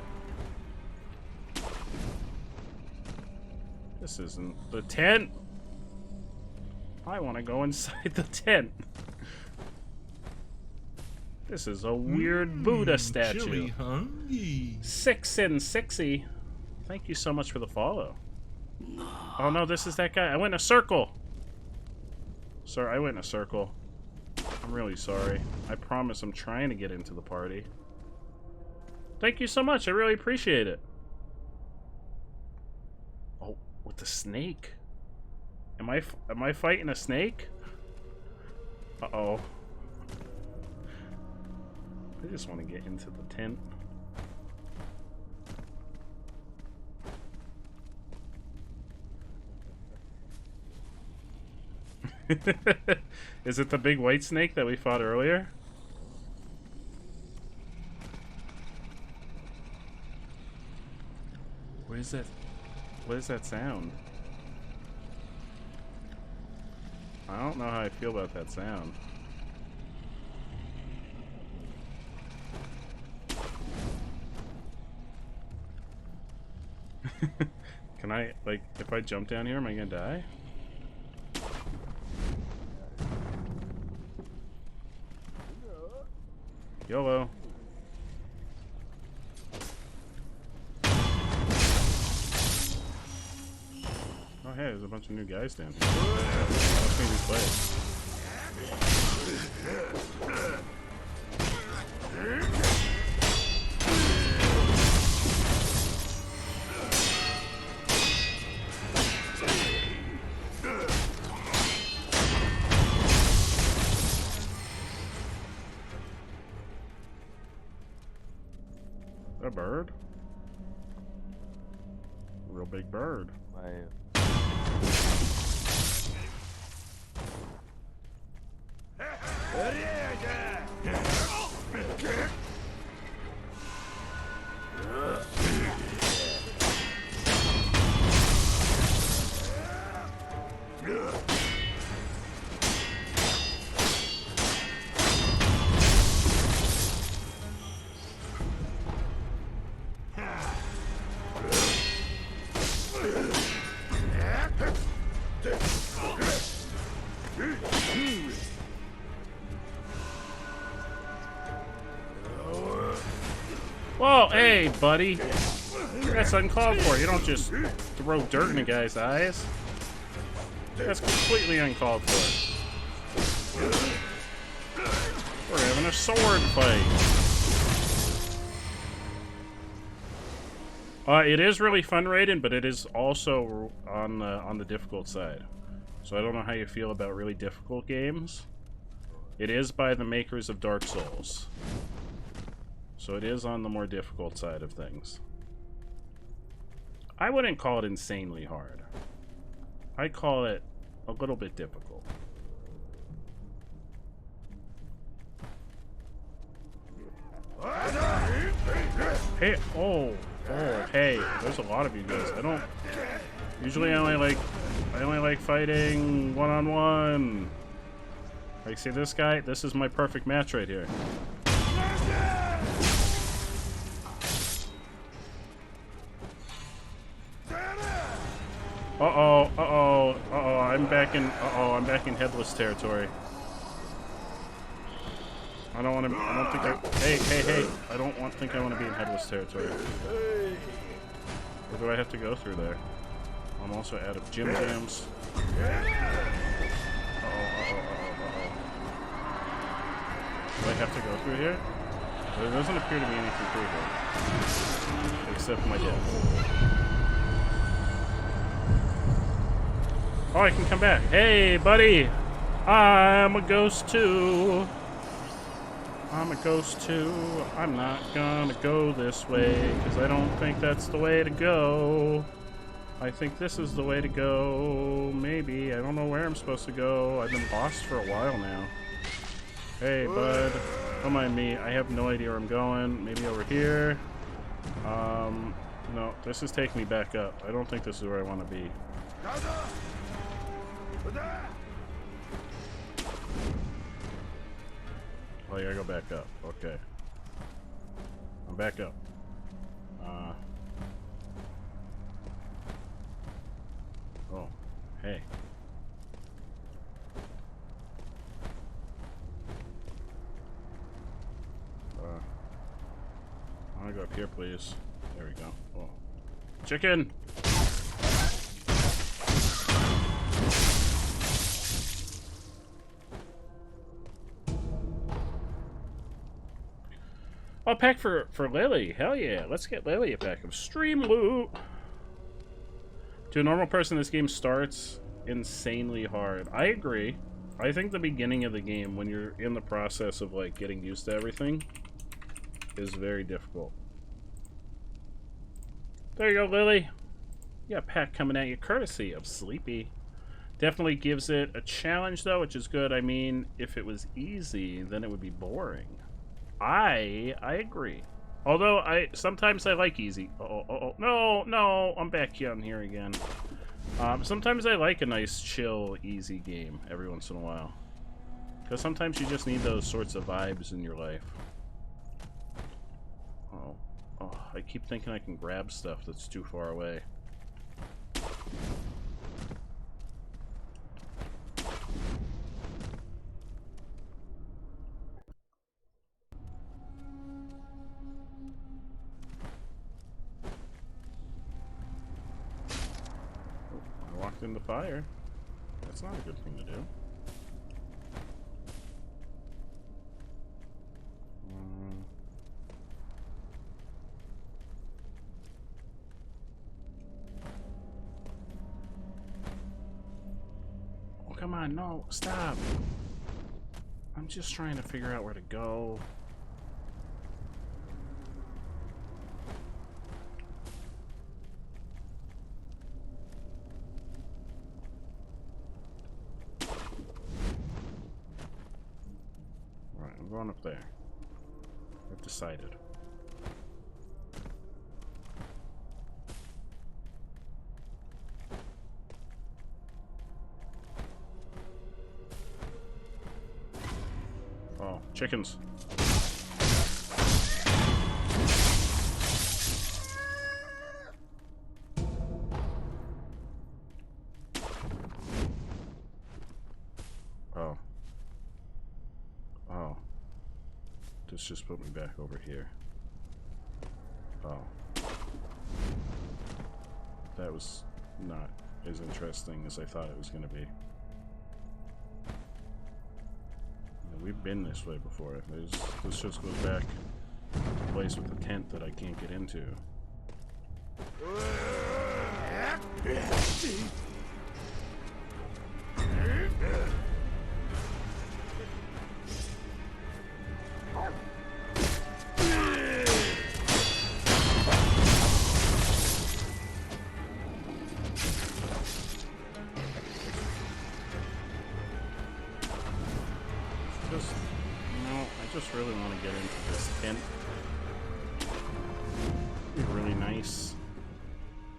This isn't the tent. I want to go inside the tent. This is a weird Buddha statue. Chilly hungry. 6 and 6y. Thank you so much for the follow. Oh no, this is that guy. I went in a circle. Sir, I went in a circle. I'm really sorry. I promise I'm trying to get into the party. Thank you so much. I really appreciate it. Oh, with the snake. Am I fighting a snake? Uh-oh. I just want to get into the tent. Is it the big white snake that we fought earlier? What is that? What is that sound? I don't know how I feel about that sound. Can I, like, if I jump down here, am I gonna die? YOLO. Oh hey, there's a bunch of new guys down here. Must be new players. A bird? A real big bird. Whoa, hey, buddy. That's uncalled for. You don't just throw dirt in a guy's eyes. That's completely uncalled for. We're having a sword fight. It is really fun, Raiden, but it is also on the difficult side. So I don't know how you feel about really difficult games. It is by the makers of Dark Souls. So it is on the more difficult side of things. I wouldn't call it insanely hard. I call it a little bit difficult. Hey, oh, hey, there's a lot of you guys. Usually I only like fighting one-on-one. Like, see this guy? This is my perfect match right here. I'm back in headless territory. I don't think I don't think I want to be in headless territory. Or do I have to go through there? I'm also out of gym jams. Do I have to go through here? There doesn't appear to be anything through here. Except my death. Oh, I can come back. Hey, buddy! I'm a ghost too. I'm a ghost too. I'm not gonna go this way, because I don't think that's the way to go. I think this is the way to go. Maybe. I don't know where I'm supposed to go. I've been lost for a while now. Hey, bud. Don't mind me. I have no idea where I'm going. Maybe over here. No. This is taking me back up. I don't think this is where I want to be. Oh, yeah, I go back up. Okay. I'm back up. Oh, hey. I want to go up here, please. There we go. Oh. Chicken! Oh, pack for Lily. Hell yeah. Let's get Lily a pack of stream loot. To a normal person, this game starts insanely hard. I agree. I think the beginning of the game, when you're in the process of, like, getting used to everything, is very difficult. There you go, Lily. You got a pack coming at you, courtesy of Sleepy. Definitely gives it a challenge, though, which is good. I mean, if it was easy, then it would be boring. I agree. Although sometimes I like easy. No, I'm back down here again. Sometimes I like a nice, chill, easy game every once in a while, because sometimes you just need those sorts of vibes in your life. Oh, I keep thinking I can grab stuff that's too far away. In the fire. That's not a good thing to do. Oh, come on, no, stop. I'm just trying to figure out where to go. Going up there. I've decided. Oh, chickens. Oh. Oh. This just put me back over here. Oh. That was not as interesting as I thought it was going to be. We've been this way before. This just goes back to the place with the tent that I can't get into. I just really want to get into this tent. It'd be really nice.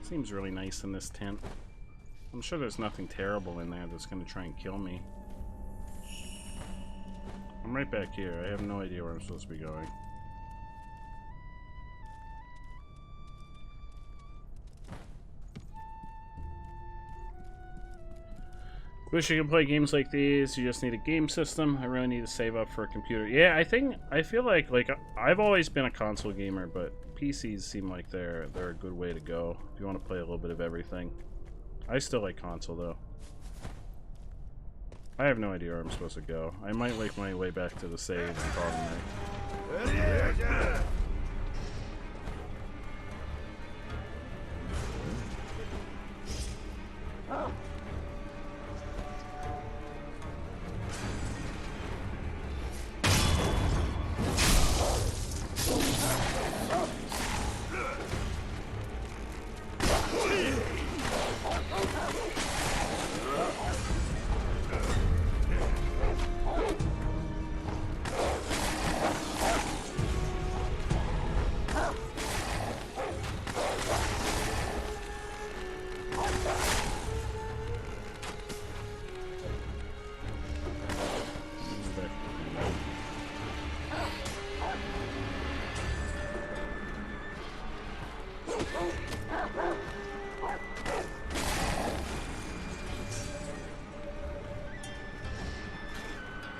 Seems really nice in this tent. I'm sure there's nothing terrible in there that's going to try and kill me. I'm right back here. I have no idea where I'm supposed to be going. Wish you could play games like these. You just need a game system. I really need to save up for a computer. Yeah, I feel like I've always been a console gamer, but PCs seem like they're a good way to go if you want to play a little bit of everything. I still like console though. I have no idea where I'm supposed to go. I might make my way back to the save and call it a night.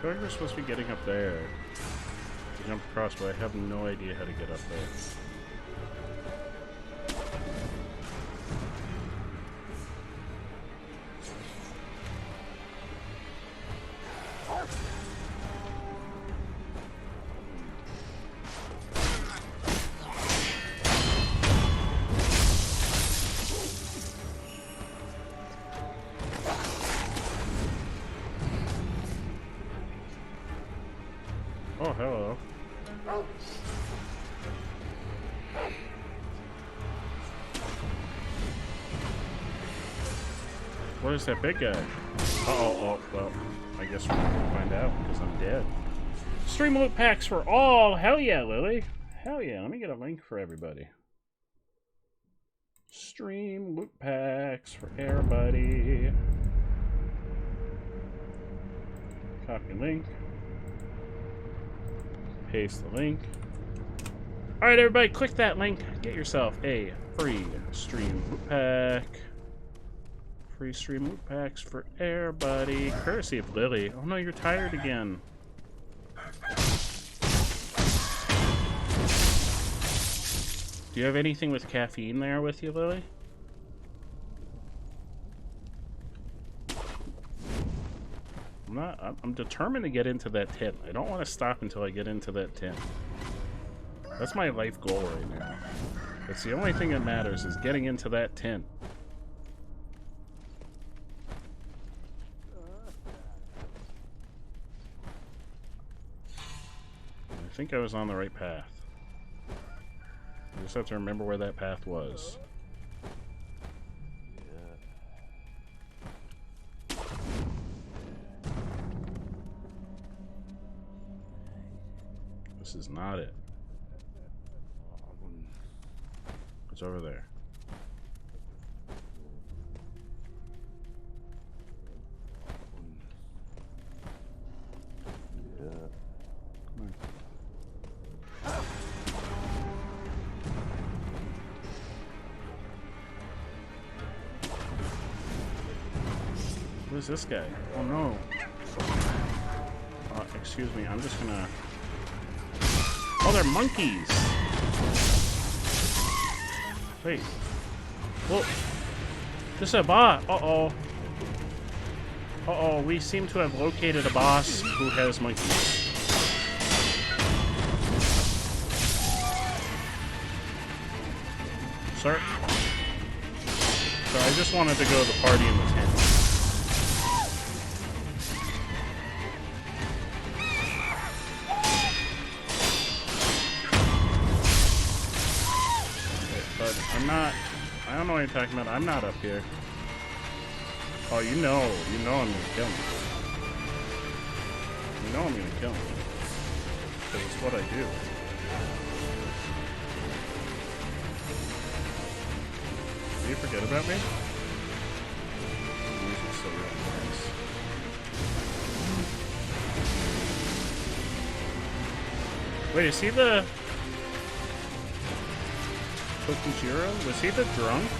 feel like we're supposed to be getting up there to jump across, but I have no idea how to get up there. Oh, hello. What is that big guy? Oh, well, I guess we're gonna find out because I'm dead. Stream loot packs for all! Hell yeah, Lily! Hell yeah, let me get a link for everybody. Stream loot packs for everybody. Copy link. Paste the link. Alright, everybody, click that link. Get yourself a free stream loot pack. Free stream loot packs for everybody. Courtesy of Lily. Oh no, you're tired again. Do you have anything with caffeine there with you, Lily? I'm determined to get into that tent. I don't want to stop until I get into that tent. That's my life goal right now. It's the only thing that matters is getting into that tent. I think I was on the right path. I just have to remember where that path was. This is not it. What's over there? Come on. Who is this guy? Oh no. Excuse me, I'm just gonna... Oh, they're monkeys! Wait. Well, this is a boss. Uh-oh. Uh-oh, we seem to have located a boss who has monkeys. Sir? So I just wanted to go to the party in the tent. I don't know what you're talking about. I'm not up here. Oh, you know I'm gonna kill him. You know I'm gonna kill him. Because it's what I do. Did you forget about me? The music's still really nice. Wait, is he the... Tokujiro? Was he the drunk?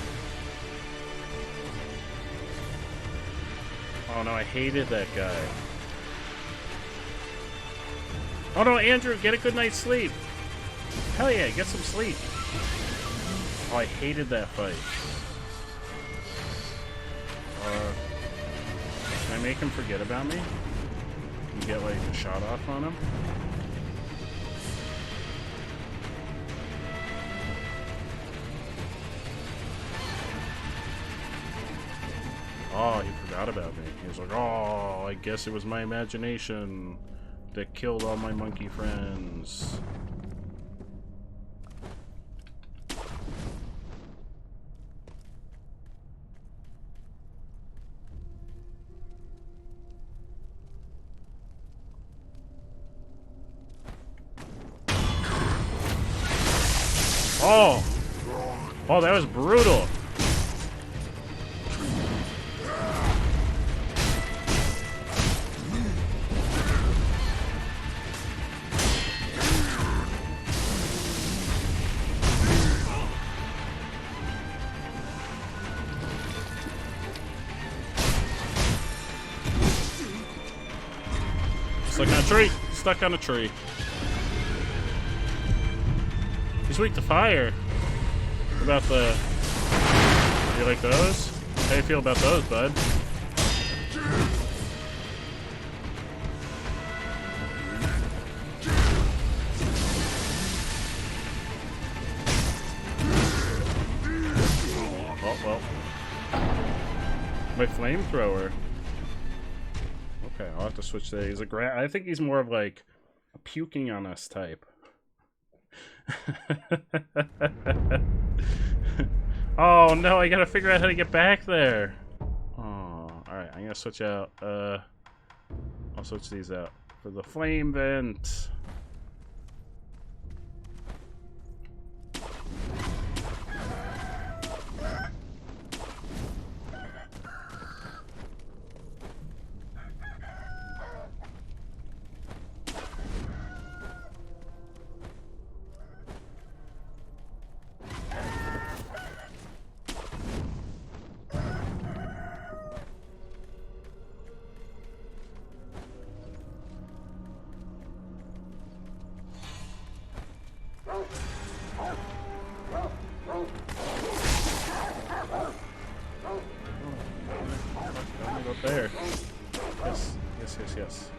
Oh no, I hated that guy. Oh no, Andrew, get a good night's sleep. Hell yeah, get some sleep. Oh, I hated that fight. Can I make him forget about me? And get like a shot off on him? Oh, he forgot about me. He was like, oh, I guess it was my imagination that killed all my monkey friends. Oh! Oh, that was brutal! Stuck on a tree. Stuck on a tree. He's weak to fire. What about the... You like those? How do you feel about those, bud? Oh, well. My flamethrower. Okay, I'll have to switch that. He's a I think he's more of like a puking on us type. Oh no, I gotta figure out how to get back there. Oh, alright, I'm gonna switch out. I'll switch these out for the flame vent. Up there. Yes, yes, yes, yes.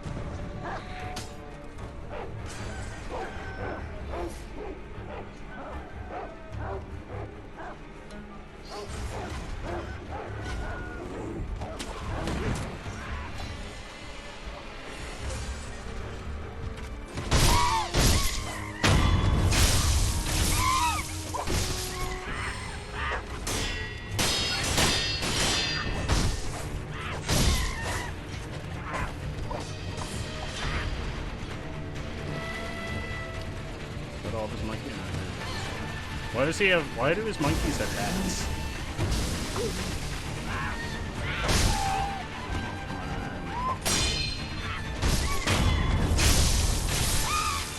All his monkeys. Why does he have? Why do his monkeys have hats?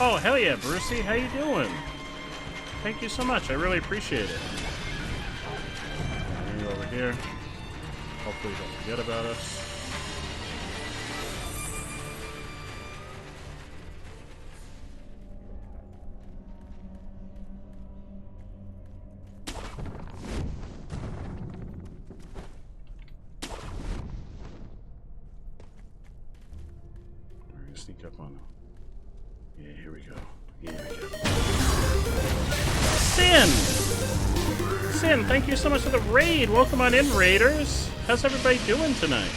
Oh hell yeah, Brucey, how you doing? Thank you so much. I really appreciate it. Bring you over here. Hopefully, you don't forget about us. Sneak up on him. Yeah, here we go. Here we go. Sin! Sin, thank you so much for the raid. Welcome on in, Raiders. How's everybody doing tonight?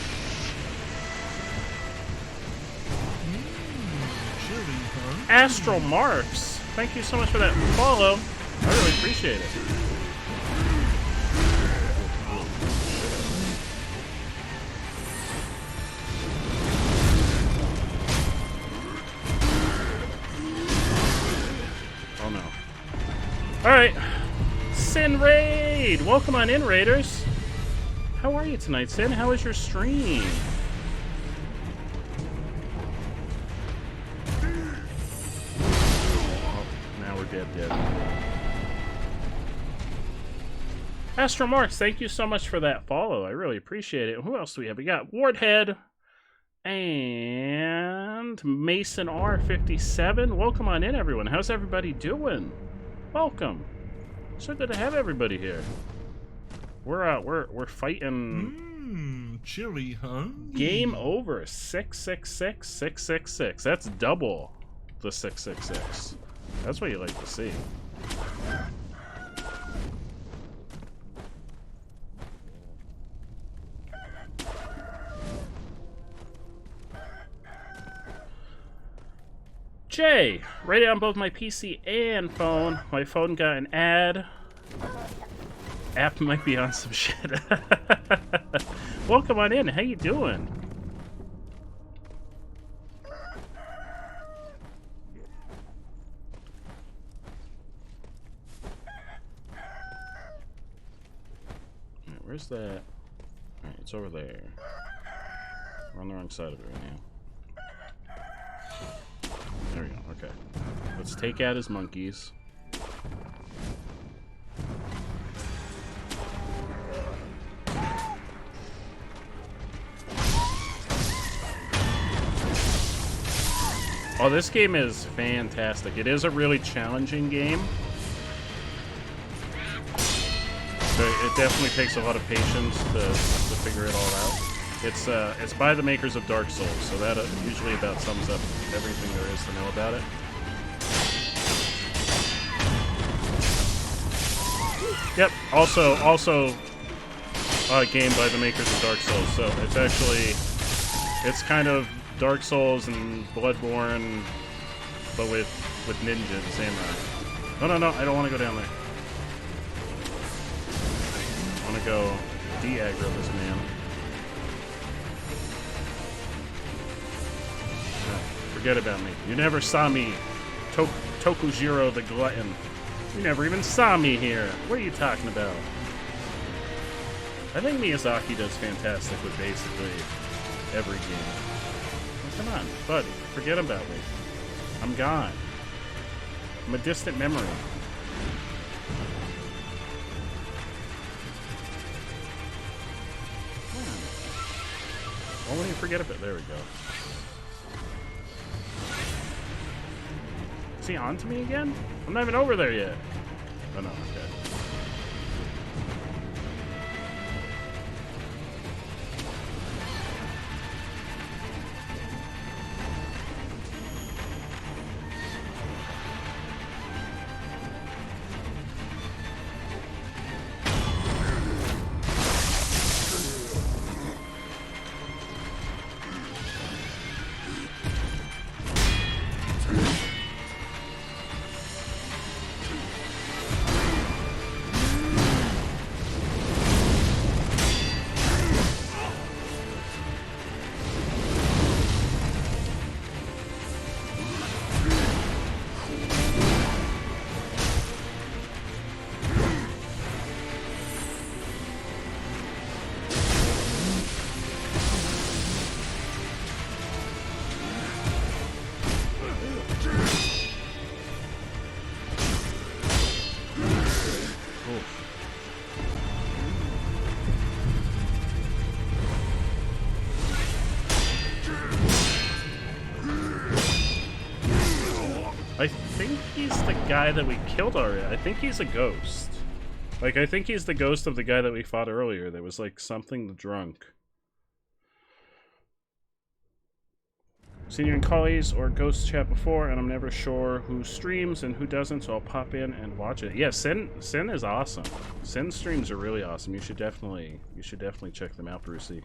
Astral Marks, thank you so much for that follow. I really appreciate it. Oh no. Alright. Sin Raid! Welcome on in, Raiders. How are you tonight, Sin? How was your stream? Oh, now we're dead. Astro Marks, thank you so much for that follow. I really appreciate it. Who else do we have? We got Wardhead and Mason R57. Welcome on in, everyone. How's everybody doing? Welcome. So good to have everybody here. We're fighting. Chilly, huh? Game over. 666 666. That's double the 666. That's what you like to see. Jay, right on both my PC and phone. My phone got an ad. App might be on some shit. Welcome on in. How you doing? Right, where's that? Alright, it's over there. We're on the wrong side of it right now. There we go, okay. Let's take out his monkeys. Oh, this game is fantastic. It is a really challenging game. So it definitely takes a lot of patience to figure it all out. It's by the makers of Dark Souls, so that usually about sums up everything there is to know about it. Yep. Also, a game by the makers of Dark Souls. So it's kind of Dark Souls and Bloodborne, but with ninjas and samurai. No, I don't want to go down there. I want to go de-aggro this man. Forget about me. You never saw me, Tokujiro the Glutton. You never even saw me here. What are you talking about? I think Miyazaki does fantastic with basically every game. Come on, buddy. Forget about me. I'm gone. I'm a distant memory. Why won't you forget about it? There we go. Is he on to me again? I'm not even over there yet. Oh no, okay. I think he's the guy that we killed already. I think he's a ghost. Like, I think he's the ghost of the guy that we fought earlier. That was like something drunk. Seen you in Collies or Ghost Chat before, and I'm never sure who streams and who doesn't, so I'll pop in and watch it. Yeah, Sin is awesome. Sin streams are really awesome. You should definitely check them out, Brucey.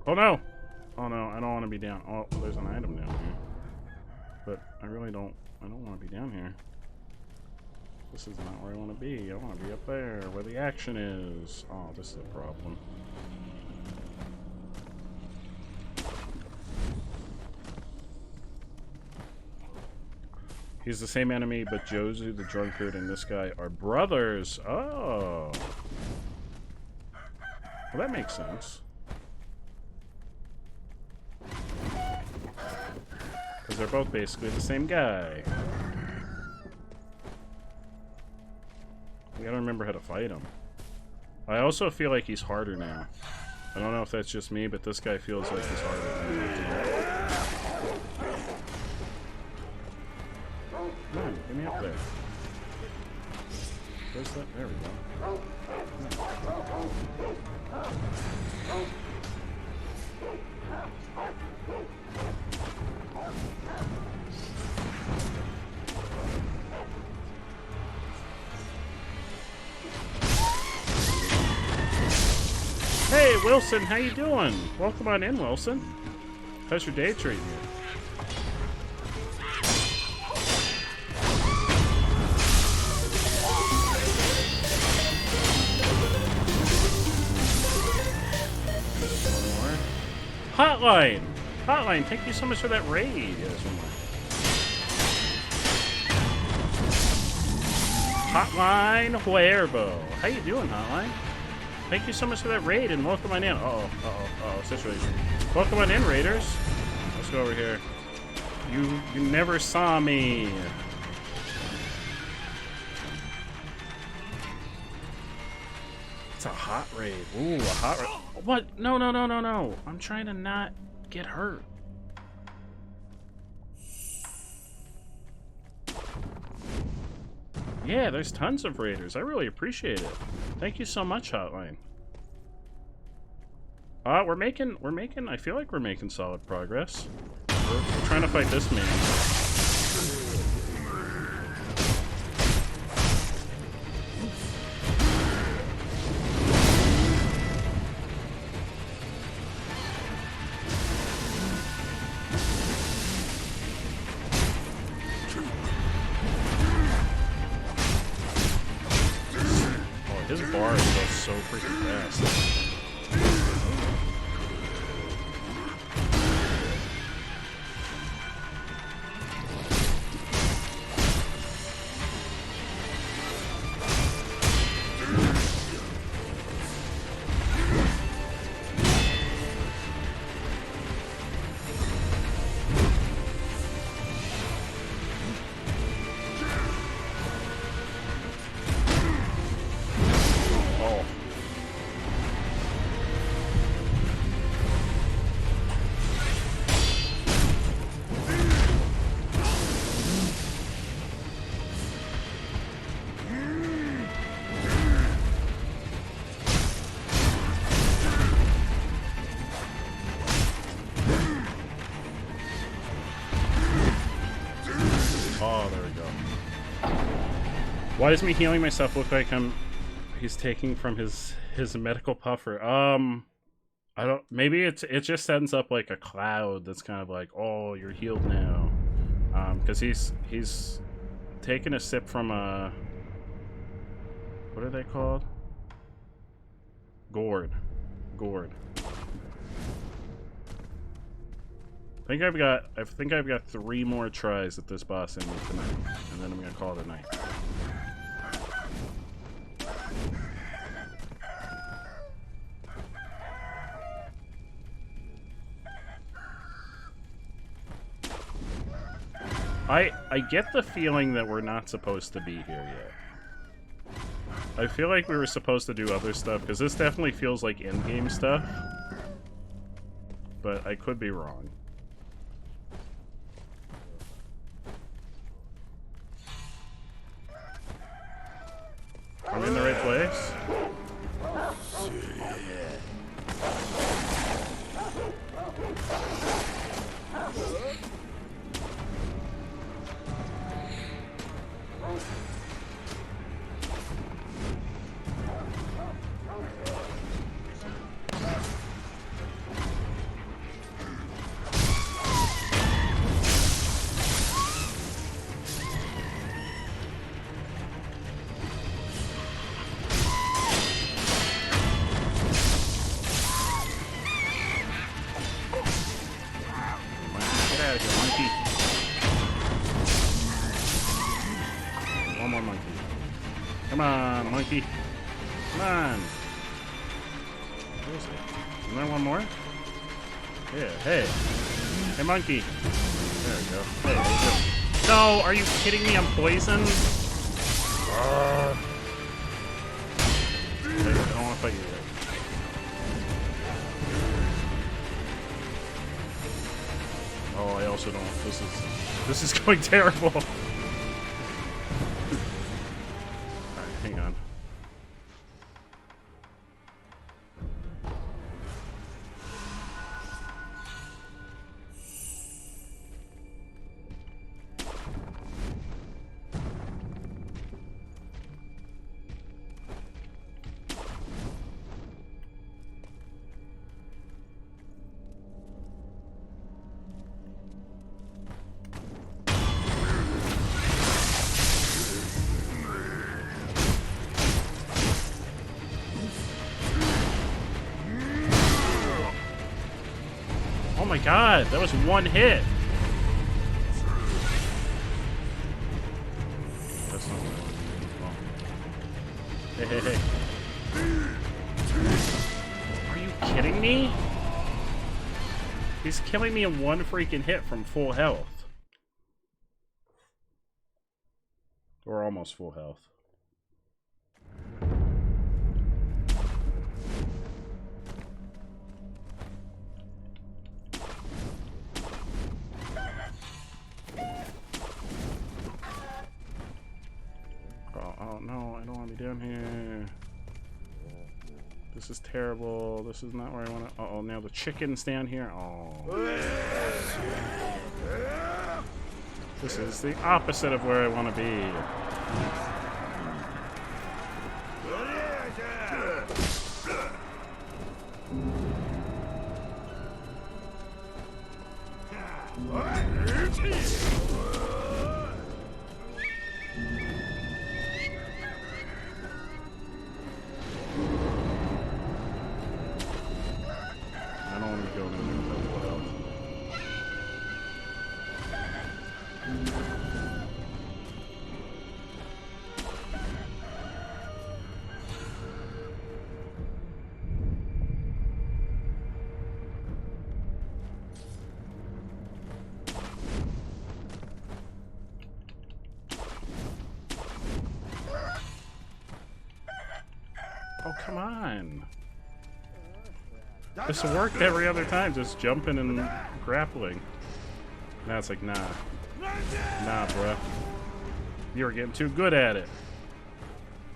Oh no! Oh no, I don't want to be down. Oh, there's an item down here. But I don't want to be down here. This is not where I want to be. I want to be up there, where the action is. Oh, this is a problem. He's the same enemy, but Jozu the drunkard and this guy are brothers. Oh. Well, that makes sense. Because they're both basically the same guy. We gotta remember how to fight him. I also feel like he's harder now. I don't know if that's just me, but this guy feels like he's harder. Come on, get me up there. Where's that? There we go. Hey, Wilson, how you doing? Welcome on in, Wilson. How's your day treating you? Hotline! Hotline, thank you so much for that raid. Yes, one more. Hotline Huervo. How you doing, Hotline? Thank you so much for that raid and welcome on in. Uh-oh, situation. Welcome on in, raiders. Let's go over here. You never saw me. It's a hot raid. Ooh, a hot raid. What? No, no, no, no, no. I'm trying to not get hurt. Yeah, there's tons of raiders. I really appreciate it. Thank you so much, Hotline. We're making, I feel like we're making solid progress. We're trying to fight this man. Oh, his bar goes so freaking fast. Oh, there we go. Why does me healing myself look like he's taking from his medical puffer? I don't, maybe it just sends up like a cloud that's kind of like, oh, you're healed now. Because he's taking a sip from a, what are they called? Gourd. I think I've got 3 more tries at this boss in me tonight, and then I'm gonna call it a night. I get the feeling that we're not supposed to be here yet. I feel like we were supposed to do other stuff, because this definitely feels like in-game stuff. But I could be wrong. I'm in the right place? One more monkey. Come on, monkey. Come on. Where is it? Isn't there one more? Yeah, hey. Hey, monkey. There we go. Hey, how you doing? No, are you kidding me? I'm poisoned? I don't want to fight you yet. Oh, I also don't. This is going terrible. Alright, hang on. Oh my god, that was one hit. That's not what I wanted. Hey. Are you kidding me? He's killing me in one freaking hit from full health. We're almost full health. Oh no, I don't want to be down here. This is terrible. This is not where I want to. Uh oh, now the chicken's down here. Oh. This is the opposite of where I want to be. I don't want to go in there with full health. Oh, come on. This will work every other time, just jumping and grappling. Now it's like, nah. Nah, bruh. You were getting too good at it.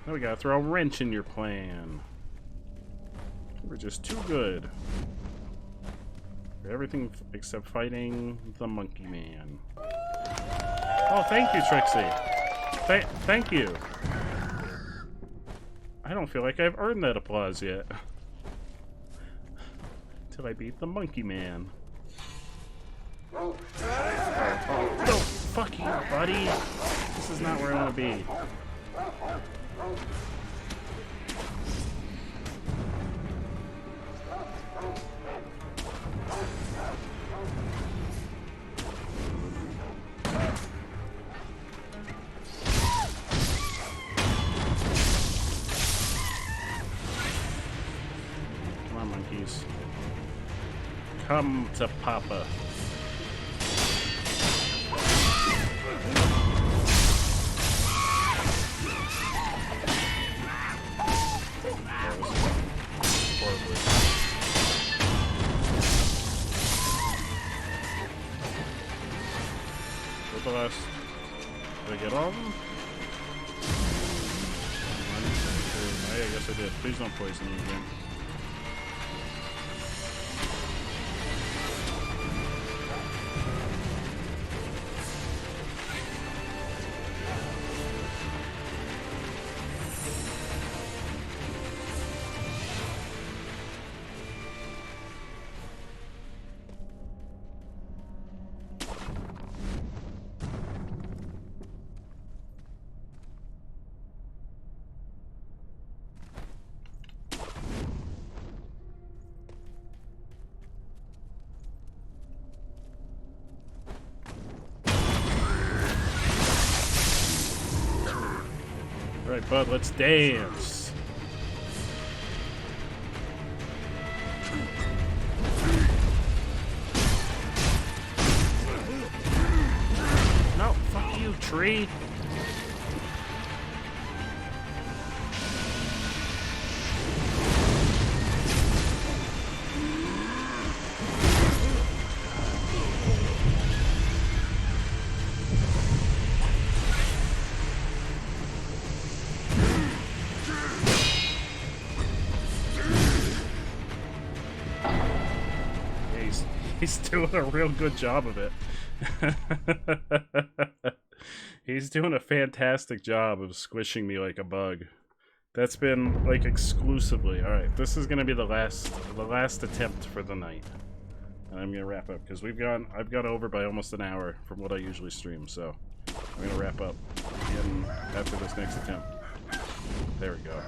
Now we gotta throw a wrench in your plan. We're just too good. For everything except fighting the monkey man. Oh, thank you, Trixie. Thank you. I don't feel like I've earned that applause yet. Till I beat the monkey man. Oh, no, fuck you, buddy. This is not where I want to be. Come on, monkeys. Come to Papa. The last. Did I get all of them? 1, 2, 3. Oh, yeah, I guess I did. Please don't poison me again. Alright, bud, let's dance. No, fuck you, tree. He's doing a real good job of it. He's doing a fantastic job of squishing me like a bug. That's been like exclusively. All right, this is gonna be the last attempt for the night, and I'm gonna wrap up because I've gone over by almost an hour from what I usually stream. So I'm gonna wrap up after this next attempt. There we go.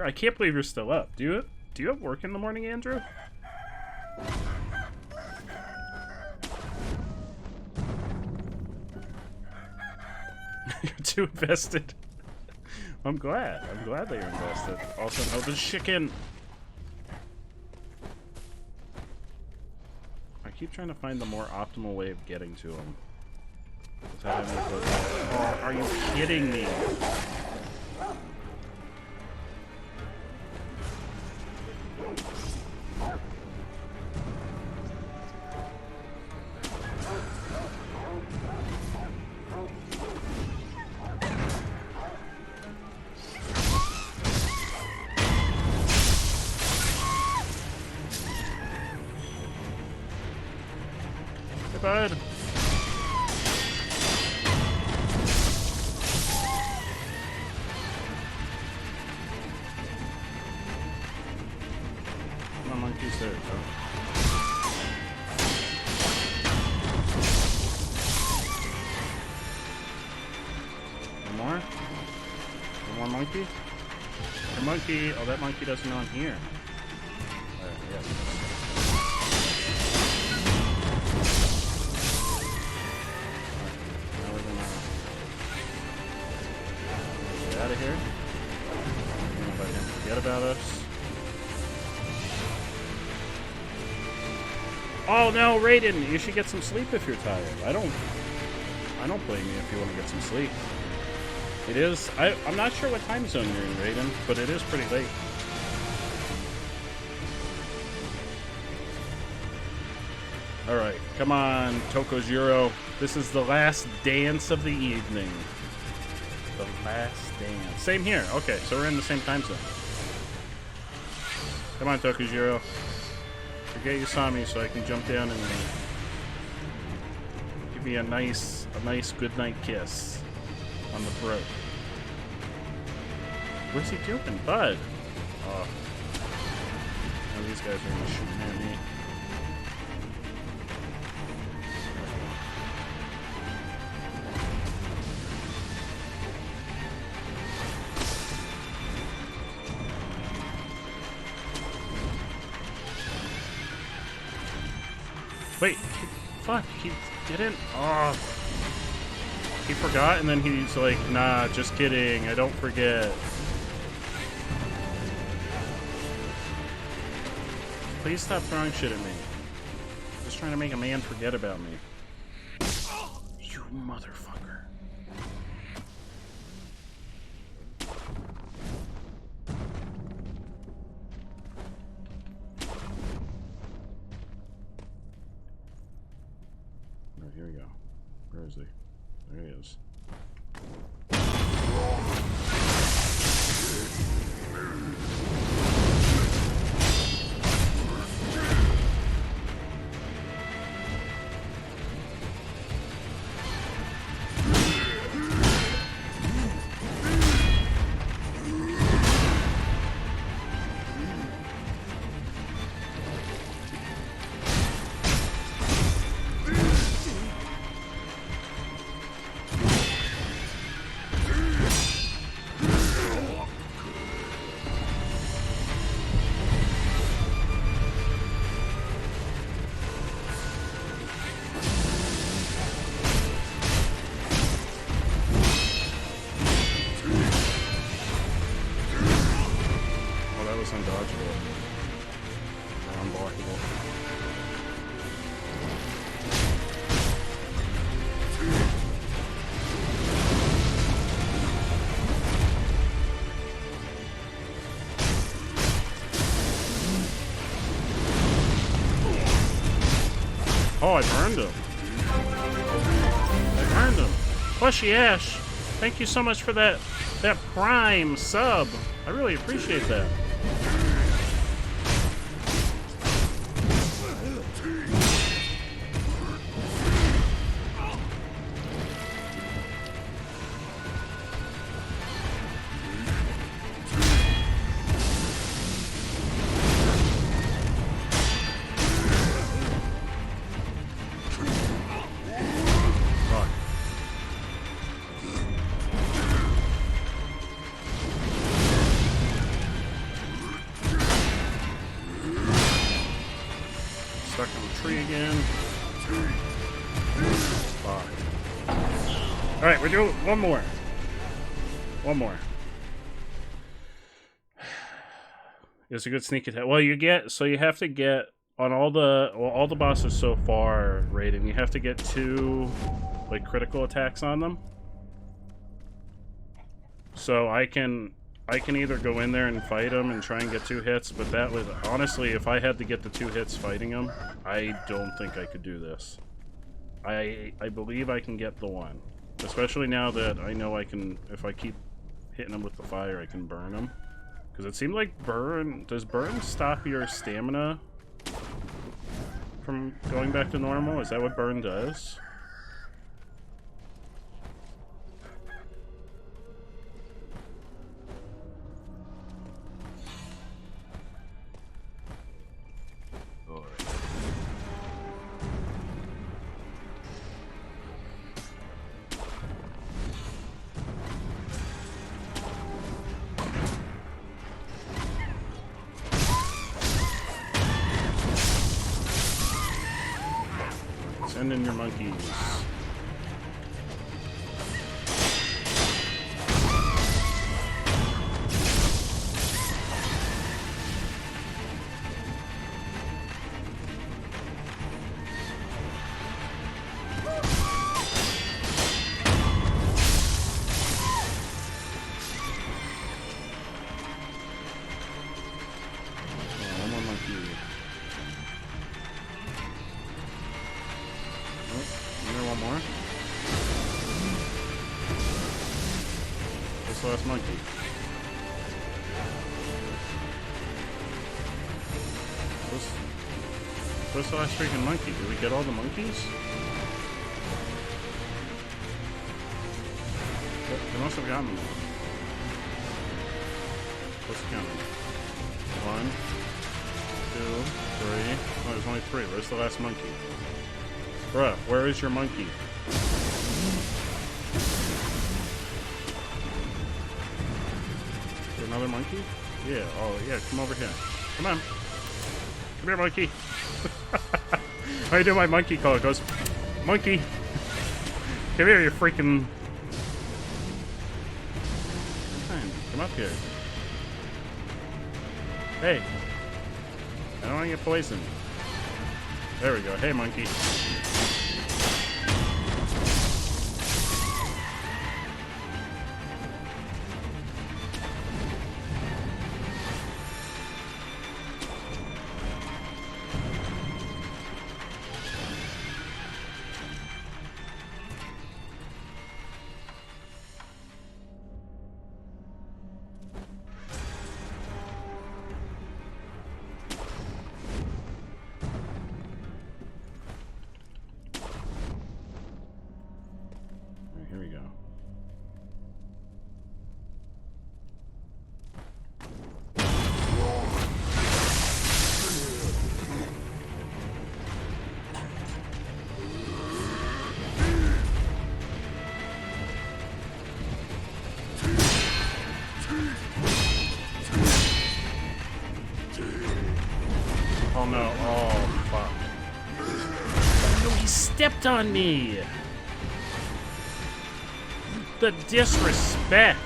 I can't believe you're still up. Do you have work in the morning, Andrew? You're too invested. I'm glad that you're invested. Also, oh, the chicken. keep trying to find the more optimal way of getting to him. Oh, are you kidding me? Hey, bud. Monkeys there, bro. One more? One more monkey? The monkey. Oh, that monkey doesn't know I'm here. Alright, yes. Alright, now we're gonna get out of here. We're gonna let him forget about us. Oh no, Raiden, you should get some sleep if you're tired. I don't blame you if you want to get some sleep. It is, I'm not sure what time zone you're in, Raiden, but it is pretty late. Alright, come on, Tokozuro. This is the last dance of the evening. The last dance. Same here. Okay, so we're in the same time zone. Come on, Tokozuro. Forget you saw me so I can jump down and give me a nice goodnight kiss on the throat. What's he doing, bud? Oh. Now these guys are gonna shoot at me. Wait, fuck, he didn't. Oh. He forgot, and then he's like, nah, just kidding, I don't forget. Please stop throwing shit at me. Just trying to make a man forget about me. You motherfucker. Oh, here we go. Where is he? There he is. Undodgeable. Or unblockable. Oh, I burned him. I burned him. Plushy Ash, thank you so much for that Prime sub. I really appreciate that. Stuck on the tree again. Fuck. Alright, we're doing one more. One more. It's a good sneak attack. Well, you have to get on all the bosses so far, Raiden, you have to get 2 like critical attacks on them. So I can either go in there and fight them and try and get 2 hits, but that would honestly, if I had to get the 2 hits fighting them, I don't think I could do this. I believe I can get the 1, especially now that I know I can. If I keep hitting them with the fire, I can burn them. Because it seemed like does burn stop your stamina from going back to normal? Is that what burn does? Send in your monkeys. One more monkey. One more. What's the last monkey? What's the last freaking monkey? Did we get all the monkeys? I must have gotten them all. Let's count them. 1, 2, 3. Oh, there's only 3. Where's the last monkey? Bruh, where is your monkey? Is there another monkey? Yeah, oh yeah, come over here. Come on. Come here, monkey. I do my monkey call. It goes, monkey. Come here, you freaking... Come up here. Hey. I don't want to get poisoned. There we go. Hey, monkey. Here we go. Oh no, oh fuck. No, he stepped on me! The disrespect!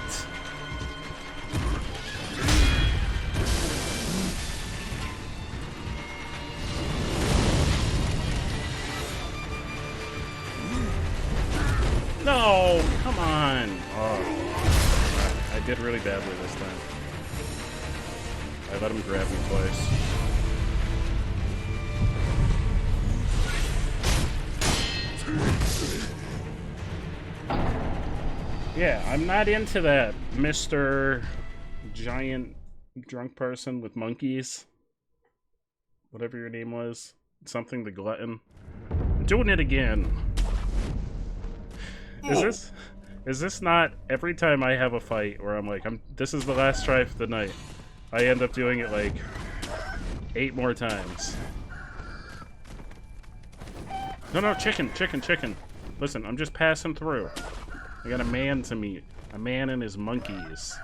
No! Come on! Oh. I did really badly this time. I let him grab me twice. Yeah, I'm not into that, Mr. Giant Drunk Person with monkeys. Whatever your name was. Something the Glutton. I'm doing it again. Is this not every time I have a fight where I'm like, this is the last try for the night, I end up doing it like 8 more times. No, chicken. Listen, I'm just passing through. I got a man to meet. A man and his monkeys.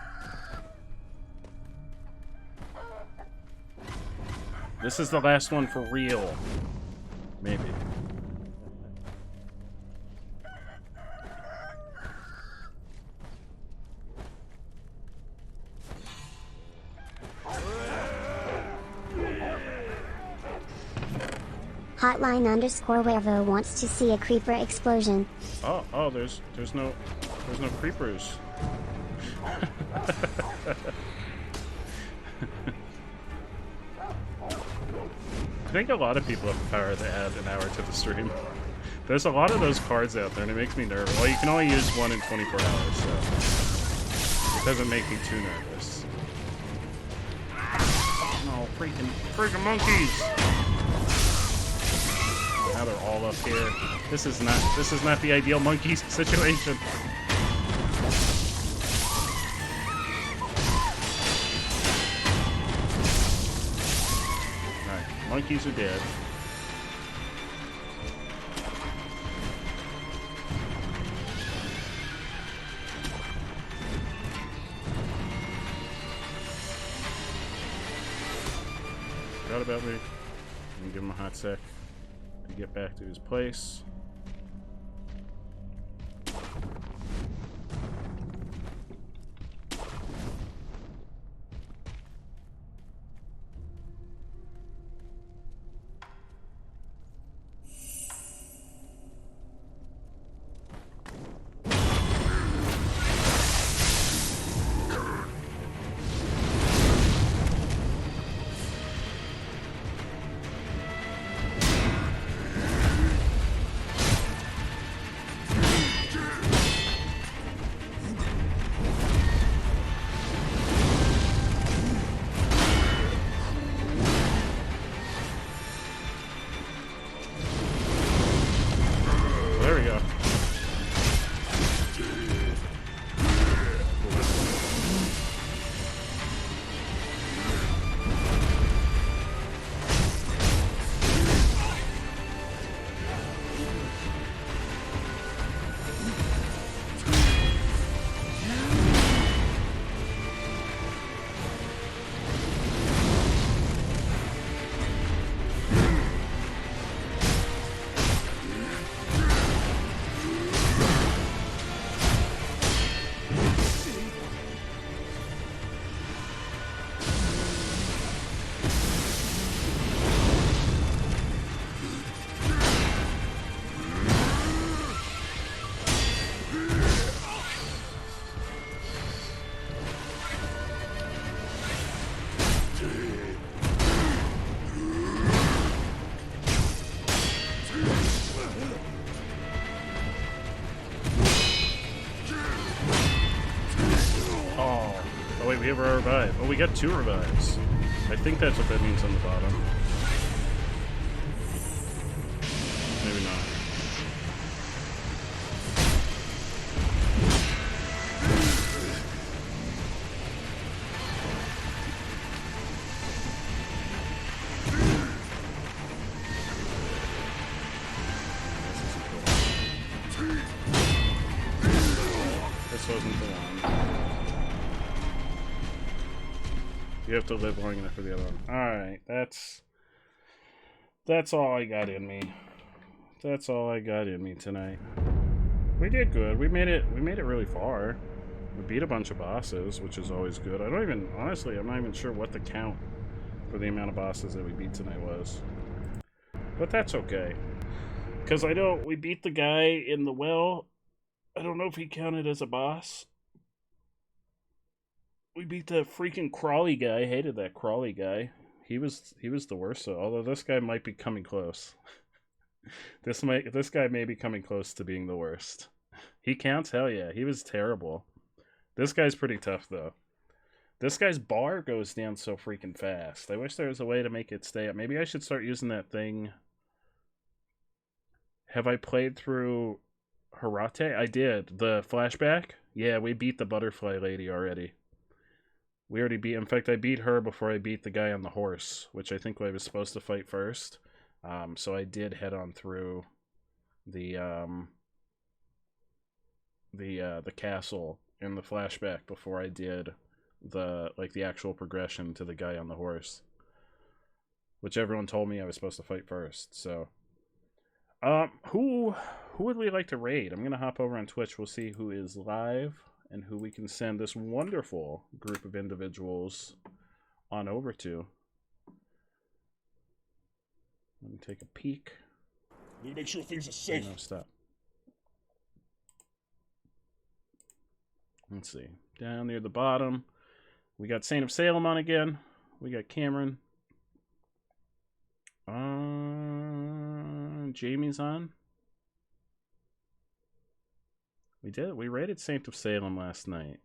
This is the last one for real. Maybe. @hotline_wervo wants to see a creeper explosion. Oh, there's no creepers. I think a lot of people have the power to add an hour to the stream. There's a lot of those cards out there, and it makes me nervous. Well, you can only use one in 24 hours, so it doesn't make me too nervous. No, freaking monkeys! Now they're all up here. This is not the ideal monkey situation. Alright, monkeys are dead. Forgot about me. I'm gonna give him a hot sec to get back to his place. There we go. Oh wait, we have a revive. Oh, we got 2 revives. I think that's what that means on the bottom. Maybe not. This wasn't the one. You have to live long enough for the other one. Alright, that's all I got in me. That's all I got in me tonight. We did good. We made it really far. We beat a bunch of bosses, which is always good. Honestly, I'm not even sure what the count for the amount of bosses that we beat tonight was. But that's okay. Because I know we beat the guy in the well. I don't know if he counted as a boss. We beat that freaking Crawley guy. I hated that Crawley guy. He was the worst, though. Although this guy might be coming close. This guy may be coming close to being the worst. He counts? Hell yeah. He was terrible. This guy's pretty tough, though. This guy's bar goes down so freaking fast. I wish there was a way to make it stay up. Maybe I should start using that thing. Have I played through Hirate? I did. The flashback? Yeah, we beat the butterfly lady already. We already beat... In fact, I beat her before I beat the guy on the horse, which I think I was supposed to fight first. So I did head on through the castle in the flashback before I did the actual progression to the guy on the horse, which everyone told me I was supposed to fight first. So, who would we like to raid? I'm gonna hop over on Twitch. We'll see who is live and who we can send this wonderful group of individuals on over to. Let me take a peek. Need to make sure things are safe. No, stop. Let's see. Down near the bottom, we got Saint of Salem on again. We got Cameron. Jamie's on. We rated Saint of Salem last night.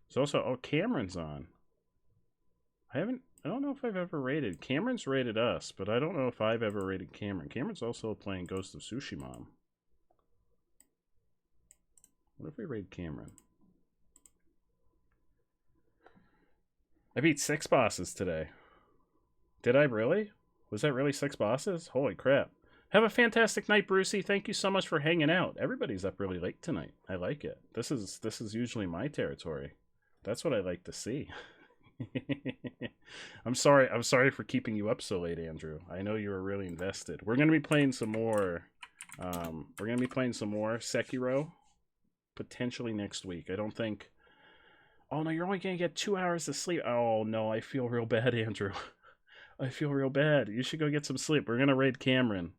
There's also, Cameron's on. I don't know if I've ever rated. Cameron's rated us, but I don't know if I've ever rated Cameron. Cameron's also playing Ghost of Tsushima. What if we raid Cameron? I beat 6 bosses today. Did I really? Was that really 6 bosses? Holy crap. Have a fantastic night, Brucey. Thank you so much for hanging out. Everybody's up really late tonight. I like it. This is usually my territory. That's what I like to see. I'm sorry for keeping you up so late, Andrew. I know you were really invested. We're gonna be playing some more. We're gonna be playing some more Sekiro, potentially next week. I don't think. Oh no, you're only gonna get 2 hours of sleep. Oh no, I feel real bad, Andrew. I feel real bad. You should go get some sleep. We're gonna raid Cameron.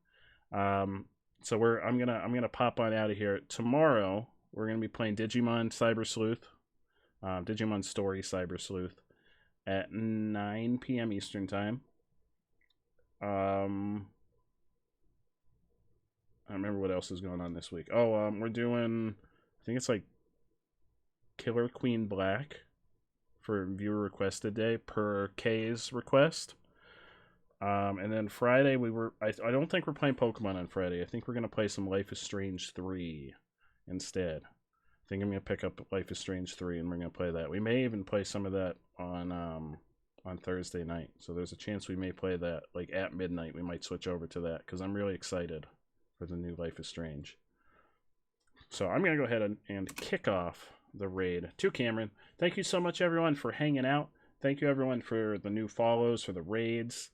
So I'm gonna pop on out of here. Tomorrow we're gonna be playing Digimon Cyber Sleuth, Digimon Story Cyber Sleuth, at 9 p.m. Eastern Time. I don't remember what else is going on this week. Oh, we're doing, I think it's like Killer Queen Black for viewer requested day per K's request. And then Friday I don't think we're playing Pokemon on Friday. I think we're gonna play some Life is Strange 3 instead. I think I'm gonna pick up Life is Strange 3 and we're gonna play that. We may even play some of that on Thursday night. So there's a chance we may play that like at midnight. We might switch over to that because I'm really excited for the new Life is Strange. So I'm gonna go ahead and kick off the raid to Cameron. Thank you so much everyone for hanging out. Thank you everyone for the new follows, for the raids.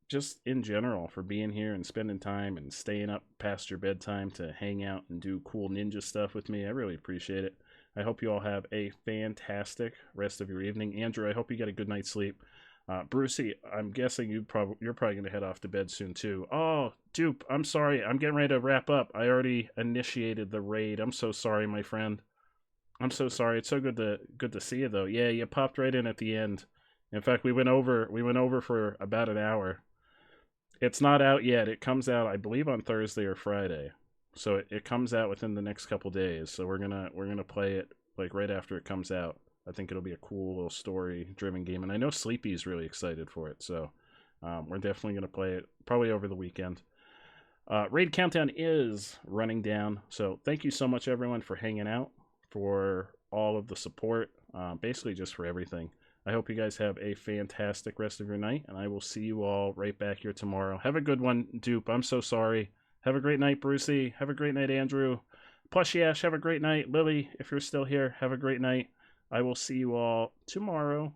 Just in general for being here and spending time and staying up past your bedtime to hang out and do cool ninja stuff with me. I really appreciate it. I hope you all have a fantastic rest of your evening. Andrew, I hope you get a good night's sleep. Brucey, I'm guessing you're probably going to head off to bed soon too. Oh, Dupe, I'm sorry. I'm getting ready to wrap up. I already initiated the raid. I'm so sorry, my friend. I'm so sorry. It's so good to see you though. Yeah, you popped right in at the end. In fact, we went over for about an hour. It's not out yet. It comes out, I believe, on Thursday or Friday. So it comes out within the next couple days. So we're gonna play it like right after it comes out. I think it'll be a cool little story-driven game, and I know Sleepy's really excited for it. So we're definitely gonna play it probably over the weekend. Raid Countdown is running down. So thank you so much, everyone, for hanging out, for all of the support, basically just for everything. I hope you guys have a fantastic rest of your night, and I will see you all right back here tomorrow. Have a good one, Dupe. I'm so sorry. Have a great night, Brucey. Have a great night, Andrew. Plushy Ash, have a great night. Lily, if you're still here, have a great night. I will see you all tomorrow.